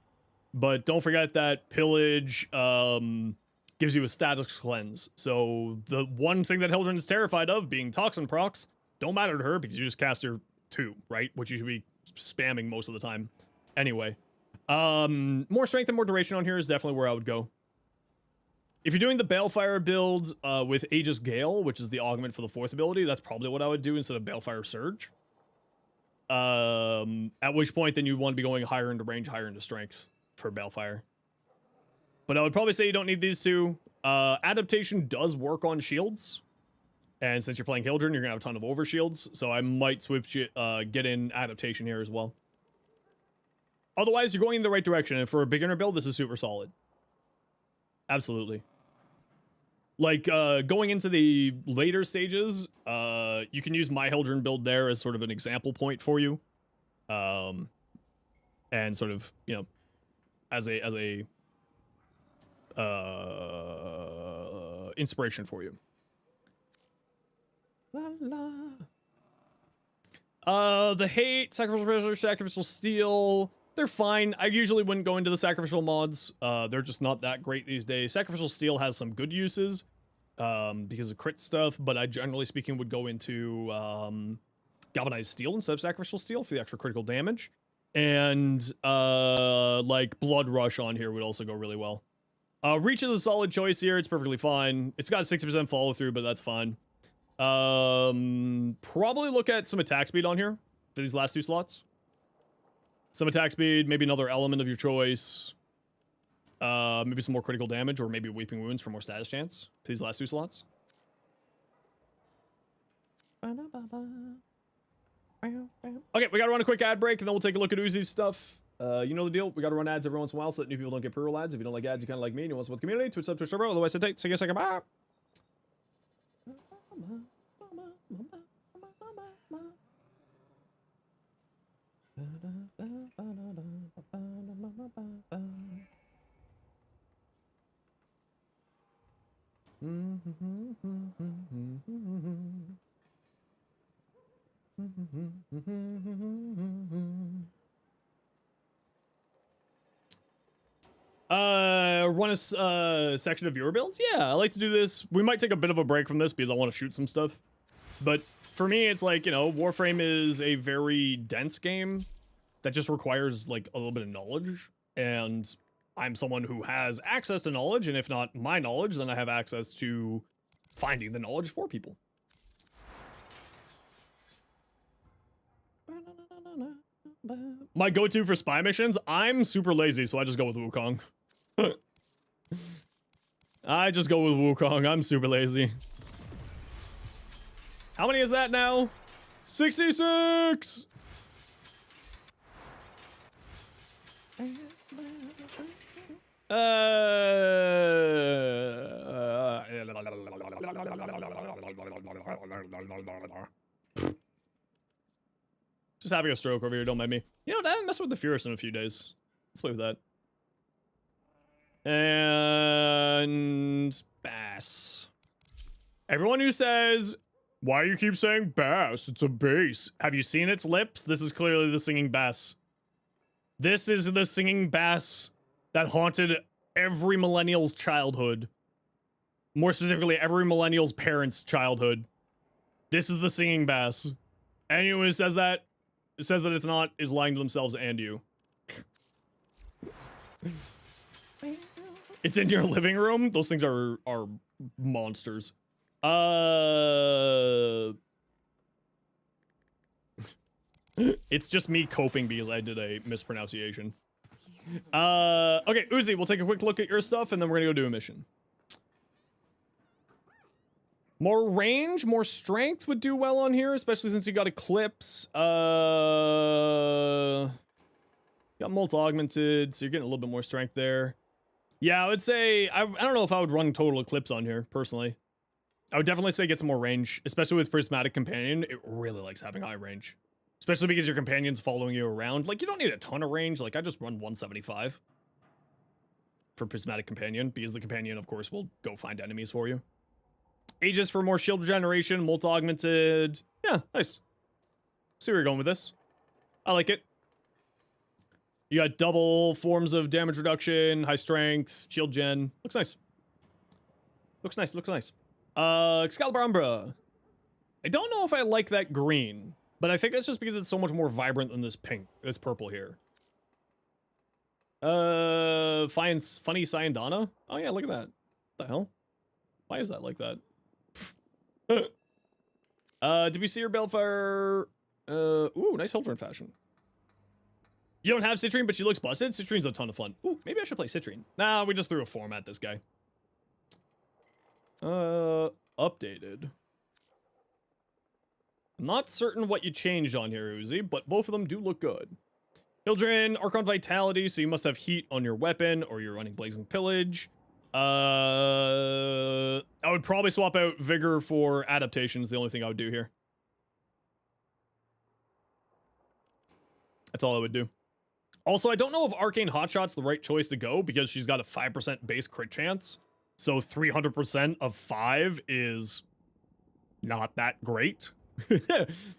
A: But don't forget that Pillage gives you a status cleanse. So the one thing that Hildren is terrified of, being Toxin procs, don't matter to her because you just cast her 2, right? Which you should be spamming most of the time. Anyway, more strength and more duration on here is definitely where I would go. If you're doing the Balefire build with Aegis Gale, which is the augment for the 4th ability, that's probably what I would do instead of Balefire Surge. At which point, then you want to be going higher into range, higher into strength for Balefire. But I would probably say you don't need these two. Adaptation does work on shields. And since you're playing Hildren, you're going to have a ton of overshields. So I might switch it, get in Adaptation here as well. Otherwise, you're going in the right direction. And for a beginner build, this is super solid. Absolutely. Like, going into the later stages, you can use my Hildren build there as sort of an example point for you. And sort of, you know, as a inspiration for you. La la. The Hate, Sacrificial Steel, they're fine. I usually wouldn't go into the sacrificial mods. They're just not that great these days. Sacrificial steel has some good uses because of crit stuff, but I generally speaking would go into galvanized steel instead of sacrificial steel for the extra critical damage. And like blood rush on here would also go really well. Reach is a solid choice here. It's perfectly fine. It's got 60% follow through, but that's fine. Probably look at some attack speed on here for these last 2 slots. Some attack speed, maybe another element of your choice. Maybe some more critical damage, or maybe weeping wounds for more status chance for these last 2 slots. Okay, we gotta run a quick ad break, and then we'll take a look at Uzi's stuff. You know the deal. We gotta run ads every once in a while so that new people don't get pre-roll ads. If you don't like ads, you kind of like me, and you want to support the community, Twitch sub, Twitch server. Otherwise, sit tight. See you in a second. Bye. Run a section of viewer builds? Yeah, I like to do this. We might take a bit of a break from this because I want to shoot some stuff. But for me, it's like, you know, Warframe is a very dense game that just requires like a little bit of knowledge. And I'm someone who has access to knowledge, and if not my knowledge, then I have access to finding the knowledge for people. My go-to for spy missions, I'm super lazy, so I just go with Wukong. I just go with Wukong. I'm super lazy. How many is that now? 66! Just having a stroke over here, don't mind me. You know, that mess with the Furious in a few days. Let's play with that. And Bass. Everyone who says, why you keep saying Bass? It's a bass. Have you seen its lips? This is clearly the singing bass. This is the singing bass that haunted every millennial's childhood. More specifically, every millennial's parents' childhood. This is the singing bass. Anyone who says that it's not is lying to themselves and you. It's in your living room. Those things are monsters. It's just me coping because I did a mispronunciation. Okay, Uzi, we'll take a quick look at your stuff and then we're gonna go do a mission. More range, more strength would do well on here, especially since you got Eclipse. You got Molt Augmented, so you're getting a little bit more strength there. Yeah, I would say, I don't know if I would run Total Eclipse on here, personally. I would definitely say get some more range, especially with Prismatic Companion. It really likes having high range. Especially because your companion's following you around. Like, you don't need a ton of range. Like, I just run 175 for Prismatic Companion, because the Companion, of course, will go find enemies for you. Aegis for more shield generation, Molt Augmented. Yeah, nice. See where you're going with this. I like it. You got double forms of damage reduction, high strength, shield gen. Looks nice. Looks nice, looks nice. Excalibur Umbra. I don't know if I like that green, but I think that's just because it's so much more vibrant than this pink, this purple here. Funny Syandana? Oh yeah, look at that. What the hell? Why is that like that? Did we see your Balefire? Ooh, nice Hildren fashion. You don't have Citrine, but she looks busted. Citrine's a ton of fun. Ooh, maybe I should play Citrine. Nah, we just threw a form at this guy. Updated. I'm not certain what you changed on here, Uzi, but both of them do look good. Hildren, Archon Vitality, so you must have heat on your weapon, or you're running Blazing Pillage. I would probably swap out Vigor for Adaptation's the only thing I would do here. That's all I would do. Also, I don't know if Arcane Hotshot's the right choice to go, because she's got a 5% base crit chance. So 300% of 5 is not that great.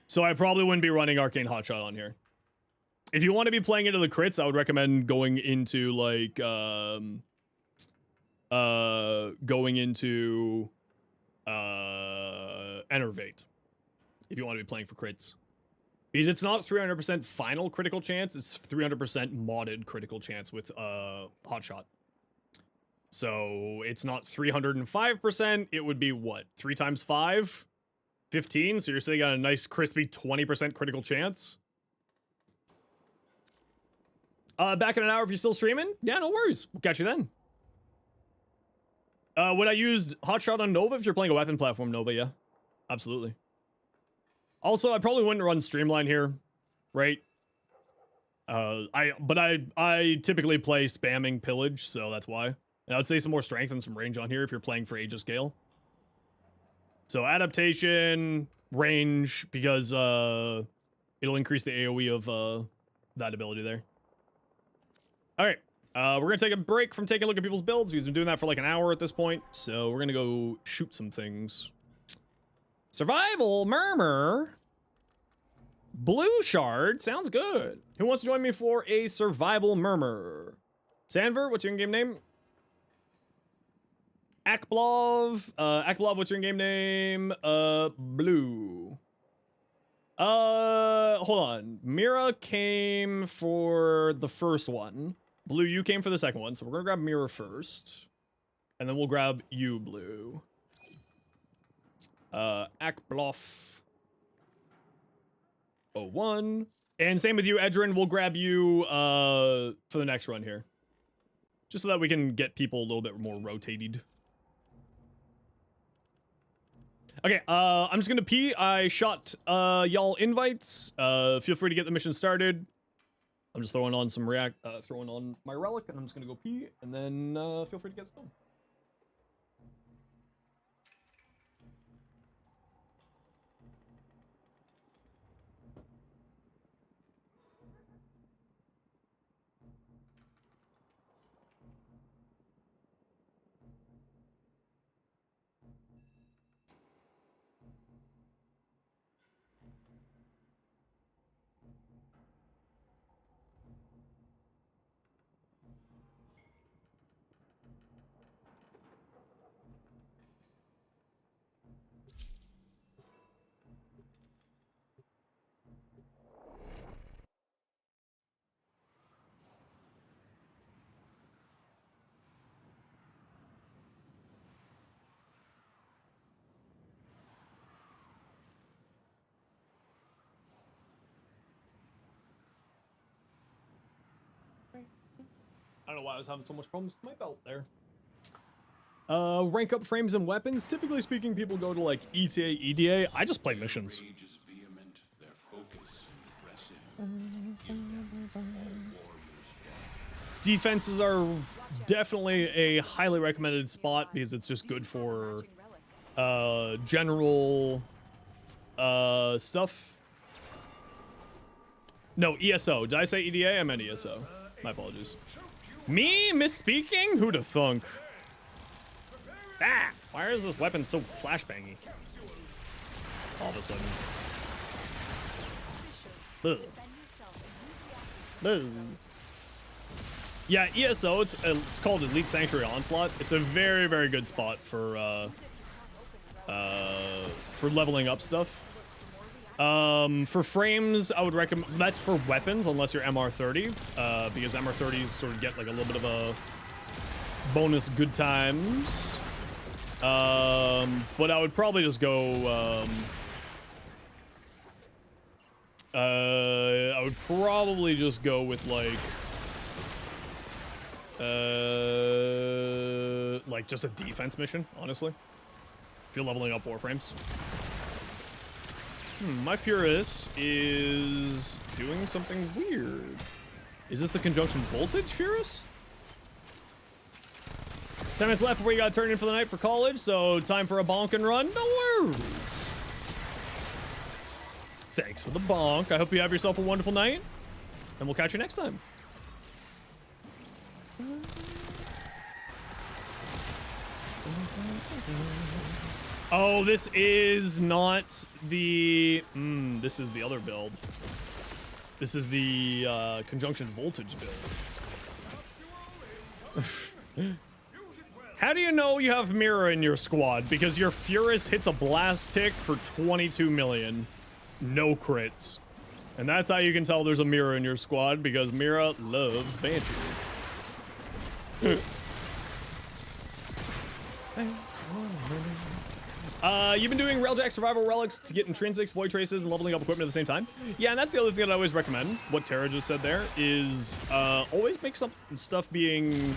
A: So I probably wouldn't be running Arcane Hotshot on here. If you want to be playing into the crits, I would recommend going into like Enervate. If you want to be playing for crits. Because it's not 300% final critical chance, it's 300% modded critical chance with Hotshot. So it's not 305%, it would be what? 3 times 5? 15? So you're sitting on a nice crispy 20% critical chance. Back in an hour if you're still streaming? Yeah, no worries. We'll catch you then. Would I use Hotshot on Nova if you're playing a weapon platform Nova? Yeah, absolutely. Also, I probably wouldn't run Streamline here, right? I typically play spamming Pillage, so that's why. And I would say some more strength and some range on here if you're playing for Aegis Gale. So adaptation, range, because it'll increase the AoE of that ability there. All right, we're gonna take a break from taking a look at people's builds. We've been doing that for like an hour at this point, so we're gonna go shoot some things. Survival Murmur. Blue Shard sounds good. Who wants to join me for a Survival Murmur? Sanver, what's your in-game name? Akblov. Akblov, what's your in-game name? Blue. Hold on. Mira came for the first one. Blue, you came for the second one, so we're gonna grab Mira first. And then we'll grab you, Blue. Akbloff 01. And same with you, Edrin. We'll grab you for the next run here. Just so that we can get people a little bit more rotated. Okay, I'm just gonna pee. I shot y'all invites. Feel free to get the mission started. I'm just throwing on some throwing on my relic, and I'm just gonna go pee, and then feel free to get it done. I don't know why I was having so much problems with my belt there. Rank up frames and weapons. Typically speaking, people go to like ETA, EDA. I just play missions. Defenses are definitely a highly recommended spot because it's just good for general stuff. No, ESO. Did I say EDA? I meant ESO. My apologies. Me misspeaking? Who'd have thunk? Ah! Why is this weapon so flashbangy? All of a sudden. Ugh. Ugh. Yeah, ESO, it's called Elite Sanctuary Onslaught. It's a very, very good spot for leveling up stuff. For frames, I would recommend, that's for weapons, unless you're MR30, because MR30s sort of get like a little bit of a bonus good times. But I would probably just go, I would probably just go with like just a defense mission, honestly. If you're leveling up Warframes. My Furus is doing something weird. Is this the conjunction voltage Furus? 10 minutes left before you gotta turn in for the night for college, so time for a bonk and run. No worries. Thanks for the bonk. I hope you have yourself a wonderful night, and we'll catch you next time. Oh, this is not the... this is the other build. This is the conjunction voltage build. How do you know you have Mira in your squad? Because your Furus hits a blast tick for 22 million. No crits. And that's how you can tell there's a Mira in your squad, because Mira loves Banshee. You've been doing Railjack Survival Relics to get intrinsics, void traces, and leveling up equipment at the same time. Yeah, and that's the other thing that I always recommend. What Tara just said there is always make some stuff being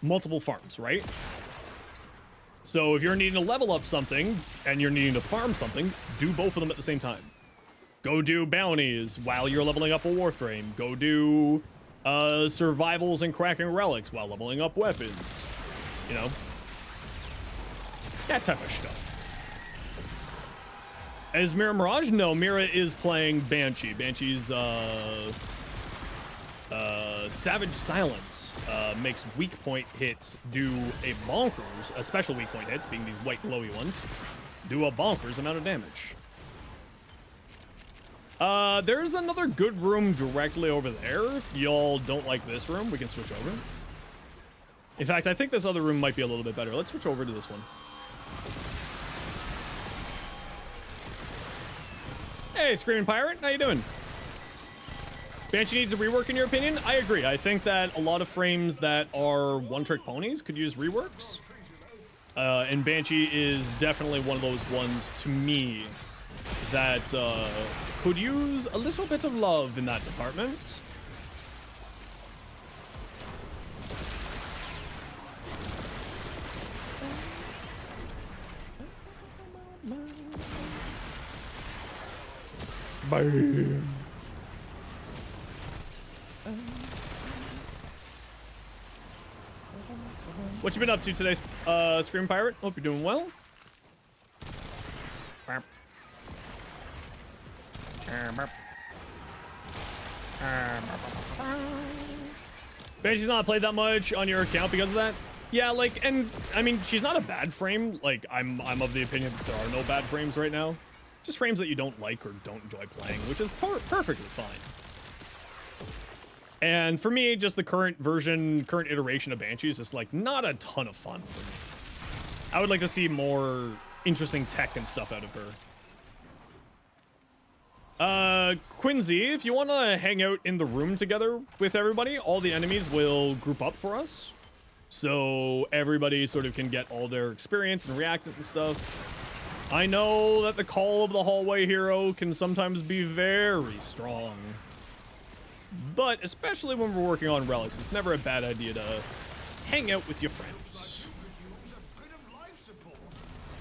A: multiple farms, right? So if you're needing to level up something and you're needing to farm something, do both of them at the same time. Go do bounties while you're leveling up a Warframe. Go do survivals and cracking relics while leveling up weapons. You know, that type of stuff. Is Mira Mirage? No, Mira is playing Banshee. Banshee's Savage Silence makes weak point hits do a bonkers, special weak point hits, being these white glowy ones, do a bonkers amount of damage. There's another good room directly over there. If y'all don't like this room, we can switch over. In fact, I think this other room might be a little bit better. Let's switch over to this one. Hey, Screaming Pirate, how you doing? Banshee needs a rework in your opinion? I agree. I think that a lot of frames that are one-trick ponies could use reworks. And Banshee is definitely one of those ones, to me, that could use a little bit of love in that department. Bam. What you been up to today, Scream Pirate? Hope you're doing well. Banshee's not played that much on your account because of that? Yeah, like, and I mean, she's not a bad frame. Like, I'm of the opinion that there are no bad frames right now. Just frames that you don't like or don't enjoy playing, which is perfectly fine. And for me, just the current version, current iteration of Banshee is just like not a ton of fun for me. I would like to see more interesting tech and stuff out of her. Quincy, if you want to hang out in the room together with everybody, all the enemies will group up for us. So everybody sort of can get all their experience and react and stuff. I know that the call of the hallway hero can sometimes be very strong. But especially when we're working on relics, it's never a bad idea to hang out with your friends.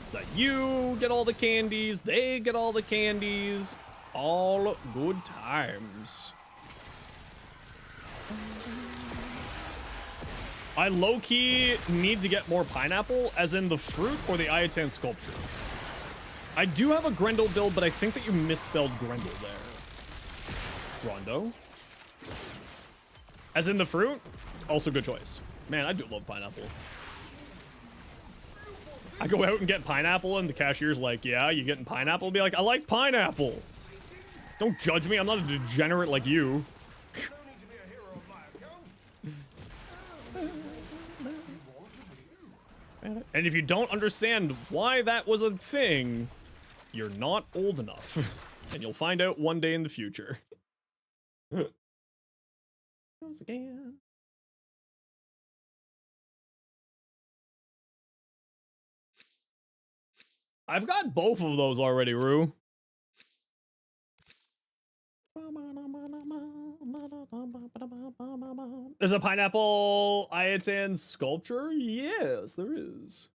A: It's that you get all the candies, they get all the candies, all good times. I low-key need to get more pineapple, as in the fruit or the Ayatan sculpture. I do have a Grendel build, but I think that you misspelled Grendel there. Rondo. As in the fruit? Also good choice. Man, I do love pineapple. I go out and get pineapple and the cashier's like, yeah, you getting pineapple? I'll be like, I like pineapple. Don't judge me. I'm not a degenerate like you. And if you don't understand why that was a thing, you're not old enough. And you'll find out one day in the future. Again. I've got both of those already, Rue. There's a pineapple Ayatan sculpture? Yes, there is.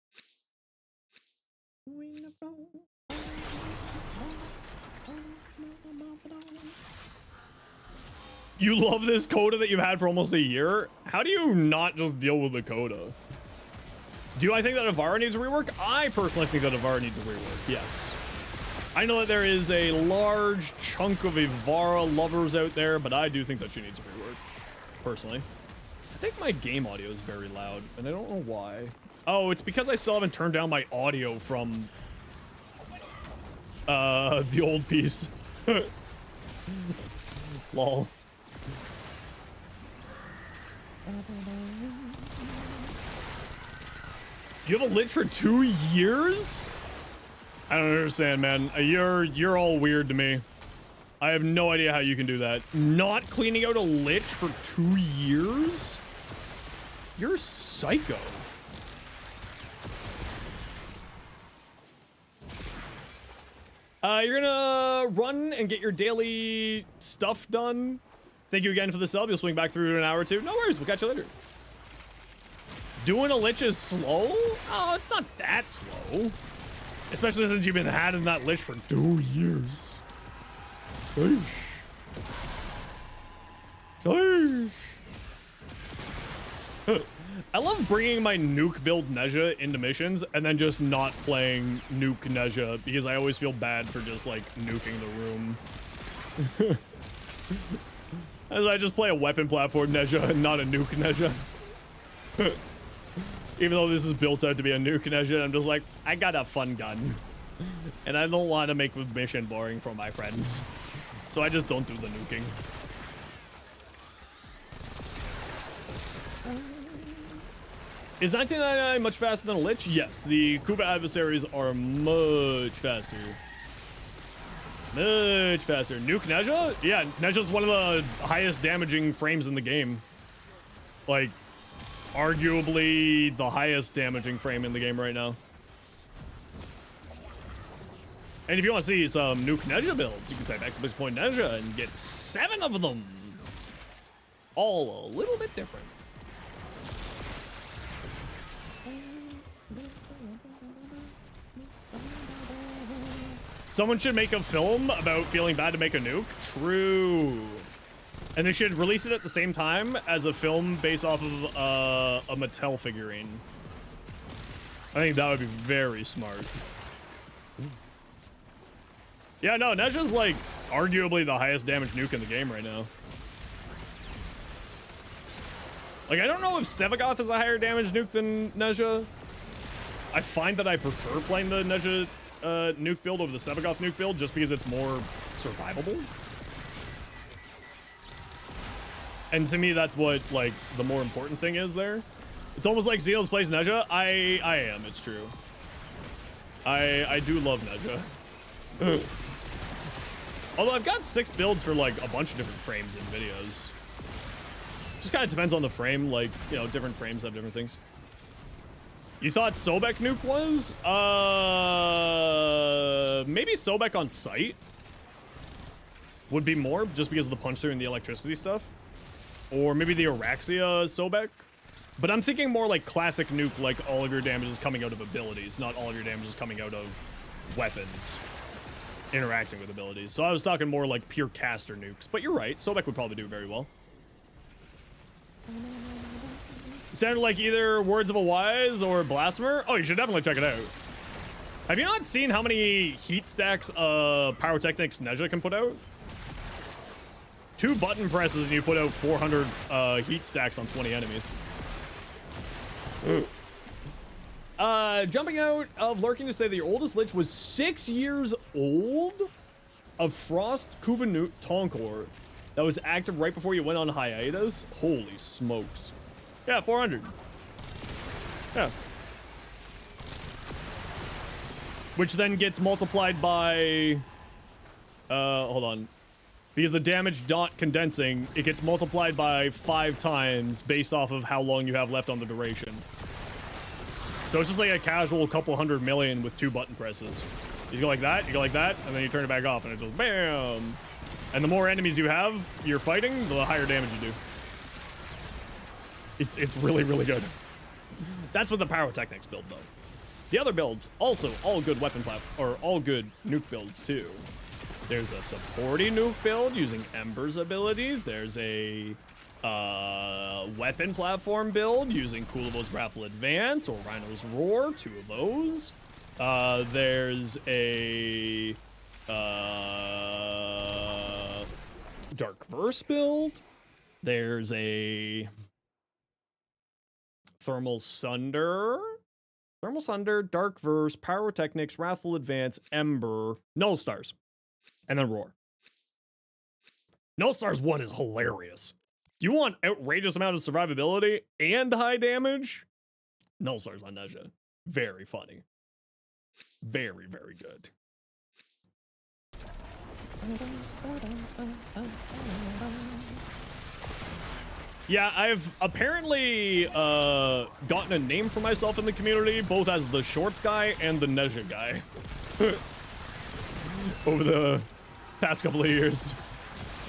A: You love this coda that you've had for almost a year? How do you not just deal with the coda? Do I think that Avara needs a rework? I personally think that Avara needs a rework, yes. I know that there is a large chunk of Avara lovers out there, but I do think that she needs a rework, personally. I think my game audio is very loud, and I don't know why. Oh, it's because I still haven't turned down my audio from the old piece. Lol. You have a lich for 2 years? I don't understand, man. You're all weird to me. I have no idea how you can do that. Not cleaning out a lich for 2 years? You're psycho. You're gonna run and get your daily stuff done. Thank you again for the sub. You'll swing back through in an hour or two. No worries, we'll catch you later. Doing a lich is slow? Oh, it's not that slow. Especially since you've been having that lich for 2 years. Sheesh. Sheesh. I love bringing my nuke build Nezha into missions and then just not playing nuke Nezha because I always feel bad for just like nuking the room. As I just play a weapon platform Nezha and not a nuke Nezha. Even though this is built out to be a nuke Nezha, I'm just like, I got a fun gun. And I don't want to make the mission boring for my friends. So I just don't do the nuking. Is 1999 much faster than a lich? Yes, the Kuba adversaries are much faster. Much faster. Nuke Nezha? Yeah, Nezha's one of the highest damaging frames in the game. Like, arguably the highest damaging frame in the game right now. And if you want to see some Nuke Nezha builds, you can type !Nezha and get 7 of them. All a little bit different. Someone should make a film about feeling bad to make a nuke. True. And they should release it at the same time as a film based off of a Mattel figurine. I think that would be very smart. Yeah, no, Nezha's like arguably the highest damage nuke in the game right now. Like, I don't know if Sevagoth is a higher damage nuke than Nezha. I find that I prefer playing the Nezha nuke build over the Sevagoth nuke build just because it's more survivable. And to me, that's what, like, the more important thing is there. It's almost like Zenos plays Nezha. I am, it's true. I do love Nezha. Although I've got 6 builds for, like, a bunch of different frames and videos. Just kind of depends on the frame, like, you know, different frames have different things. You thought Sobek nuke was? Maybe Sobek on site would be more, just because of the punch through and the electricity stuff. Or maybe the Araxia Sobek. But I'm thinking more like classic nuke, like all of your damage is coming out of abilities, not all of your damage is coming out of weapons interacting with abilities. So I was talking more like pure caster nukes. But you're right, Sobek would probably do very well. Sounded like either Words of a Wise or Blasphemer. Oh, you should definitely check it out. Have you not seen how many heat stacks Pyrotechnics Nezha can put out? 2 button presses and you put out 400 heat stacks on 20 enemies. Jumping out of Lurking to say that your oldest lich was 6 years old? Of Frost Kuvanut Tonkor that was active right before you went on hiatus? Holy smokes. Yeah, 400. Yeah. Which then gets multiplied by... hold on. Because the damage not condensing, it gets multiplied by 5 times based off of how long you have left on the duration. So it's just like a casual couple 100 million with 2 button presses. You go like that, you go like that, and then you turn it back off, and it goes BAM! And the more enemies you have you're fighting, the higher damage you do. It's really, really good. That's what the Pyrotechnics build, though. The other builds, also all good weapon or all good nuke builds, too. There's a supporting nuke build using Ember's ability. There's a weapon platform build using Kulovo's Raffle Advance or Rhino's Roar, 2 of those. There's a Dark Verse build. There's a Thermal Sunder, Dark Verse, Pyrotechnics, Wrathful Advance, Ember, Null Stars, and then Roar. Nullstar's 1 is hilarious. If you want outrageous amount of survivability and high damage, Nullstars on Nezha. Very funny. Very, very good. Yeah, I've apparently gotten a name for myself in the community, both as the shorts guy and the Nezha guy. Over the past couple of years.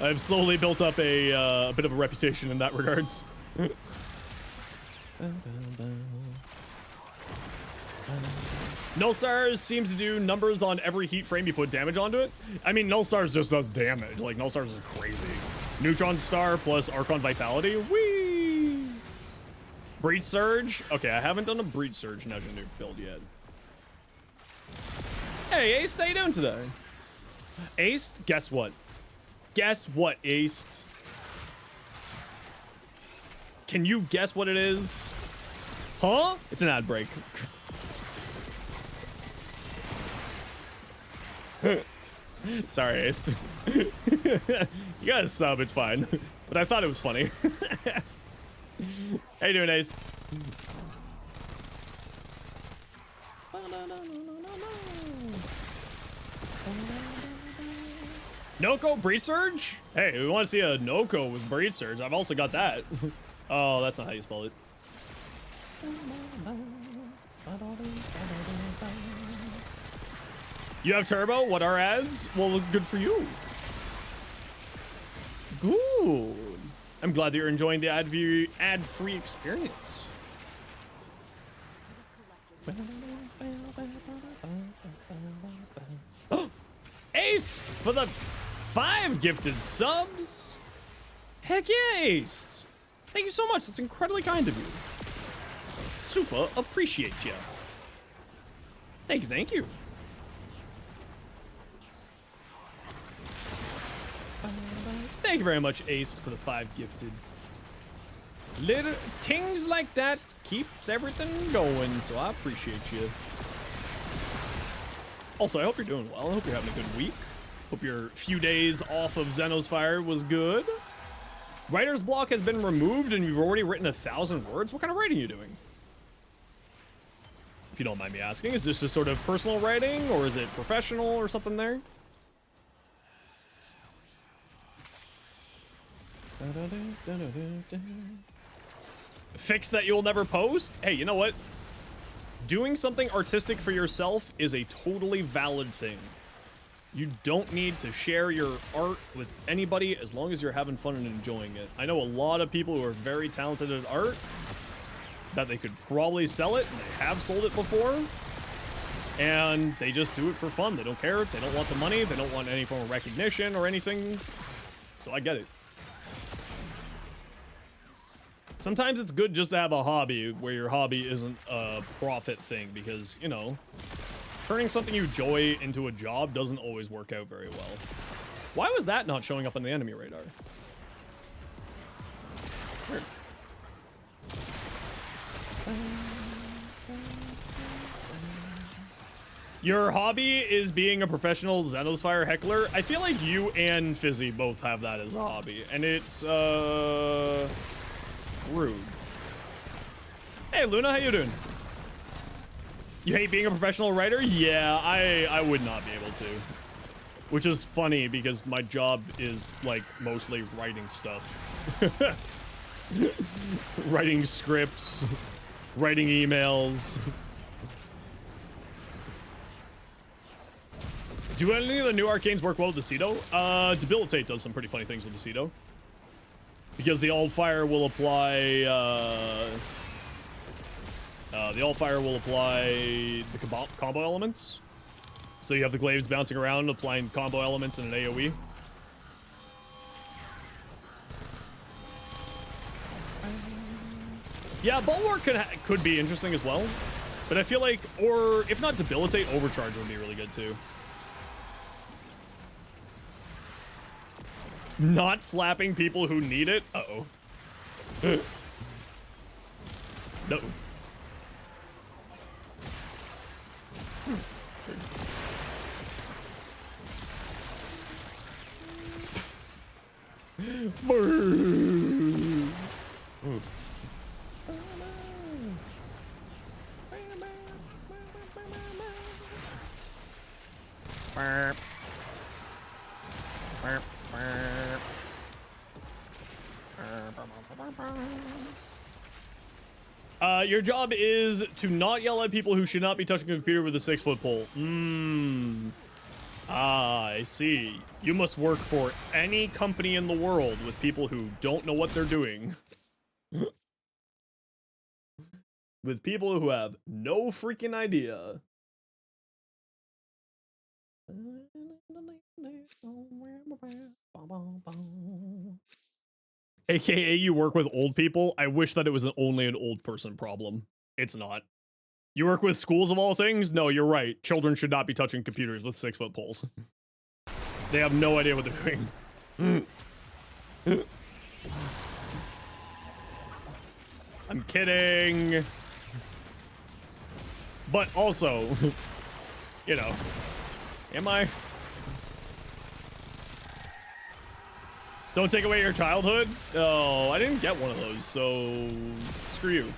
A: I've slowly built up a bit of a reputation in that regards. Nullstars seems to do numbers on every heat frame you put damage onto it. I mean, Nullstars just does damage. Like, Nullstars is crazy. Neutron Star plus Archon Vitality. Whee! Breach Surge. Okay, I haven't done a Breach Surge Nezha nuke build yet. Hey, Ace, how you doing today? Ace, guess what? Guess what, Ace? Can you guess what it is? Huh? It's an ad break. Sorry, Ace. You got a sub, it's fine. But I thought it was funny. How you doing, Ace? Noko Breach Surge? Hey, we want to see a Noko with Breach Surge. I've also got that. Oh, that's not how you spell it. You have turbo? What are ads? Well, good for you. Good. I'm glad that you're enjoying the ad-free experience. Ace for the 5 gifted subs. Heck yeah, Ace. Thank you so much. That's incredibly kind of you. Super appreciate you. Thank you, thank you. Thank you very much, Ace, for the 5 gifted. Little things like that keeps everything going, so I appreciate you. Also, I hope you're doing well. I hope you're having a good week. Hope your few days off of Zenosfire was good. Writer's block has been removed and you've already written 1,000 words. What kind of writing are you doing? If you don't mind me asking, is this just sort of personal writing or is it professional or something there? Fix that you'll never post? Hey, you know what? Doing something artistic for yourself is a totally valid thing. You don't need to share your art with anybody as long as you're having fun and enjoying it. I know a lot of people who are very talented at art that they could probably sell it, and they have sold it before, and they just do it for fun. They don't care. They don't want the money. They don't want any form of recognition or anything. So I get it. Sometimes it's good just to have a hobby where your hobby isn't a profit thing because, you know, turning something you enjoy into a job doesn't always work out very well. Why was that not showing up on the enemy radar? Weird. Your hobby is being a professional Zenosfire heckler. I feel like you and Fizzy both have that as a hobby, and it's, rude. Hey, Luna, how you doing? You hate being a professional writer? Yeah, I would not be able to. Which is funny because my job is, like, mostly writing stuff. Writing scripts, writing emails. Do any of the new arcanes work well with the Cedo? Debilitate does some pretty funny things with the Cedo. Because the All-Fire will apply, the combo elements. So you have the glaives bouncing around, applying combo elements in an AoE. Yeah, Bulwark could be interesting as well. But I feel like, or if not Debilitate, Overcharge would be really good too. Not slapping people who need it? Uh-oh. No. Your job is to not yell at people who should not be touching a computer with a 6-foot pole. Ah, I see. You must work for any company in the world with people who don't know what they're doing. With people who have no freaking idea. AKA you work with old people. I wish that it was only an old person problem. It's not. You work with schools of all things? No, you're right. Children should not be touching computers with 6-foot poles. They have no idea what they're doing. I'm kidding. But also, you know, am I? Don't take away your childhood? Oh, I didn't get one of those, so screw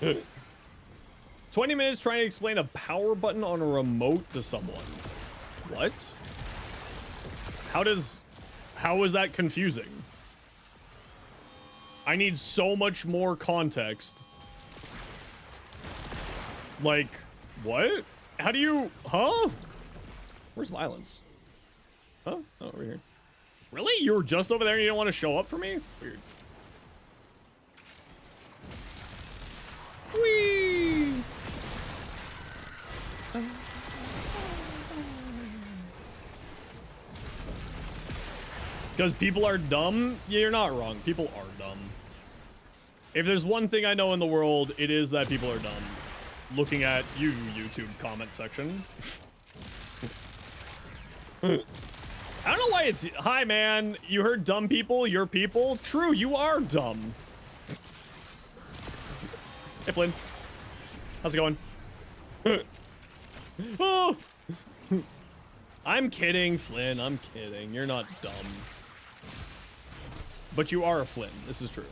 A: you. 20 minutes trying to explain a power button on a remote to someone. What? How is that confusing? I need so much more context. Like, what? How do you, huh? Where's violence? Huh? Oh, over here. Really? You were just over there and you don't want to show up for me? Weird. Whee! Because people are dumb? Yeah, you're not wrong. People are dumb. If there's one thing I know in the world, it is that people are dumb. Looking at you, YouTube comment section. I don't know why it's... Hi, man. You heard dumb people? You're people? True, you are dumb. Hey, Flynn. How's it going? Oh! I'm kidding, Flynn. I'm kidding. You're not dumb. But you are a Flynn. This is true.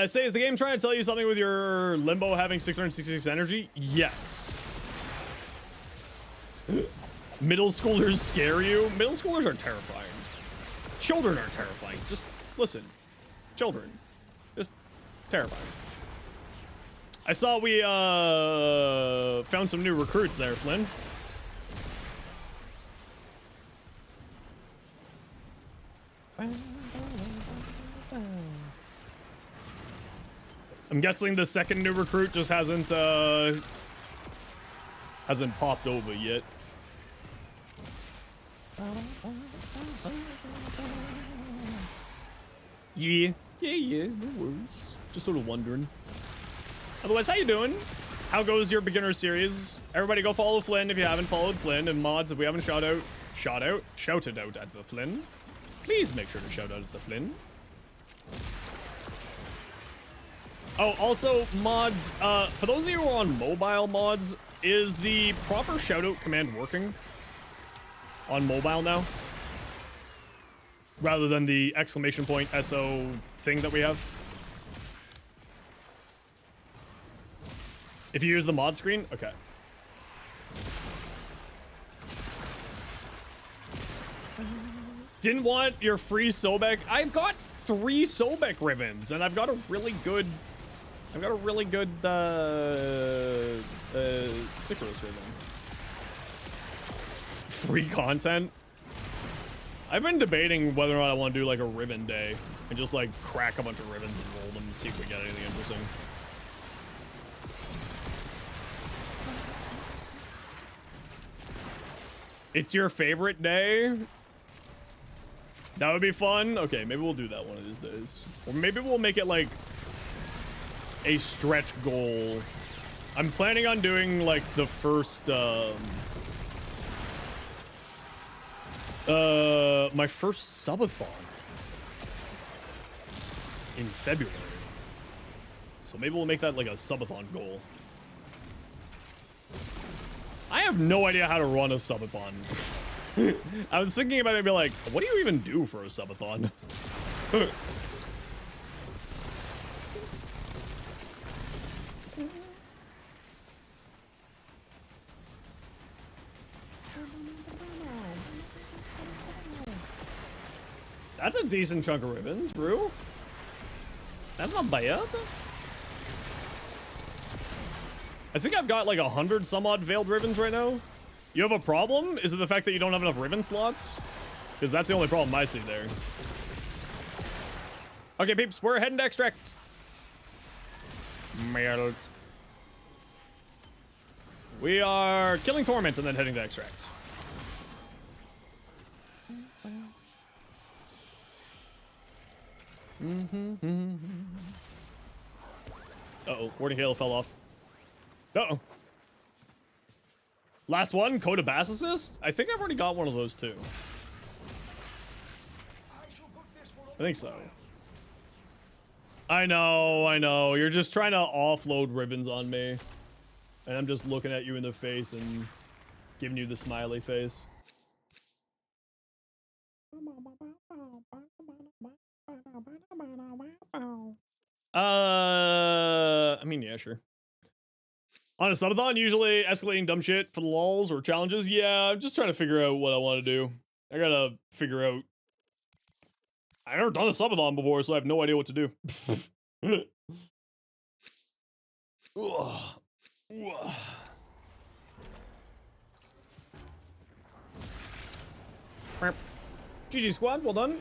A: Say, is the game trying to tell you something with your limbo having 666 energy? Yes. Middle schoolers scare you? Middle schoolers are terrifying. Children are terrifying. Just listen. Children. Just terrifying. I saw we found some new recruits there, Flynn. I'm guessing the second new recruit just hasn't popped over yet. Yeah, no worries. Just sort of wondering. Otherwise, how you doing? How goes your beginner series? Everybody go follow Flynn if you haven't followed Flynn, and mods if we haven't shouted out at the Flynn. Please make sure to shout out at the Flynn. Oh, also, mods, for those of you who are on mobile mods, is the proper shoutout command working on mobile now? Rather than the exclamation point SO thing that we have? If you use the mod screen? Okay. Didn't want your free Sobek. I've got 3 Sobek ribbons, and I've got a really good... Sycoris ribbon. Free content? I've been debating whether or not I want to do like a ribbon day and just like crack a bunch of ribbons and roll them and see if we get anything interesting. It's your favorite day? That would be fun. Okay, maybe we'll do that one of these days. Or maybe we'll make it like a stretch goal. I'm planning on doing like the first my first subathon in February. So maybe we'll make that like a subathon goal. I have no idea how to run a subathon. I was thinking about it and be like, what do you even do for a subathon? That's a decent chunk of ribbons, bro. That's not bad. I think I've got like 100 some odd veiled ribbons right now. You have a problem? Is it the fact that you don't have enough ribbon slots? Because that's the only problem I see there. Okay, peeps, we're heading to extract. Melt. We are killing torment and then heading to extract. Uh-oh, Warding Hail fell off. Uh-oh. Last one, Code of Bass Assist? I think I've already got one of those too. I think so. I know. You're just trying to offload ribbons on me. And I'm just looking at you in the face and giving you the smiley face. I mean, yeah, sure. On a subathon, usually escalating dumb shit for the lulz or challenges. Yeah, I'm just trying to figure out what I want to do. I gotta figure out. I've never done a subathon before, so I have no idea what to do. GG squad, well done.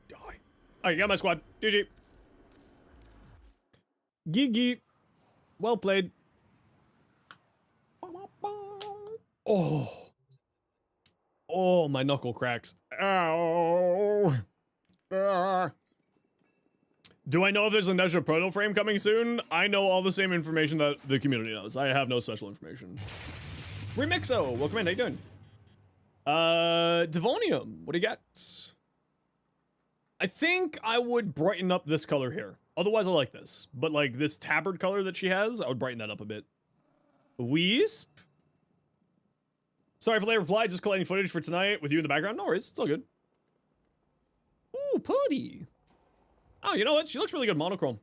A: Die. Alright, got my squad. GG. Gigi. Well played. Oh, my knuckle cracks. Ow. Do I know if there's an extra proto frame coming soon? I know all the same information that the community knows. I have no special information. Remixo, welcome in. How you doing? Devonium, what do you got? I think I would brighten up this color here. Otherwise, I like this. But like this tabard color that she has, I would brighten that up a bit. Wisp. Sorry for late reply, just collecting footage for tonight with you in the background. No worries, it's all good. Ooh, Putty. Oh, you know what? She looks really good monochrome.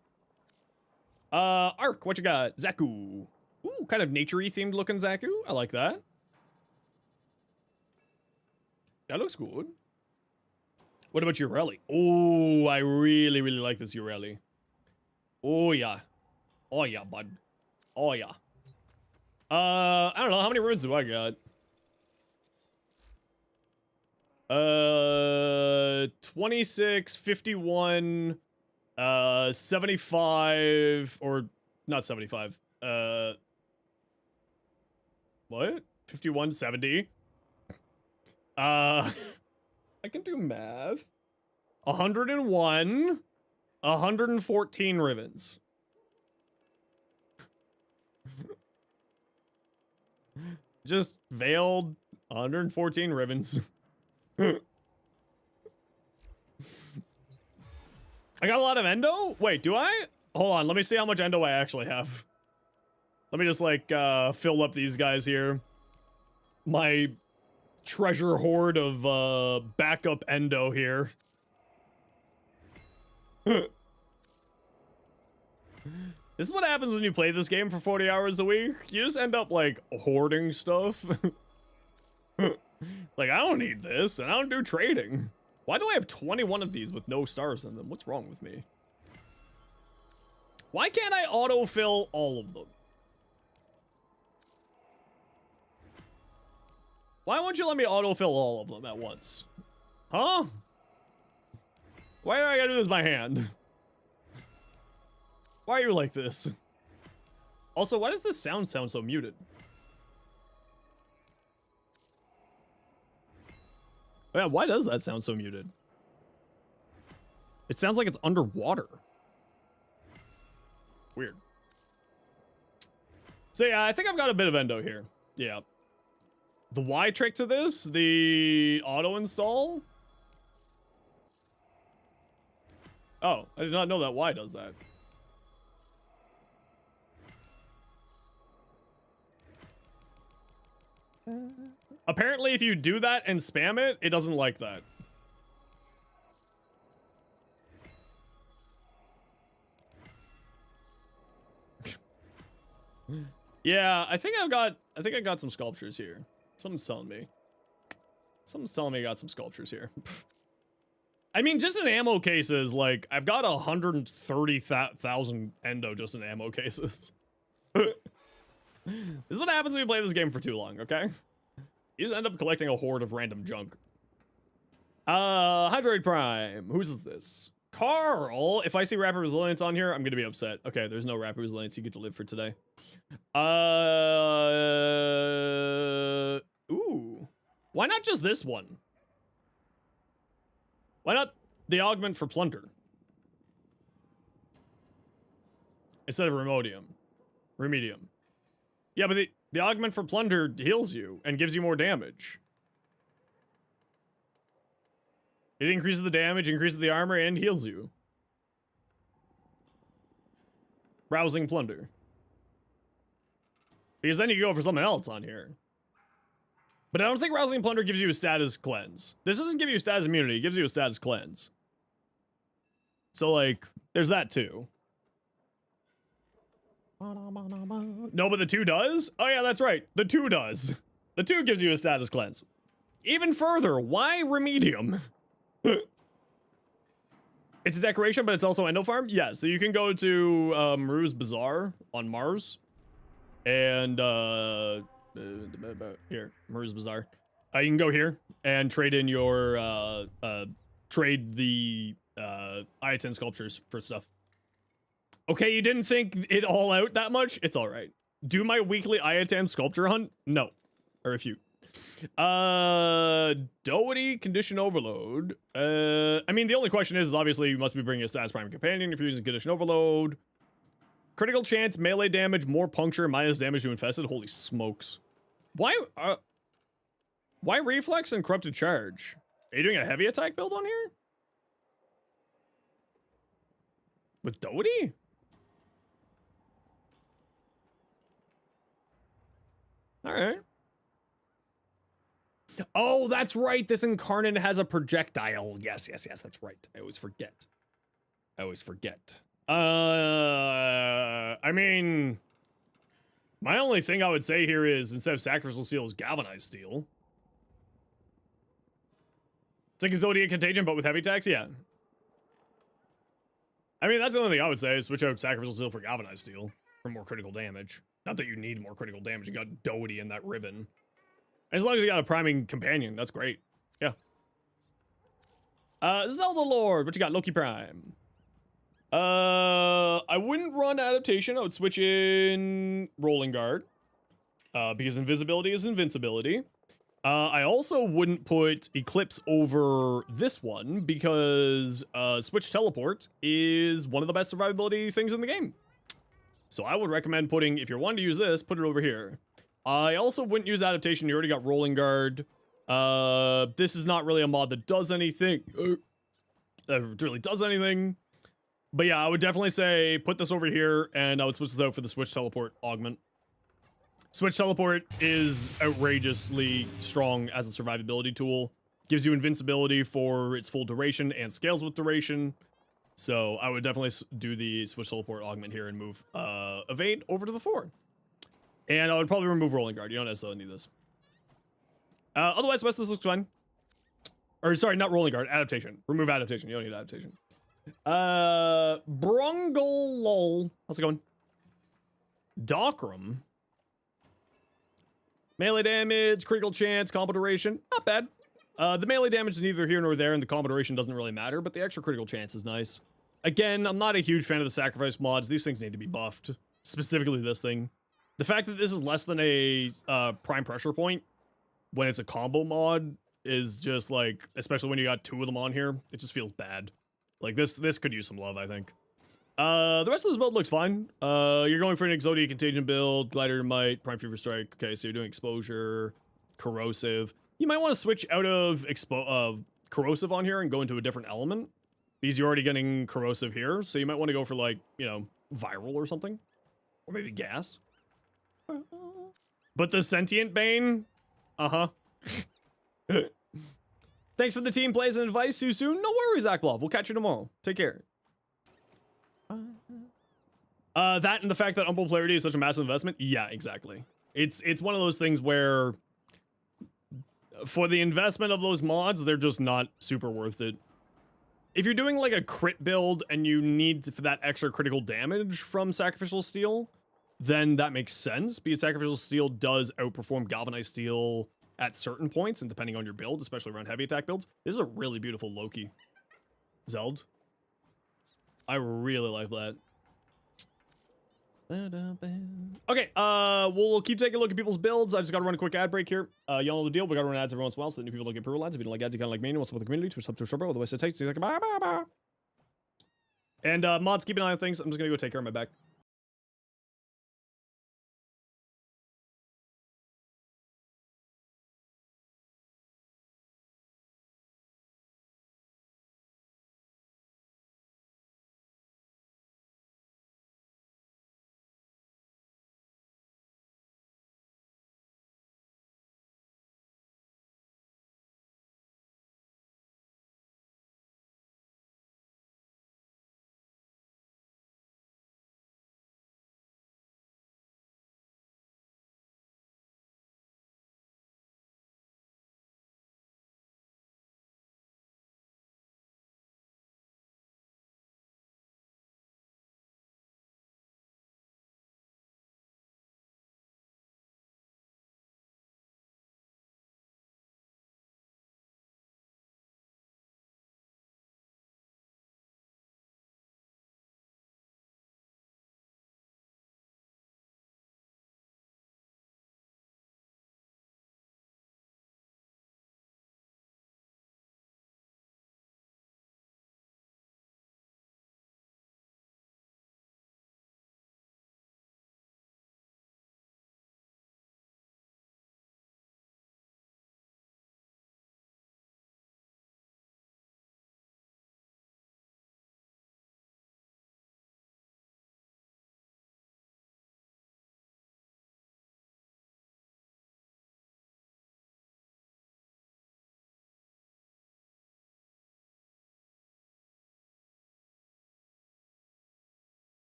A: Ark, what you got? Zaku. Ooh, kind of nature-y themed looking Zaku. I like that. That looks good. What about Ureli? Oh, I really like this Ureli. Oh, yeah. Oh, yeah, bud. Oh, yeah. I don't know. How many runes do I got? 26, 51, 75, or not 75. What? 51, 70. I can do math. 101, 114 ribbons. Just veiled 114 ribbons. I got a lot of endo? Wait, do I? Hold on, let me see how much endo I actually have. Let me just like fill up these guys here. My treasure hoard of backup endo here. This is what happens when you play this game for 40 hours a week. You just end up like hoarding stuff. Like, I don't need this, and I don't do trading. Why do I have 21 of these with no stars in them? What's wrong with me? Why can't I autofill all of them? Why won't you let me autofill all of them at once? Huh? Why do I gotta do this by hand? Why are you like this? Also, why does this sound so muted? Oh yeah, why does that sound so muted? It sounds like it's underwater. Weird. So yeah, I think I've got a bit of endo here. Yeah. The Y trick to this, the auto install. Oh, I did not know that Y does that. Apparently, if you do that and spam it, it doesn't like that. Yeah, I think I got some sculptures here. Something's telling me. Something's telling me I got some sculptures here. I mean, just in ammo cases, like, I've got 130,000 endo just in ammo cases. This is what happens when you play this game for too long, okay? You just end up collecting a horde of random junk. Hydroid Prime. Whose this? Carl. If I see Rapid Resilience on here, I'm gonna be upset. Okay, there's no Rapid Resilience. You get to live for today. Ooh. Why not just this one? Why not the augment for plunder? Instead of remedium. Yeah, but the augment for plunder heals you and gives you more damage. It increases the damage, increases the armor, and heals you. Rousing plunder. Because then you go for something else on here. But I don't think rousing plunder gives you a status cleanse. This doesn't give you a status immunity, it gives you a status cleanse. So, like, there's that too. No, but the 2 does? Oh yeah, that's right. The 2 does. The 2 gives you a status cleanse. Even further, why remedium? It's a decoration, but it's also endo farm? Yeah, so you can go to Maru's Bazaar on Mars. And, here, Maru's Bazaar. You can go here and trade in your, trade the, Ayaten sculptures for stuff. Okay, you didn't think it all out that much? It's alright. Do my weekly Ayaten sculpture hunt? No. I refute. Doherty condition overload. I mean, the only question is obviously you must be bringing a status prime companion if you're using condition overload. Critical chance, melee damage, more puncture, minus damage to infested. Holy smokes. Why reflex and corrupted charge? Are you doing a heavy attack build on here? With Doherty? Alright. Oh, that's right. This incarnate has a projectile. Yes, that's right. I always forget. I mean, my only thing I would say here is instead of sacrificial steel is galvanized steel. It's like a Zodiac Contagion, but with heavy attacks, yeah. I mean, that's the only thing I would say is switch out sacrificial steel for galvanized steel for more critical damage. Not that you need more critical damage. You got Doherty in that ribbon. As long as you got a priming companion, that's great. Yeah. Zelda Lord, what you got? Loki Prime. I wouldn't run adaptation. I would switch in Rolling Guard. Because invisibility is invincibility. I also wouldn't put Eclipse over this one because Switch Teleport is one of the best survivability things in the game. So I would recommend putting, if you're wanting to use this, put it over here. I also wouldn't use adaptation. You already got Rolling Guard. This is not really a mod that does anything. That really does anything. But yeah, I would definitely say put this over here, and I would switch this out for the Switch Teleport augment. Switch Teleport is outrageously strong as a survivability tool. Gives you invincibility for its full duration and scales with duration. So I would definitely do the Switch Teleport augment here and move Evade over to the 4. And I would probably remove Rolling Guard. You don't necessarily need this. Otherwise, the rest of this looks fine. Or sorry, not Rolling Guard, Adaptation. Remove Adaptation. You don't need Adaptation. Brungle. How's it going? Docram. Melee damage, critical chance, combo duration. Not bad. The melee damage is neither here nor there, and the combo duration doesn't really matter, but the extra critical chance is nice. Again, I'm not a huge fan of the sacrifice mods. These things need to be buffed. Specifically this thing. The fact that this is less than a prime pressure point when it's a combo mod is just like, especially when you got 2 of them on here, it just feels bad. Like this could use some love, I think. The rest of this build looks fine. You're going for an Exodia Contagion build, Glider Might, Prime Fever Strike. Okay, so you're doing Exposure, Corrosive. You might want to switch out of Corrosive on here and go into a different element. Because you're already getting Corrosive here, so you might want to go for, like, you know, Viral or something. Or maybe Gas. But the Sentient Bane? Uh-huh. Thanks for the team plays and advice, Susu. No worries, Aklov. We'll catch you tomorrow. Take care. That and the fact that unpopularity is such a massive investment. Yeah, exactly. It's one of those things where for the investment of those mods, they're just not super worth it. If you're doing like a crit build and you need for that extra critical damage from Sacrificial Steel, then that makes sense because Sacrificial Steel does outperform Galvanized Steel at certain points and depending on your build, especially around heavy attack builds. This is a really beautiful Loki. Zeld. I really like that. Okay, we'll keep taking a look at people's builds. I just gotta run a quick ad break here. Y'all know the deal. We gotta run ads every once in a while so that new people don't get approval ads. If you don't like ads, you kinda like me and what's up with the community, twitch up to a short, otherwise it takes. He's like, bye, bye, bye. And mods, keep an eye on things. I'm just gonna go take care of my back.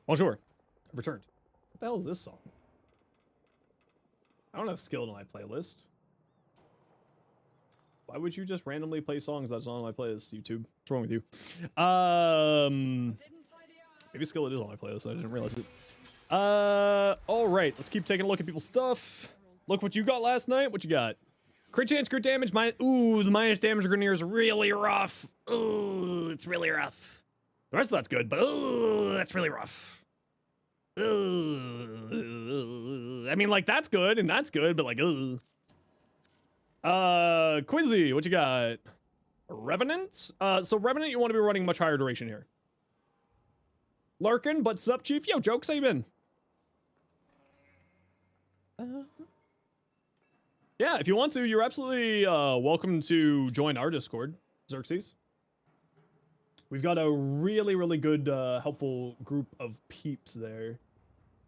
A: Bonjour. I've returned. What the hell is this song? I don't have skill in my playlist. Why would you just randomly play songs that's not on my playlist, YouTube? What's wrong with you? Maybe skill it is on my playlist, I didn't realize it. Alright, let's keep taking a look at people's stuff. Look what you got last night. What you got? Crit chance, crit damage, ooh, the minus damage Grineer is really rough. Ooh, it's really rough. The rest of that's good, but ooh, that's really rough. Ooh. I mean, like, that's good, and that's good, but like, ooh. Quizzy, what you got? Revenant? So Revenant, you want to be running much higher duration here. Larkin, but sup, Chief? Yo, Jokes, how you been? Yeah, if you want to, you're absolutely welcome to join our Discord, Xerxes. We've got a really, really good, helpful group of peeps there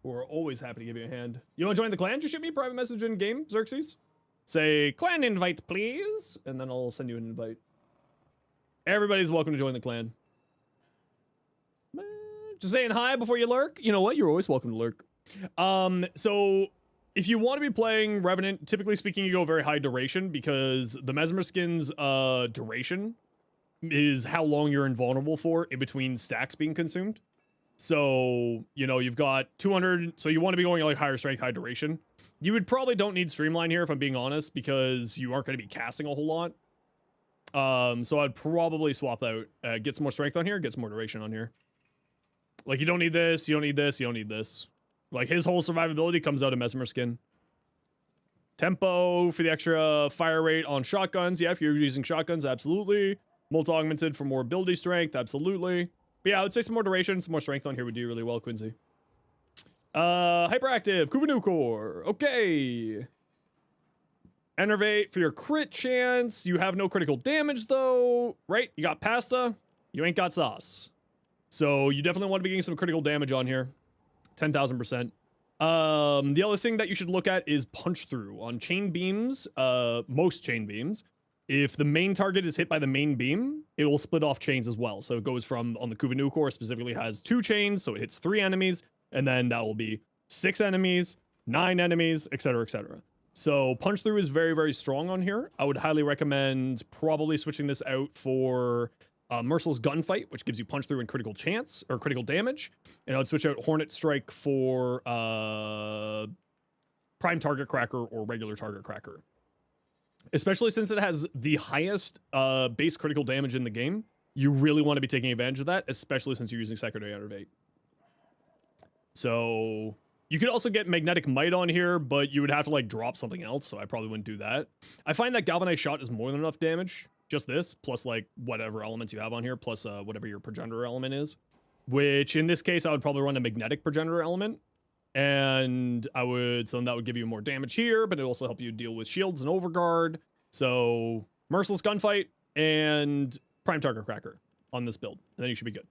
A: who are always happy to give you a hand. You want to join the clan? Just shoot me a private message in game, Xerxes. Say, clan invite, please, and then I'll send you an invite. Everybody's welcome to join the clan. Just saying hi before you lurk. You know what? You're always welcome to lurk. So if you want to be playing Revenant, typically speaking, you go very high duration because the Mesmer skin's duration is how long you're invulnerable for in between stacks being consumed. So, you know, you've got 200, so you want to be going like higher strength, high duration. You would probably don't need Streamline here if I'm being honest because you aren't going to be casting a whole lot. So I'd probably swap out, get some more strength on here, get some more duration on here. Like, you don't need this, you don't need this, you don't need this. Like, his whole survivability comes out of Mesmer skin. Tempo for the extra fire rate on shotguns. Yeah, if you're using shotguns, absolutely. Multi-augmented for more ability strength, absolutely. But yeah, I would say some more duration, some more strength on here would do really well, Quincy. Hyperactive, Kuvanukor. Okay. Enervate for your crit chance. You have no critical damage, though. Right? You got pasta. You ain't got sauce. So you definitely want to be getting some critical damage on here. 10,000%. The other thing that you should look at is punch through. On chain beams, most chain beams, if the main target is hit by the main beam, it will split off chains as well. So it goes from, on the Kuvanukor specifically has 2 chains, so it hits 3 enemies, and then that will be 6 enemies, 9 enemies, etc., etc. So punch through is very, very strong on here. I would highly recommend probably switching this out for Merciless Gunfight, which gives you punch through and critical chance, or critical damage. And I would switch out Hornet Strike for Prime Target Cracker or regular Target Cracker. Especially since it has the highest base critical damage in the game. You really want to be taking advantage of that, especially since you're using Secondary Enervate. So you could also get Magnetic Might on here, but you would have to like drop something else, so I probably wouldn't do that. I find that Galvanized Shot is more than enough damage. Just this, plus like whatever elements you have on here, plus whatever your Progenitor element is. Which in this case, I would probably run a Magnetic Progenitor element. And so that would give you more damage here, but it also help you deal with shields and overguard. So Merciless Gunfight and Prime Target Cracker on this build. And then you should be good.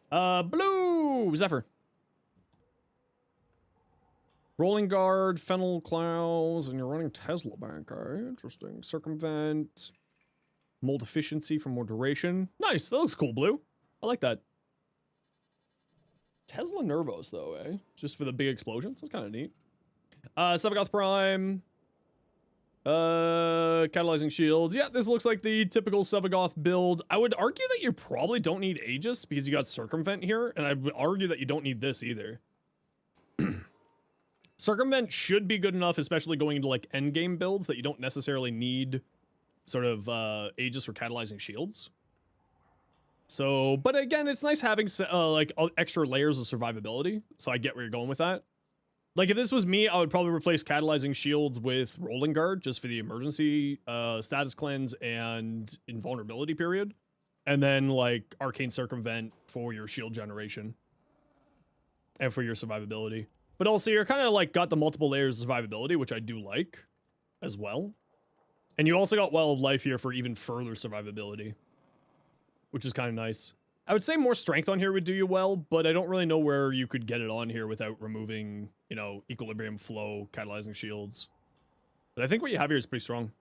A: Blue Zephyr. Rolling Guard, Fennel Clouds, and you're running Tesla back, okay? Interesting. Circumvent. Mold Efficiency for more duration. Nice, that looks cool, Blue. I like that. Tesla Nervos, though, eh? Just for the big explosions. That's kind of neat. Sevagoth Prime. Catalyzing Shields. Yeah, this looks like the typical Sevagoth build. I would argue that you probably don't need Aegis because you got Circumvent here, and I would argue that you don't need this either. Circumvent should be good enough, especially going into like endgame builds, that you don't necessarily need sort of Aegis for catalyzing shields. So, but again, it's nice having like extra layers of survivability. So I get where you're going with that. Like if this was me, I would probably replace catalyzing shields with Rolling Guard just for the emergency status cleanse and invulnerability period. And then like Arcane Circumvent for your shield generation and for your survivability. But also you're kind of like got the multiple layers of survivability, which I do like as well. And you also got Well of Life here for even further survivability, which is kind of nice. I would say more strength on here would do you well, but I don't really know where you could get it on here without removing, you know, Equilibrium, Flow, Catalyzing Shields. But I think what you have here is pretty strong.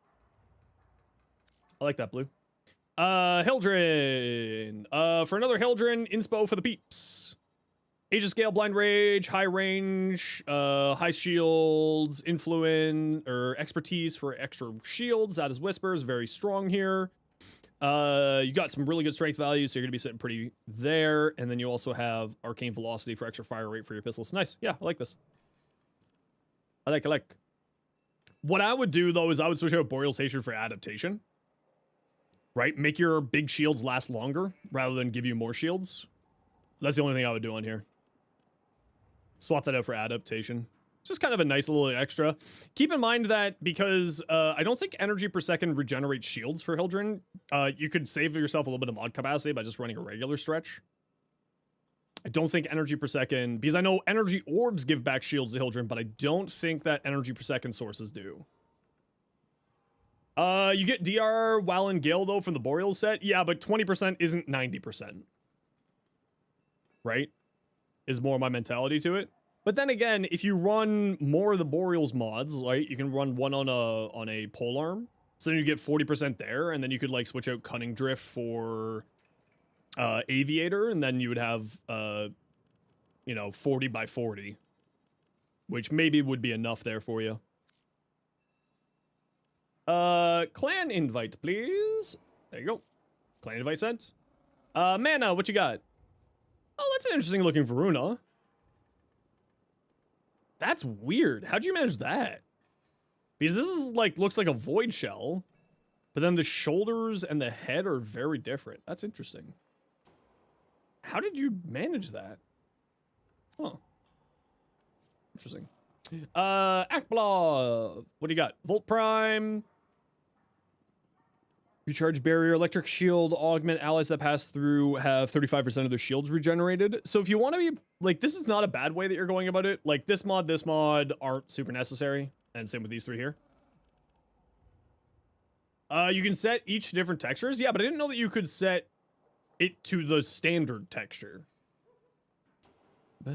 A: I like that, Blue. Hildren. For another Hildren, inspo for the peeps. Aegis Scale, Blind Rage, High Range, High Shields, Influence, or Expertise for extra shields. That is Whispers, very strong here. You got some really good strength values, so you're going to be sitting pretty there. And then you also have Arcane Velocity for extra fire rate for your pistols. Nice. Yeah, I like this. I like. What I would do, though, is I would switch out Boreal's Hatred for adaptation. Right? Make your big shields last longer, rather than give you more shields. That's the only thing I would do on here. Swap that out for adaptation. Just kind of a nice little extra. Keep in mind that because I don't think energy per second regenerates shields for Hildren, you could save yourself a little bit of mod capacity by just running a regular stretch. I don't think energy per second, because I know energy orbs give back shields to Hildren, but I don't think that energy per second sources do. You get DR, Wow, and Gale, though, from the Boreal set. Yeah, but 20% isn't 90%. Right? Is more my mentality to it. But then again, if you run more of the Boreals mods, right, you can run one on a polearm, so then you get 40% there, and then you could like switch out Cunning Drift for Aviator, and then you would have 40 by 40, which maybe would be enough there for you. Clan invite, please. There you go. Clan invite sent. Mana, what you got? Oh, that's an interesting looking Varuna. That's weird. How'd you manage that? Because this is like, looks like a void shell, but then the shoulders and the head are very different. That's interesting. How did you manage that? Huh. Interesting. Akblaw. What do you got? Volt Prime. Recharge barrier, electric shield, augment allies that pass through have 35% of their shields regenerated. So if you want to be, like, this is not a bad way that you're going about it. Like, this mod aren't super necessary. And same with these three here. You can set each different textures. Yeah, but I didn't know that you could set it to the standard texture. I'll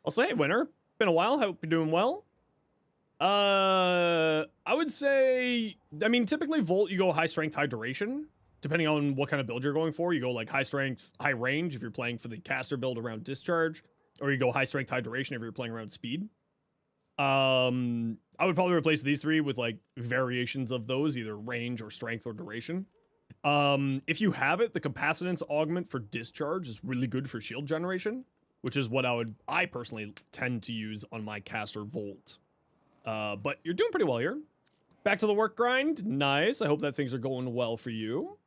A: say, hey, winner. Been a while. Hope you're doing well. I would say, I mean, typically Volt, you go high strength, high duration. Depending on what kind of build you're going for, you go like high strength, high range if you're playing for the caster build around discharge, or you go high strength, high duration if you're playing around speed. I would probably replace these three with like variations of those, either range or strength or duration. If you have it, the capacitance augment for discharge is really good for shield generation, which is what I personally tend to use on my caster Volt. But you're doing pretty well here. Back to the work grind. Nice. I hope that things are going well for you.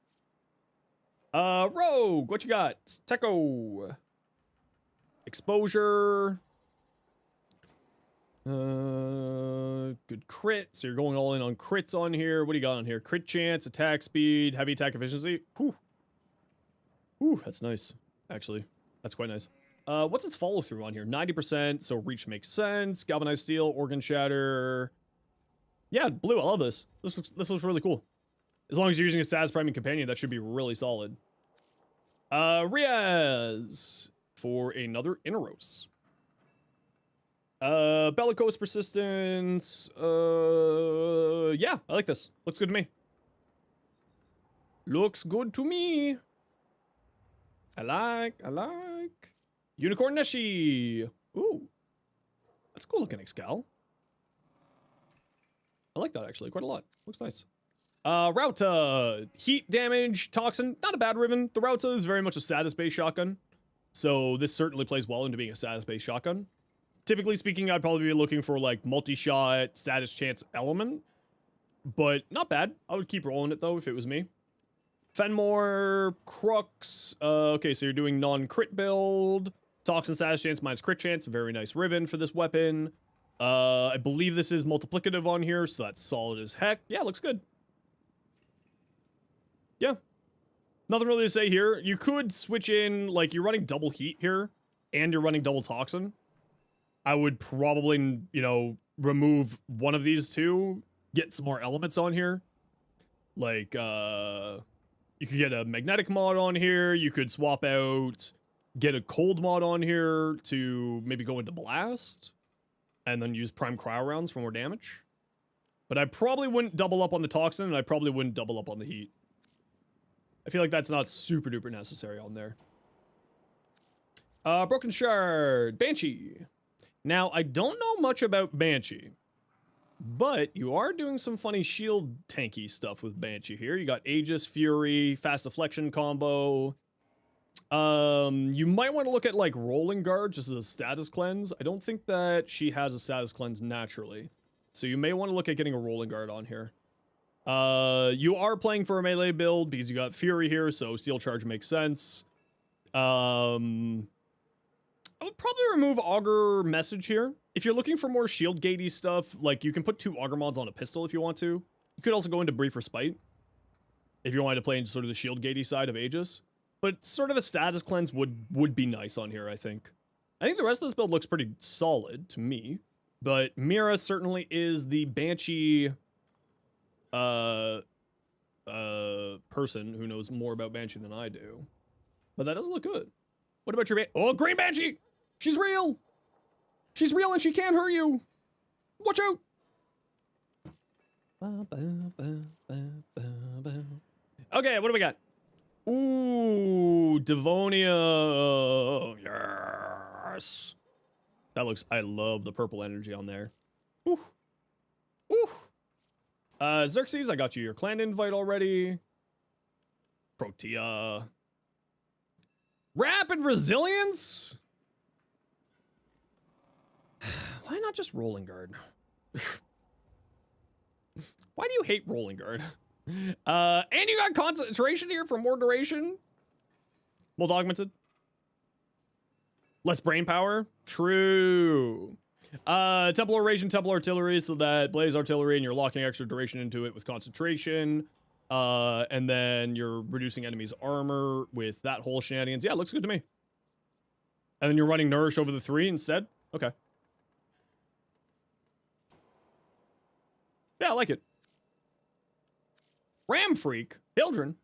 A: Rogue, what you got? Techo. Exposure. Good crit. So you're going all in on crits on here. What do you got on here? Crit chance, attack speed, heavy attack efficiency. Whew. Whew, that's nice. Actually, that's quite nice. What's its follow through on here? 90%, so reach makes sense. Galvanized steel, organ shatter. Yeah, blue, I love this. This looks really cool. As long as you're using a status priming companion, that should be really solid. Riaz for another Inaros. Bellicose persistence. Yeah, I like this. Looks good to me. Looks good to me. I like. Unicorn Neshi. Ooh. That's a cool looking Excal. I like that actually quite a lot. Looks nice. Rauta. Heat damage, toxin. Not a bad Riven. The Rauta is very much a status-based shotgun. So this certainly plays well into being a status-based shotgun. Typically speaking, I'd probably be looking for like multi-shot, status chance element. But not bad. I would keep rolling it though if it was me. Fenmore, Crux. Okay, so you're doing non-crit build. Toxin status chance minus crit chance. Very nice Riven for this weapon. I believe this is multiplicative on here, so that's solid as heck. Yeah, looks good. Yeah. Nothing really to say here. You could switch in, like, you're running double heat here, and you're running double toxin. I would probably, you know, remove one of these two, get some more elements on here. Like, you could get a magnetic mod on here. You could swap out, get a cold mod on here to maybe go into blast, and then use prime cryo rounds for more damage. But I probably wouldn't double up on the toxin, and I probably wouldn't double up on the heat. I feel like that's not super duper necessary on there. Broken Shard, Banshee. Now, I don't know much about Banshee, but you are doing some funny shield tanky stuff with Banshee here. You got Aegis, Fury, Fast Deflection combo. You might want to look at like Rolling Guard just as a status cleanse. I don't think that she has a status cleanse naturally, so you may want to look at getting a Rolling Guard on here. You are playing for a melee build because you got Fury here, so Steel Charge makes sense. I would probably remove Augur Message here. If you're looking for more shield gatey stuff, like you can put 2 Augur mods on a pistol if you want to. You could also go into Brief Respite if you wanted to play into sort of the shield gatey side of Aegis. But sort of a status cleanse would be nice on here, I think. I think the rest of this build looks pretty solid to me. But Mira certainly is the Banshee person who knows more about Banshee than I do. But that does look good. What about your oh, Green Banshee! She's real! She's real and she can't hurt you! Watch out! Okay, what do we got? Ooh, Devonia. Yes. That looks, I love the purple energy on there. Ooh. Ooh. Xerxes, I got you your clan invite already. Protea. Rapid Resilience? Why not just Rolling Guard? Why do you hate Rolling Guard? And you got Concentration here for more duration. Mold Augmented. Less brain power. True. Templar Ration, Templar Artillery, so that Blaze Artillery and you're locking extra duration into it with Concentration. And then you're reducing enemies' armor with that whole shenanigans. Yeah, looks good to me. And then you're running Nourish over the 3 instead? Okay. Yeah, I like it. Ram Freak. Hildren.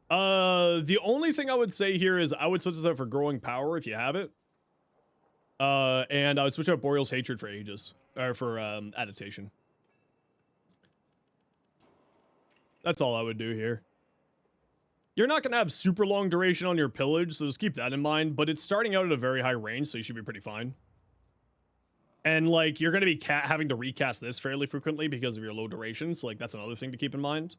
A: The only thing I would say here is I would switch this out for Growing Power if you have it. And I would switch out Boreal's Hatred for Aegis. Or for, Adaptation. That's all I would do here. You're not going to have super long duration on your pillage, so just keep that in mind. But it's starting out at a very high range, so you should be pretty fine. And, like, you're going to be having to recast this fairly frequently because of your low duration, so, like, that's another thing to keep in mind.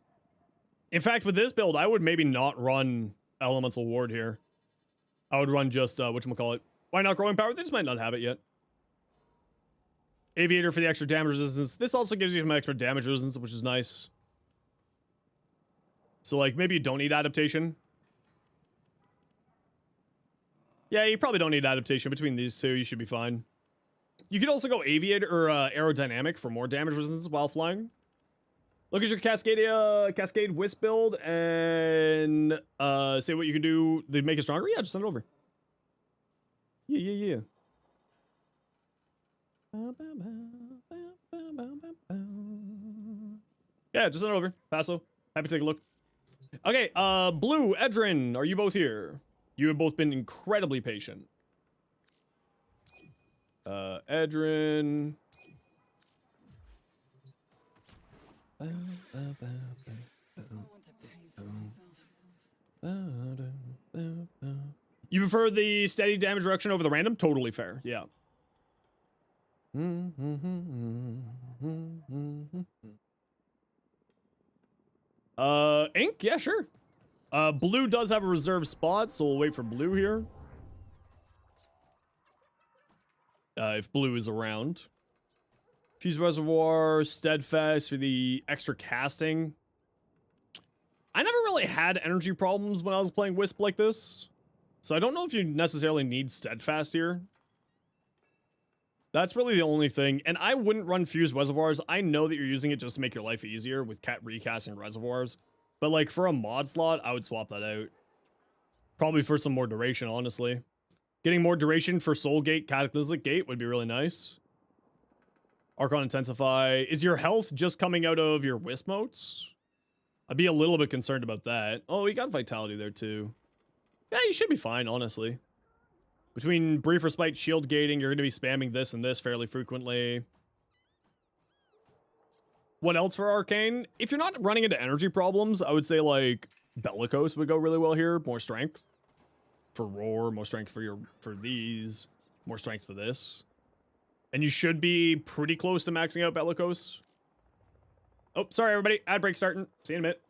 A: In fact, with this build, I would maybe not run Elemental Ward here. I would run just, whatchamacallit. Why not Growing Power? They just might not have it yet. Aviator for the extra damage resistance. This also gives you some extra damage resistance, which is nice. So, like, maybe you don't need Adaptation. Yeah, you probably don't need Adaptation. Between these two, you should be fine. You could also go Aviator or Aerodynamic for more damage resistance while flying. Look at your Cascade Wisp build and say what you can do to make it stronger. Yeah, just send it over. Yeah. Yeah, just send it over. Paso. Happy to take a look. Okay, Blue, Edrin, are you both here? You have both been incredibly patient. Edrin. You prefer the steady damage reduction over the random? Totally fair, yeah. Ink? Yeah, sure. Blue does have a reserved spot, so we'll wait for Blue here. If Blue is around. Fuse Reservoir, Steadfast for the extra casting. I never really had energy problems when I was playing Wisp like this. So I don't know if you necessarily need Steadfast here. That's really the only thing. And I wouldn't run Fuse Reservoirs. I know that you're using it just to make your life easier with recasting Reservoirs. But like for a mod slot, I would swap that out. Probably for some more duration, honestly. Getting more duration for Soul Gate, Cataclysmic Gate would be really nice. Archon Intensify. Is your health just coming out of your Wisp motes? I'd be a little bit concerned about that. Oh, you got Vitality there too. Yeah, you should be fine, honestly. Between Brief Respite, Shield Gating, you're going to be spamming this and this fairly frequently. What else for Arcane? If you're not running into energy problems, I would say, like, Bellicose would go really well here. More strength for roar, more strength for these, more strength for this. And you should be pretty close to maxing out Bellicose. Oh, sorry everybody. Ad break starting. See you in a minute.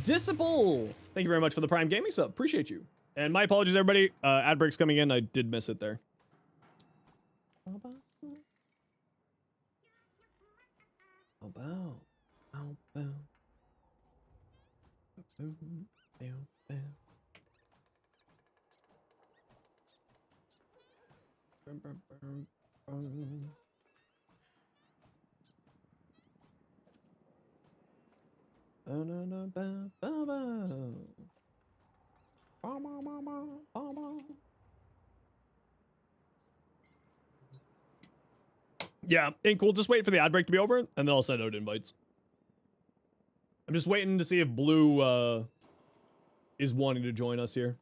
A: Disciple! Thank you very much for the Prime Gaming sub. Appreciate you. And my apologies, everybody. Ad break's coming in. I did miss it there. Yeah, Ink, we'll just wait for the ad break to be over, and then I'll send out invites. I'm just waiting to see if Blue, is wanting to join us here.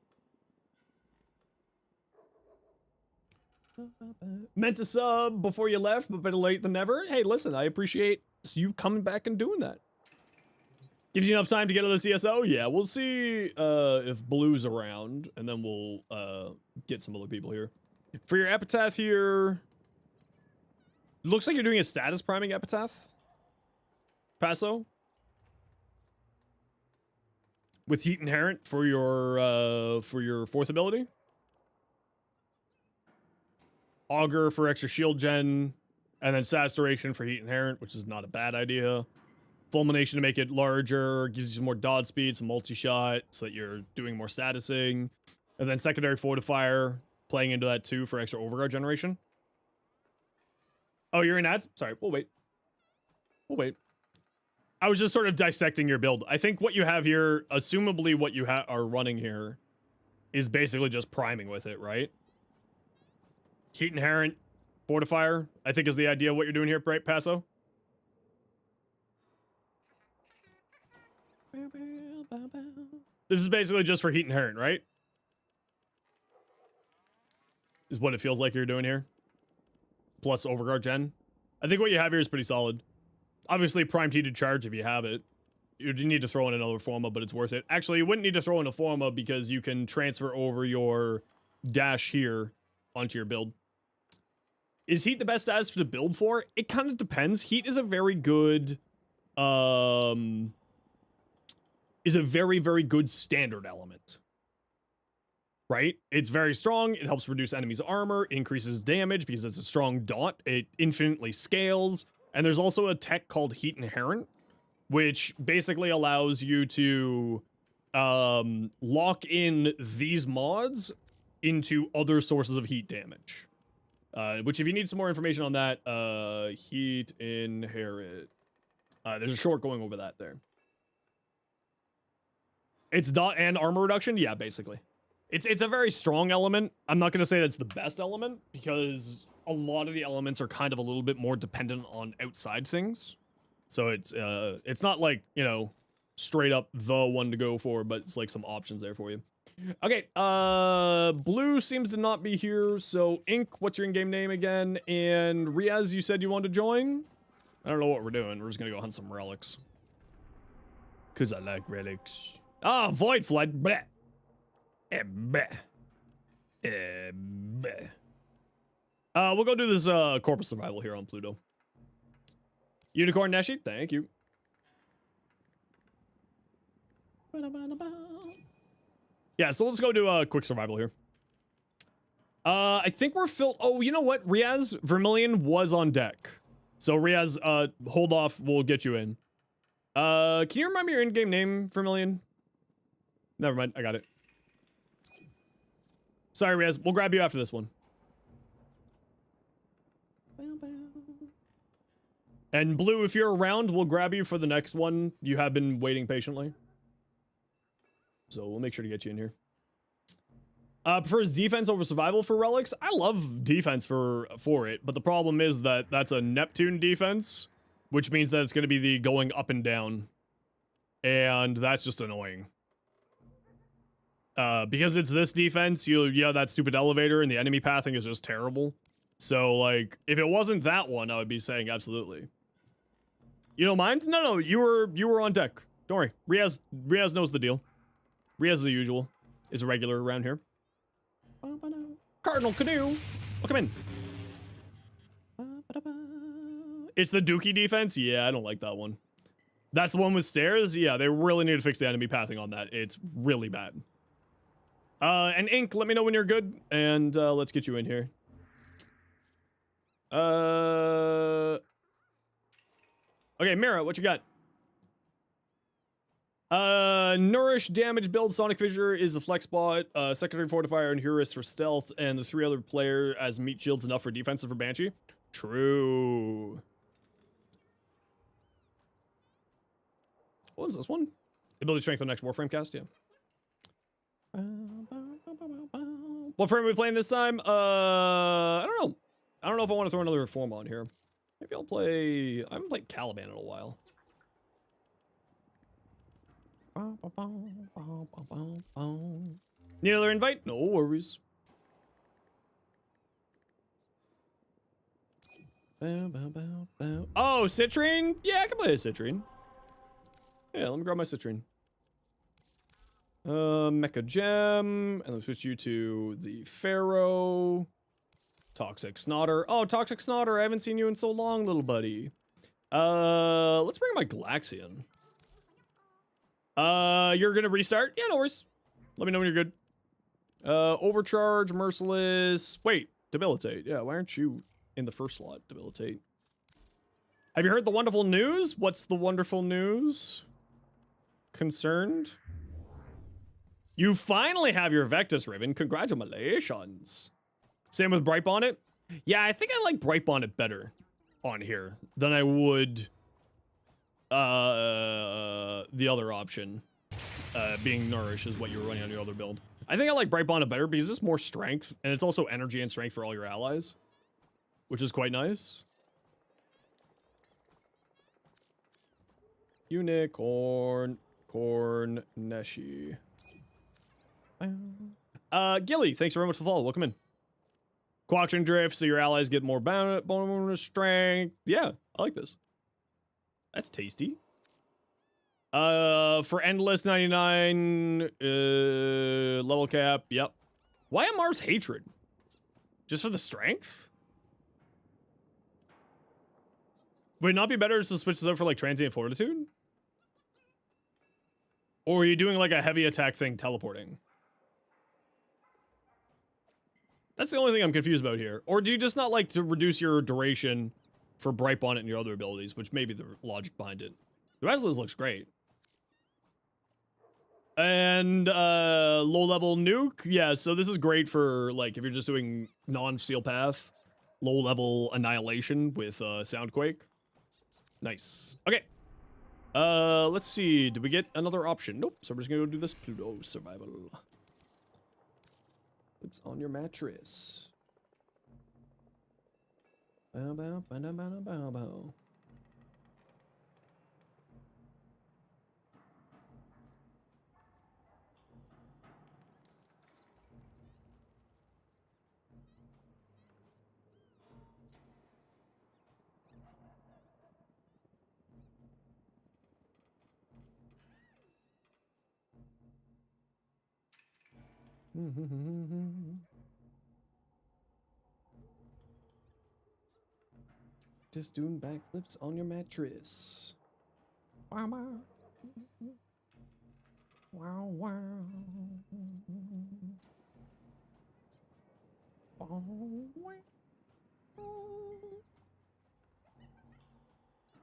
A: Meant to sub before you left, but better late than never. Hey, listen, I appreciate you coming back and doing that. Gives you enough time to get to the CSO? Yeah, we'll see if Blue's around, and then we'll get some other people here. For your epitaph here, looks like you're doing a status priming epitaph. Paso. With Heat Inherent for your fourth ability. Augur for extra shield gen, and then Saturation for Heat Inherent, which is not a bad idea. Fulmination to make it larger, gives you some more dodge speed, some multi-shot, so that you're doing more statusing. And then Secondary Fortifier, playing into that too for extra overguard generation. Oh, you're in ads? Sorry, we'll wait. We'll wait. I was just sort of dissecting your build. I think what you have here, assumably what you are running here, is basically just priming with it, right? Heat Inherent, Fortifier, I think is the idea of what you're doing here, right, Paso? This is basically just for Heat Inherent, right? Is what it feels like you're doing here. Plus Overguard Gen. I think what you have here is pretty solid. Obviously, Primed Heated Charge if you have it. You need to throw in another Forma, but it's worth it. Actually, you wouldn't need to throw in a Forma because you can transfer over your dash here onto your build. Is Heat the best status to build for? It kind of depends. Heat is a very good... is a very, very good standard element. Right? It's very strong. It helps reduce enemies' armor, increases damage because it's a strong dot. It infinitely scales. And there's also a tech called Heat Inherent, which basically allows you to lock in these mods into other sources of heat damage. Which if you need some more information on that, Heat Inherit. There's a short going over that there. It's dot and armor reduction? Yeah, basically. It's a very strong element. I'm not going to say that's the best element, because a lot of the elements are kind of a little bit more dependent on outside things. So it's not like, you know, straight up the one to go for, but it's like some options there for you. Okay, Blue seems to not be here, so Ink, what's your in-game name again? And Riaz, you said you wanted to join? I don't know what we're doing. We're just gonna go hunt some relics. Cause I like relics. Ah, Void Flood. Bleh. Bleh. Bleh. We'll go do this corporate survival here on Pluto. Unicorn Neshi, thank you. Yeah, so let's go do a quick survival here. I think we're filled. Oh, you know what? Riaz, Vermilion was on deck. So Riaz, hold off. We'll get you in. Can you remember your in-game name, Vermilion? Never mind. I got it. Sorry, Riaz. We'll grab you after this one. And Blue, if you're around, we'll grab you for the next one. You have been waiting patiently. So we'll make sure to get you in here. Prefers defense over survival for relics. I love defense for it, but the problem is that that's a Neptune defense, which means that it's going to be the going up and down. And that's just annoying. Because it's this defense, you have that stupid elevator and the enemy pathing is just terrible. So, like, if it wasn't that one, I would be saying absolutely. You don't mind? No, you were on deck. Don't worry. Riaz knows the deal. Riaz, as usual, is a regular around here. Cardinal Canoe. Welcome in. It's the Dookie defense? Yeah, I don't like that one. That's the one with stairs? Yeah, they really need to fix the enemy pathing on that. It's really bad. And Ink, let me know when you're good, and let's get you in here. Okay, Mira, what you got? Nourish, damage, build, Sonic Fissure is a flex bot, secondary fortifier and Heuris for stealth, and the 3 other player as meat shields enough for defensive for Banshee. True. What was this one? Ability strength on next Warframe cast, yeah. What frame are we playing this time? I don't know. I don't know if I want to throw another reform on here. Maybe I'll play... I haven't played Caliban in a while. Need another invite? No worries. Oh, Citrine? Yeah, I can play a Citrine. Yeah, let me grab my Citrine. Mecha Gem, and let's switch you to the Pharaoh. Toxic Snotter. Oh, Toxic Snotter, I haven't seen you in so long, little buddy. Let's bring my Galaxian. You're gonna restart? Yeah, no worries. Let me know when you're good. Overcharge, Merciless. Wait, Debilitate. Yeah, why aren't you in the first slot? Debilitate. Have you heard the wonderful news? What's the wonderful news? Concerned? You finally have your Vectus Ribbon. Congratulations. Same with Bright Bonnet. Yeah, I think I like Bright Bonnet better on here than I would the other option. Being Nourish is what you were running on your other build. I think I like Bright Bonnet better because it's more strength, and it's also energy and strength for all your allies, which is quite nice. Unicorn, Corn, Neshi. Gilly, thanks very much for the follow. Welcome in. Quaction Drift, so your allies get more bonus strength. Yeah, I like this. That's tasty. For Endless 99, level cap, yep. Why am Mars Hatred? Just for the strength? Would it not be better to switch this out for like Transient Fortitude? Or are you doing like a heavy attack thing teleporting? That's the only thing I'm confused about here. Or do you just not like to reduce your duration for Bright Bonnet and your other abilities, which may be the logic behind it. The rest of this looks great. And low level nuke, yeah, so this is great for like if you're just doing non-steel path, low level annihilation with Soundquake. Nice. Okay. Let's see. Did we get another option? Nope. So we're just gonna go do this Pluto survival. Oops, on your mattress. Bow, bow, bow, bow, bow, bow, bow. Just doing backflips on your mattress. Wow, wow. Wow,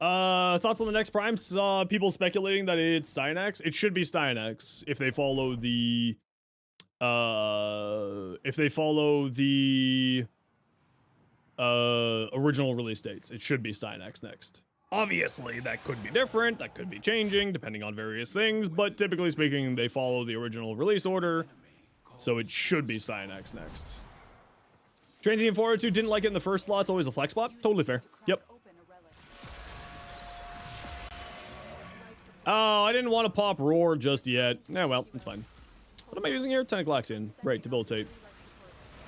A: wow. Thoughts on the next Prime? Saw people speculating that it's Stynex. It should be Stynex if they follow the original release dates. It should be Stynex next. Obviously, that could be different, that could be changing, depending on various things, but typically speaking, they follow the original release order, so it should be Stynex next. Transient Fortitude didn't like it in the first slot, it's always a flex spot. Totally fair. Yep. Oh, I didn't want to pop Roar just yet. Yeah, well, it's fine. What am I using here? Tentaclaxian. Right, Debilitate.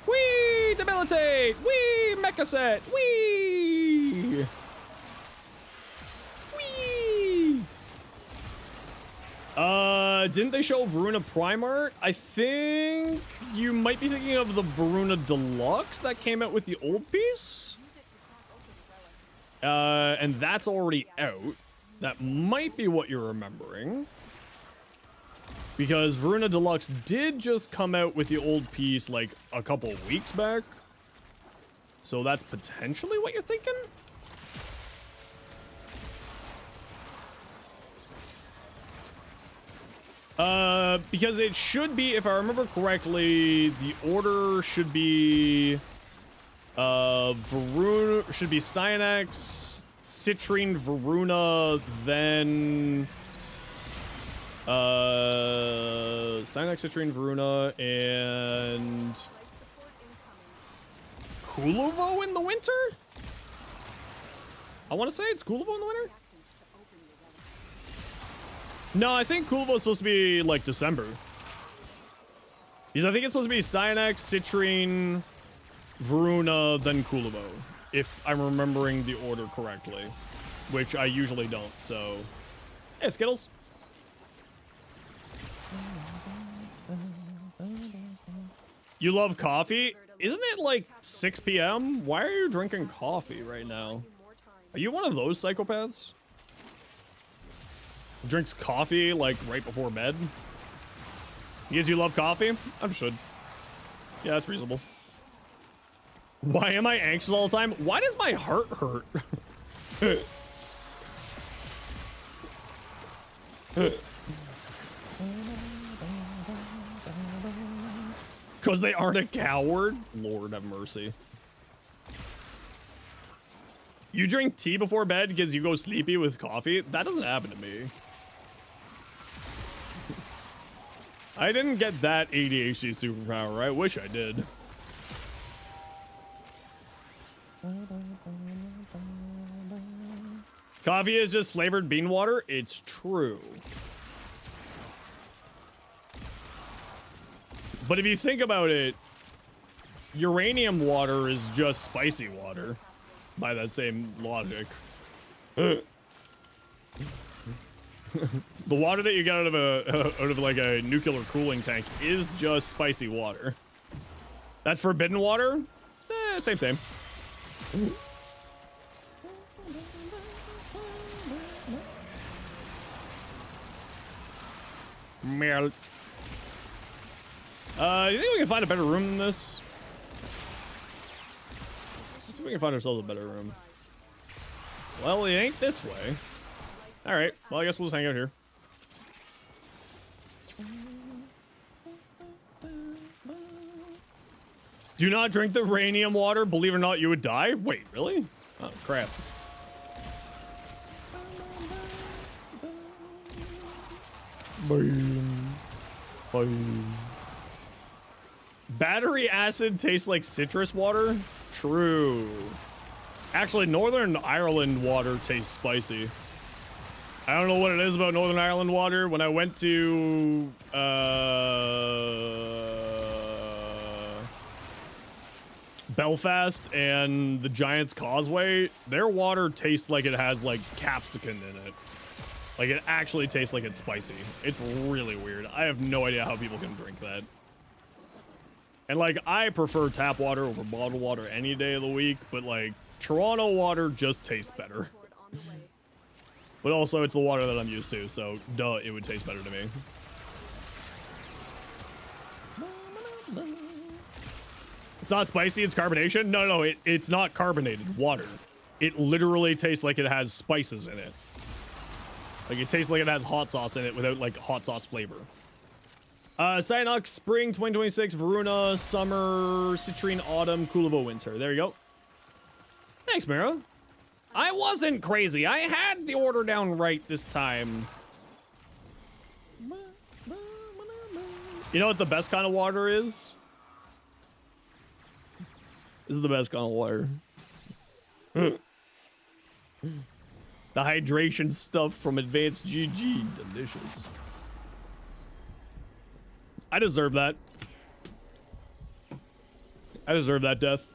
A: Whee! Debilitate! Whee! Mecha set! Whee! Whee! Didn't they show Varuna Primart? I think you might be thinking of the Varuna Deluxe that came out with the old piece. And that's already out. That might be what you're remembering. Because Varuna Deluxe did just come out with the old piece like a couple weeks back. So that's potentially what you're thinking? Because it should be, if I remember correctly, the order should be Varuna, should be Styanax, Citrine, Varuna, then Styanax, Citrine, Varuna, and Kuluvo in the winter? I want to say it's Kuluvo in the winter? No, I think Kuluvo's supposed to be like December. Because I think it's supposed to be Styanax, Citrine, Varuna, then Kuluvo. If I'm remembering the order correctly. Which I usually don't, so... Hey, Skittles. You love coffee? Isn't it like 6 p.m.? Why are you drinking coffee right now? Are you one of those psychopaths? Drinks coffee like right before bed? Because you love coffee? Understood. Yeah, that's reasonable. Why am I anxious all the time? Why does my heart hurt? Because they aren't a coward? Lord have mercy. You drink tea before bed because you go sleepy with coffee? That doesn't happen to me. I didn't get that ADHD superpower. I wish I did. Coffee is just flavored bean water? It's true. But if you think about it, uranium water is just spicy water. By that same logic. The water that you get out of like a nuclear cooling tank is just spicy water. That's forbidden water? Same. Melt. You think we can find a better room than this? Let's see if we can find ourselves a better room. Well, it ain't this way. Alright, well, I guess we'll just hang out here. Do not drink the uranium water. Believe it or not, you would die? Wait, really? Oh, crap. Boom. Boom. Battery acid tastes like citrus water? True. Actually, Northern Ireland water tastes spicy. I don't know what it is about Northern Ireland water. When I went to Belfast and the Giant's Causeway, their water tastes like it has like capsicum in it. Like it actually tastes like it's spicy. It's really weird. I have no idea how people can drink that. And like I prefer tap water over bottled water any day of the week, but like Toronto water just tastes better. But also it's the water that I'm used to, so duh, it would taste better to me. It's not spicy, it's carbonation? No, it's not carbonated water. It literally tastes like it has spices in it. Like it tastes like it has hot sauce in it without like hot sauce flavor. Cyanox, Spring 2026, Varuna, Summer, Citrine, Autumn, Kuluvo, Winter. There you go. Thanks, Mira. I wasn't crazy. I had the order down right this time. You know what the best kind of water is? This is the best kind of water. The hydration stuff from Advanced GG. Delicious. I deserve that. I deserve that death.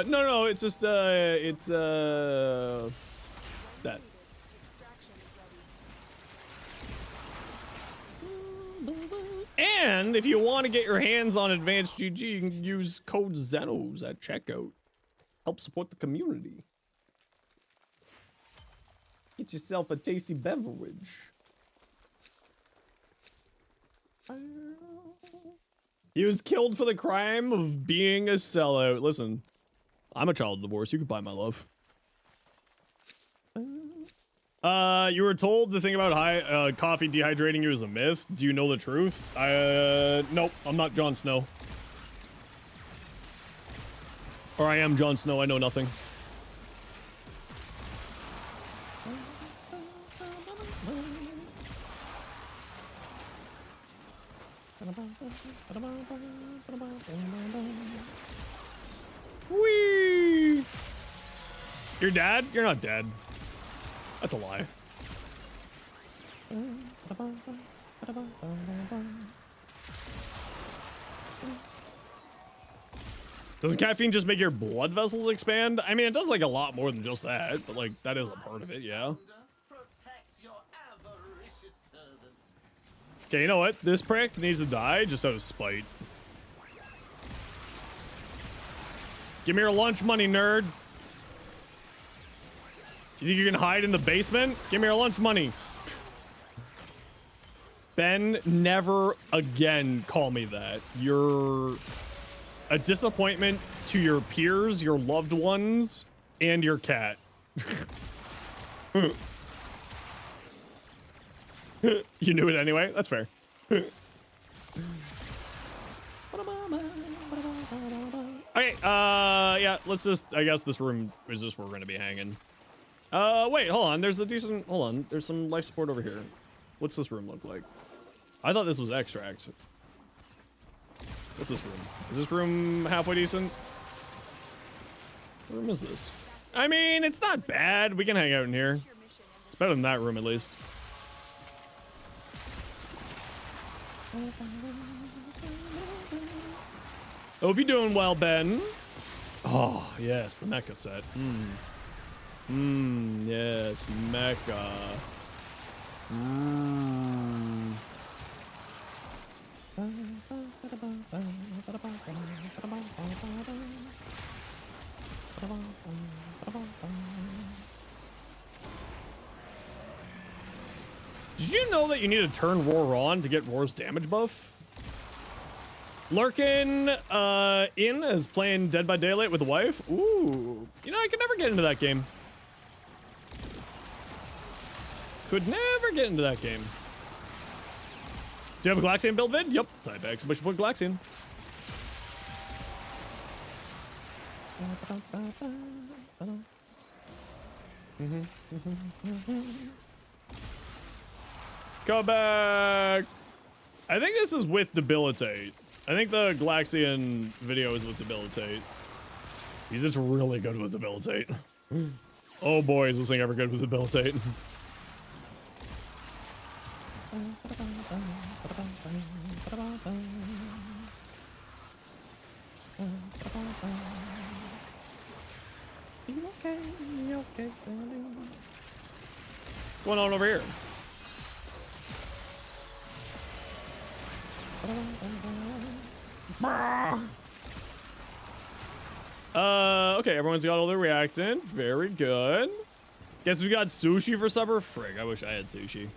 A: No, it's just, And if you want to get your hands on Advanced GG, you can use code Zenos at checkout. Help support the community. Get yourself a tasty beverage. He was killed for the crime of being a sellout. Listen, I'm a child of divorce. You can buy my love. You were told the thing about coffee dehydrating you is a myth. Do you know the truth? Nope. I'm not Jon Snow. Or I am Jon Snow. I know nothing. Whee! You're dead? You're not dead. That's a lie. Does caffeine just make your blood vessels expand? I mean, it does like a lot more than just that, but like that is a part of it, yeah. Okay, you know what? This prick needs to die just out of spite. Give me your lunch money, nerd. You think you can hide in the basement? Give me your lunch money. Ben, never again call me that. You're a disappointment to your peers, your loved ones, and your cat. You knew it anyway? That's fair. Okay, yeah, let's just, I guess this room is just where we're gonna be hanging. Wait, hold on, there's a decent, hold on, there's some life support over here. What's this room look like? I thought this was extract. What's this room? Is this room halfway decent? What room is this? I mean, it's not bad. We can hang out in here. It's better than that room, at least. Hope you're doing well, Ben. Oh, yes, the mecha set. Yes, mecha. Did you know that you need to turn Roar on to get Roar's damage buff? Lurkin in as playing Dead by Daylight with the wife. Ooh, you know, I could never get into that game. Could never get into that game. Do you have a Glaxian build vid? Yep. Type X, but you put Glaxian. Come back. I think this is with Debilitate. I think the Glaxian video is with Debilitate. He's just really good with Debilitate. Oh boy, is this thing ever good with Debilitate. Okay, what's going on over here? Okay, everyone's got all their reactant. Very good. Guess we got sushi for supper? Frig, I wish I had sushi.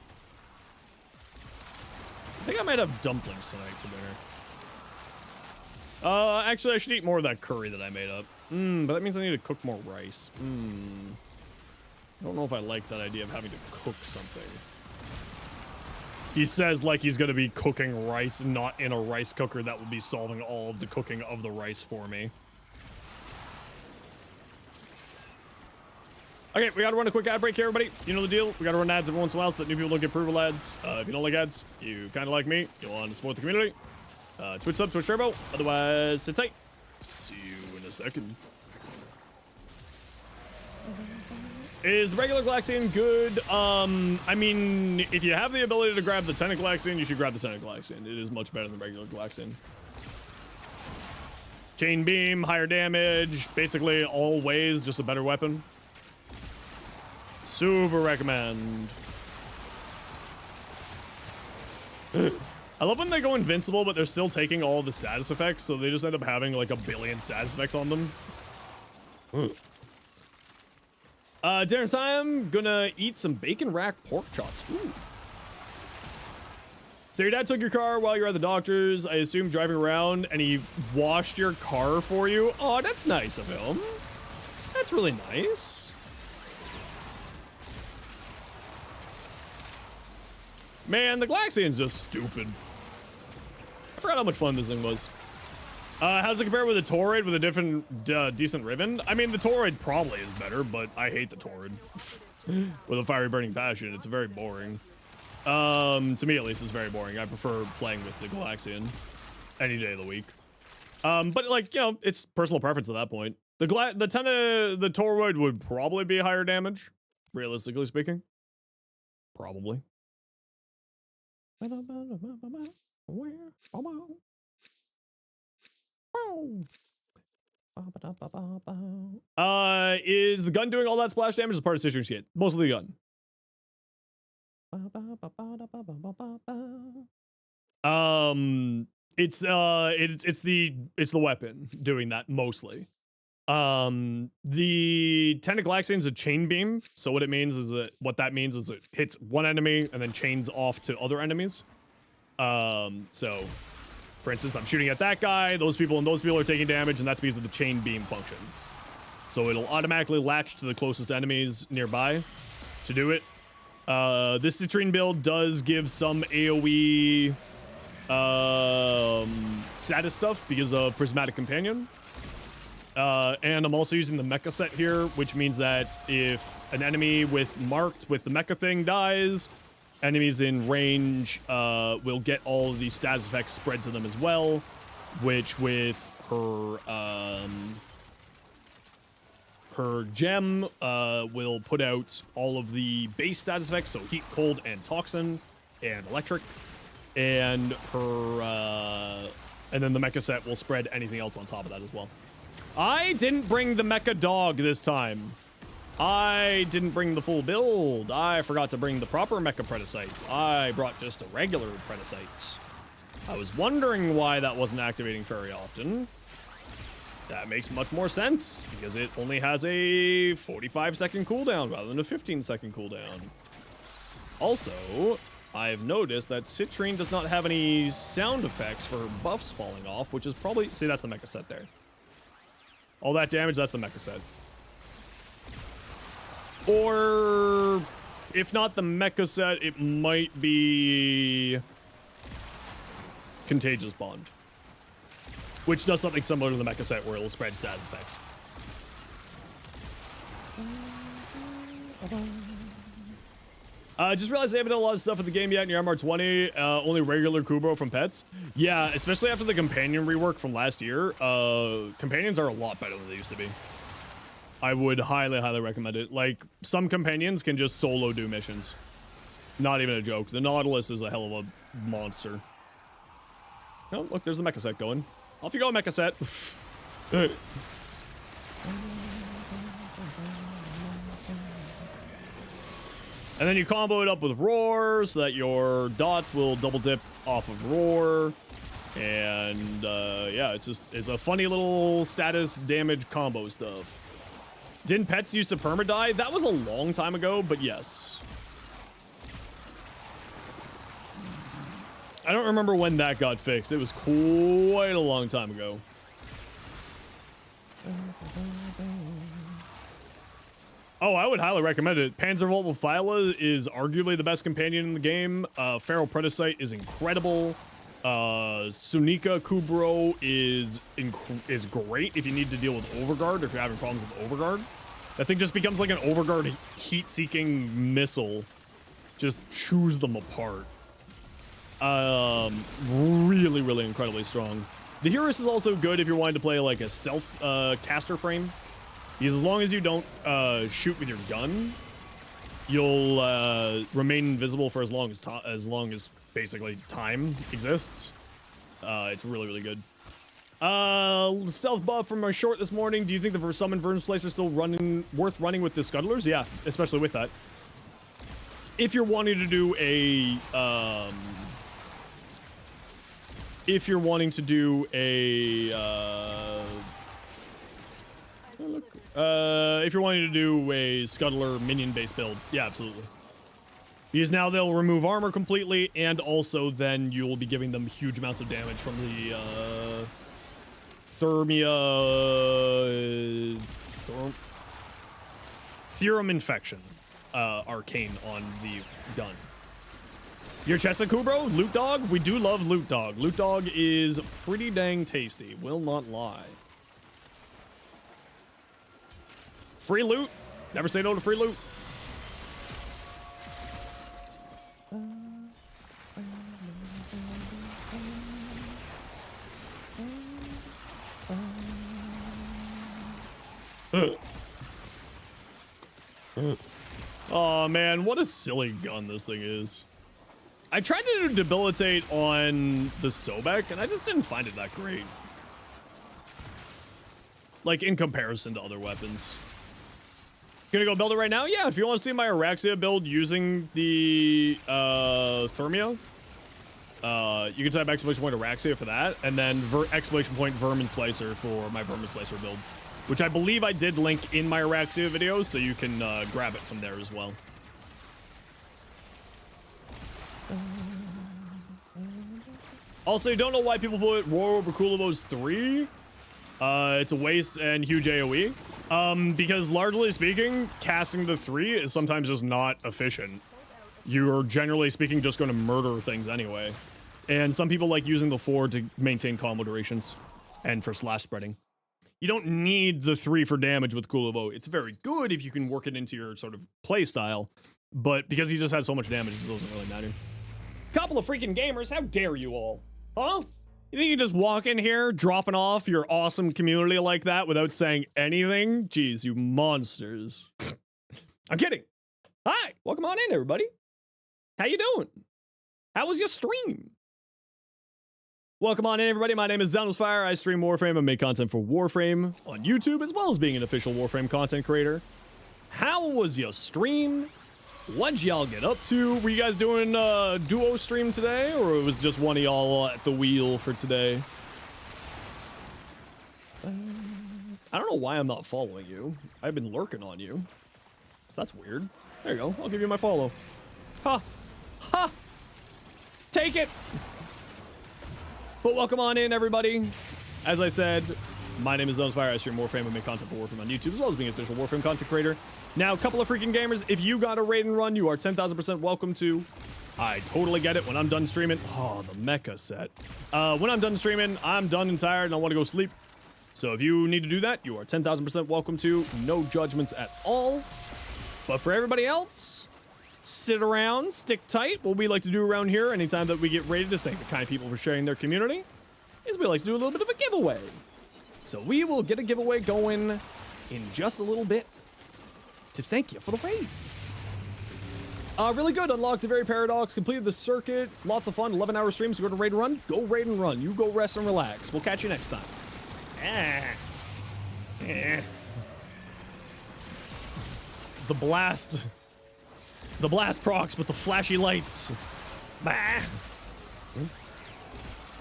A: I think I might have dumplings tonight for dinner. Actually, I should eat more of that curry that I made up. But that means I need to cook more rice. I don't know if I like that idea of having to cook something. He says like he's gonna be cooking rice, not in a rice cooker that will be solving all of the cooking of the rice for me. Okay, we gotta run a quick ad break here, everybody. You know the deal. We gotta run ads every once in a while so that new people don't get approval ads. If you don't like ads, you kind of like me, you'll want to support the community. Twitch sub, Twitch turbo. Otherwise, sit tight. See you in a second. Is regular Glaxian good? I mean, if you have the ability to grab the Tentac Glaxian, you should grab the Tentac Glaxian. It is much better than regular Glaxian. Chain beam, higher damage, basically all ways, just a better weapon. Super recommend. I love when they go invincible, but they're still taking all the status effects, so they just end up having like a billion status effects on them. Dinner time, gonna eat some bacon rack pork chops. Ooh. So your dad took your car while you were at the doctor's, I assume driving around, and he washed your car for you. Oh, that's nice of him. That's really nice. Man, the Galaxian's just stupid. I forgot how much fun this thing was. How does it compare with the Tauroid with a different, decent ribbon? I mean, the Tauroid probably is better, but I hate the Tauroid. With a fiery burning passion, it's very boring. To me at least, it's very boring. I prefer playing with the Galaxian any day of the week. But like, you know, it's personal preference at that point. The Tauroid would probably be higher damage, realistically speaking. Probably. Is the gun doing all that splash damage as part of Citrus kit? Mostly the gun. It's the weapon doing that mostly. The Tentaclaxian is a chain beam, so what that means is it hits one enemy and then chains off to other enemies. So for instance, I'm shooting at that guy, those people are taking damage, and that's because of the chain beam function. So it'll automatically latch to the closest enemies nearby to do it. This Citrine build does give some AoE status stuff because of Prismatic Companion. And I'm also using the mecha set here, which means that if an enemy marked with the mecha thing dies, enemies in range will get all of these status effects spread to them as well, which with her gem will put out all of the base status effects, so heat, cold, and toxin, and electric, and and then the mecha set will spread anything else on top of that as well. I didn't bring the mecha dog this time. I didn't bring the full build. I forgot to bring the proper mecha Predacite. I brought just a regular Predacite. I was wondering why that wasn't activating very often. That makes much more sense, because it only has a 45-second cooldown rather than a 15-second cooldown. Also, I've noticed that Citrine does not have any sound effects for buffs falling off, which is probably... See, that's the mecha set there. All that damage, that's the mecha set. Or, if not the mecha set, it might be Contagious Bond, which does something similar to the mecha set where it'll spread status effects. Just realized they haven't done a lot of stuff with the game yet in your MR20. Only regular Kubro from pets. Yeah, especially after the companion rework from last year. Companions are a lot better than they used to be. I would highly, highly recommend it. Like, some companions can just solo do missions. Not even a joke. The Nautilus is a hell of a monster. Oh, look, there's the mecha set going. Off you go, mecha set. And then you combo it up with Roar so that your dots will double dip off of Roar. And yeah, it's a funny little status damage combo stuff. Didn't pets use to perma-die? That was a long time ago, but yes. I don't remember when that got fixed. It was quite a long time ago. Oh, I would highly recommend it. Panzervolt with Phyla is arguably the best companion in the game. Feral Predacite is incredible. Sunika Kubro is great if you need to deal with Overguard, if you're having problems with Overguard. That thing just becomes like an Overguard heat-seeking missile. Just chews them apart. Really, really incredibly strong. The Horus is also good if you're wanting to play like a stealth caster frame. Because as long as you don't shoot with your gun, you'll remain invisible for as long as basically time exists. It's really, really good. Stealth buff from our short this morning. Do you think the summon Vern's Place are still worth running with the Scuttlers? Yeah, especially with that. If you're wanting to do a if you're wanting to do a if you're wanting to do a scuttler minion based build, yeah, absolutely. Because now they'll remove armor completely, and also then you'll be giving them huge amounts of damage from the Theorem Infection arcane on the gun. Your Chesaku, bro? Loot Dog? We do love Loot Dog. Loot Dog is pretty dang tasty, will not lie. Free loot. Never say no to free loot. Oh man, what a silly gun this thing is. I tried to do debilitate on the Sobek, and I just didn't find it that great. Like, in comparison to other weapons. Gonna go build it right now? Yeah, if you want to see my Araxia build using the Thermia, you can type exclamation point Araxia for that, and then exclamation point Vermin Splicer for my Vermin Splicer build, which I believe I did link in my Araxia video, so you can grab it from there as well. Also, you don't know why people put Roar over Kulavo's 3? It's a waste and huge AoE. Because largely speaking, casting the 3 is sometimes just not efficient. You're generally speaking just going to murder things anyway. And some people like using the 4 to maintain combo durations and for slash spreading. You don't need the 3 for damage with Kulavo. It's very good if you can work it into your sort of play style, but because he just has so much damage, it doesn't really matter. Couple of freaking gamers, how dare you all? Huh? You think you just walk in here, dropping off your awesome community like that without saying anything? Jeez, you monsters. I'm kidding. Hi, welcome on in, everybody. How you doing? How was your stream? Welcome on in, everybody. My name is Zenosfire. I stream Warframe and make content for Warframe on YouTube, as well as being an official Warframe content creator. How was your stream? What'd y'all get up to? Were you guys doing a duo stream today, or it was just one of y'all at the wheel for today? I don't know why I'm not following you. I've been lurking on you. So that's weird. There you go. I'll give you my follow. Ha! Ha! Take it! But welcome on in, everybody. As I said, my name is Zenosfire. I stream Warframe and make content for Warframe on YouTube, as well as being an official Warframe content creator. Now, a couple of freaking gamers, if you got a raid and run, you are 10,000% welcome to. I totally get it when I'm done streaming. Oh, the mecha set. When I'm done streaming, I'm done and tired and I want to go sleep. So if you need to do that, you are 10,000% welcome to. No judgments at all. But for everybody else, sit around, stick tight. What we like to do around here, anytime that we get ready to thank the kind people for sharing their community, is we like to do a little bit of a giveaway. So we will get a giveaway going in just a little bit to thank you for the raid. Really good. Unlocked a very paradox. Completed the circuit. Lots of fun. 11-hour streams. Go to raid and run. Go raid and run. You go rest and relax. We'll catch you next time. The blast procs with the flashy lights. Bah.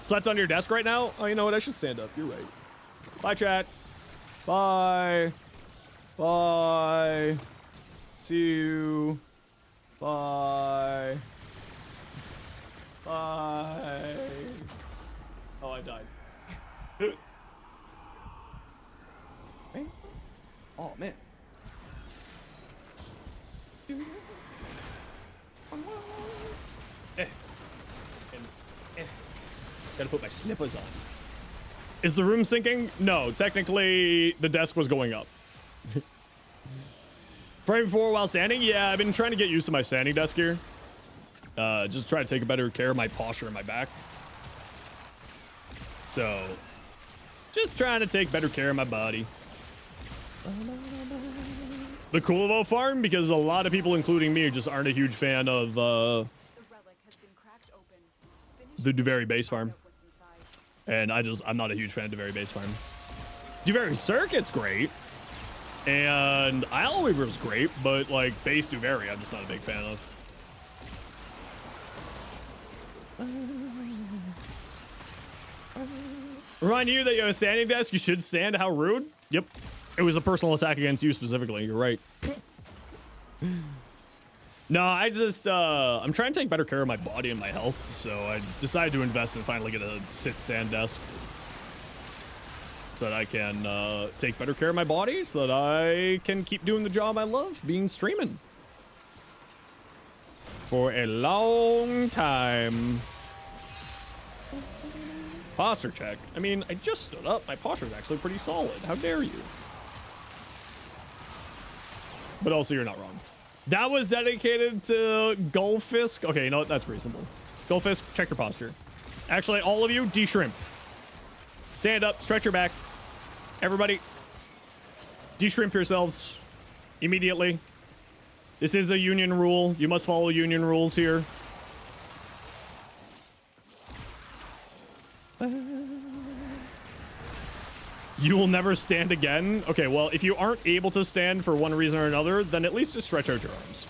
A: Slept on your desk right now? Oh, you know what? I should stand up. You're right. Bye, chat. Bye. Bye. See you. Bye. Bye. Oh, I died. Hey? Oh, man. Gotta put my slippers on. Is the room sinking? No, technically the desk was going up. Frame 4 while standing? Yeah, I've been trying to get used to my standing desk here. Just try to take better care of my posture and my back. So, just trying to take better care of my body. The Kulavo farm, because a lot of people, including me, just aren't a huge fan of the Duveri base farm. And I'm not a huge fan of Duveri base farm. Duveri Circuit's great. And Isle Weaver's great, but like base Duveri, I'm just not a big fan of. Remind you that you have a standing desk, you should stand. How rude. Yep. It was a personal attack against you specifically. You're right. No, I just, I'm trying to take better care of my body and my health, so I decided to invest and finally get a sit-stand desk. So that I can take better care of my body, so that I can keep doing the job I love, being streaming. For a long time. Posture check. I mean, I just stood up. My posture is actually pretty solid. How dare you? But also, you're not wrong. That was dedicated to Goldfisk. Okay, you know what? That's reasonable. Goldfisk, check your posture. Actually, all of you, de-shrimp. Stand up, stretch your back. Everybody, de-shrimp yourselves immediately. This is a union rule. You must follow union rules here. You will never stand again? Okay, well, if you aren't able to stand for one reason or another, then at least just stretch out your arms.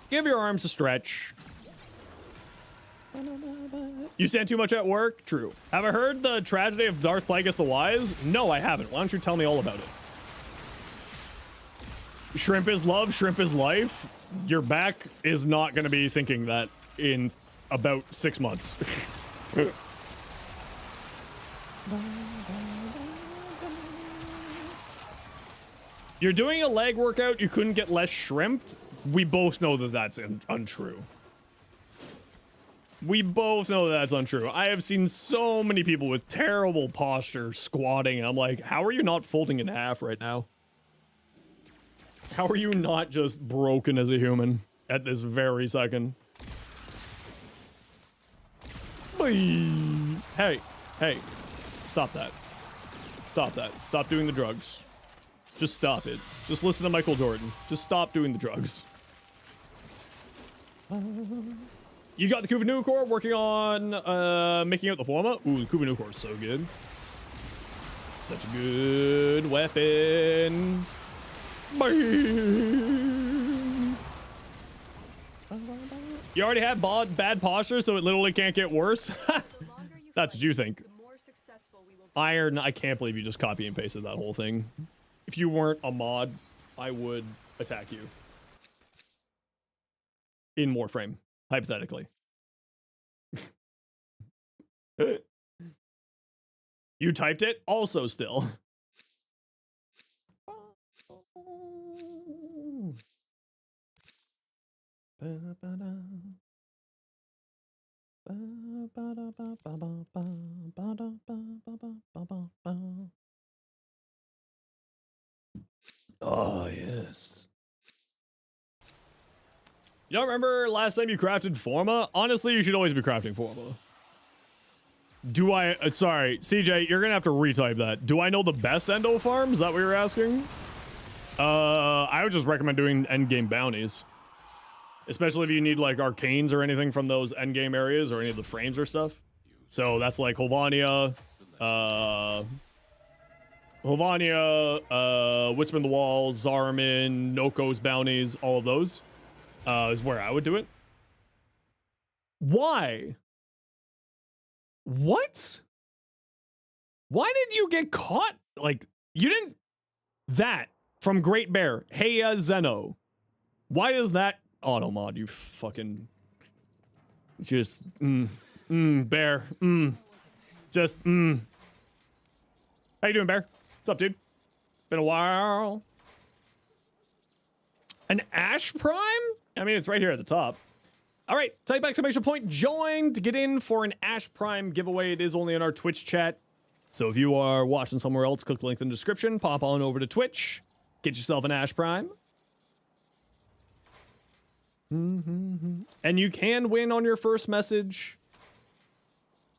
A: Give your arms a stretch. You stand too much at work? True. Have I heard the tragedy of Darth Plagueis the Wise? No, I haven't. Why don't you tell me all about it? Shrimp is love, shrimp is life. Your back is not going to be thinking that in about 6 months. You're doing a leg workout, you couldn't get less shrimped? We both know that that's untrue. We both know that that's untrue. I have seen so many people with terrible posture squatting, and I'm like, how are you not folding in half right now? How are you not just broken as a human at this very second? Hey, hey, stop that. Stop that. Stop doing the drugs. Just stop it. Just listen to Michael Jordan. Just stop doing the drugs. You got the Kuva core working on making out the forma. Ooh, the Kuva core is so good. Such a good weapon. You already have bad posture, so it literally can't get worse. That's what you think. Iron, I can't believe you just copy and pasted that whole thing. If you weren't a mod, I would attack you. In Warframe, hypothetically. You typed it? Also still. Oh, yes. You don't remember last time you crafted Forma? Honestly, you should always be crafting Forma. Do I... sorry, CJ, you're gonna have to retype that. Do I know the best endo farm? Is that what you're asking? I would just recommend doing endgame bounties. Especially if you need, like, arcanes or anything from those endgame areas or any of the frames or stuff. So that's like Hovania, Whisper in the Walls, Zarman, Noko's bounties, all of those is where I would do it. Why? What? Why did you get caught? Like, you didn't... That, from Great Bear. Hey, Zeno. Why does that... Auto mod, you fucking... Just, Bear, just, How you doing, Bear? What's up, dude? Been a while. An Ash Prime? I mean, it's right here at the top. All right, type exclamation point join to get in for an Ash Prime giveaway. It is only in our Twitch chat. So if you are watching somewhere else, click the link in the description, pop on over to Twitch, get yourself an Ash Prime. And you can win on your first message.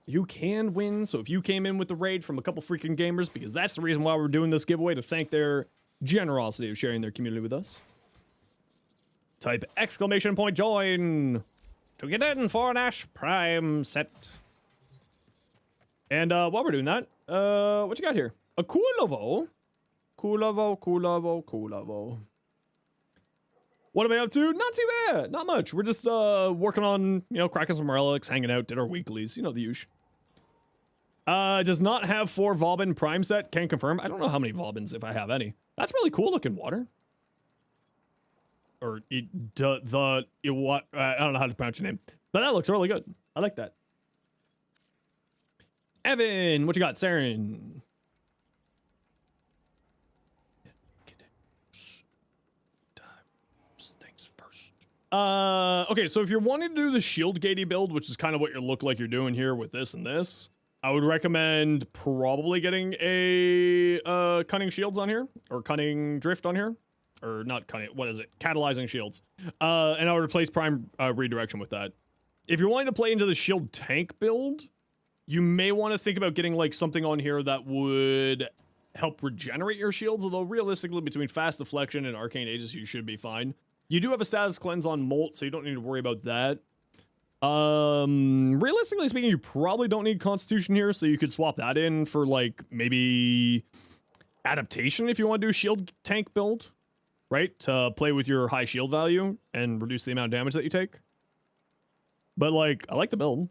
A: You can win. So if you came in with the raid from a couple freaking gamers, because that's the reason why we're doing this giveaway, to thank their generosity of sharing their community with us. Type exclamation point join to get in for an Ash Prime set. And while we're doing that, what you got here? A Kulavo. Kulavo. What am I up to? Not too bad. Not much. We're just working on, you know, cracking some relics, hanging out, did our weeklies. You know, the usual. Does not have 4 Vauban Prime set. Can't confirm. I don't know how many Vaubans, if I have any. That's really cool looking water. Or I don't know how to pronounce your name. But that looks really good. I like that. Evan, what you got? Saren. Things first. Okay, so if you're wanting to do the shield gatey build, which is kind of what you look like you're doing here with this and this, I would recommend probably getting a cunning shields on here, or cunning drift on here, or not cunning, what is it? Catalyzing shields. And I would replace prime redirection with that. If you're wanting to play into the shield tank build, you may want to think about getting like something on here that would help regenerate your shields, although realistically between fast deflection and arcane aegis you should be fine. You do have a status cleanse on Molt, so you don't need to worry about that. Realistically speaking, you probably don't need Constitution here, so you could swap that in for like maybe adaptation if you want to do shield tank build, right? To play with your high shield value and reduce the amount of damage that you take. But like, I like the build.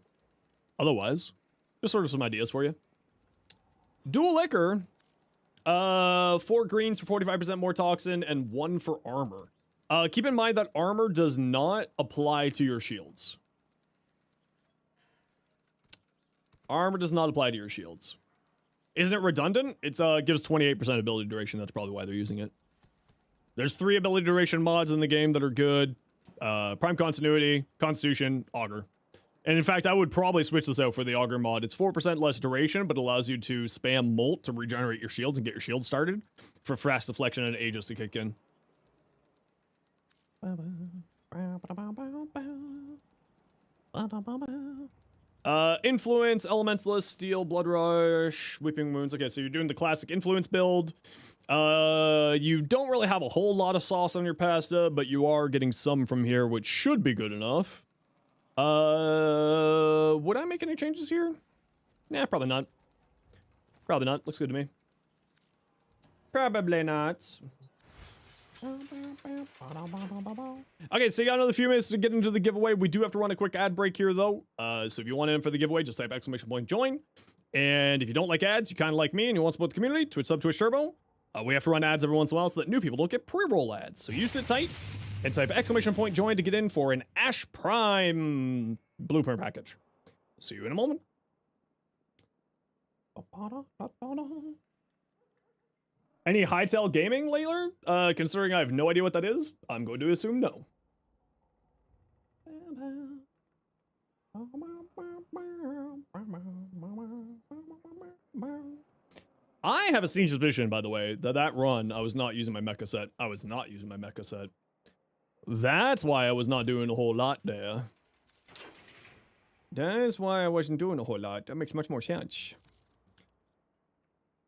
A: Otherwise, just sort of some ideas for you. Dual liquor, 4 greens for 45% more toxin and 1 for armor. Keep in mind that armor does not apply to your shields. Armor does not apply to your shields. Isn't it redundant? It's gives 28% ability duration. That's probably why they're using it. There's 3 ability duration mods in the game that are good. Prime Continuity, Constitution, Augur. And in fact, I would probably switch this out for the Augur mod. It's 4% less duration, but allows you to spam Molt to regenerate your shields and get your shields started for fast deflection and Aegis to kick in. Influence, Elementalist, Steel, Blood Rush, Weeping Wounds. Okay, so you're doing the classic Influence build. You don't really have a whole lot of sauce on your pasta, but you are getting some from here, which should be good enough. Would I make any changes here? Nah, probably not. Probably not. Looks good to me. Probably not. Okay, so you got another few minutes to get into the giveaway. We do have to run a quick ad break here, though. So if you want in for the giveaway, just type !join. And if you don't like ads, you kind of like me and you want to support the community, Twitch sub, Twitch Turbo. We have to run ads every once in a while so that new people don't get pre-roll ads. So you sit tight and type !join to get in for an Ash Prime blueprint package. See you in a moment. Any Hightail Gaming, Layler? Considering I have no idea what that is, I'm going to assume no. I have a sneaky suspicion, by the way, that run, I was not using my mecha set. I was not using my mecha set. That's why I was not doing a whole lot there. That's why I wasn't doing a whole lot. That makes much more sense.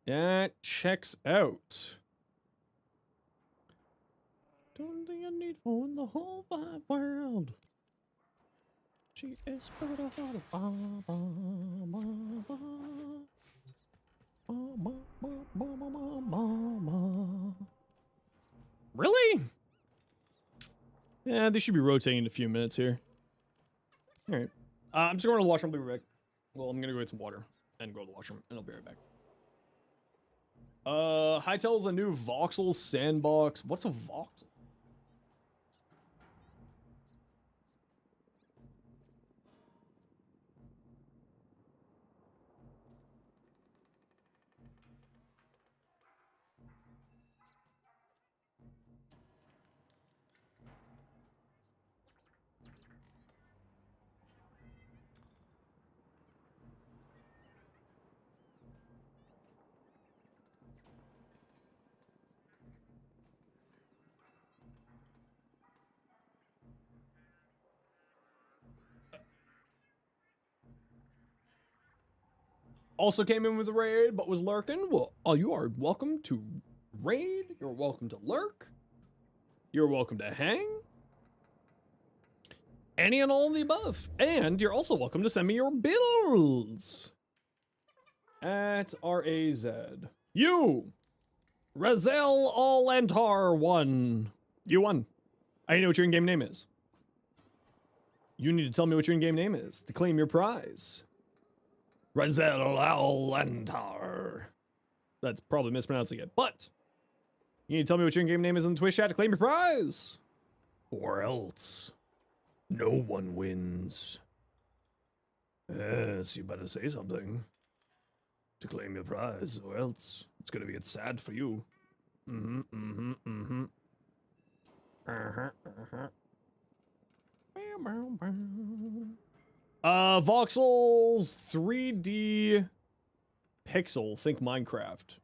A: That checks out. Don't think I need for in the whole wide world. She is Really? Yeah, they should be rotating in a few minutes here. All right. I'm just going to the washroom. I'll be right back. Well, I'm going to go get some water and go to the washroom, and I'll be right back. Hightail's a new voxel sandbox. What's a voxel? Also came in with a raid, but was lurking. Well, you are welcome to raid. You're welcome to lurk. You're welcome to hang. Any and all of the above. And you're also welcome to send me your bills. At RAZ. You! Razel Alentar won. You won. I need to know what your in-game name is. You need to tell me what your in-game name is to claim your prize. Rezelantar. That's probably mispronouncing it, but you need to tell me what your in-game name is in the Twitch chat to claim your prize. Or else, no one wins. Yes, you better say something to claim your prize, or else it's gonna get sad for you. Voxels 3D pixel, think Minecraft.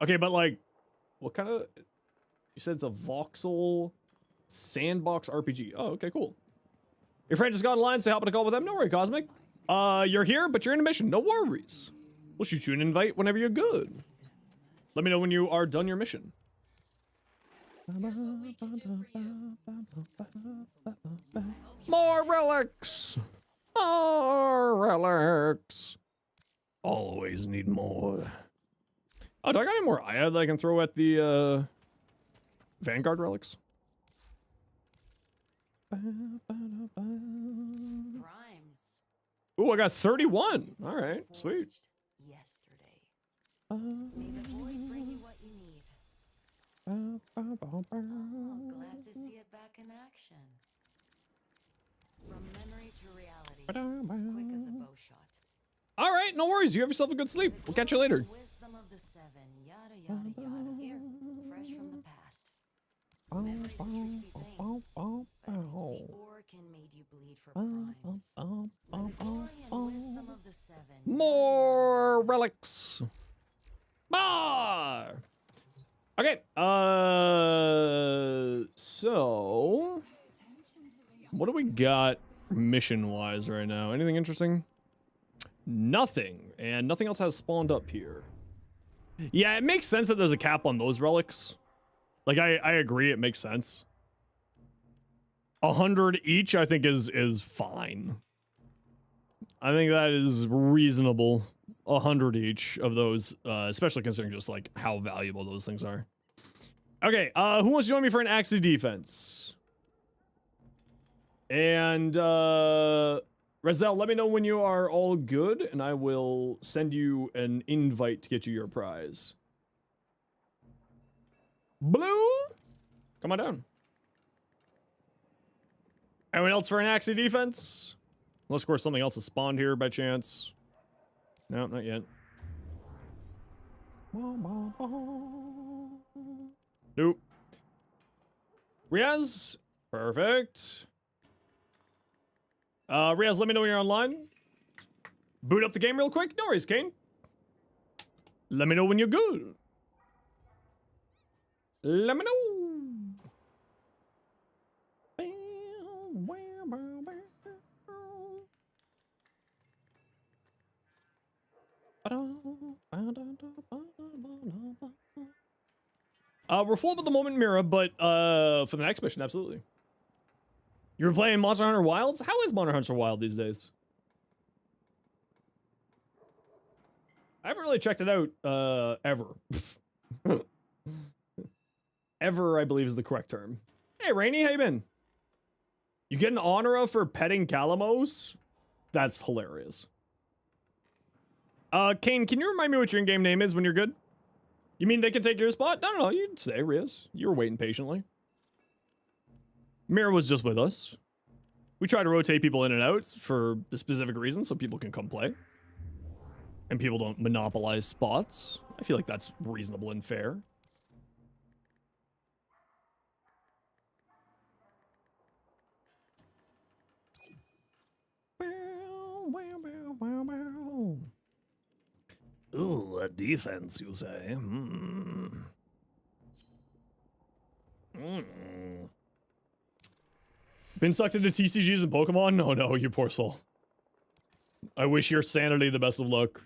A: Okay, but like, what kind of, you said it's a voxel sandbox RPG. Oh, okay, cool. Your friend just got online, say hop on a call with them. No worry, Cosmic. You're here, but you're in a mission. No worries. We'll shoot you an invite whenever you're good. Let me know when you are done your mission. More relics! More relics! Always need more. Oh, do I got any more Aya that I can throw at the, Vanguard relics?
D: Primes.
A: Ooh, I got 31. Alright, sweet.
D: Yesterday. May the void bring you what you need. Oh, glad to see it back in action. From memory to reality. Quick as a bow shot.
A: Alright, no worries. You have yourself a good sleep. We'll catch you later.
D: Wisdom of the seven, yada yada yada. Here, fresh from the past. Memory's a tricksy thing, but the ore can made you bleed for primes. By the glory and wisdom of the seven.
A: More relics. More. Okay. So what do we got mission-wise right now? Anything interesting? Nothing, and nothing else has spawned up here. Yeah, it makes sense that there's a cap on those relics. Like, I agree, it makes sense. 100 each, I think, is fine. I think that is reasonable. 100 each of those, especially considering just, like, how valuable those things are. Okay, who wants to join me for an Axie defense? And, Razel, let me know when you are all good, and I will send you an invite to get you your prize. Blue? Come on down. Anyone else for an Axie defense? Unless, of course, something else has spawned here by chance. No, not yet. Nope. Riaz? Perfect. Riaz, let me know when you're online. Boot up the game real quick. No worries, Kane. Let me know when you're good. Let me know. We're full up at the moment, Mira, but for the next mission, absolutely. You're playing Monster Hunter Wilds? How is Monster Hunter Wild these days? I haven't really checked it out, ever. Ever, I believe, is the correct term. Hey, Rainy, how you been? You get an honor for petting Calamos? That's hilarious. Kane, can you remind me what your in-game name is when you're good? You mean they can take your spot? No, you can say Riz. You were waiting patiently. Mira was just with us. We try to rotate people in and out for the specific reason so people can come play. And people don't monopolize spots. I feel like that's reasonable and fair. Ooh, a defense, you say? Been sucked into TCGs and Pokemon? No, you poor soul. I wish your sanity the best of luck.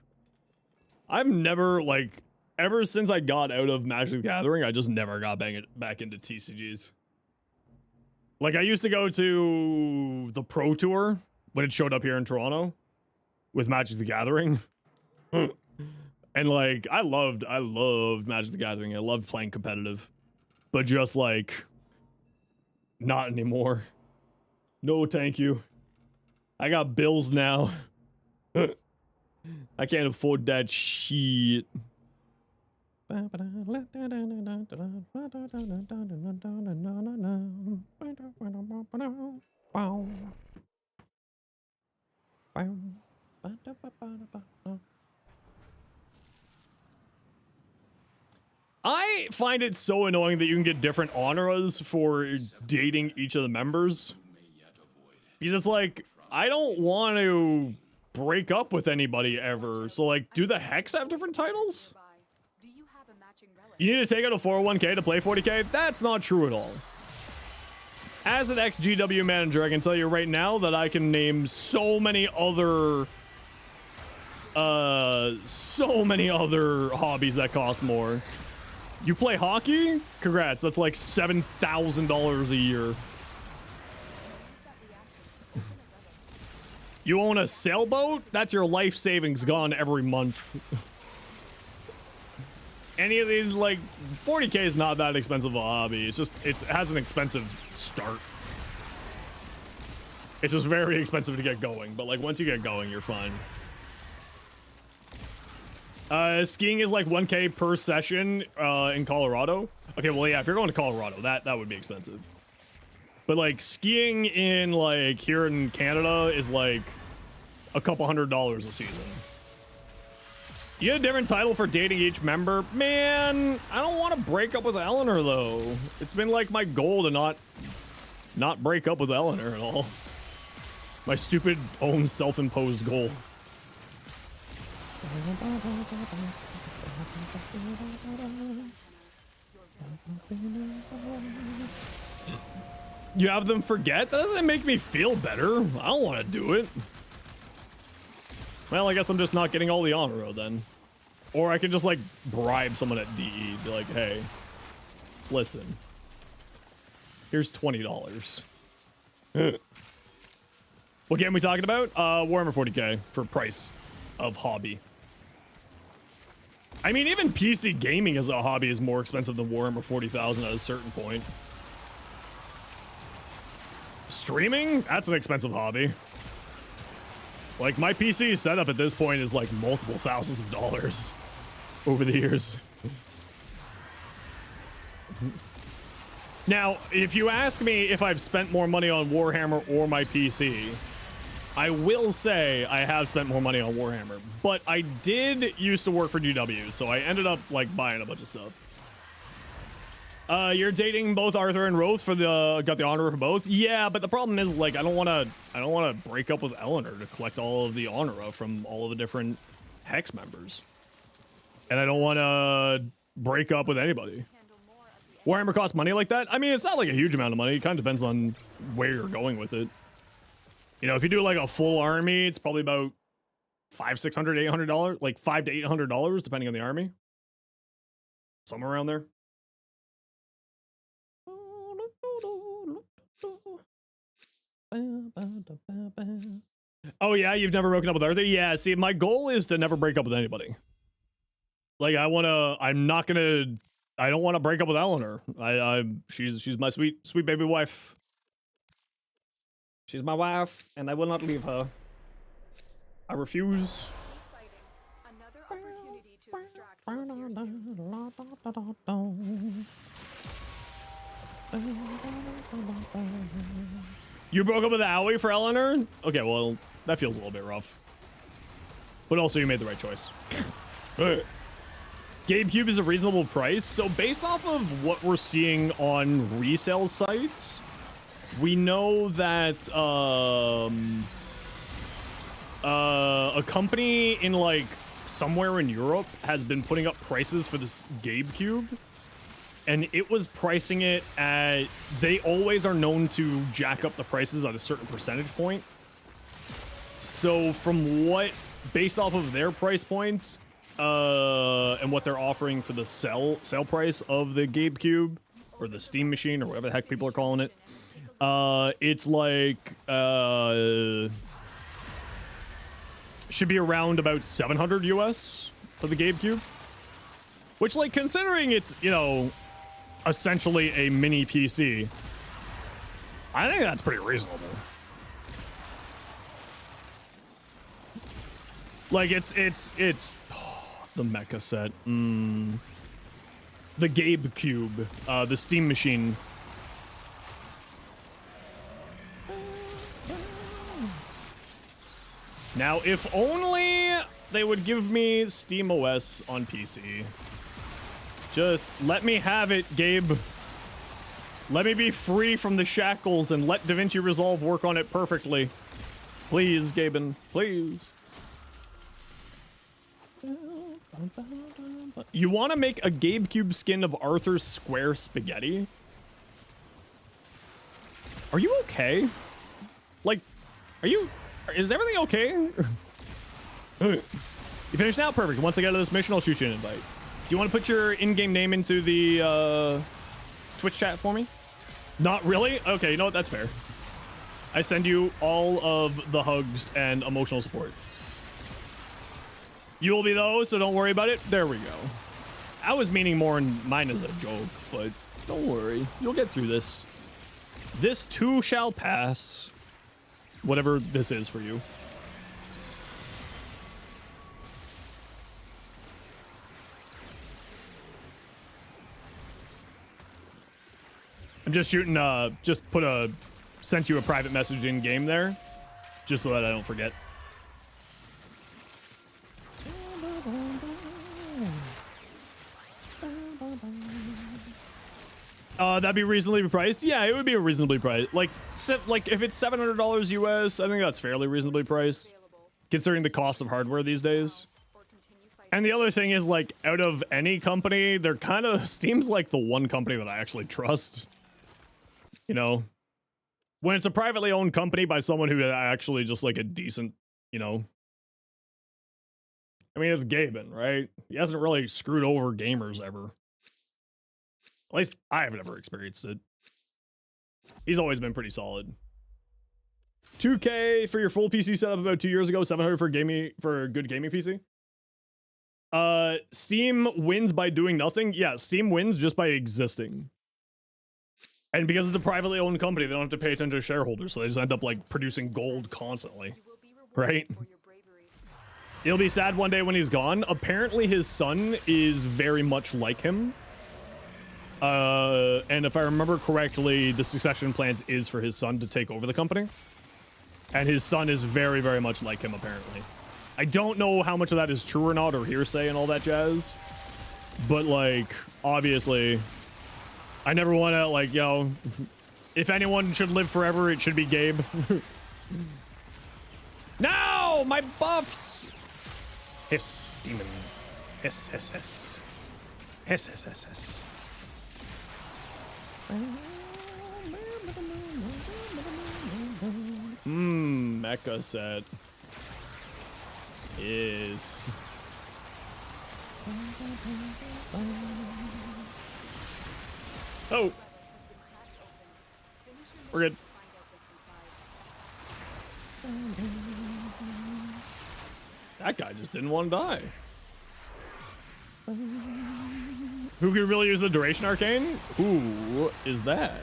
A: I've never, like, ever since I got out of Magic the Gathering, I just never got back into TCGs. Like, I used to go to the Pro Tour when it showed up here in Toronto with Magic the Gathering. And, like, I loved Magic the Gathering. I loved playing competitive. But just, like, not anymore. No, thank you. I got bills now. I can't afford that shit. I find it so annoying that you can get different honoras for dating each of the members. Because it's like, I don't want to break up with anybody ever. So like, do the Hex have different titles?
B: Do you have a matching relic?
A: You need to take out a 401k to play 40k? That's not true at all. As an ex-GW manager, I can tell you right now that I can name so many other hobbies that cost more. You play hockey? Congrats, that's like $7,000 a year. You own a sailboat? That's your life savings gone every month. Any of these, like, 40k is not that expensive a hobby. It's just, it has an expensive start. It's just very expensive to get going, but like once you get going, you're fine. Skiing is like 1k per session in Colorado. Okay, well, yeah, if you're going to Colorado, that would be expensive. But like skiing in like here in Canada is like a couple $100s a season. You get a different title for dating each member. Man, I don't want to break up with Eleanor though. It's been like my goal to not break up with Eleanor at all. My stupid own self-imposed goal. You have them forget? That doesn't make me feel better. I don't want to do it. Well, I guess I'm just not getting all the honor then. Or I can just like bribe someone at DE. Be like, hey, listen. Here's $20. What game are we talking about? Warhammer 40k for price of hobby. I mean, even PC gaming as a hobby is more expensive than Warhammer 40,000 at a certain point. Streaming? That's an expensive hobby. Like, my PC setup at this point is like multiple thousands of dollars over the years. Now, if you ask me if I've spent more money on Warhammer or my PC, I will say I have spent more money on Warhammer, but I did used to work for GW, so I ended up like buying a bunch of stuff. You're dating both Arthur and Roth for got the honor for both. Yeah, but the problem is like I don't want to break up with Eleanor to collect all of the honor from all of the different Hex members, and I don't want to break up with anybody. Warhammer costs money like that. I mean, it's not like a huge amount of money. It kind of depends on where you're going with it. You know, if you do like a full army, it's probably about $500, $600, $800, like $500 to $800, depending on the army. Somewhere around there. Oh yeah, you've never broken up with Arthur? Yeah, see, my goal is to never break up with anybody. Like, I don't want to break up with Eleanor. She's my sweet baby wife. She's my wife, and I will not leave her. I refuse.
B: Another opportunity to extract from your
A: You broke up with Aoi for Eleanor? Okay, well, that feels a little bit rough. But also, you made the right choice. GameCube is a reasonable price. So based off of what we're seeing on resale sites, we know that a company in like somewhere in Europe has been putting up prices for this GameCube, and it was pricing it at, they always are known to jack up the prices at a certain percentage point. So from what, based off of their price points and what they're offering for the sale price of the GameCube or the Steam machine or whatever the heck people are calling it, it's like should be around about 700 US for the GameCube, which, like, considering it's, you know, essentially a mini PC, I think that's pretty reasonable. Like it's the mecha set. The Gabe Cube, the Steam machine. Now, if only they would give me Steam OS on PC. Just let me have it, Gabe. Let me be free from the shackles and let DaVinci Resolve work on it perfectly. Please, Gaben, please. You want to make a GabeCube skin of Arthur's Square Spaghetti? Are you okay? Like, is everything okay? You finished now? Perfect. Once I get to this mission, I'll shoot you an invite. Do you want to put your in-game name into the Twitch chat for me? Not really? Okay, you know what? That's fair. I send you all of the hugs and emotional support. You will be those, so don't worry about it. There we go. I was meaning more in mine as a joke, but don't worry. You'll get through this. This too shall pass. Whatever this is for you. I'm just shooting, sent you a private message in game there, just so that I don't forget. That'd be reasonably priced. Yeah, it would be a reasonably priced. Like if it's $700 US, I think that's fairly reasonably priced, considering the cost of hardware these days. And the other thing is, like, out of any company, they're kind of Steam's like the one company that I actually trust. You know, when it's a privately owned company by someone who actually just like a decent, you know. I mean, it's Gaben, right? He hasn't really screwed over gamers ever. At least I haven't ever experienced it. He's always been pretty solid. 2K for your full PC setup about 2 years ago, 700 for a good gaming PC. Steam wins by doing nothing. Yeah, Steam wins just by existing. And because it's a privately owned company, they don't have to pay attention to shareholders, so they just end up like producing gold constantly. Right? It'll be sad one day when he's gone. Apparently his son is very much like him. And if I remember correctly, the succession plans is for his son to take over the company. And his son is very, very much like him, apparently. I don't know how much of that is true or not, or hearsay and all that jazz. But, like, obviously, I never want to, like, you know, if anyone should live forever, it should be Gabe. No! My buffs! Hiss, demon. Hiss, hiss, hiss. Hiss, hiss, hiss, hiss. Mecha set is oh, we're good. That guy just didn't want to die. Who could really use the duration arcane? Who is that?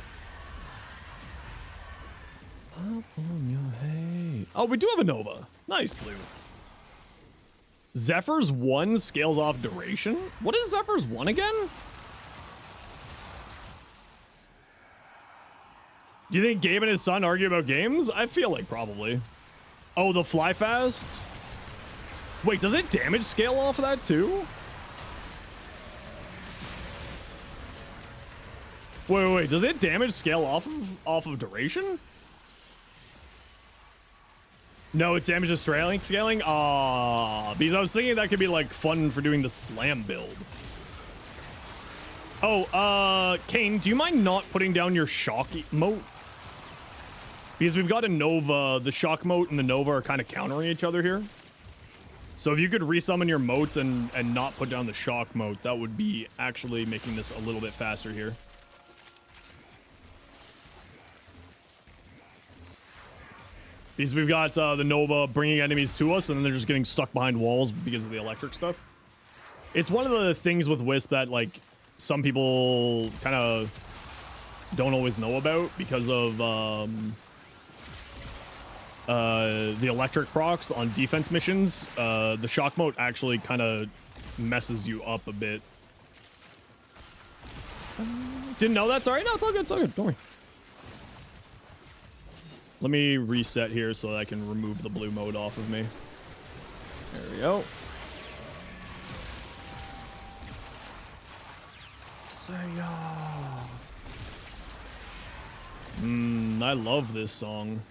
A: Oh, we do have a Nova. Nice, Blue. Zephyr's 1 scales off duration? What is Zephyr's 1 again? Do you think Gabe and his son argue about games? I feel like probably. Oh, the fly fast? Wait, does it damage scale off of that too? Wait, does it damage scale off of duration? No, it's damage to scaling. Because I was thinking that could be like fun for doing the slam build. Oh, Kane, do you mind not putting down your shock moat? Because we've got a Nova, the shock moat and the Nova are kind of countering each other here. So if you could resummon your moats and not put down the shock moat, that would be actually making this a little bit faster here. Because we've got the Nova bringing enemies to us, and then they're just getting stuck behind walls because of the electric stuff. It's one of the things with Wisp that, like, some people kind of don't always know about because of the electric procs on defense missions, the shock mode actually kind of messes you up a bit. Didn't know that. Sorry. No, it's all good. It's all good. Don't worry. Let me reset here so that I can remove the blue mode off of me. There we go. I love this song.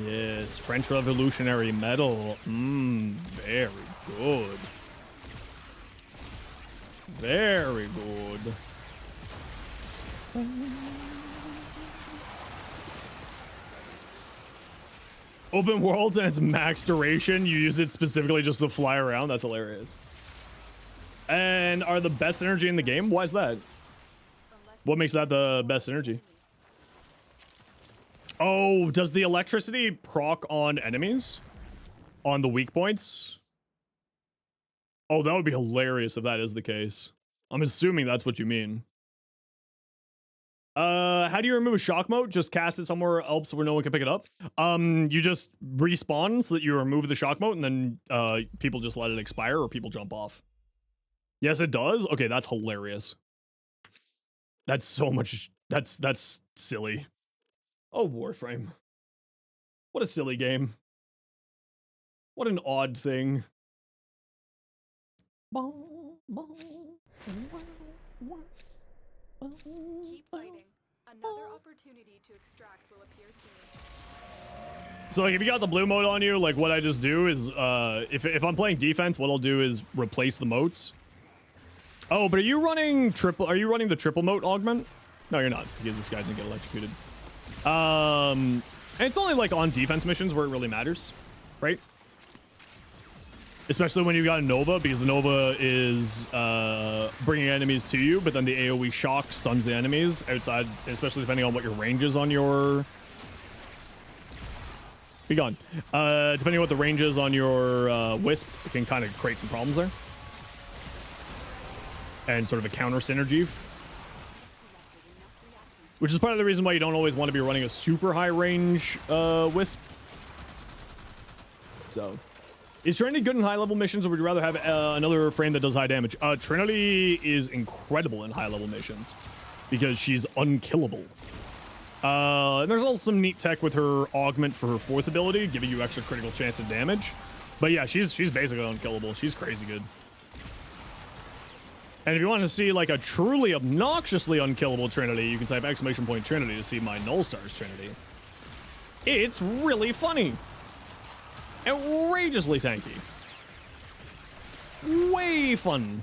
A: Yes, French Revolutionary Medal. Very good. Very good. Open worlds and its max duration, you use it specifically just to fly around. That's hilarious. And are the best energy in the game? Why is that? What makes that the best energy? Oh, does the electricity proc on enemies? On the weak points? Oh, that would be hilarious if that is the case. I'm assuming that's what you mean. How do you remove a shock mode? Just cast it somewhere else where no one can pick it up. You just respawn so that you remove the shock mode and then people just let it expire or people jump off. Yes, it does? Okay, that's hilarious. That's so much... That's silly. Oh, Warframe. What a silly game. What an odd thing.
B: Keep fighting. Another opportunity to extract will appear soon.
A: So like if you got the blue mode on you, like what I just do is if I'm playing defense, what I'll do is replace the motes. Oh, but are you running the triple mote augment? No, you're not, because this guy didn't get electrocuted. And it's only like on defense missions where it really matters, right? Especially when you've got a Nova, because the Nova is bringing enemies to you, but then the AoE shock stuns the enemies outside, especially depending on what your range is on your... Be gone. Depending on what the range is on your Wisp, it can kind of create some problems there. And sort of a counter synergy. Which is part of the reason why you don't always want to be running a super high range Wisp. So... Is Trinity good in high-level missions, or would you rather have another frame that does high damage? Trinity is incredible in high-level missions because she's unkillable. And there's also some neat tech with her augment for her fourth ability, giving you extra critical chance of damage. But yeah, she's basically unkillable. She's crazy good. And if you want to see like a truly obnoxiously unkillable Trinity, you can type !Trinity to see my Null Stars Trinity. It's really funny. Outrageously tanky. Way fun.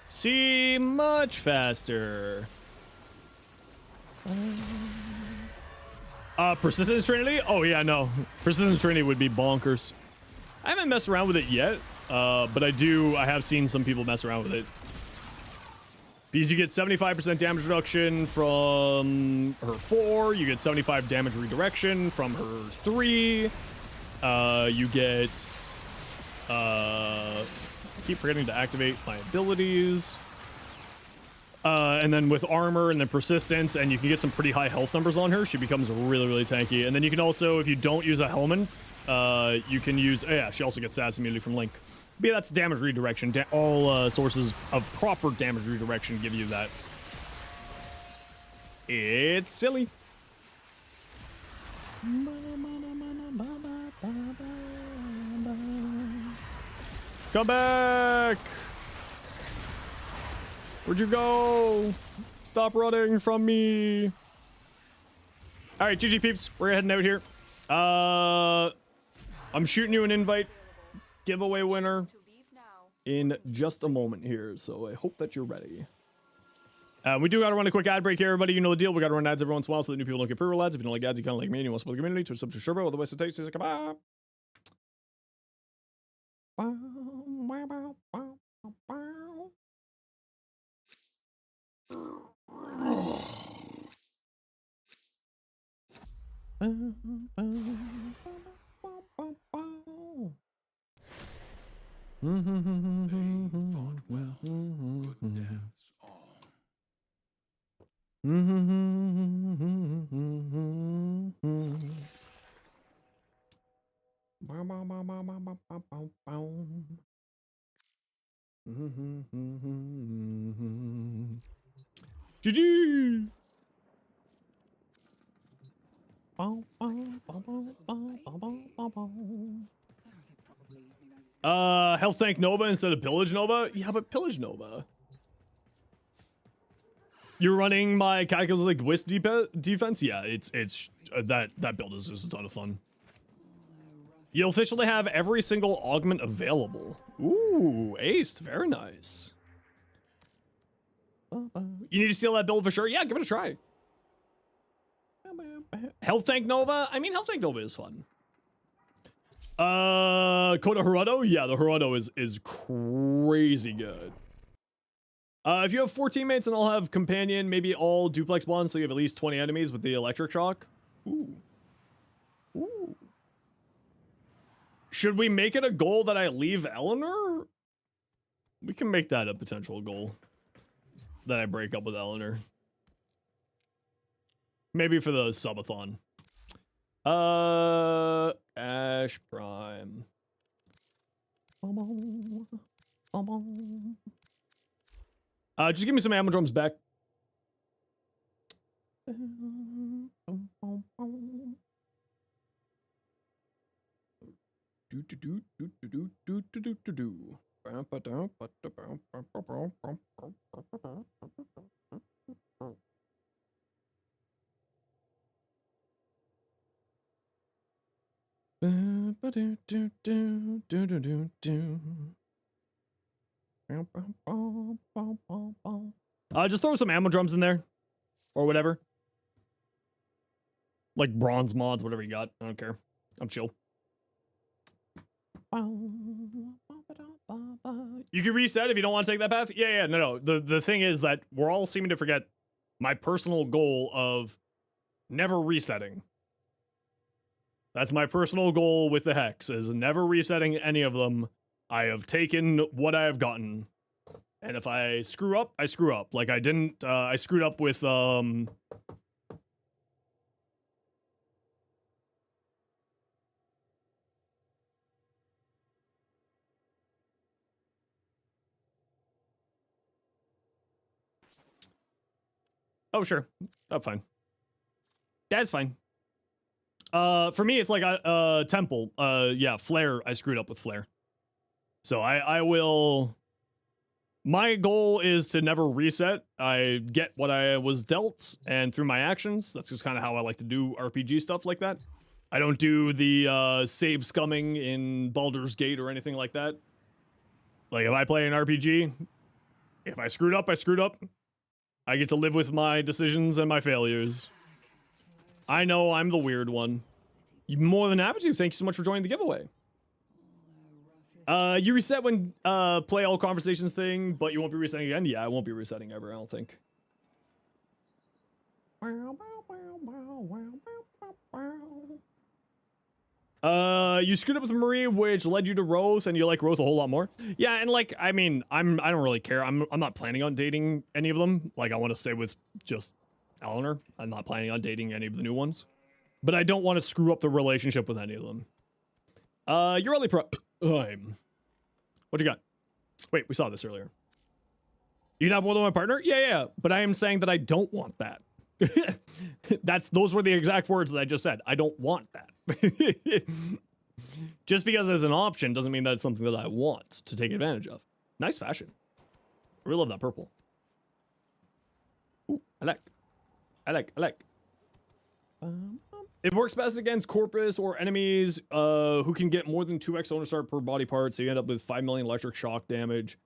A: See, much faster. Persistence Trinity? Oh yeah, no. Persistence Trinity would be bonkers. I haven't messed around with it yet, but I have seen some people mess around with it. Because you get 75% damage reduction from her 4, you get 75 damage redirection from her 3, you get, I keep forgetting to activate my abilities, and then with armor and then persistence, and you can get some pretty high health numbers on her, she becomes really, really tanky. And then you can also, if you don't use a helmet, you can use, oh yeah, she also gets status immunity from Link. But yeah, that's damage redirection. All sources of proper damage redirection give you that. It's silly. Come back! Where'd you go? Stop running from me. All right, GG peeps, we're heading out here. I'm shooting you an invite. Giveaway winner in just a moment here, so I hope that you're ready. We do gotta run a quick ad break here, everybody. You know the deal. We gotta run ads every once in a while so that new people don't get pre-roll ads. If you don't like ads, you kind of like me and you want to support the community, to subscribe to Sherbo. Otherwise, it takes you. Come on.
C: They fought well. Good deaths all.
A: GG. Health Tank Nova instead of Pillage Nova? Yeah, but Pillage Nova. You're running my Cataclysmic Wisp defense? Yeah, it's that build is just a ton of fun. You'll officially have every single augment available. Ooh, aced. Very nice. You need to steal that build for sure? Yeah, give it a try. Health Tank Nova? I mean, Health Tank Nova is fun. Coda Hirudo? Yeah, the Hirudo is crazy good. If you have 4 teammates and I'll have Companion, maybe all duplex bonds, so you have at least 20 enemies with the electric shock. Ooh. Ooh. Should we make it a goal that I leave Eleanor? We can make that a potential goal. That I break up with Eleanor. Maybe for the subathon. Ash Prime. Just give me some ammo drums back. Just throw some ammo drums in there. Or whatever. Like bronze mods, whatever you got. I don't care. I'm chill. You can reset if you don't want to take that path. Yeah, no. The thing is that we're all seeming to forget my personal goal of never resetting. That's my personal goal with the Hex, is never resetting any of them. I have taken what I have gotten. And if I screw up, I screw up. Like I didn't, I screwed up with, Oh, sure. That's fine. That's fine. For me, it's like a temple. Yeah, flare. I screwed up with flare. So I will. My goal is to never reset. I get what I was dealt, and through my actions, that's just kind of how I like to do RPG stuff like that. I don't do the save scumming in Baldur's Gate or anything like that. Like if I play an RPG, if I screwed up, I screwed up. I get to live with my decisions and my failures. I know I'm the weird one. You're more than happy to. Thank you so much for joining the giveaway. You reset when play all conversations thing, but you won't be resetting again? Yeah, I won't be resetting ever, I don't think. You screwed up with Marie, which led you to Rose, and you like Rose a whole lot more. Yeah, and like, I mean, I don't really care. I'm not planning on dating any of them. Like, I want to stay with just Eleanor. I'm not planning on dating any of the new ones. But I don't want to screw up the relationship with any of them. You're really what you got? Wait, we saw this earlier. You can have more than one partner? Yeah. But I am saying that I don't want that. Those were the exact words that I just said. I don't want that. Just because it's an option doesn't mean that it's something that I want to take advantage of. Nice fashion. I really love that purple. Ooh, I like. It works best against Corpus or enemies who can get more than 2x owner start per body part, so you end up with 5 million electric shock damage.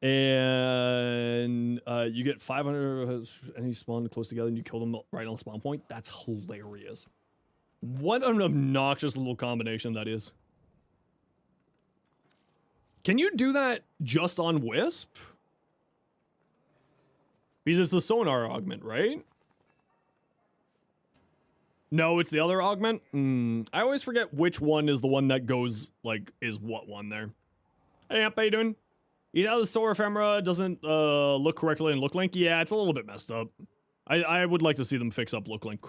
A: And you get 500 enemies spawn close together and you kill them right on the spawn point. That's hilarious. What an obnoxious little combination that is. Can you do that just on Wisp? Because it's the sonar augment, right? No, it's the other augment? I always forget which one is the one that goes, like, is what one there. Hey, Amp, how you doing? You know the Solar Ephemera doesn't look correctly in Look Link? Yeah, it's a little bit messed up. I would like to see them fix up Look Link.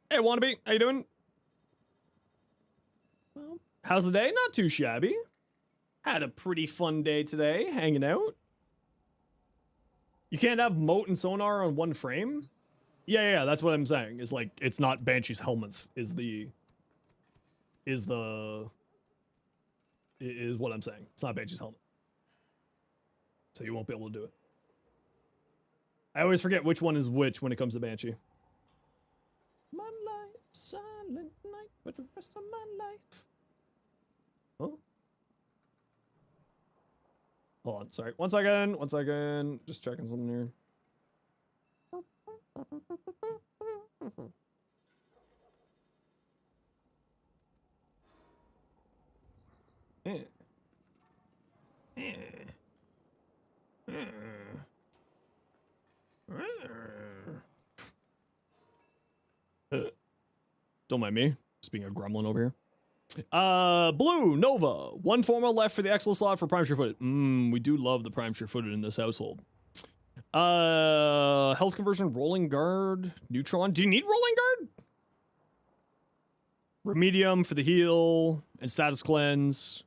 A: Hey, Wannabe, how you doing? Well, how's the day? Not too shabby. Had a pretty fun day today, hanging out. You can't have moat and sonar on one frame? Yeah, that's what I'm saying. Is like, it's not Banshee's helmet, is what I'm saying. It's not Banshee's helmet. So you won't be able to do it. I always forget which one is which when it comes to Banshee. My life, silent night for the rest of my life. Oh. Hold on, sorry. One second. Just checking something here. Don't mind me. Just being a gremlin over here. Blue, Nova. One forma left for the Excel slot for Prime Sure-Footed. We do love the Prime Sure-Footed in this household. Health conversion, rolling guard, neutron. Do you need rolling guard? Remedium for the heal and status cleanse.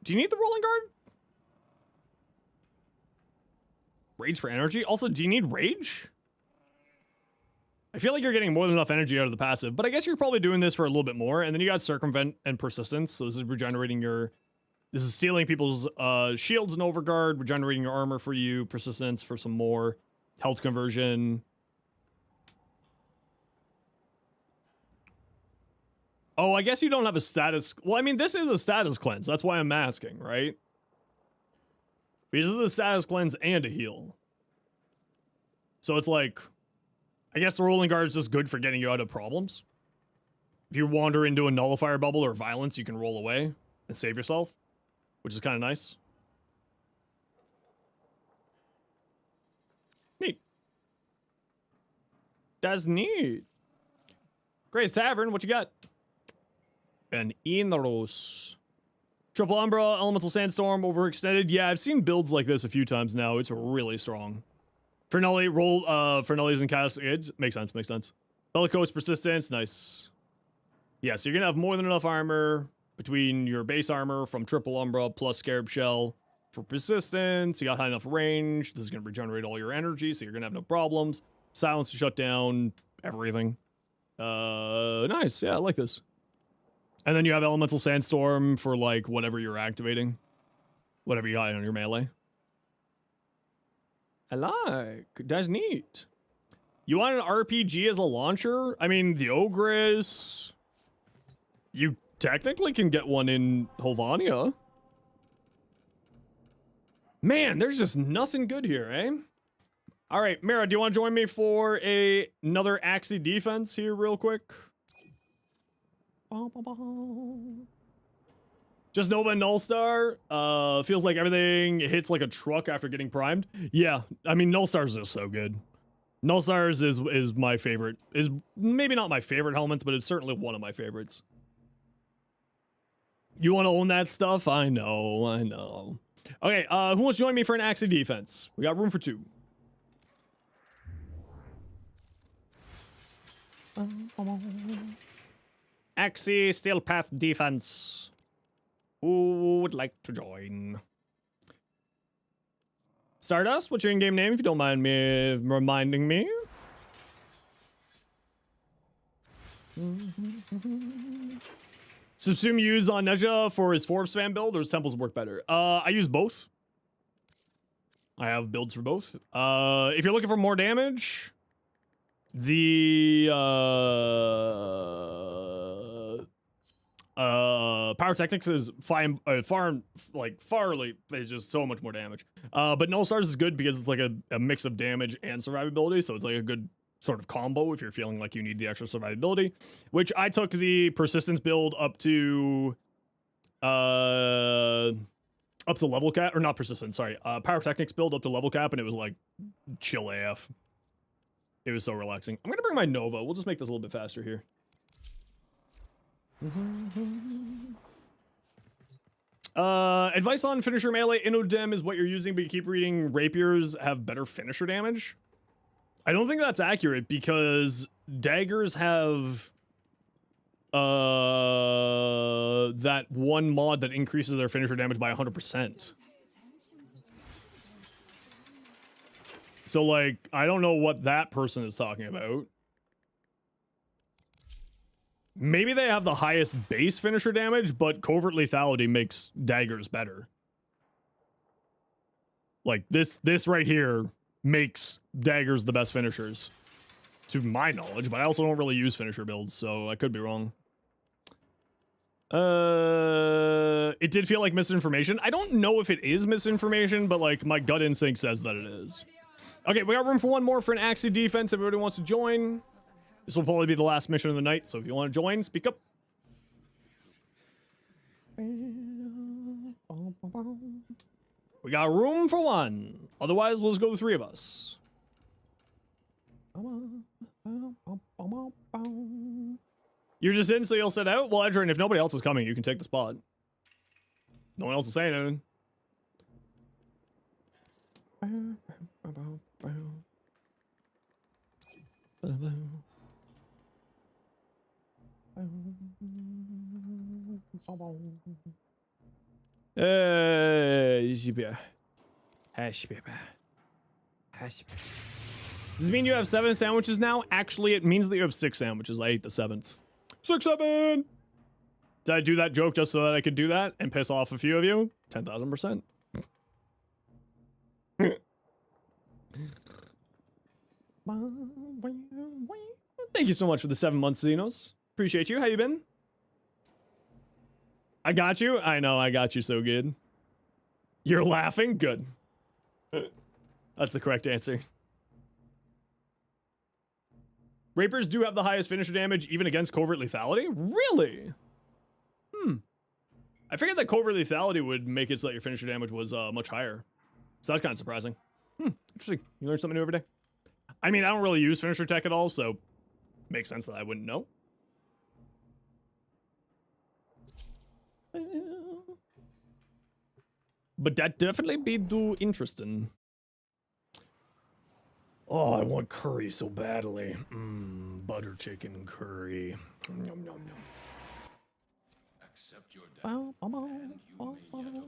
A: Do you need the rolling guard? Rage for energy? Also, do you need rage? I feel like you're getting more than enough energy out of the passive, but I guess you're probably doing this for a little bit more. And then you got circumvent and persistence. So this is regenerating your... This is stealing people's shields and overguard, regenerating your armor for you, persistence for some more, health conversion. Oh, I guess you don't have a status... Well, I mean, this is a status cleanse. That's why I'm asking, right? Because this is a status cleanse and a heal. So it's like... I guess the rolling guard is just good for getting you out of problems. If you wander into a nullifier bubble or violence, you can roll away and save yourself, which is kind of nice. Neat. That's neat. Gray's Tavern, what you got? An Inros. Triple Umbra, Elemental Sandstorm, overextended. Yeah, I've seen builds like this a few times now. It's really strong. Fernelli, roll Fernelli's and Cascades. Makes sense. Bellicose Persistence, nice. Yeah, so you're gonna have more than enough armor between your base armor from Triple Umbra plus Scarab Shell for persistence. You got high enough range. This is gonna regenerate all your energy, so you're gonna have no problems. Silence to shut down everything. Nice. Yeah, I like this. And then you have Elemental Sandstorm for like whatever you're activating. Whatever you got on your melee. I like. That's neat. You want an RPG as a launcher? I mean, the Ogress... You technically can get one in Helvania. Man, there's just nothing good here, eh? Alright, Mira, do you want to join me for another Axie defense here real quick? Just Nova and Nullstar, feels like everything hits like a truck after getting primed. Yeah, I mean, Nullstars is so good. Nullstars is my favorite. Is maybe not my favorite helmets, but it's certainly one of my favorites. You want to own that stuff? I know. Okay, who wants to join me for an Axie defense? We got room for 2. Axie Steel Path defense. Who would like to join? Stardust, what's your in-game name if you don't mind me reminding me? Subsume you use on Neja for his Forb spam build, or does Temples work better? I use both. I have builds for both. If you're looking for more damage, the Pyrotechnics is fine, farly is just so much more damage. But Null Stars is good because it's like a mix of damage and survivability, so it's like a good sort of combo if you're feeling like you need the extra survivability. Which I took the Persistence build up to level cap, or not Persistence, sorry, Pyrotechnics build up to level cap, and it was like chill AF. It was so relaxing. I'm gonna bring my Nova. We'll just make this a little bit faster here. Advice on finisher melee. Inodem is what you're using, but you keep reading rapiers have better finisher damage. I don't think that's accurate because daggers have that one mod that increases their finisher damage by 100%. So like, I don't know what that person is talking about. Maybe they have the highest base finisher damage, but covert lethality makes daggers better. Like this right here makes daggers the best finishers, to my knowledge, but I also don't really use finisher builds, so I could be wrong. It did feel like misinformation. I don't know if it is misinformation, but like my gut instinct says that it is. Okay, we got room for one more for an Axie defense. Everybody wants to join. This will probably be the last mission of the night, so if you want to join, speak up. We got room for one. Otherwise, we'll just go the three of us. You're just in, so you'll sit out? Well, Edrin, if nobody else is coming, you can take the spot. No one else is saying anything. Does it mean you have 7 sandwiches now? Actually, it means that you have 6 sandwiches. I ate the 7th. 6, 7! Did I do that joke just so that I could do that and piss off a few of you? 10,000%. Thank you so much for the 7 months, Zenos. Appreciate you. How you been? I got you. I know, I got you so good. You're laughing? Good. That's the correct answer. Rapiers do have the highest finisher damage, even against covert lethality? Really? I figured that covert lethality would make it so that your finisher damage was much higher. So that's kind of surprising. Interesting. You learn something new every day. I mean, I don't really use finisher tech at all, so makes sense that I wouldn't know. But that definitely be too interesting. Oh, I want curry so badly. Butter chicken curry. Nom, nom, nom.
E: Accept your death, and you may yet avoid it.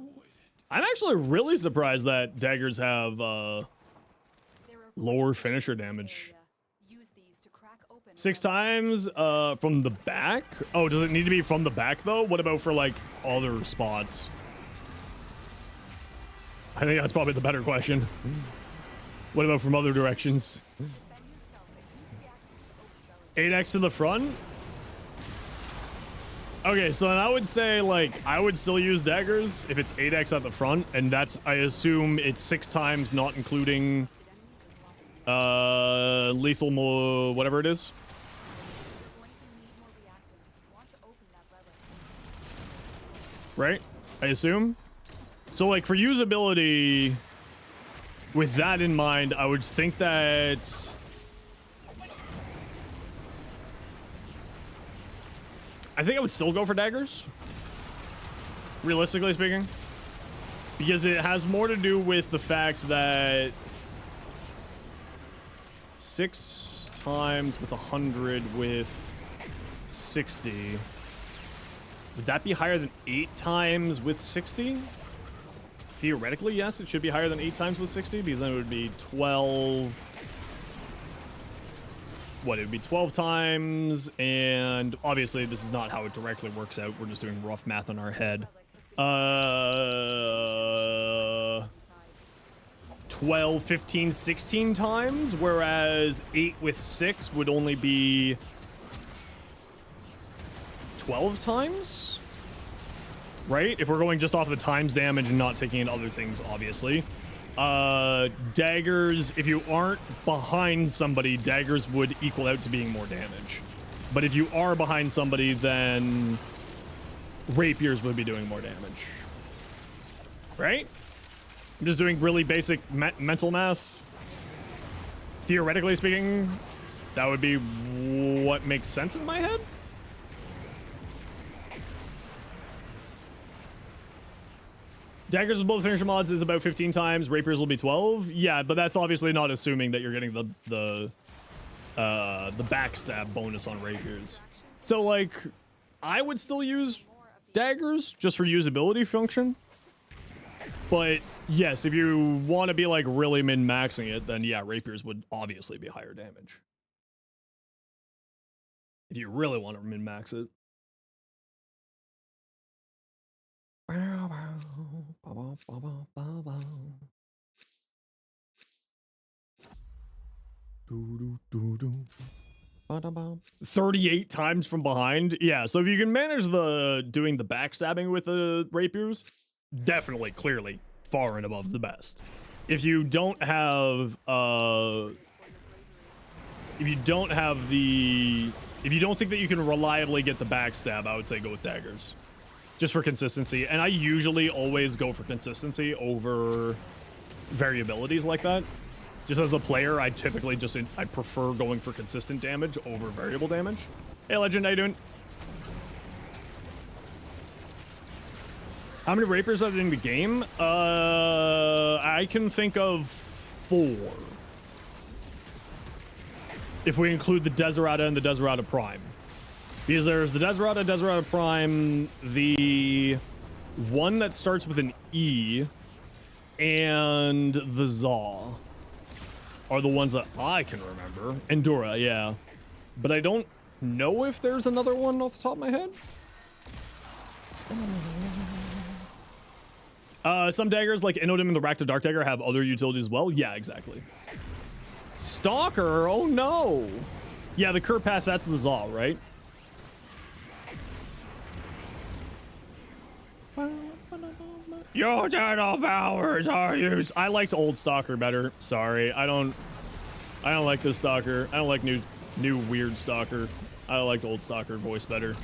A: I'm actually really surprised that daggers have lower finisher damage.
B: Use these to crack open
A: 6 times from the back? Oh, does it need to be from the back though? What about for like other spots? I think that's probably the better question. What about from other directions? 8x to the front? Okay, so then I would say, like, I would still use daggers if it's 8x at the front, and that's, I assume it's 6 times, not including lethal, whatever it is. Right? I assume? So, like, for usability, with that in mind, I would think that... I think I would still go for daggers, realistically speaking, because it has more to do with the fact that 6 times with 100 with 60, would that be higher than 8 times with 60? Theoretically, yes, it should be higher than 8 times with 60, because then it would be 12... What, it would be 12 times, and obviously this is not how it directly works out. We're just doing rough math in our head. 12, 15, 16 times, whereas 8 with 6 would only be 12 times? Right? If we're going just off the times damage and not taking in other things, obviously. Daggers, if you aren't behind somebody, daggers would equal out to being more damage. But if you are behind somebody, then rapiers would be doing more damage. Right? I'm just doing really basic mental math. Theoretically speaking, that would be what makes sense in my head. Daggers with both finisher mods is about 15 times. Rapiers will be 12. Yeah, but that's obviously not assuming that you're getting the backstab bonus on rapiers. So like, I would still use daggers just for usability function. But yes, if you want to be like really min-maxing it, then yeah, rapiers would obviously be higher damage. If you really want to min-max it. Do, do, do, do. 38 times from behind. Yeah, so if you can manage doing the backstabbing with the rapiers, definitely, clearly, far and above the best. If you don't have if you don't think that you can reliably get the backstab, I would say go with daggers. Just for consistency. And I usually always go for consistency over variabilities like that. Just as a player, I typically I prefer going for consistent damage over variable damage. Hey, Legend, how you doing? How many rapiers are in the game? I can think of 4. If we include the Desirata and the Desirata Prime. Because there's the Desirata, Desirata Prime, the one that starts with an E, and the Zaw are the ones that I can remember. Endura, yeah. But I don't know if there's another one off the top of my head. Some daggers like Inodem and the Rakta Dark Dagger have other utilities as well. Yeah, exactly. Stalker, oh no. Yeah, the Curt Path, that's the Zaw, right? Your turtle powers are used. I liked old Stalker better. Sorry, I don't like this Stalker. I don't like new weird Stalker. I liked old Stalker voice better.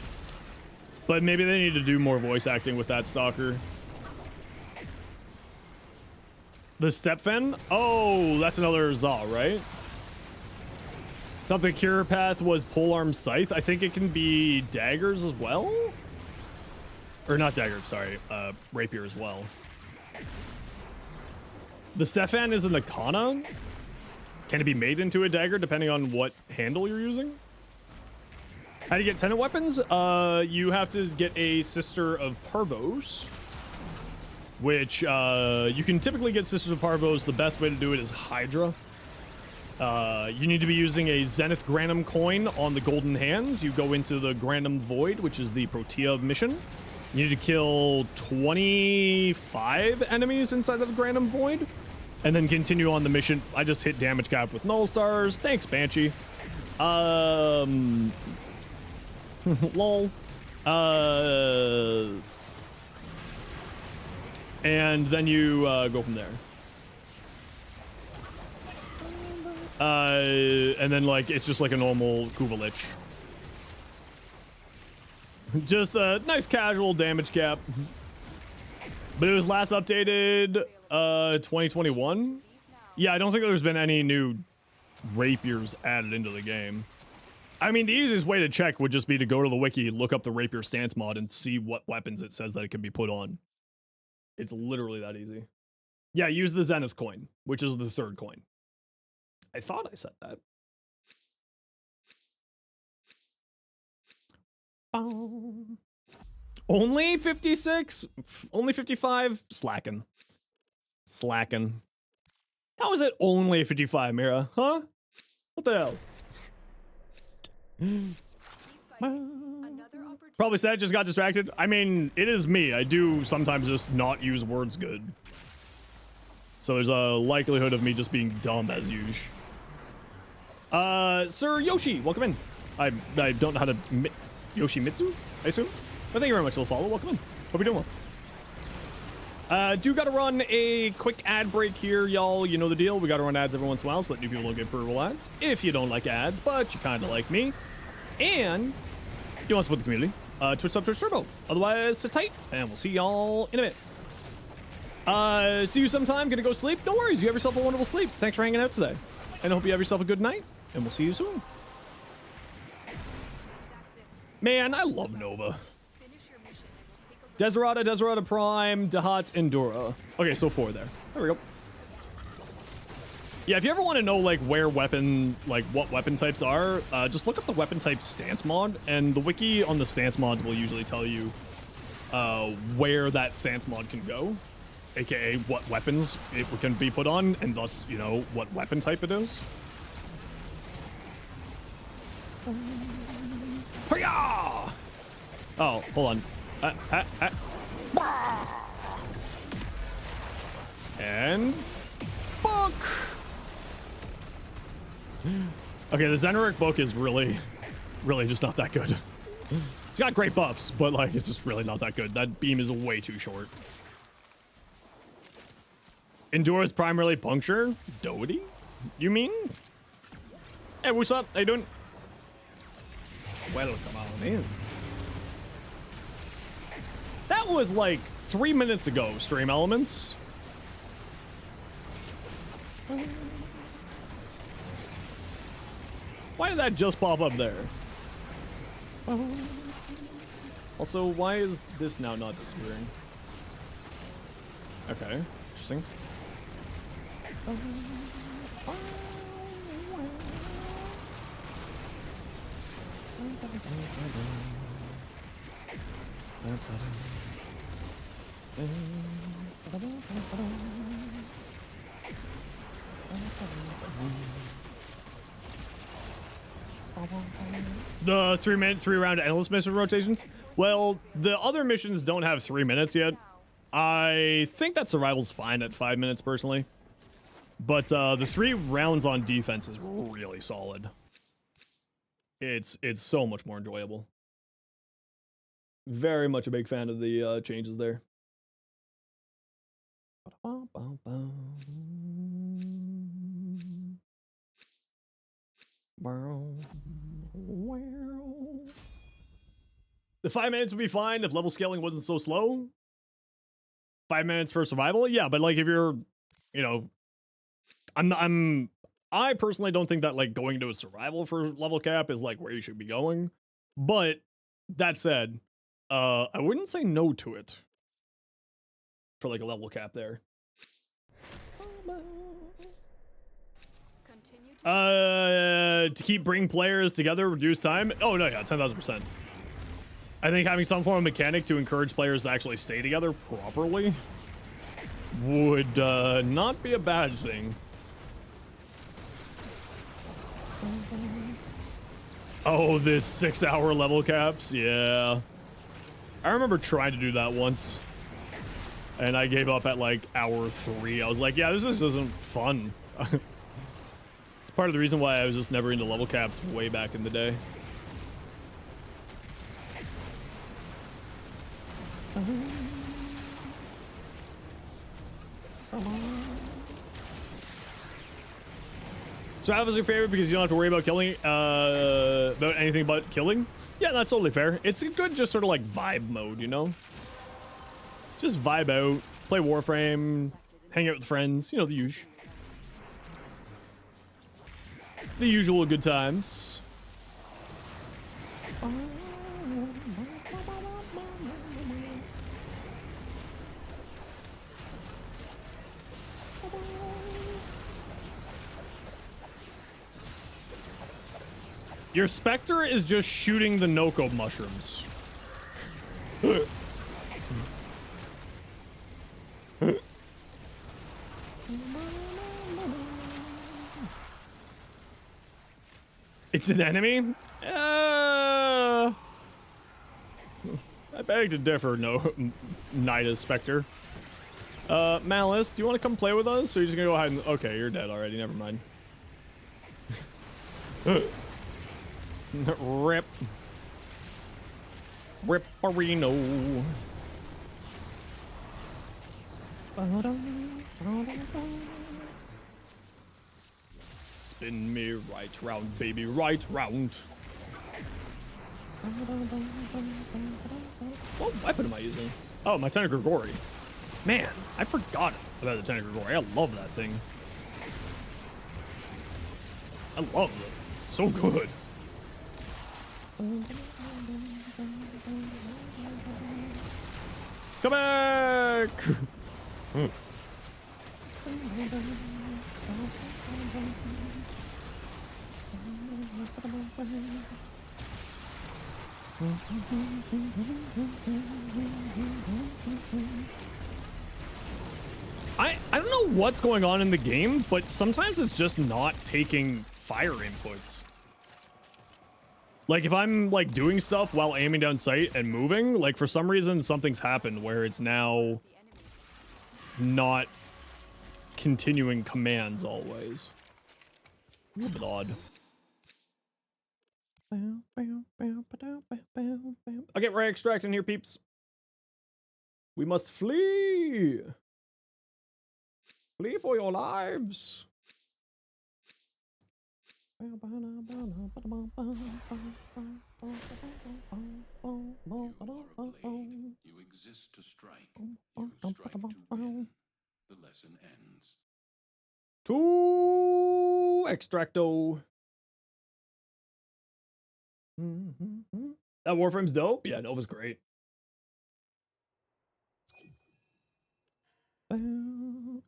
A: But maybe they need to do more voice acting with that Stalker. The Stepfen? Oh, that's another Zaw, right? Thought the Cure Path was Polearm Scythe. I think it can be daggers as well? Or not daggers, sorry. Rapier as well. The Stefan is an Akana. Can it be made into a dagger depending on what handle you're using? How do you get tenant weapons? You have to get a Sister of Parvos, which you can typically get Sisters of Parvos. The best way to do it is Hydra. You need to be using a Zenith Granum coin on the Golden Hands. You go into the Granum Void, which is the Protea mission. You need to kill 25 enemies inside of the Granum Void, and then continue on the mission. I just hit damage cap with Null Stars. Thanks, Banshee. Lol. And then you go from there. And then like it's just like a normal Kuvalich. Just a nice casual damage cap. But it was last updated 2021. Yeah, I don't think there's been any new rapiers added into the game. I mean, the easiest way to check would just be to go to the wiki, look up the rapier stance mod, and see what weapons it says that it can be put on. It's literally that easy. Yeah, use the Zenith coin, which is the 3rd coin. I thought I said that. Only 56? Only 55? Slacking. Slacking. How is it only 55, Mira? Huh? What the hell? Probably said just got distracted. I mean, it is me. I do sometimes just not use words good. So there's a likelihood of me just being dumb as usual. Sir Yoshi, welcome in. I don't know how to... Yoshimitsu, I assume? But thank you very much for the follow. Welcome in. Hope you're doing well. Do gotta run a quick ad break here, y'all. You know the deal. We gotta run ads every once in a while so that new people don't get frugal ads. If you don't like ads, but you kind of like me, and you want to support the community, Twitch sub, Twitch Turbo. Otherwise, sit tight, and we'll see y'all in a bit. See you sometime. Gonna go sleep? No worries. You have yourself a wonderful sleep. Thanks for hanging out today, and I hope you have yourself a good night, and we'll see you soon. Man, I love Nova. Desirata Prime, Dahat, Endura. Okay, so 4 there. There we go. Yeah, if you ever want to know like where weapon, like what weapon types are, just look up the weapon type stance mod, and the wiki on the stance mods will usually tell you where that stance mod can go, aka what weapons it can be put on, and thus, you know, what weapon type it is. Hiya! Oh, hold on. And book. Okay, the Zeneric book is really just not that good. It's got great buffs, but like it's just really not that good. That beam is way too short. Endura is primarily puncture. Doty? You mean? Hey, what's up? How you doing? Welcome on in. That was like 3 minutes ago, Stream Elements. Why did that just pop up there? Also, why is this now not disappearing? Okay, interesting. The 3 round endless mission rotations? Well, the other missions don't have 3 minutes yet. I think that survival's fine at 5 minutes personally. But the 3 rounds on defense is really solid. It's so much more enjoyable. Very much a big fan of the changes there. The 5 minutes would be fine if level scaling wasn't so slow. 5 minutes for survival, yeah, but like if you're, you know, I personally don't think that like going to a survival for level cap is like where you should be going. But that said, I wouldn't say no to it for like a level cap there. To bring players together, reduce time. Oh no, yeah, 10,000%. I think having some form of mechanic to encourage players to actually stay together properly would not be a bad thing. Oh, the 6-hour level caps, yeah. I remember trying to do that once, and I gave up at like hour 3. I was like, yeah, this just isn't fun. It's part of the reason why I was just never into level caps way back in the day. So how was your favorite because you don't have to worry about killing, about anything but killing? Yeah, that's totally fair. It's a good just sort of like vibe mode, you know? Just vibe out, play Warframe, hang out with friends, you know, the usual. The usual good times. Your Spectre is just shooting the Noko mushrooms. It's an enemy? I beg to differ, no, Nida Spectre. Malice, do you want to come play with us? Or are you just gonna go ahead and... Okay, you're dead already, never mind. Rip. Ripperino. Spin me right round, baby, right round. What weapon am I using? Oh, my Tenegregori. Man, I forgot about the Tenegregori. I love that thing. I love it. It's so good. Come back! I don't know what's going on in the game, but sometimes it's just not taking fire inputs. Like if I'm like doing stuff while aiming down sight and moving, like for some reason something's happened where it's now not continuing commands always. A little bit odd. I'll get ray extract in here, peeps. We must flee. Flee for your lives.
E: You are playing. You exist to strike. You strike to win. The lesson ends.
A: To extracto. That Warframe's dope. Yeah, Nova's great.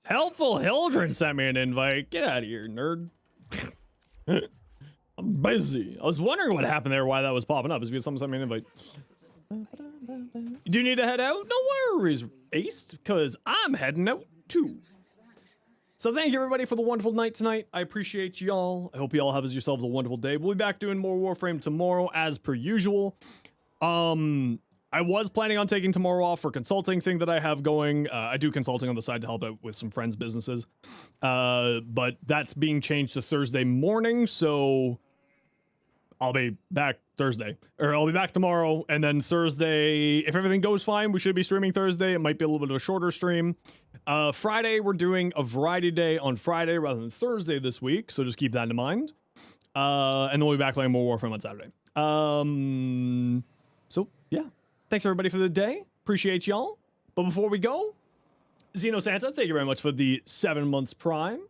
A: Helpful Hildren sent me an invite. Get out of here, nerd. I'm busy. I was wondering what happened there, why that was popping up. It's because someone sent me an invite. Do you need to head out? No worries, Ace, because I'm heading out too. So thank you everybody for the wonderful night tonight. I appreciate y'all. I hope y'all have yourselves a wonderful day. We'll be back doing more Warframe tomorrow as per usual. I was planning on taking tomorrow off for consulting thing that I have going. I do consulting on the side to help out with some friends' businesses. But that's being changed to Thursday morning, so I'll be back Thursday. Or I'll be back tomorrow, and then Thursday, if everything goes fine, we should be streaming Thursday. It might be a little bit of a shorter stream. Friday, we're doing a variety day on Friday rather than Thursday this week, so just keep that in mind. And then we'll be back playing more Warframe on Saturday. So, yeah. Thanks everybody for the day. Appreciate y'all. But before we go, Xeno Santa, thank you very much for the 7 months Prime.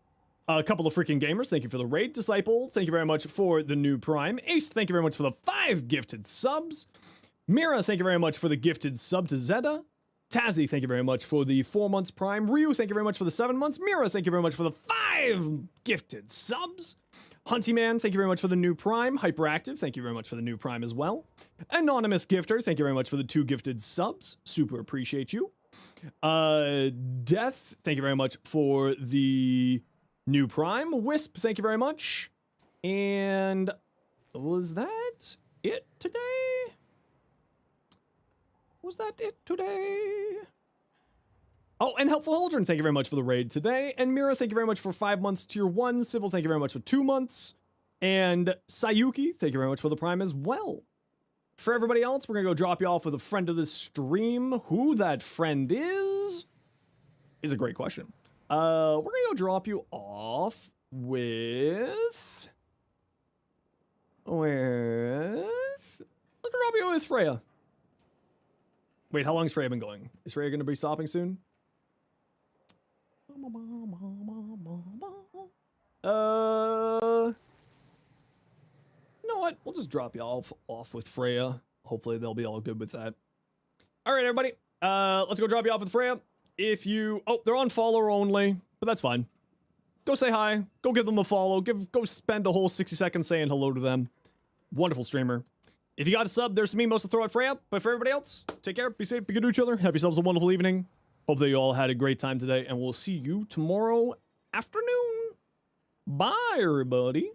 A: A couple of freaking gamers, thank you for the raid. Disciple, thank you very much for the new Prime. Ace, thank you very much for the 5 gifted subs. Mira, thank you very much for the gifted sub to Zeta. Tazzy, thank you very much for the 4 months Prime. Ryu, thank you very much for the 7 months. Mira, thank you very much for the 5 gifted subs. Hunty Man, thank you very much for the new Prime. Hyperactive, thank you very much for the new Prime as well. Anonymous Gifter, thank you very much for the 2 gifted subs. Super appreciate you. Death, thank you very much for the new Prime. Wisp, thank you very much. And was that it today? Was that it today? Oh, and Helpful Holdren, thank you very much for the raid today. And Mira, thank you very much for 5 months tier 1. Civil, thank you very much for 2 months. And Sayuki, thank you very much for the Prime as well. For everybody else, we're going to go drop you off with a friend of the stream. Who that friend is a great question. We're going to go drop you off with... Let's drop you with Freya. Wait, how long's Freya been going? Is Freya going to be stopping soon? You know what? We'll just drop you off with Freya. Hopefully they'll be all good with that. All right, everybody. Let's go drop you off with Freya. If you... Oh, they're on follower only, but that's fine. Go say hi. Go give them a follow. Go spend a whole 60 seconds saying hello to them. Wonderful streamer. If you got a sub, there's some emotes to throw at Freya. But for everybody else, take care, be safe, be good to each other. Have yourselves a wonderful evening. Hope that you all had a great time today, and we'll see you tomorrow afternoon. Bye, everybody.